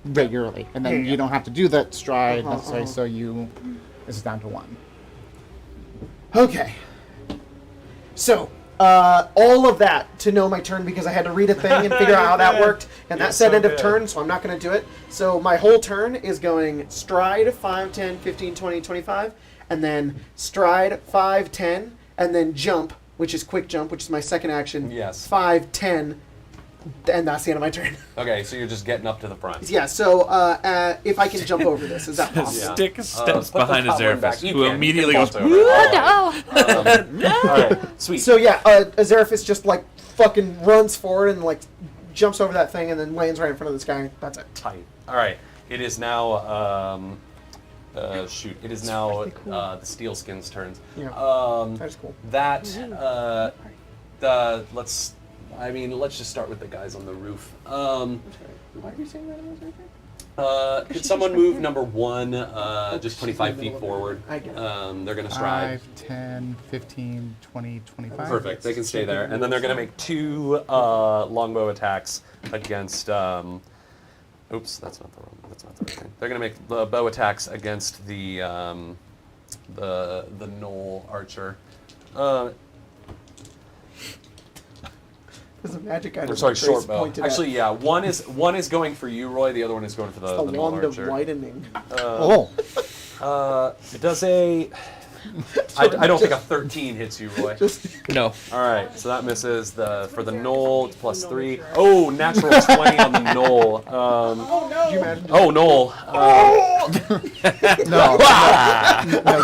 regularly, and then you don't have to do that stride necessarily. So it's down to 1. okay. So all of that to know my turn because I had to read a thing and figure out how that worked, and You're that said so end of good. turn, so I'm not going to do it. So my whole turn is going stride 5, 10, 15, 20, 25, and then stride 5, 10, and then jump, which is quick jump, which is my second action. Yes. 5, 10, and that's the end of my turn. Okay, so you're just getting up to the front. Yeah, so if I can jump over this, is that possible? Yeah. Stick steps put the behind top one back. Azeraphus, You who can. immediately You goes, can vault over. No. All right, sweet. So yeah, Azerophus just like fucking runs forward and like jumps over that thing and then lands right in front of this guy. That's it. Tight. All right. It is now. Shoot. It is now really cool. the Steelskin's turns. Yeah. That's cool. That. Let's just start with the guys on the roof. Why are you saying that? Was right Could someone move number 1, just 25 feet forward? I get it. They're going to stride. 5, 10, 15, 20, 25. Perfect. They can stay there, and then they're going to make 2 longbow attacks against. Oops, that's not the right thing. They're going to make the bow attacks against the gnoll archer. There's a magic item. Or sorry, that short Grace bow. pointed at. Actually, yeah. One is going for you, Roy. The other one is going for the the gnoll wand of archer. widening. It does a. I don't think a 13 hits you, Roy. no. All right, so that misses. For the knoll, it's plus 3. Oh, natural 20 on the knoll. Could you imagine? Oh, knoll. No,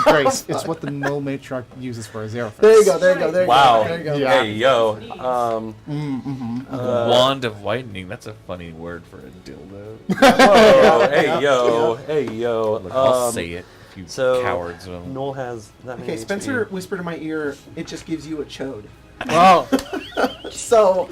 Grace. It's what the Null Matriarch uses for Azerophus. There you go. There you go. There you Wow. go. There you go. Yeah. Hey, yo. Wand of Widening, that's a funny word for a dildo. Oh, hey, yo. Hey, yo. Look, I'll say it, if you so cowards will. Knoll has that many Okay, HP. Spencer whispered in my ear, it just gives you a chode. Well, So,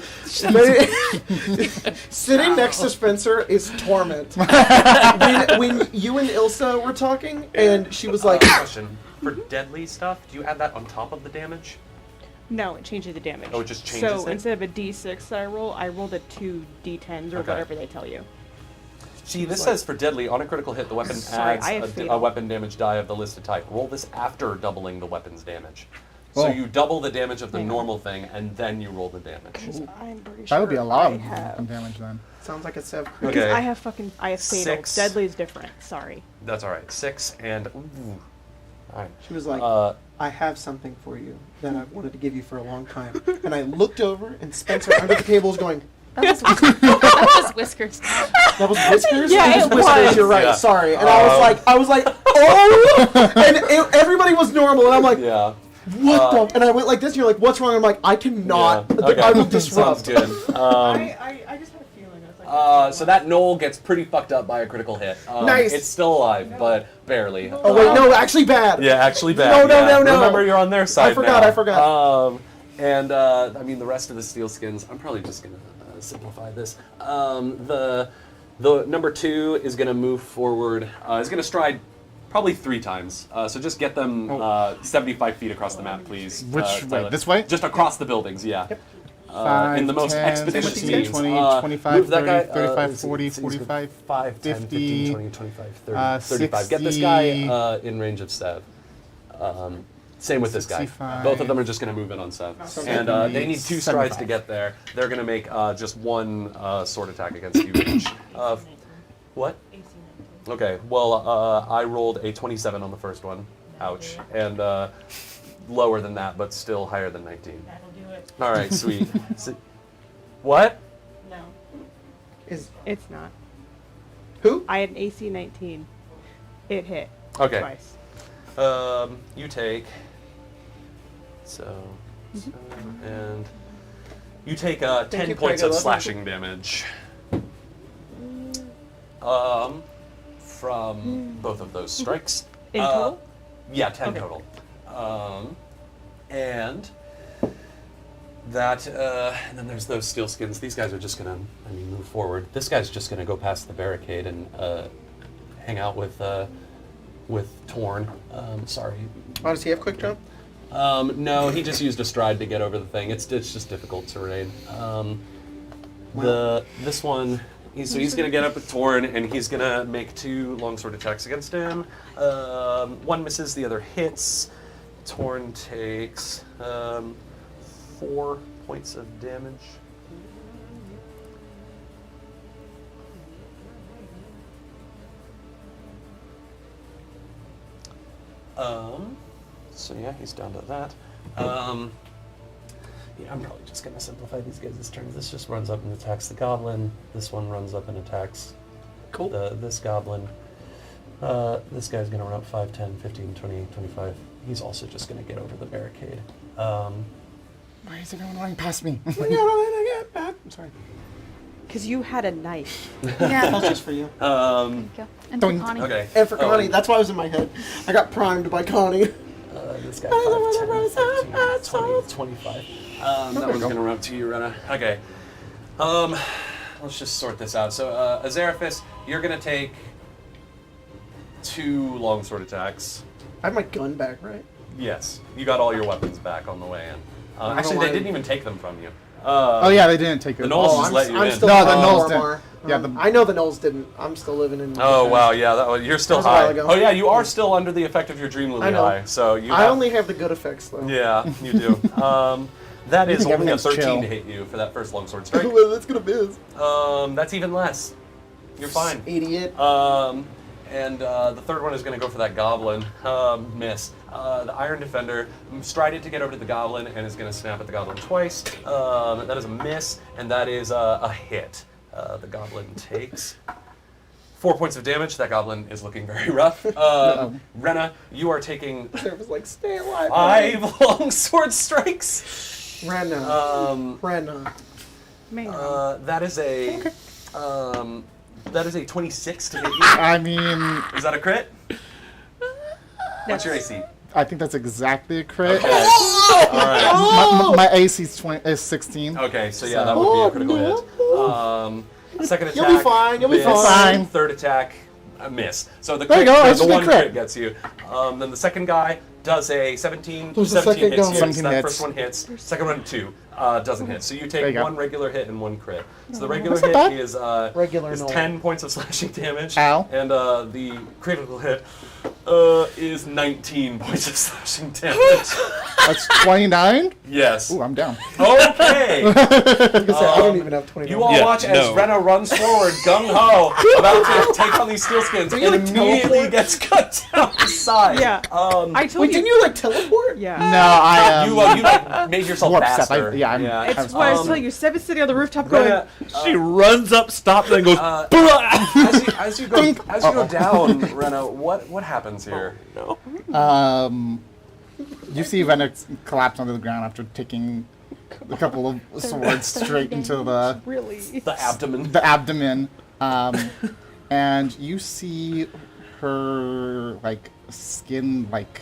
sitting next to Spencer is torment. when you and Ilsa were talking, and she was like, question. For deadly stuff, do you add that on top of the damage? No, it changes the damage. Oh, it just changes So it? instead of a D6 that I rolled a 2 D10s or Okay. whatever they tell you. See, this says for deadly, on a critical hit, the weapon Sorry, I have adds a fatal. weapon damage die of the listed type. Roll this after doubling the weapon's damage. So Oh. you double the damage of the Hang on. normal thing, and then you roll the damage. I'm pretty That would be a lot I of have. damage then. sounds like a Sev. Okay. I have fatal. 6. Deadly is different. Sorry. That's all right. 6 and ooh. All right. She was like, I have something for you that I've wanted to give you for a long time. And I looked over, and Spencer under the table was going, That was that was Whiskers. that was Whiskers? Yeah, It was it Whiskers, was. you're right, Yeah. sorry. And I was like, oh! And everybody was normal, and I'm like, Yeah. what the? And I went like this, and you're like, what's wrong? I'm like, I cannot. Yeah. Okay. I will Sounds disrupt. good. I just had a feeling. I was like, So that knoll gets pretty fucked up by a critical hit. Nice. It's still alive, but barely. Oh, wait, no, actually bad. Yeah, actually bad. No, no, yeah. no, no. Remember, you're on their side forgot, now. I forgot. And I mean, the rest of the steel skins. I'm probably just gonna simplify this. The number 2 is gonna move forward. Is gonna stride probably 3 times. So just get them 75 feet across the map, please. Which way? Tyler. This way? Just across the buildings. Yeah. Yep. 5, In the most 10, expeditious 15, means. 20, Move 25, that 30, guy, 35, 40, 45, 5, 10, 15, 50, 20, 25, 30, 35. Get this 60, guy in range of Sev. Same with this guy. 65. Both of them are just going to move in on Sev. And they need 2 strides to get there. They're going to make just 1 sword attack against you each. What? Okay, well, I rolled a 27 on the first one. Ouch. And lower than that, but still higher than 19. that'll do it. All right, sweet. What? No. It's not. Who? I had an AC 19. It hit. Okay. Twice. You take and you take 10 you, points Craig, I of love you. slashing damage from both of those strikes. In total? Yeah, 10 Okay. total. And that, and then there's those steel skins. These guys are just gonna, move forward. This guy's just gonna go past the barricade and hang out with Torn. Sorry. Oh, does he have quick jump? No, he just used a stride to get over the thing. It's just difficult terrain. This one, he's gonna get up with Torn and he's gonna make 2 longsword attacks against him. One misses, the other hits. Torn takes 4 points of damage. So yeah, he's down to that. Yeah, I'm probably just gonna simplify these guys' turns. This just runs up and attacks the goblin. This one runs up and attacks this goblin. This guy's gonna run up 5, 10, 15, 20, 25. He's also just gonna get over the barricade. Why is everyone running past me? I'm sorry. Because you had a knife. That was just for you. And for Connie. Okay. And for Connie, that's why it was in my head. I got primed by Connie. This guy 5, 10, 15, 20, 25. That one's gonna run up to you, Rena. Okay. Let's just sort this out. So, Azeraphis, you're gonna take 2 longsword attacks. I have my gun back, right? Yes, you got all your weapons back on the way in. I Actually, don't they mind. didn't even take them from you. Oh yeah, they didn't take it. The Knolls just let you I'm in. still No, the living in Knolls Boromar. didn't. Yeah, I know the Knolls didn't. I'm still living in. Oh wow, yeah, you're still That was a while high. ago. Oh yeah, you are still under the effect of your dream I lily know. high. So you. I have, only have the good effects though. Yeah, you do. That You is think only a everything's 13 chill. to hit you for that first longsword strike. Well, that's gonna miss. That's even less. You're fine. Idiot. And the third one is going to go for that goblin. Miss. The Iron Defender strided to get over to the goblin and is going to snap at the goblin twice. That is a miss, and that is a hit. The goblin takes 4 points of damage. That goblin is looking very rough. Rena, you are taking There was like, stay alive. 5 longsword strikes. Rena. Rena. Man. That is a that is a 26 to hit you. I mean, Is that a crit? What's your AC? I think that's exactly a crit. Okay. All right. My AC is 16. Okay, so yeah, that would be a critical hit. Second attack. You'll be fine, you'll be miss. fine. Third attack, a miss. So the There you crit, go, the that's a good one crit. crit gets you. Then the second guy does a 17. Who's the 17 second hits guy? you. 17 So that hits. first one hits. Second one 2 doesn't hit. So you There you take go. one regular hit and one crit. So the regular That's not hit bad. is Regular is Noel. 10 points of slashing damage. Ow. And the critical hit is 19 points of slashing damage. That's 29. Yes. Ooh, I'm down. Okay. I don't even have 20. You all watch as Rena runs forward, gung ho, about to take on these steelskins, and you, like, immediately teleport? gets cut down the side. Yeah. I told Wait, you. didn't you like teleport? Yeah. No, I You like made yourself warp step. faster. It's what I was telling you. Seven's sitting on the rooftop going. Rena, She runs up, stops, and goes. as you go down, Rena, what happens here? You see Venix collapse onto the ground after taking a couple of swords straight into the Really? The abdomen. abdomen, and you see her like skin like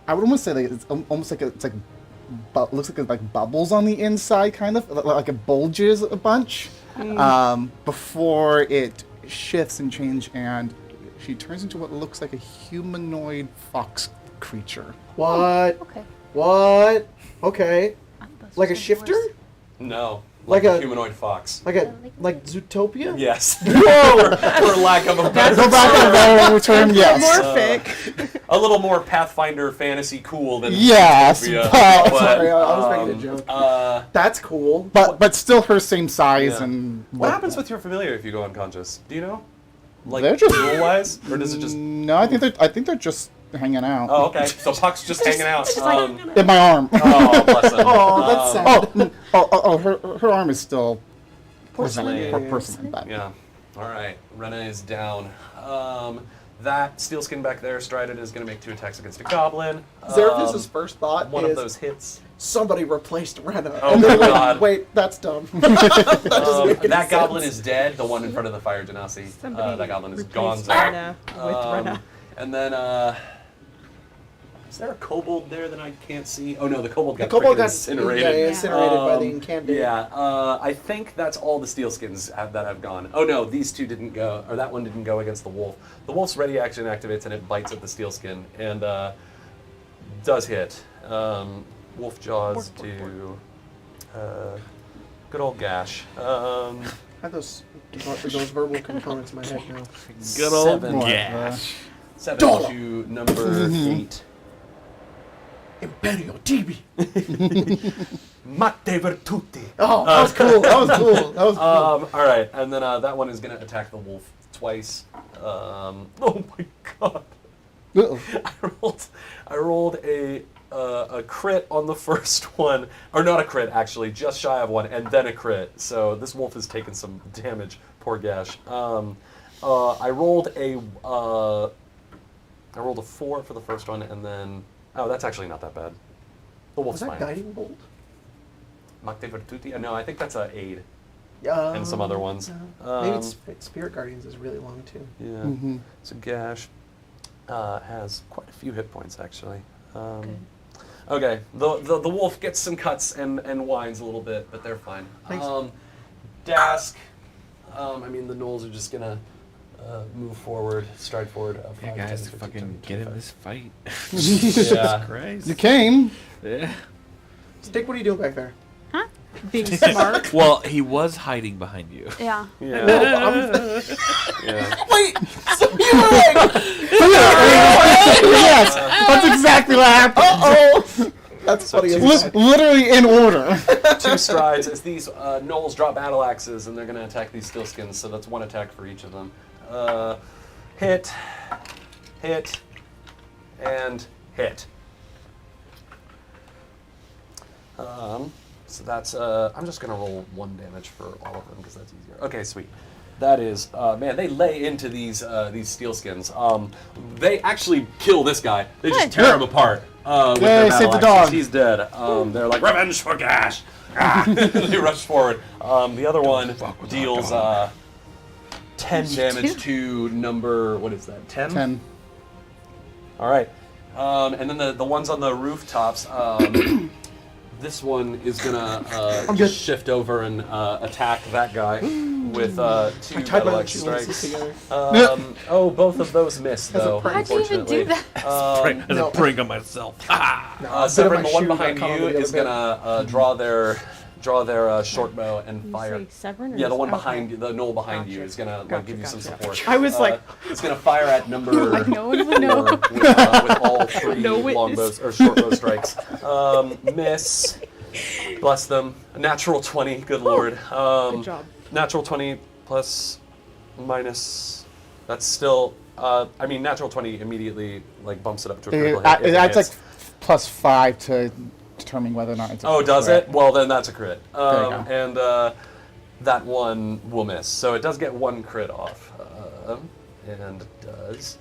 I would almost say like it's almost like it's like looks like it's like bubbles on the inside, kind of like it bulges a bunch before it shifts and change, and she turns into what looks like a humanoid fox creature. What? Okay. What? Okay. That's Like a just shifter? worse. No. Like a a- humanoid fox. Like Zootopia? Yes. For lack of a better Go back to the better term, yes. Morphic. a little more Pathfinder fantasy cool than Yes, Zootopia, but- Sorry, I was making a joke. That's cool. But still her same size Yeah. and What happens with your familiar if you go unconscious? Do you know? Like They're just- rule-wise, or does it just? No, I think they're just hanging out. Oh, okay. So Puck's just hanging out. In my arm. Oh, bless him. Oh, that's sad. Her arm is still Porcelain. porcelain. But Yeah. All right. Rena is down. That steelskin back there, strided, is going to make 2 attacks against a goblin. Zervis' first thought One is of those hits. somebody replaced Rena. Oh and my they're like, God. wait, that's dumb. That doesn't make any That goblin sense. is dead. The one in front of the fire genasi. Somebody That goblin is gone. replaced Rena with Rena. And then, is there a kobold there that I can't see? Oh no, the kobold got, The kobold freaking got incinerated. incinerated by the incandidator. Yeah, I think that's all the steelskins that have gone. Oh no, these 2 didn't go, or that one didn't go against the wolf. The wolf's ready action activates and it bites at the steelskin and does hit. Wolf jaws to good old gash. I have those verbal components in my head now. Good old 7. gash. 7 Dollar. to number 8. Imperio TV. Matte Virtuti. Oh, that was cool. That was cool. That was cool. All right, and then that one is going to attack the wolf twice. Oh my god! Uh-oh. I rolled a crit on the first one, or not a crit actually, just shy of one, and then a crit. So this wolf has taken some damage. Poor Gash. I rolled a 4 for the first one, and then that's actually not that bad. The wolf's Was that fine. Guiding Bolt? Matte Virtuti? No, I think that's a aid. And some other ones. Maybe Spirit Guardians is really long too. Yeah. So Gash has quite a few hit points actually. Okay. The wolf gets some cuts and whines a little bit, but they're fine. Thanks. Dask. I mean the gnolls are just gonna move forward, stride forward. Yeah, 5, guys, 10, 15, fucking 20, get in 25. this fight. Yeah. Christ. You came. Yeah. Stick, what are you doing back there? Huh? Being smart. Well, he was hiding behind you. Yeah. Yeah. Yeah. Wait! So you were like, Yes, that's exactly what happened. uh-oh! That's funny as Li- fuck. literally in order. 2 strides as these gnolls drop battle axes and they're going to attack these steelskins, so that's 1 attack for each of them. Hit, and hit. So that's, I'm just going to roll 1 damage for all of them because that's easier. Okay, sweet. That is, man, they lay into these steelskins. They actually kill this guy. They just tear him apart with their Yay, battle save the axes. dog. He's dead. They're like, revenge for Gash! Ah! They rush forward. The other one deals 10 damage to number, what is that, 10? 10. All right. And then the ones on the rooftops. This one is gonna good. shift over and attack that guy with 2 I tied my metal two strikes. together. Both of those missed though. How'd you even do that? As No. a prank on myself. Severin, my the one shoe behind got caught on you the is other gonna draw their short bow and You fire. say Severin or Yeah, the is- one okay. behind you, the knoll behind you, Gotcha. is gonna Gotcha, give you some gotcha. support. I was like- it's gonna fire at number Like, no one would know. 4 with all 3 No witness. longbows or short bow strikes. Miss. Bless them. A natural 20. Good lord. Good job. Natural 20 plus minus. That's still. Natural 20 immediately bumps it up to a critical hit. if it That's like hits. +5 to determine whether or not it's a Oh, crit. does it? Well, then that's a crit. you go. And that one will miss. So it does get 1 crit off. And it does.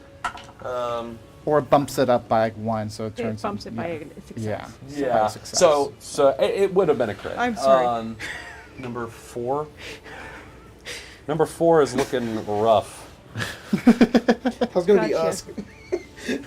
Or it bumps it up by 1, so it turns. It bumps it by a success. Yeah. Yeah. success. So it would have been a crit. I'm sorry. Number 4. Number 4 is looking rough. That was gonna be Gotcha. us.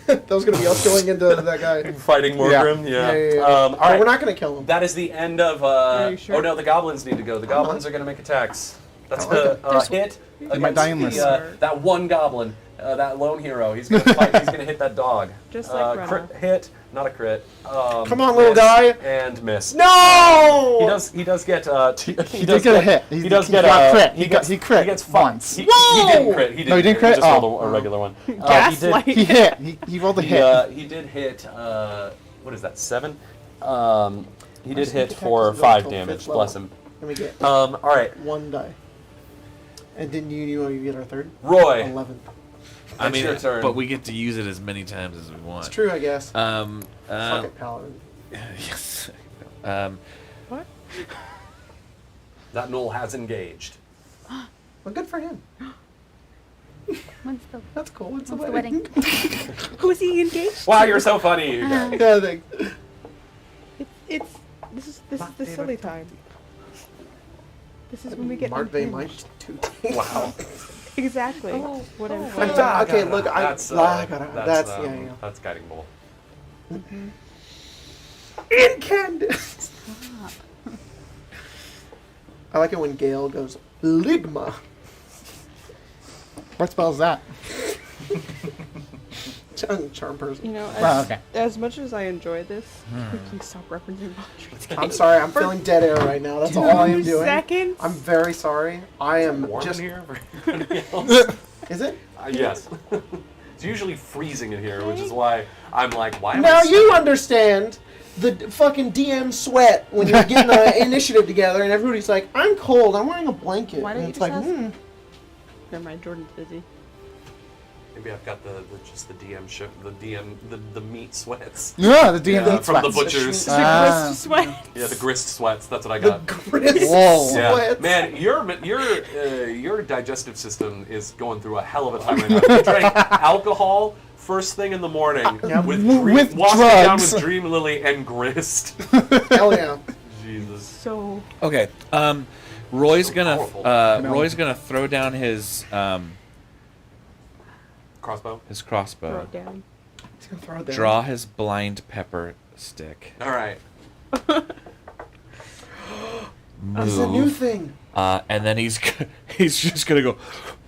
That was gonna be us going into that guy. Fighting Morgrim. Yeah. All But right. we're not gonna kill him. That is the end of. Are you sure? Oh no, the goblins need to go. The goblins are going to make attacks. That's Okay. a hit might die in against this. that one goblin, that lone hero. He's going to fight. He's going to hit that dog. Just like crit Brenna. hit, not a crit. Come on, little miss, guy. And miss. No! He does get. He did get a hit. He does He get got a crit. He He gets. crit He gets once. He Whoa! didn't crit. He didn't. No, he didn't He crit? just rolled Oh. a regular one. Gaslight. He hit. He rolled a hit. He did hit. What is that? 7. He did sneak hit attack for is 5 until damage. 5th Bless level. him. Let me get All right, 1 die. And didn't you get our 3rd? Roy. 11. It's your turn. but we get to use it as many times as we want. It's true, I guess. Um, Fuck it, Paladin. yes. What? That knoll has engaged. Well, good for him. When's the, That's cool. When's the when's the wedding? wedding? Who's he engaged? Wow, you're so funny, you guys. Yeah, thanks. This is the silly time. This is when we get Mark Bay unhinged. might too. Wow. Exactly. What I'm Okay, look, that's that's yeah. that's guiding bolt. Incandescent. I like it when Gale goes Ligma. What spell is that? Charm person. You know, Oh, okay. as much as I enjoy this, please stop referencing Baldur's I'm sorry, I'm feeling dead air right now. That's all I am doing. Seconds. I'm very sorry. I am Warm just. in here for anybody else? Is it? Yes. It's usually freezing in here, which is why I'm like, why am Now I you understand the fucking DM sweat when you're getting an initiative together and everybody's like, I'm cold, I'm wearing a blanket. Why and don't it's you like, just ask- Never mind, Jordan's busy. Maybe I've got just the DM ship, the meat sweats. Yeah, the DM Yeah, eats from the sweats. butchers. The Ah. grist sweat. Yeah, the grist sweats. That's what I the got. grist Whoa. Yeah, sweat. man, your digestive system is going through a hell of a time right now. You drank alcohol first thing in the morning with With washing it down drugs. with Dream Lily and grist. Hell yeah. Jesus. So Okay. Roy's So gonna powerful. throw down his Crossbow. his throw crossbow. it down. He's gonna throw it down. Draw his blind pepper stick. All right. This is a new thing. And then he's just gonna go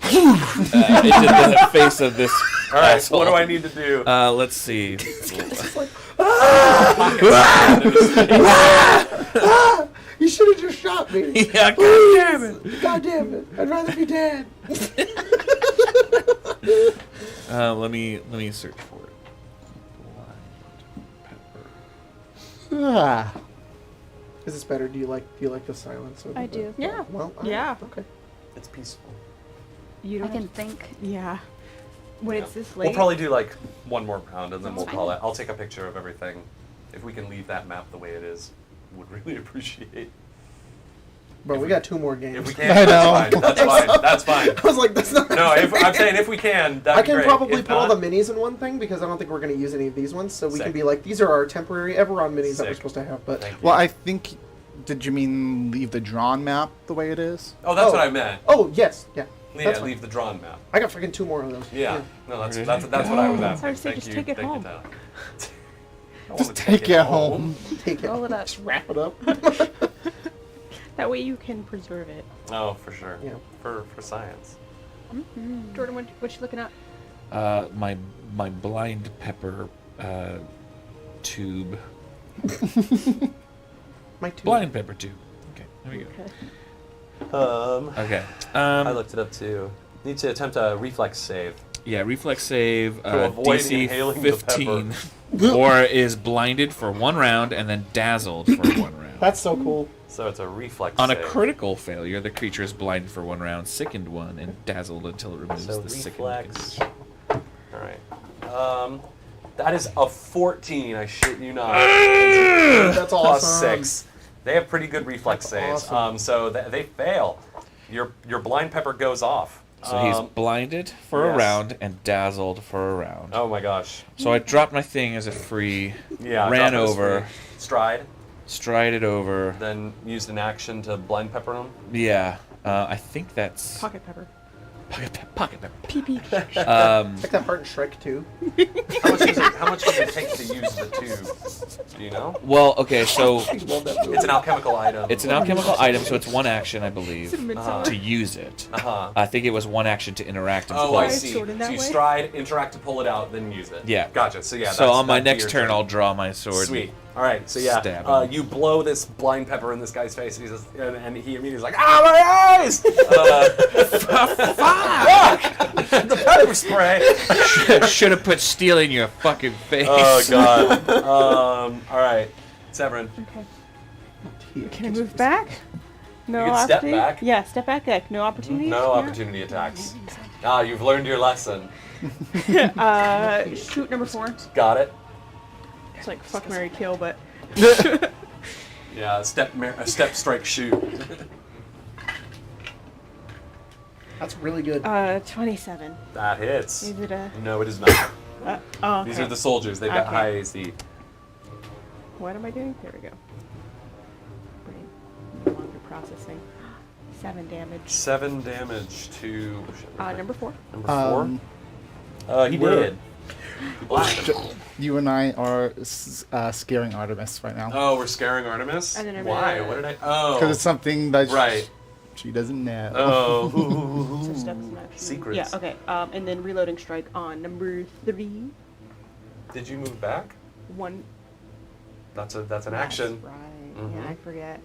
into the face of this. All right. asshole. What do I need to do? Let's see. You should have just shot me. Yeah, goddamn it. God damn it. I'd rather be dead. Let me search for it. Blind pepper. Ah. Is this better? Do you like the silence? Or I the- do. Yeah. Well, Yeah. Okay. It's peaceful. You I don't can have think. to, yeah. When it's this late. We'll probably do like one more round and then we'll That's call fine. it. I'll take a picture of everything. If we can leave that map the way it is, would really appreciate. But we got 2 more games. If we can, I know. that's fine. That's fine. I was like, that's not. No, I'm saying if we can, that'd I be can great. probably If put all not, the minis in one thing because I don't think we're going to use any of these ones. So we Sick. can be like, these are our temporary Eberron minis that we're Sick. supposed to have. But Thank you. Well, I think. Did you mean leave the drawn map the way it is? Oh, that's Oh. what I meant. oh yes, yeah. Yeah, That's fine. leave the drawn map. I got freaking 2 more of those. Yeah. No, that's what I was asking. I would say Thank just you. take it Thank you, home. Tyler. I Just wanna take it home. Take it. Roll it up. Just wrap it up. That way you can preserve it. Oh, for sure. Yeah. For science. Jordan, what you looking at? My blind pepper tube. My two. Blind pepper tube. Okay, there we go. Okay. Okay. I looked it up too. Need to attempt a reflex save. Yeah, reflex save, To avoid DC inhaling the 15, or is blinded for 1 round and then dazzled for 1 round. That's so cool. So it's a reflex On a save. critical failure, the creature is blinded for 1 round, sickened 1, and dazzled until it removes So the sickened reflex. condition. Alright. That is a 14, I shit you not. That's Plus awesome. 6. They have pretty good reflex That's saves. awesome. So they fail. Your blind pepper goes off. So he's blinded for yes. a round and dazzled for a round. Oh my gosh. So I dropped my thing as a free, Yeah. ran drop it as over, free. Stride. strided over. Then used an action to blind pepper him. Yeah, I think that's Pocket pepper. pocket pepper. PP. Like that part in Shrek too. How much does it take to use the tube? Do you know? Well, okay, so Love that movie. It's an alchemical item. it's an alchemical item, so it's 1 action, I believe, Midsummer. to use it. Uh-huh. I think it was 1 action to interact and Oh, pull I it. see. Sword in that So you way? stride, interact to pull it out, then use it. Yeah. Gotcha. So yeah. So on my that'd be next your turn, I'll draw my sword. Sweet. All right. So yeah, Stab him. you blow this blind pepper in this guy's face, and, and he immediately is like, "Ah, my eyes!" Fuck! The pepper spray. Should have put steel in your fucking face. Oh god. All right, Severin. Okay. Can I move back? No You can step opportunity? back. Yeah, step back. Like, no opportunity. No opportunity attacks. Ah, you've learned your lesson. Shoot number 4. Got it. It's like fuck, marry, kill, but Yeah, a step, strike, shoot. That's really good. 27. That hits. Is it a? No, it is not. Oh, okay. These are the soldiers. They've got Okay. high AC. What am I doing? There we go. Brain no longer processing. 7 damage. 7 damage to Number 4. number 4. He we're- did. He blasted him. You and I are scaring Artemis right now. Oh, we're scaring Artemis? And then I'm Why? gonna- What did I? Oh. Because it's something that Right. she doesn't know. Oh. So steps and action. Secrets. Yeah. Okay. And then reloading strike on number 3. Did you move back? 1. That's an action. Right. Mhm. Yeah, I forget.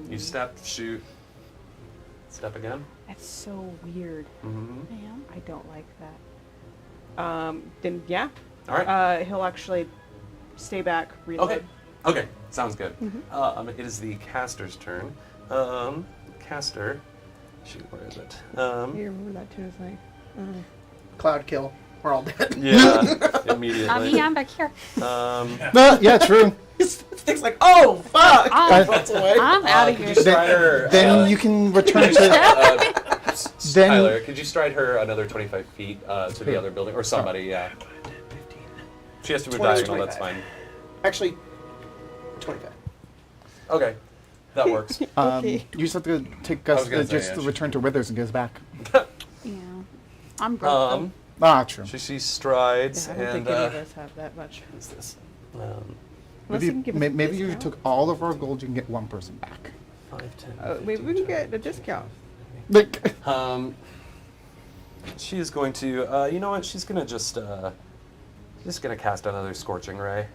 You step, shoot. Step again. That's so weird. Mm-hmm. I don't like that. Then yeah. All right. He'll actually stay back, reload. Okay. Okay. Sounds good. Mm-hmm. It is the caster's turn. Caster. Shoot, where is it? You remember that too? It's like, Cloud kill. We're all dead. Yeah. Immediately. I'm back here. No, yeah, true. Thing's like, oh fuck! I'm, Runs away. I'm out of Could here. you stride her? Then you can return to. Then- Tyler, could you stride her another 25 feet to the other building, or somebody? Yeah. She has to move 20, diagonal. That's 25. fine. Actually, 25. Okay, that works. Okay. You just have to take I us was gonna say, just yeah, to she- return to Withers and goes back. Yeah. I'm broke. True. She strides Yeah, I don't and think any of us have that much. what's this? Unless Maybe, you can give us a maybe you discount. took all of our gold, you can get one person back. 5, 10. Maybe we can get a discount. Like, She is going to. You know what? She's gonna just gonna cast another scorching ray.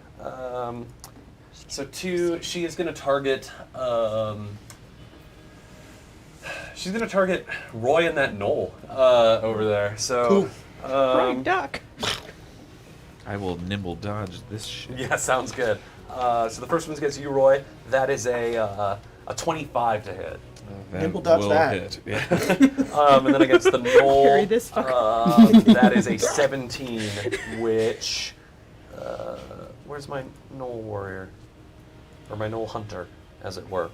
So 2. She is gonna target. She's gonna target Roy and that knoll over there. So. Right, duck. I will nimble dodge this shit. Yeah, sounds good. So the first one against you, Roy. That is a 25 to hit. That Nimble dodge will that. hit. Yeah. And then against the knoll, Carry this fucker. that is a 17, which, where's my knoll warrior? Or my knoll hunter, as it were.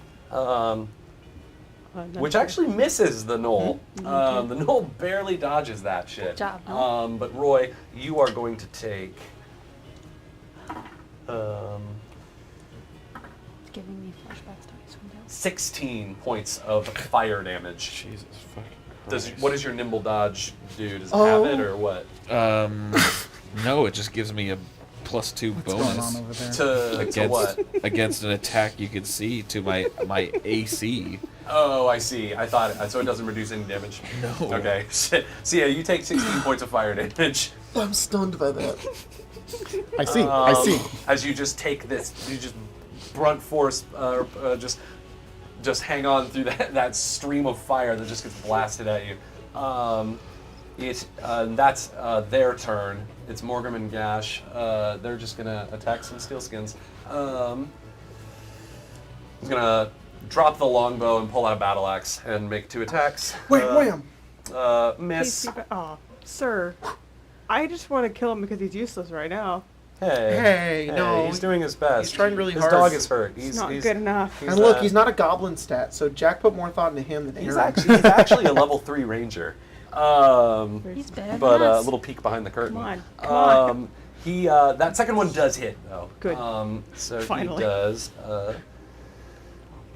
Which actually misses the knoll. The knoll barely dodges that shit. Good job, Knoll. But Roy, you are going to take, Giving me flashbacks to Icewind Dale. 16 points of fire damage. Jesus fucking Does Christ. what does your nimble dodge do? Does it have it or what? No, it just gives me a +2 What's going on bonus over there? To against what? against an attack you can see to my AC. Oh, I see. I thought so. It doesn't reduce any damage. No. Okay. So yeah, you take 16 points of fire damage. I'm stunned by that. I see. I see. As you just take this, you just brunt force, just hang on through that stream of fire that just gets blasted at you. That's their turn. It's Morgan and Gash. They're just gonna attack some Steelskins. He's gonna drop the longbow and pull out a battle axe and make 2 attacks. Wham! Miss. Please keep it. Oh, sir. I just want to kill him because he's useless right now. Hey, no, he's doing his best. he's trying really his hard. dog is hurt. It's not good enough. He's, And look, he's not a goblin stat, so Jack put more thought into him than He's Aaron. actually a level 3 ranger. He's better But than a us. little peek behind the curtain. Come on. He that second one does hit though. Good. So Finally. he does.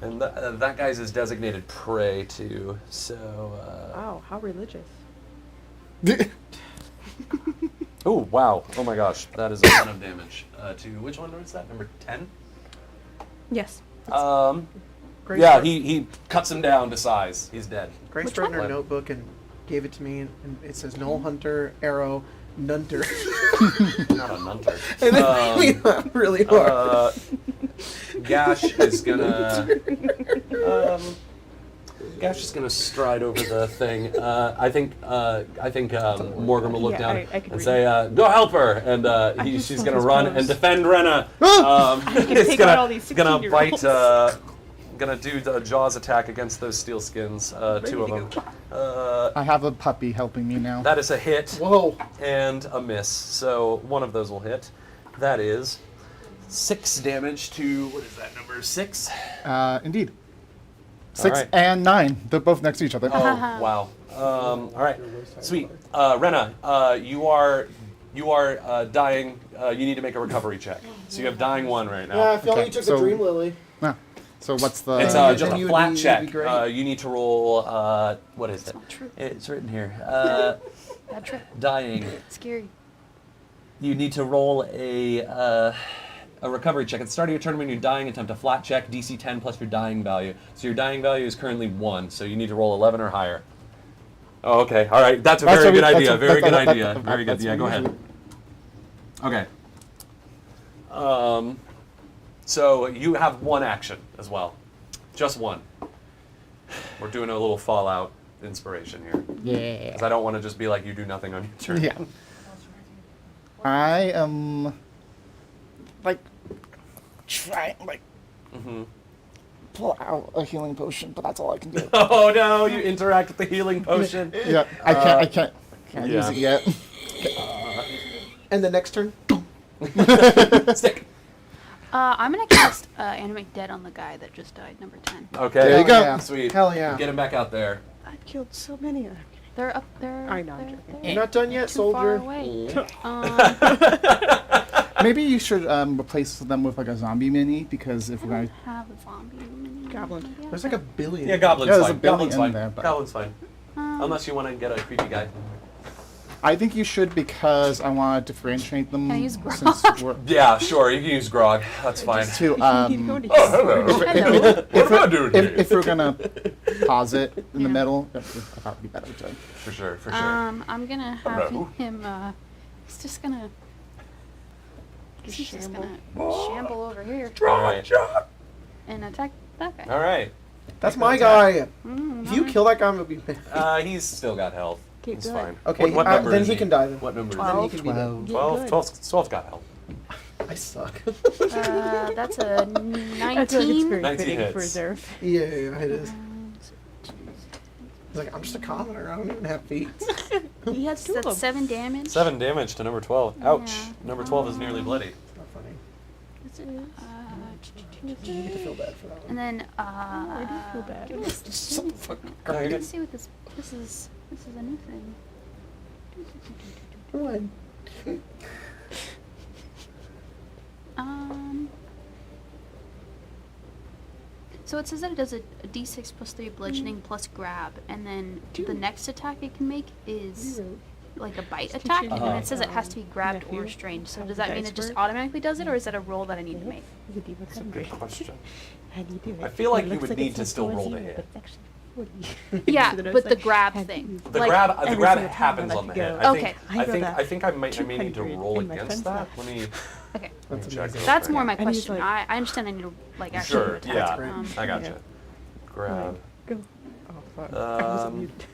And that guy's his designated prey too. So. Wow, how religious. Oh wow! Oh my gosh, that is a ton of damage. To which one was that? Number 10. Yes. Grace Yeah, wrote- he cuts him down to size. He's dead. Grace Which wrote in her one? notebook and gave it to me, and it says Null Hunter, Arrow, Nunter. Not a nunter. And it made me laugh really hard. Gash is gonna. Gash is gonna stride over the thing. I think Morgan will look Yeah, down I could and read say, "Go help her!" And just she's saw gonna his run pose. and defend Renna. It's take out all these gonna 16-year-olds. bite. Gonna do the jaws attack against those steel skins. 2 of them. I have a puppy helping me now. That is a hit Whoa. and a miss. So one of those will hit. That is 6 damage to what is that number 6? Indeed. 6 right. and 9. They're both next to each other. Oh wow! All right, sweet. Renna, you are dying. You need to make a recovery check. So you have dying 1 right now. Yeah, if only Okay, you took so- the Dream Lily. Ah, so what's the? It's then just a you would flat be- you'd check. be great. You need to roll. What is it? Not true. It's written here. Bad trip. Dying. Scary. You need to roll a recovery check. At the start of your turn, when you're dying, attempt a flat check, DC 10 plus your dying value. So your dying value is currently 1, so you need to roll 11 or higher. Oh, okay. All right. That's a That's very what we- good that's idea. a- Very good that- idea. that- Very good. that's Yeah, what go we ahead. usually- Okay. So you have 1 action as well. Just 1. We're doing a little Fallout inspiration here. Yeah. Because I don't want to just be like, you do nothing on your turn. Yeah. I am like trying pull out a healing potion, but that's all I can do. Oh no, you interact with the healing potion. Yeah, I can't use it yet. And the next turn? Stick. I'm gonna cast Animate Dead on the guy that just died, number 10. Okay. There you Hell go. yeah. Sweet. Hell yeah. Get him back out there. I killed so many of them. They're up there. I know, I'm they're joking. there. You're not done yet, Too far soldier. away. Maybe you should replace them with like a zombie mini because if I we're don't gonna have a zombie mini. Goblin. Yeah, There's like a billion. Yeah, Goblin's Yeah, there's a fine. billion Goblin's in fine. there, but- Goblin's fine. Unless you want to get a creepy guy. I think you should because I want to differentiate them. Can I use grog? since we're Yeah, sure. You can use Grog. That's fine. to Keep going to Hello. What am I doing here? if we're gonna pause it in the middle, I thought it'd be better to. For sure. For sure. I'm gonna have Hello. him. He's just gonna. He's just gonna shamble over here All right. and attack that guy. All right. That's my guy. Mm, If you kill that guy, I'm gonna be mad. He's still got health. Keep He's going. fine. Okay, What number then is he can die then. What number Then he is can be dead. Get 12? good. 12's got health. I suck. That's a 19. I feel like it's very 19 fitting hits. for Zerf. Yeah, it is. He's like, I'm just a commoner. I don't even have feet. He has two of That's them. 7 damage. 7 damage to number 12. Ouch. Yeah. Number 12 is nearly bloody. It's not funny. Is it, You get to feel bad for that one. and then I do feel bad. give me this- So fucking No, you're Let's good. see what this is a new thing. One. So it says that it does a d6 plus 3 bludgeoning plus grab, and then the next attack it can make is like a bite attack, and then it says it has to be grabbed or Nephew. restrained. So does that mean Dice it just for it? automatically does it, or is that a roll that I need to make? That's a Good question. How do you do it? I feel like It you looks would like need it's to like still 4 roll to zero, hit. but it's actually 40. Yeah, See the but the notes? grab How do thing. you- The Like, grab every grab single time happens I on the let hit. you I go. think Okay. I know that. I think I may need to 200 roll in my against friend's that. Let me Okay. That's check amazing. real That's quick. more my And he's question. like- I understand I need to like actually Sure, attack. yeah. great. I gotcha. Yeah. Grab. Go. Oh fuck. I was on mute.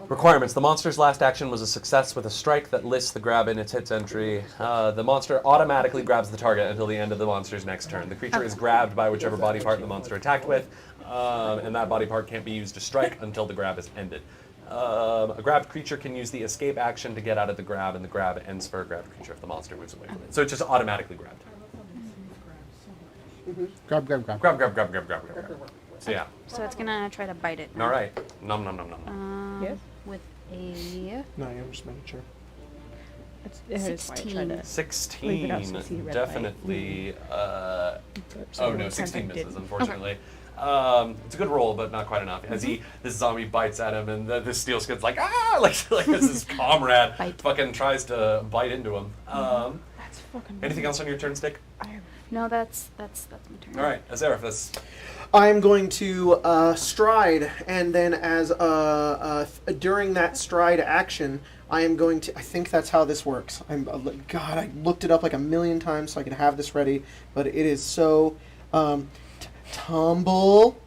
Requirements. The monster's last action was a success with a strike that lists the grab in its hits entry. The monster automatically grabs the target until the end of the monster's next turn. The creature is grabbed by whichever body part the monster attacked with, and that body part can't be used to strike until the grab is ended. A grabbed creature can use the escape action to get out of the grab, and the grab ends for a grabbed creature if the monster moves away from it. So it's just automatically grabbed. Grab. Grab. So yeah. So it's gonna try to bite it. All right. Nom nom nom nom. Yes. With a No, I'm just making sure. That is why I tried to. 16 Leave it out so you see red light. definitely. So Oh no, it 16 didn't. misses, unfortunately. It's a good roll, but not quite enough. As this zombie bites at him, and the steel skin's like, ah! Like as his comrade Bite. fucking tries to bite into him. That's fucking. Anything else on your turn, Stick? no. That's my turn. All right, Azerif, that's I'm going to stride, and then as during that stride action, I am going to. I think that's how this works. God, I looked it up like a million times so I could have this ready, but it is so tumble.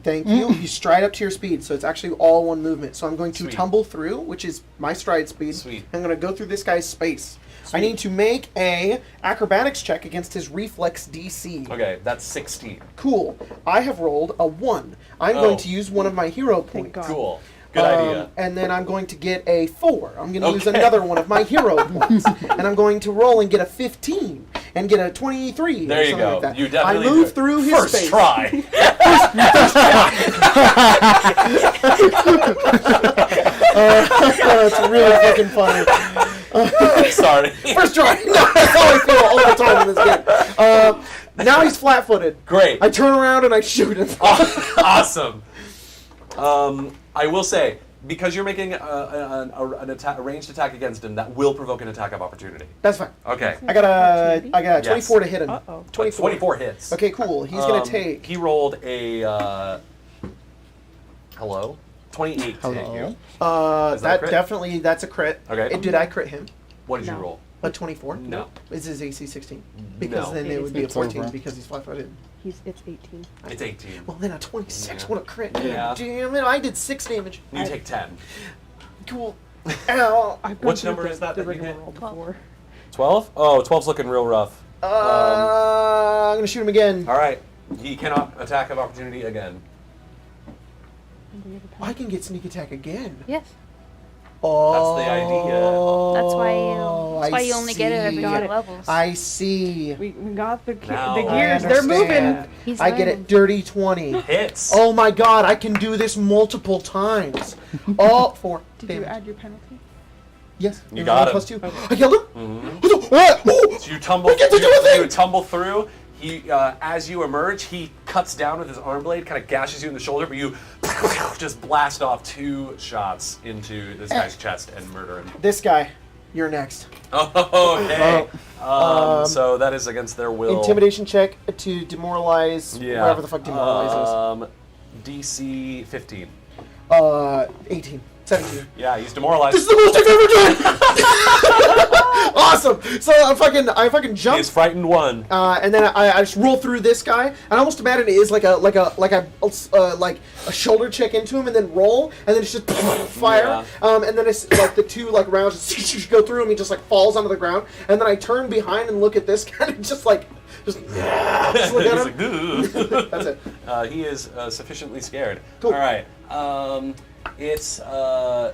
Thank you. You stride up to your speed, so it's actually all one movement. So I'm going to Sweet. tumble through, which is my stride speed. Sweet. I'm going to go through this guy's space. I need to make a acrobatics check against his reflex DC. okay. That's 16. Cool. I have rolled a 1. I'm Oh. going to use one of my hero Thank points. God. Cool. Good idea. And then I'm going to get a 4. I'm going to use Okay. another one of my hero points. And I'm going to roll and get a 15. And get a 23. There or you something go. Like that. You definitely I move do it. through his First space. try. That's really fucking funny. Sorry. First try. No, that's how I feel all the time in this game. Now he's flat-footed. Great. I turn around and I shoot him. Awesome. I will say, because you're making a ranged attack against him, that will provoke an attack of opportunity. That's fine. Okay. I got a 24 Yes. to hit him. Uh-oh. 24 hits. Okay, cool. He's gonna take. He rolled a. Hello? 28 to hit Hello. you. Is that a That crit? definitely, that's a crit. Okay. Did I crit him? What did you No. roll? A 24? No. Is his AC 16? Because No. then it would be a It's 14 over. because he's flat-footed. It's 18. It's 18. Well, then a 26 Yeah. would a crit. Yeah. Damn it, I did 6 damage. You take 10. Cool. Ow. I've gone Which through number the- is that The that you regular hit? roll 12. before. 12? Oh, 12's looking real rough. I'm gonna shoot him again. All right. He cannot attack of opportunity again. And we have a I power. can get sneak attack again. Yes. Oh, the idea. That's why you only get it every see. 4 levels. I see. We got the Now the I gears. They're moving. understand. He's I get learning. it dirty 20. Hits. Oh my god, I can do this multiple times. All 4 Did you damage. add your penalty? Yes. You There's got one him. +2. I killed him. Mhm. What? Oh! So you tumble. I get to do a thing! You tumble through. He, as you emerge, he cuts down with his arm blade, kind of gashes you in the shoulder, but you just blast off 2 shots into this guy's chest and murder him. This guy, you're next. Oh, okay. So that is against their will. Intimidation check to demoralize whatever the fuck demoralize DC 15. is. 18. 17. Yeah, he's demoralized. This is the most I've ever done! Awesome! So I fucking He's jumped, frightened 1. and then I just roll through this guy, and I almost imagine it is like a shoulder check into him, and then roll, and then it's just fire, and then it's like the 2 like rounds just go through him. He just like falls onto the ground, and then I turn behind and look at this guy, and just look at He's him. like, "Ugh." That's it. He is sufficiently scared. Cool. All right. It's the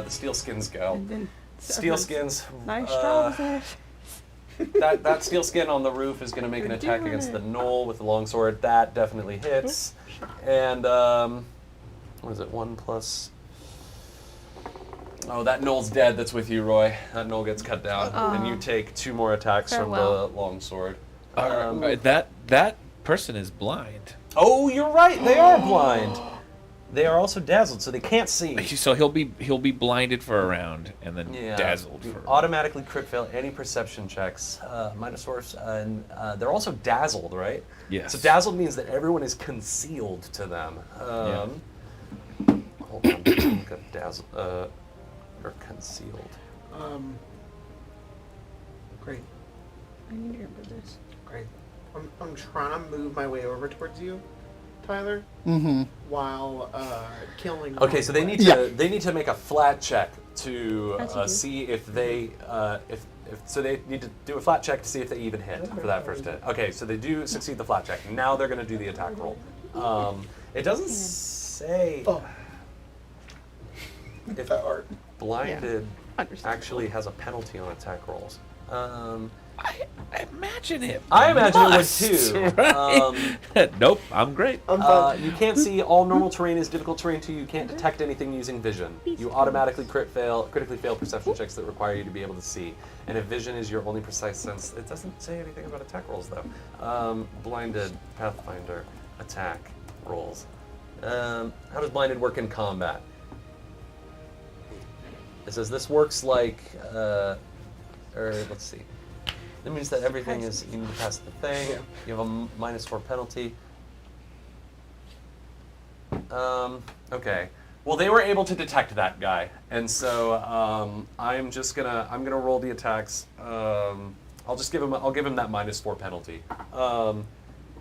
Steelskins go. And then Steelskins. Nice job, Zeph. that steel skin on the roof is going to make an You're attack doing against it. the knoll with the longsword. That definitely hits. And what is it? 1 plus. Oh, that knoll's dead. That's with you, Roy. That knoll gets cut down, and you take 2 more attacks Farewell. from the longsword. That person is blind. Oh, you're right. They are blind. They are also dazzled, so they can't see. So he'll be blinded for a round and then Yeah. dazzled You for a round. automatically crit fail any perception checks, minus force, and they're also dazzled, right? Yes. So dazzled means that everyone is concealed to them. Yeah. Hold on, look up dazzled, or concealed. Great. I need to remember this. Great. I'm trying to move my way over towards you, Tyler, Mm-hmm. while killing. Okay, so they need to make a flat check to As you do. see if they so they need to do a flat check to see if they even hit for that first hit. Okay, so they do succeed the flat check. Now they're going to do the attack roll. It doesn't say Oh. if That art. blinded Understandable. actually has a penalty on attack rolls. I imagine it. I imagine must, it would too. right? Nope, I'm great. I'm fine. You can't see all normal terrain is difficult terrain too. You can't detect anything using vision. You automatically critically fail perception checks that require you to be able to see. And if vision is your only precise sense, it doesn't say anything about attack rolls though. Blinded Pathfinder attack rolls. How does blinded work in combat? It says this works like, or let's see. That means that everything is, you need to pass the thing. Yeah. You have a -4 penalty. Okay. Well, they were able to detect that guy, and so I'm gonna roll the attacks. I'll give him that -4 penalty.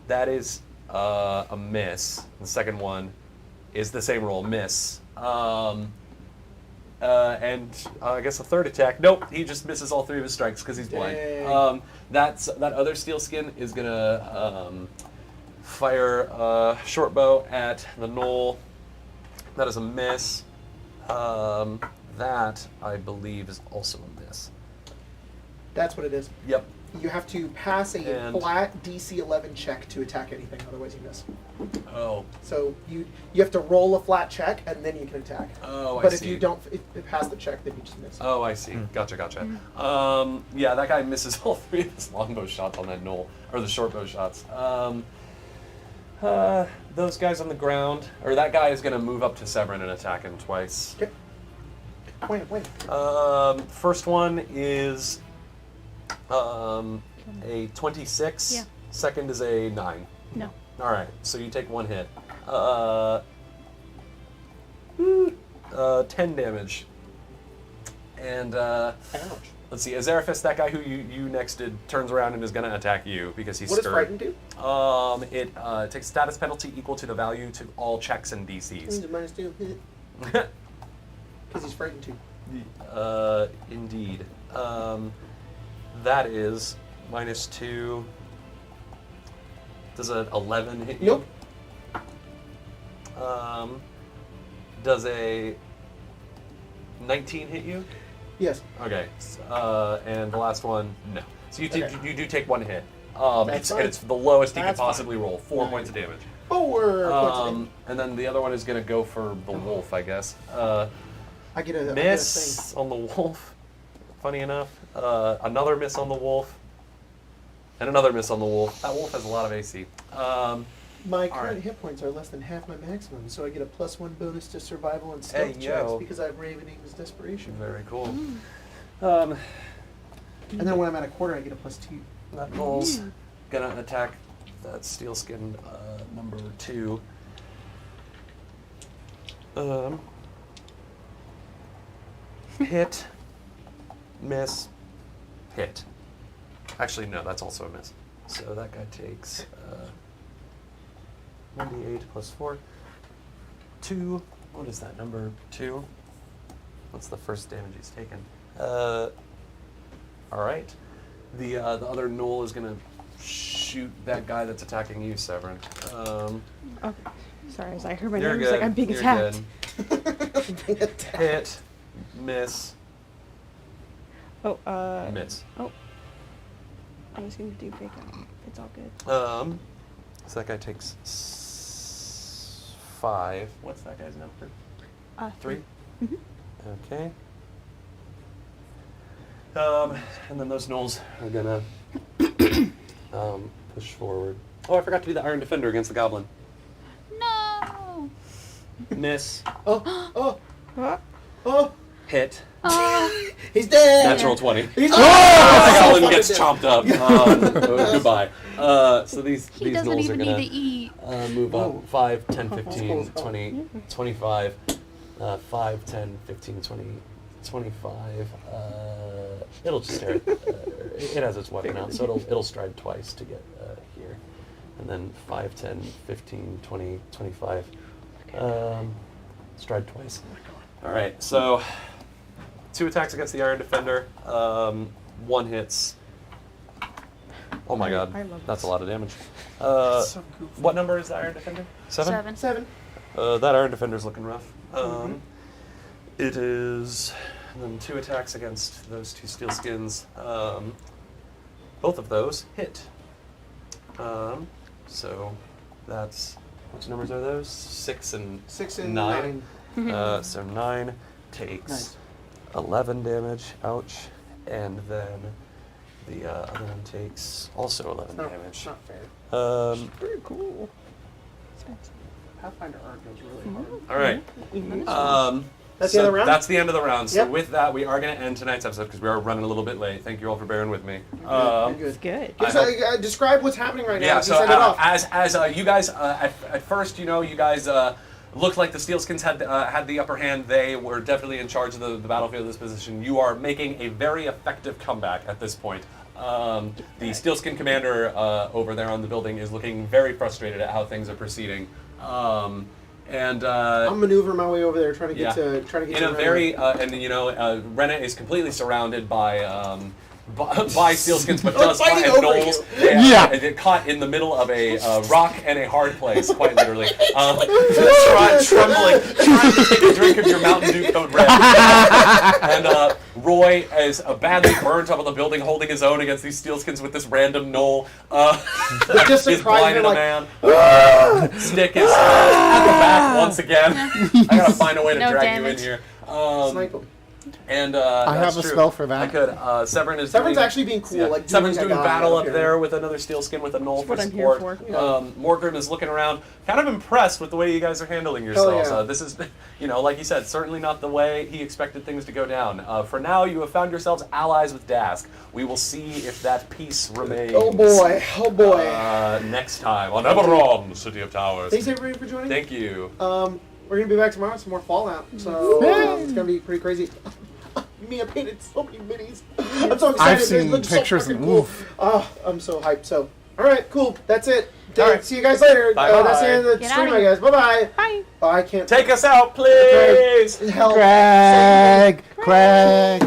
That is a miss. The second one is the same roll, miss. And I guess a third attack. Nope, he just misses all 3 of his strikes because he's blind. Dang. That other steel skin is gonna fire a short bow at the knoll. That is a miss. That I believe is also a miss. That's what it is. Yep. You have to pass a And- flat DC 11 check to attack anything, otherwise you miss. Oh. So you have to roll a flat check and then you can attack. Oh, I But if see. you don't pass the check, then you just miss. Oh, I see. Gotcha. Yeah, that guy misses all 3 of his longbow shots on that knoll, or the shortbow shots. Those guys on the ground, or that guy is going to move up to Severin and attack him twice. Okay. Wait. First one is a 26. Yeah. Second is a 9. No. All right, so you take 1 hit. 10 damage. And Ouch. let's see, Azeraphis, that guy who you next did, turns around and is going to attack you because he's What does stirred. frighten do? It takes status penalty equal to the value to all checks and DCs. -2. Because he's frightened too. Indeed. That is -2. Does an 11 hit you? Nope. Does a 19 hit you? Yes. Okay. And the last one, no. So you Okay. you do take 1 hit. That's And fine. it's the lowest you That's could possibly fine. roll. 4 Nice. points of damage. 4 points of damage. And then the other one is going to go for the wolf, I guess. I get a Miss on the wolf. Funny enough. Another miss on the wolf. And another miss on the wolf. That wolf has a lot of AC. My All current right. hit points are less than half my maximum, so I get a +1 bonus to survival and Hey, stealth checks yo. because I have Ravening's Desperation. Very cool. And then when I'm at a quarter, I get a +2. That roll's gonna attack that steel skin number 2. Hit, miss, hit. Actually, no, that's also a miss. So that guy takes 1d8 plus 4. 2. What is that, number 2? What's the first damage he's taken? Alright. The other knoll is going to shoot that guy that's attacking you, Severin. Okay. Sorry, as I heard my You're name, good. was like I'm being You're attacked. good. Hit, miss, Oh, miss. Oh. I was gonna do big. It's all good. So that guy takes 5. What's that guy's number? 3? Mhm. Okay. And then those gnolls are gonna push forward. Oh, I forgot to do the Iron Defender against the Goblin. No. Miss. Oh. Huh? Oh. Hit. Oh, He's dead. Natural 20. He's Alan gets chomped up. Goodbye. So these he these doesn't gnolls are even gonna need to eat. move up 5, 10, 15, 20, 25. 5, 10, 15, 20, 25. It'll just stare. It has its weapon out, so it'll stride twice to get here, and then 5, 10, 15, 20, 25. Stride twice. All right. So 2 attacks against the Iron Defender. 1 hits. Oh my God, I love that's this. a lot of damage. So goofy. What number is the Iron Defender? 7? 7. That Iron Defender's looking rough. It is then 2 attacks against those 2 steel skins. Both of those hit. So that's, which numbers are those? 6 and 9. So 9 takes Nice. 11 damage. Ouch. And then the other one takes also 11 damage. It's not fair. Pretty cool. Pathfinder art goes really hard. All right. That's the end of the round? That's the end of the round. So Yep. with that, we are going to end tonight's episode because we are running a little bit late. Thank you all for bearing with me. You're good. It's good. I hope- Describe what's happening right now. Yeah. You So send it off. as you guys at first, you guys looked like the Steelskins had the upper hand. They were definitely in charge of the battlefield of this position. You are making a very effective comeback at this point. The Steelskin commander over there on the building is looking very frustrated at how things are proceeding. And I'm maneuvering my way over there, trying to get yeah. to in to a very Rena is completely surrounded by sealskins, but just by fighting over gnolls. you. They're caught in the middle of a rock and a hard place, quite literally. Trembling, trying to take a drink of your Mountain Dew Code Red. And Roy is badly burned up on the building, holding his own against these sealskins with this random gnoll. just He's surprised blinded me, a like, man. Stick is at the back once again. I gotta find a way to No drag damage. you in here. snipe him. And I that's have a true. spell for that. I could. Severin's Severin's actually being cool. Like Severin's doing doing a guy battle up up here. there with another Steelskin with a gnoll That's for what I'm here support. for. Morgrim is looking around, kind of impressed with the way you guys are handling yourselves. yeah. This is, like you said, certainly not the way he expected things to go down. For now, you have found yourselves allies with Dask. We will see if that peace remains. Oh boy! Oh boy! Next time on Eberron, City of Towers. Thanks everybody for joining. Thank you. We're gonna be back tomorrow with some more Fallout, so it's gonna be pretty crazy. I painted so many minis. I'm so excited. I've They seen look so pictures freaking and cool. oof. Oh, I'm so hyped. So, all right, cool. That's it. All right. See you guys later. Bye-bye. That's the end of the Get stream, outta I here. guess. Bye bye. Bye. Oh, I can't. Take us out, please. Help. Craig! Craig!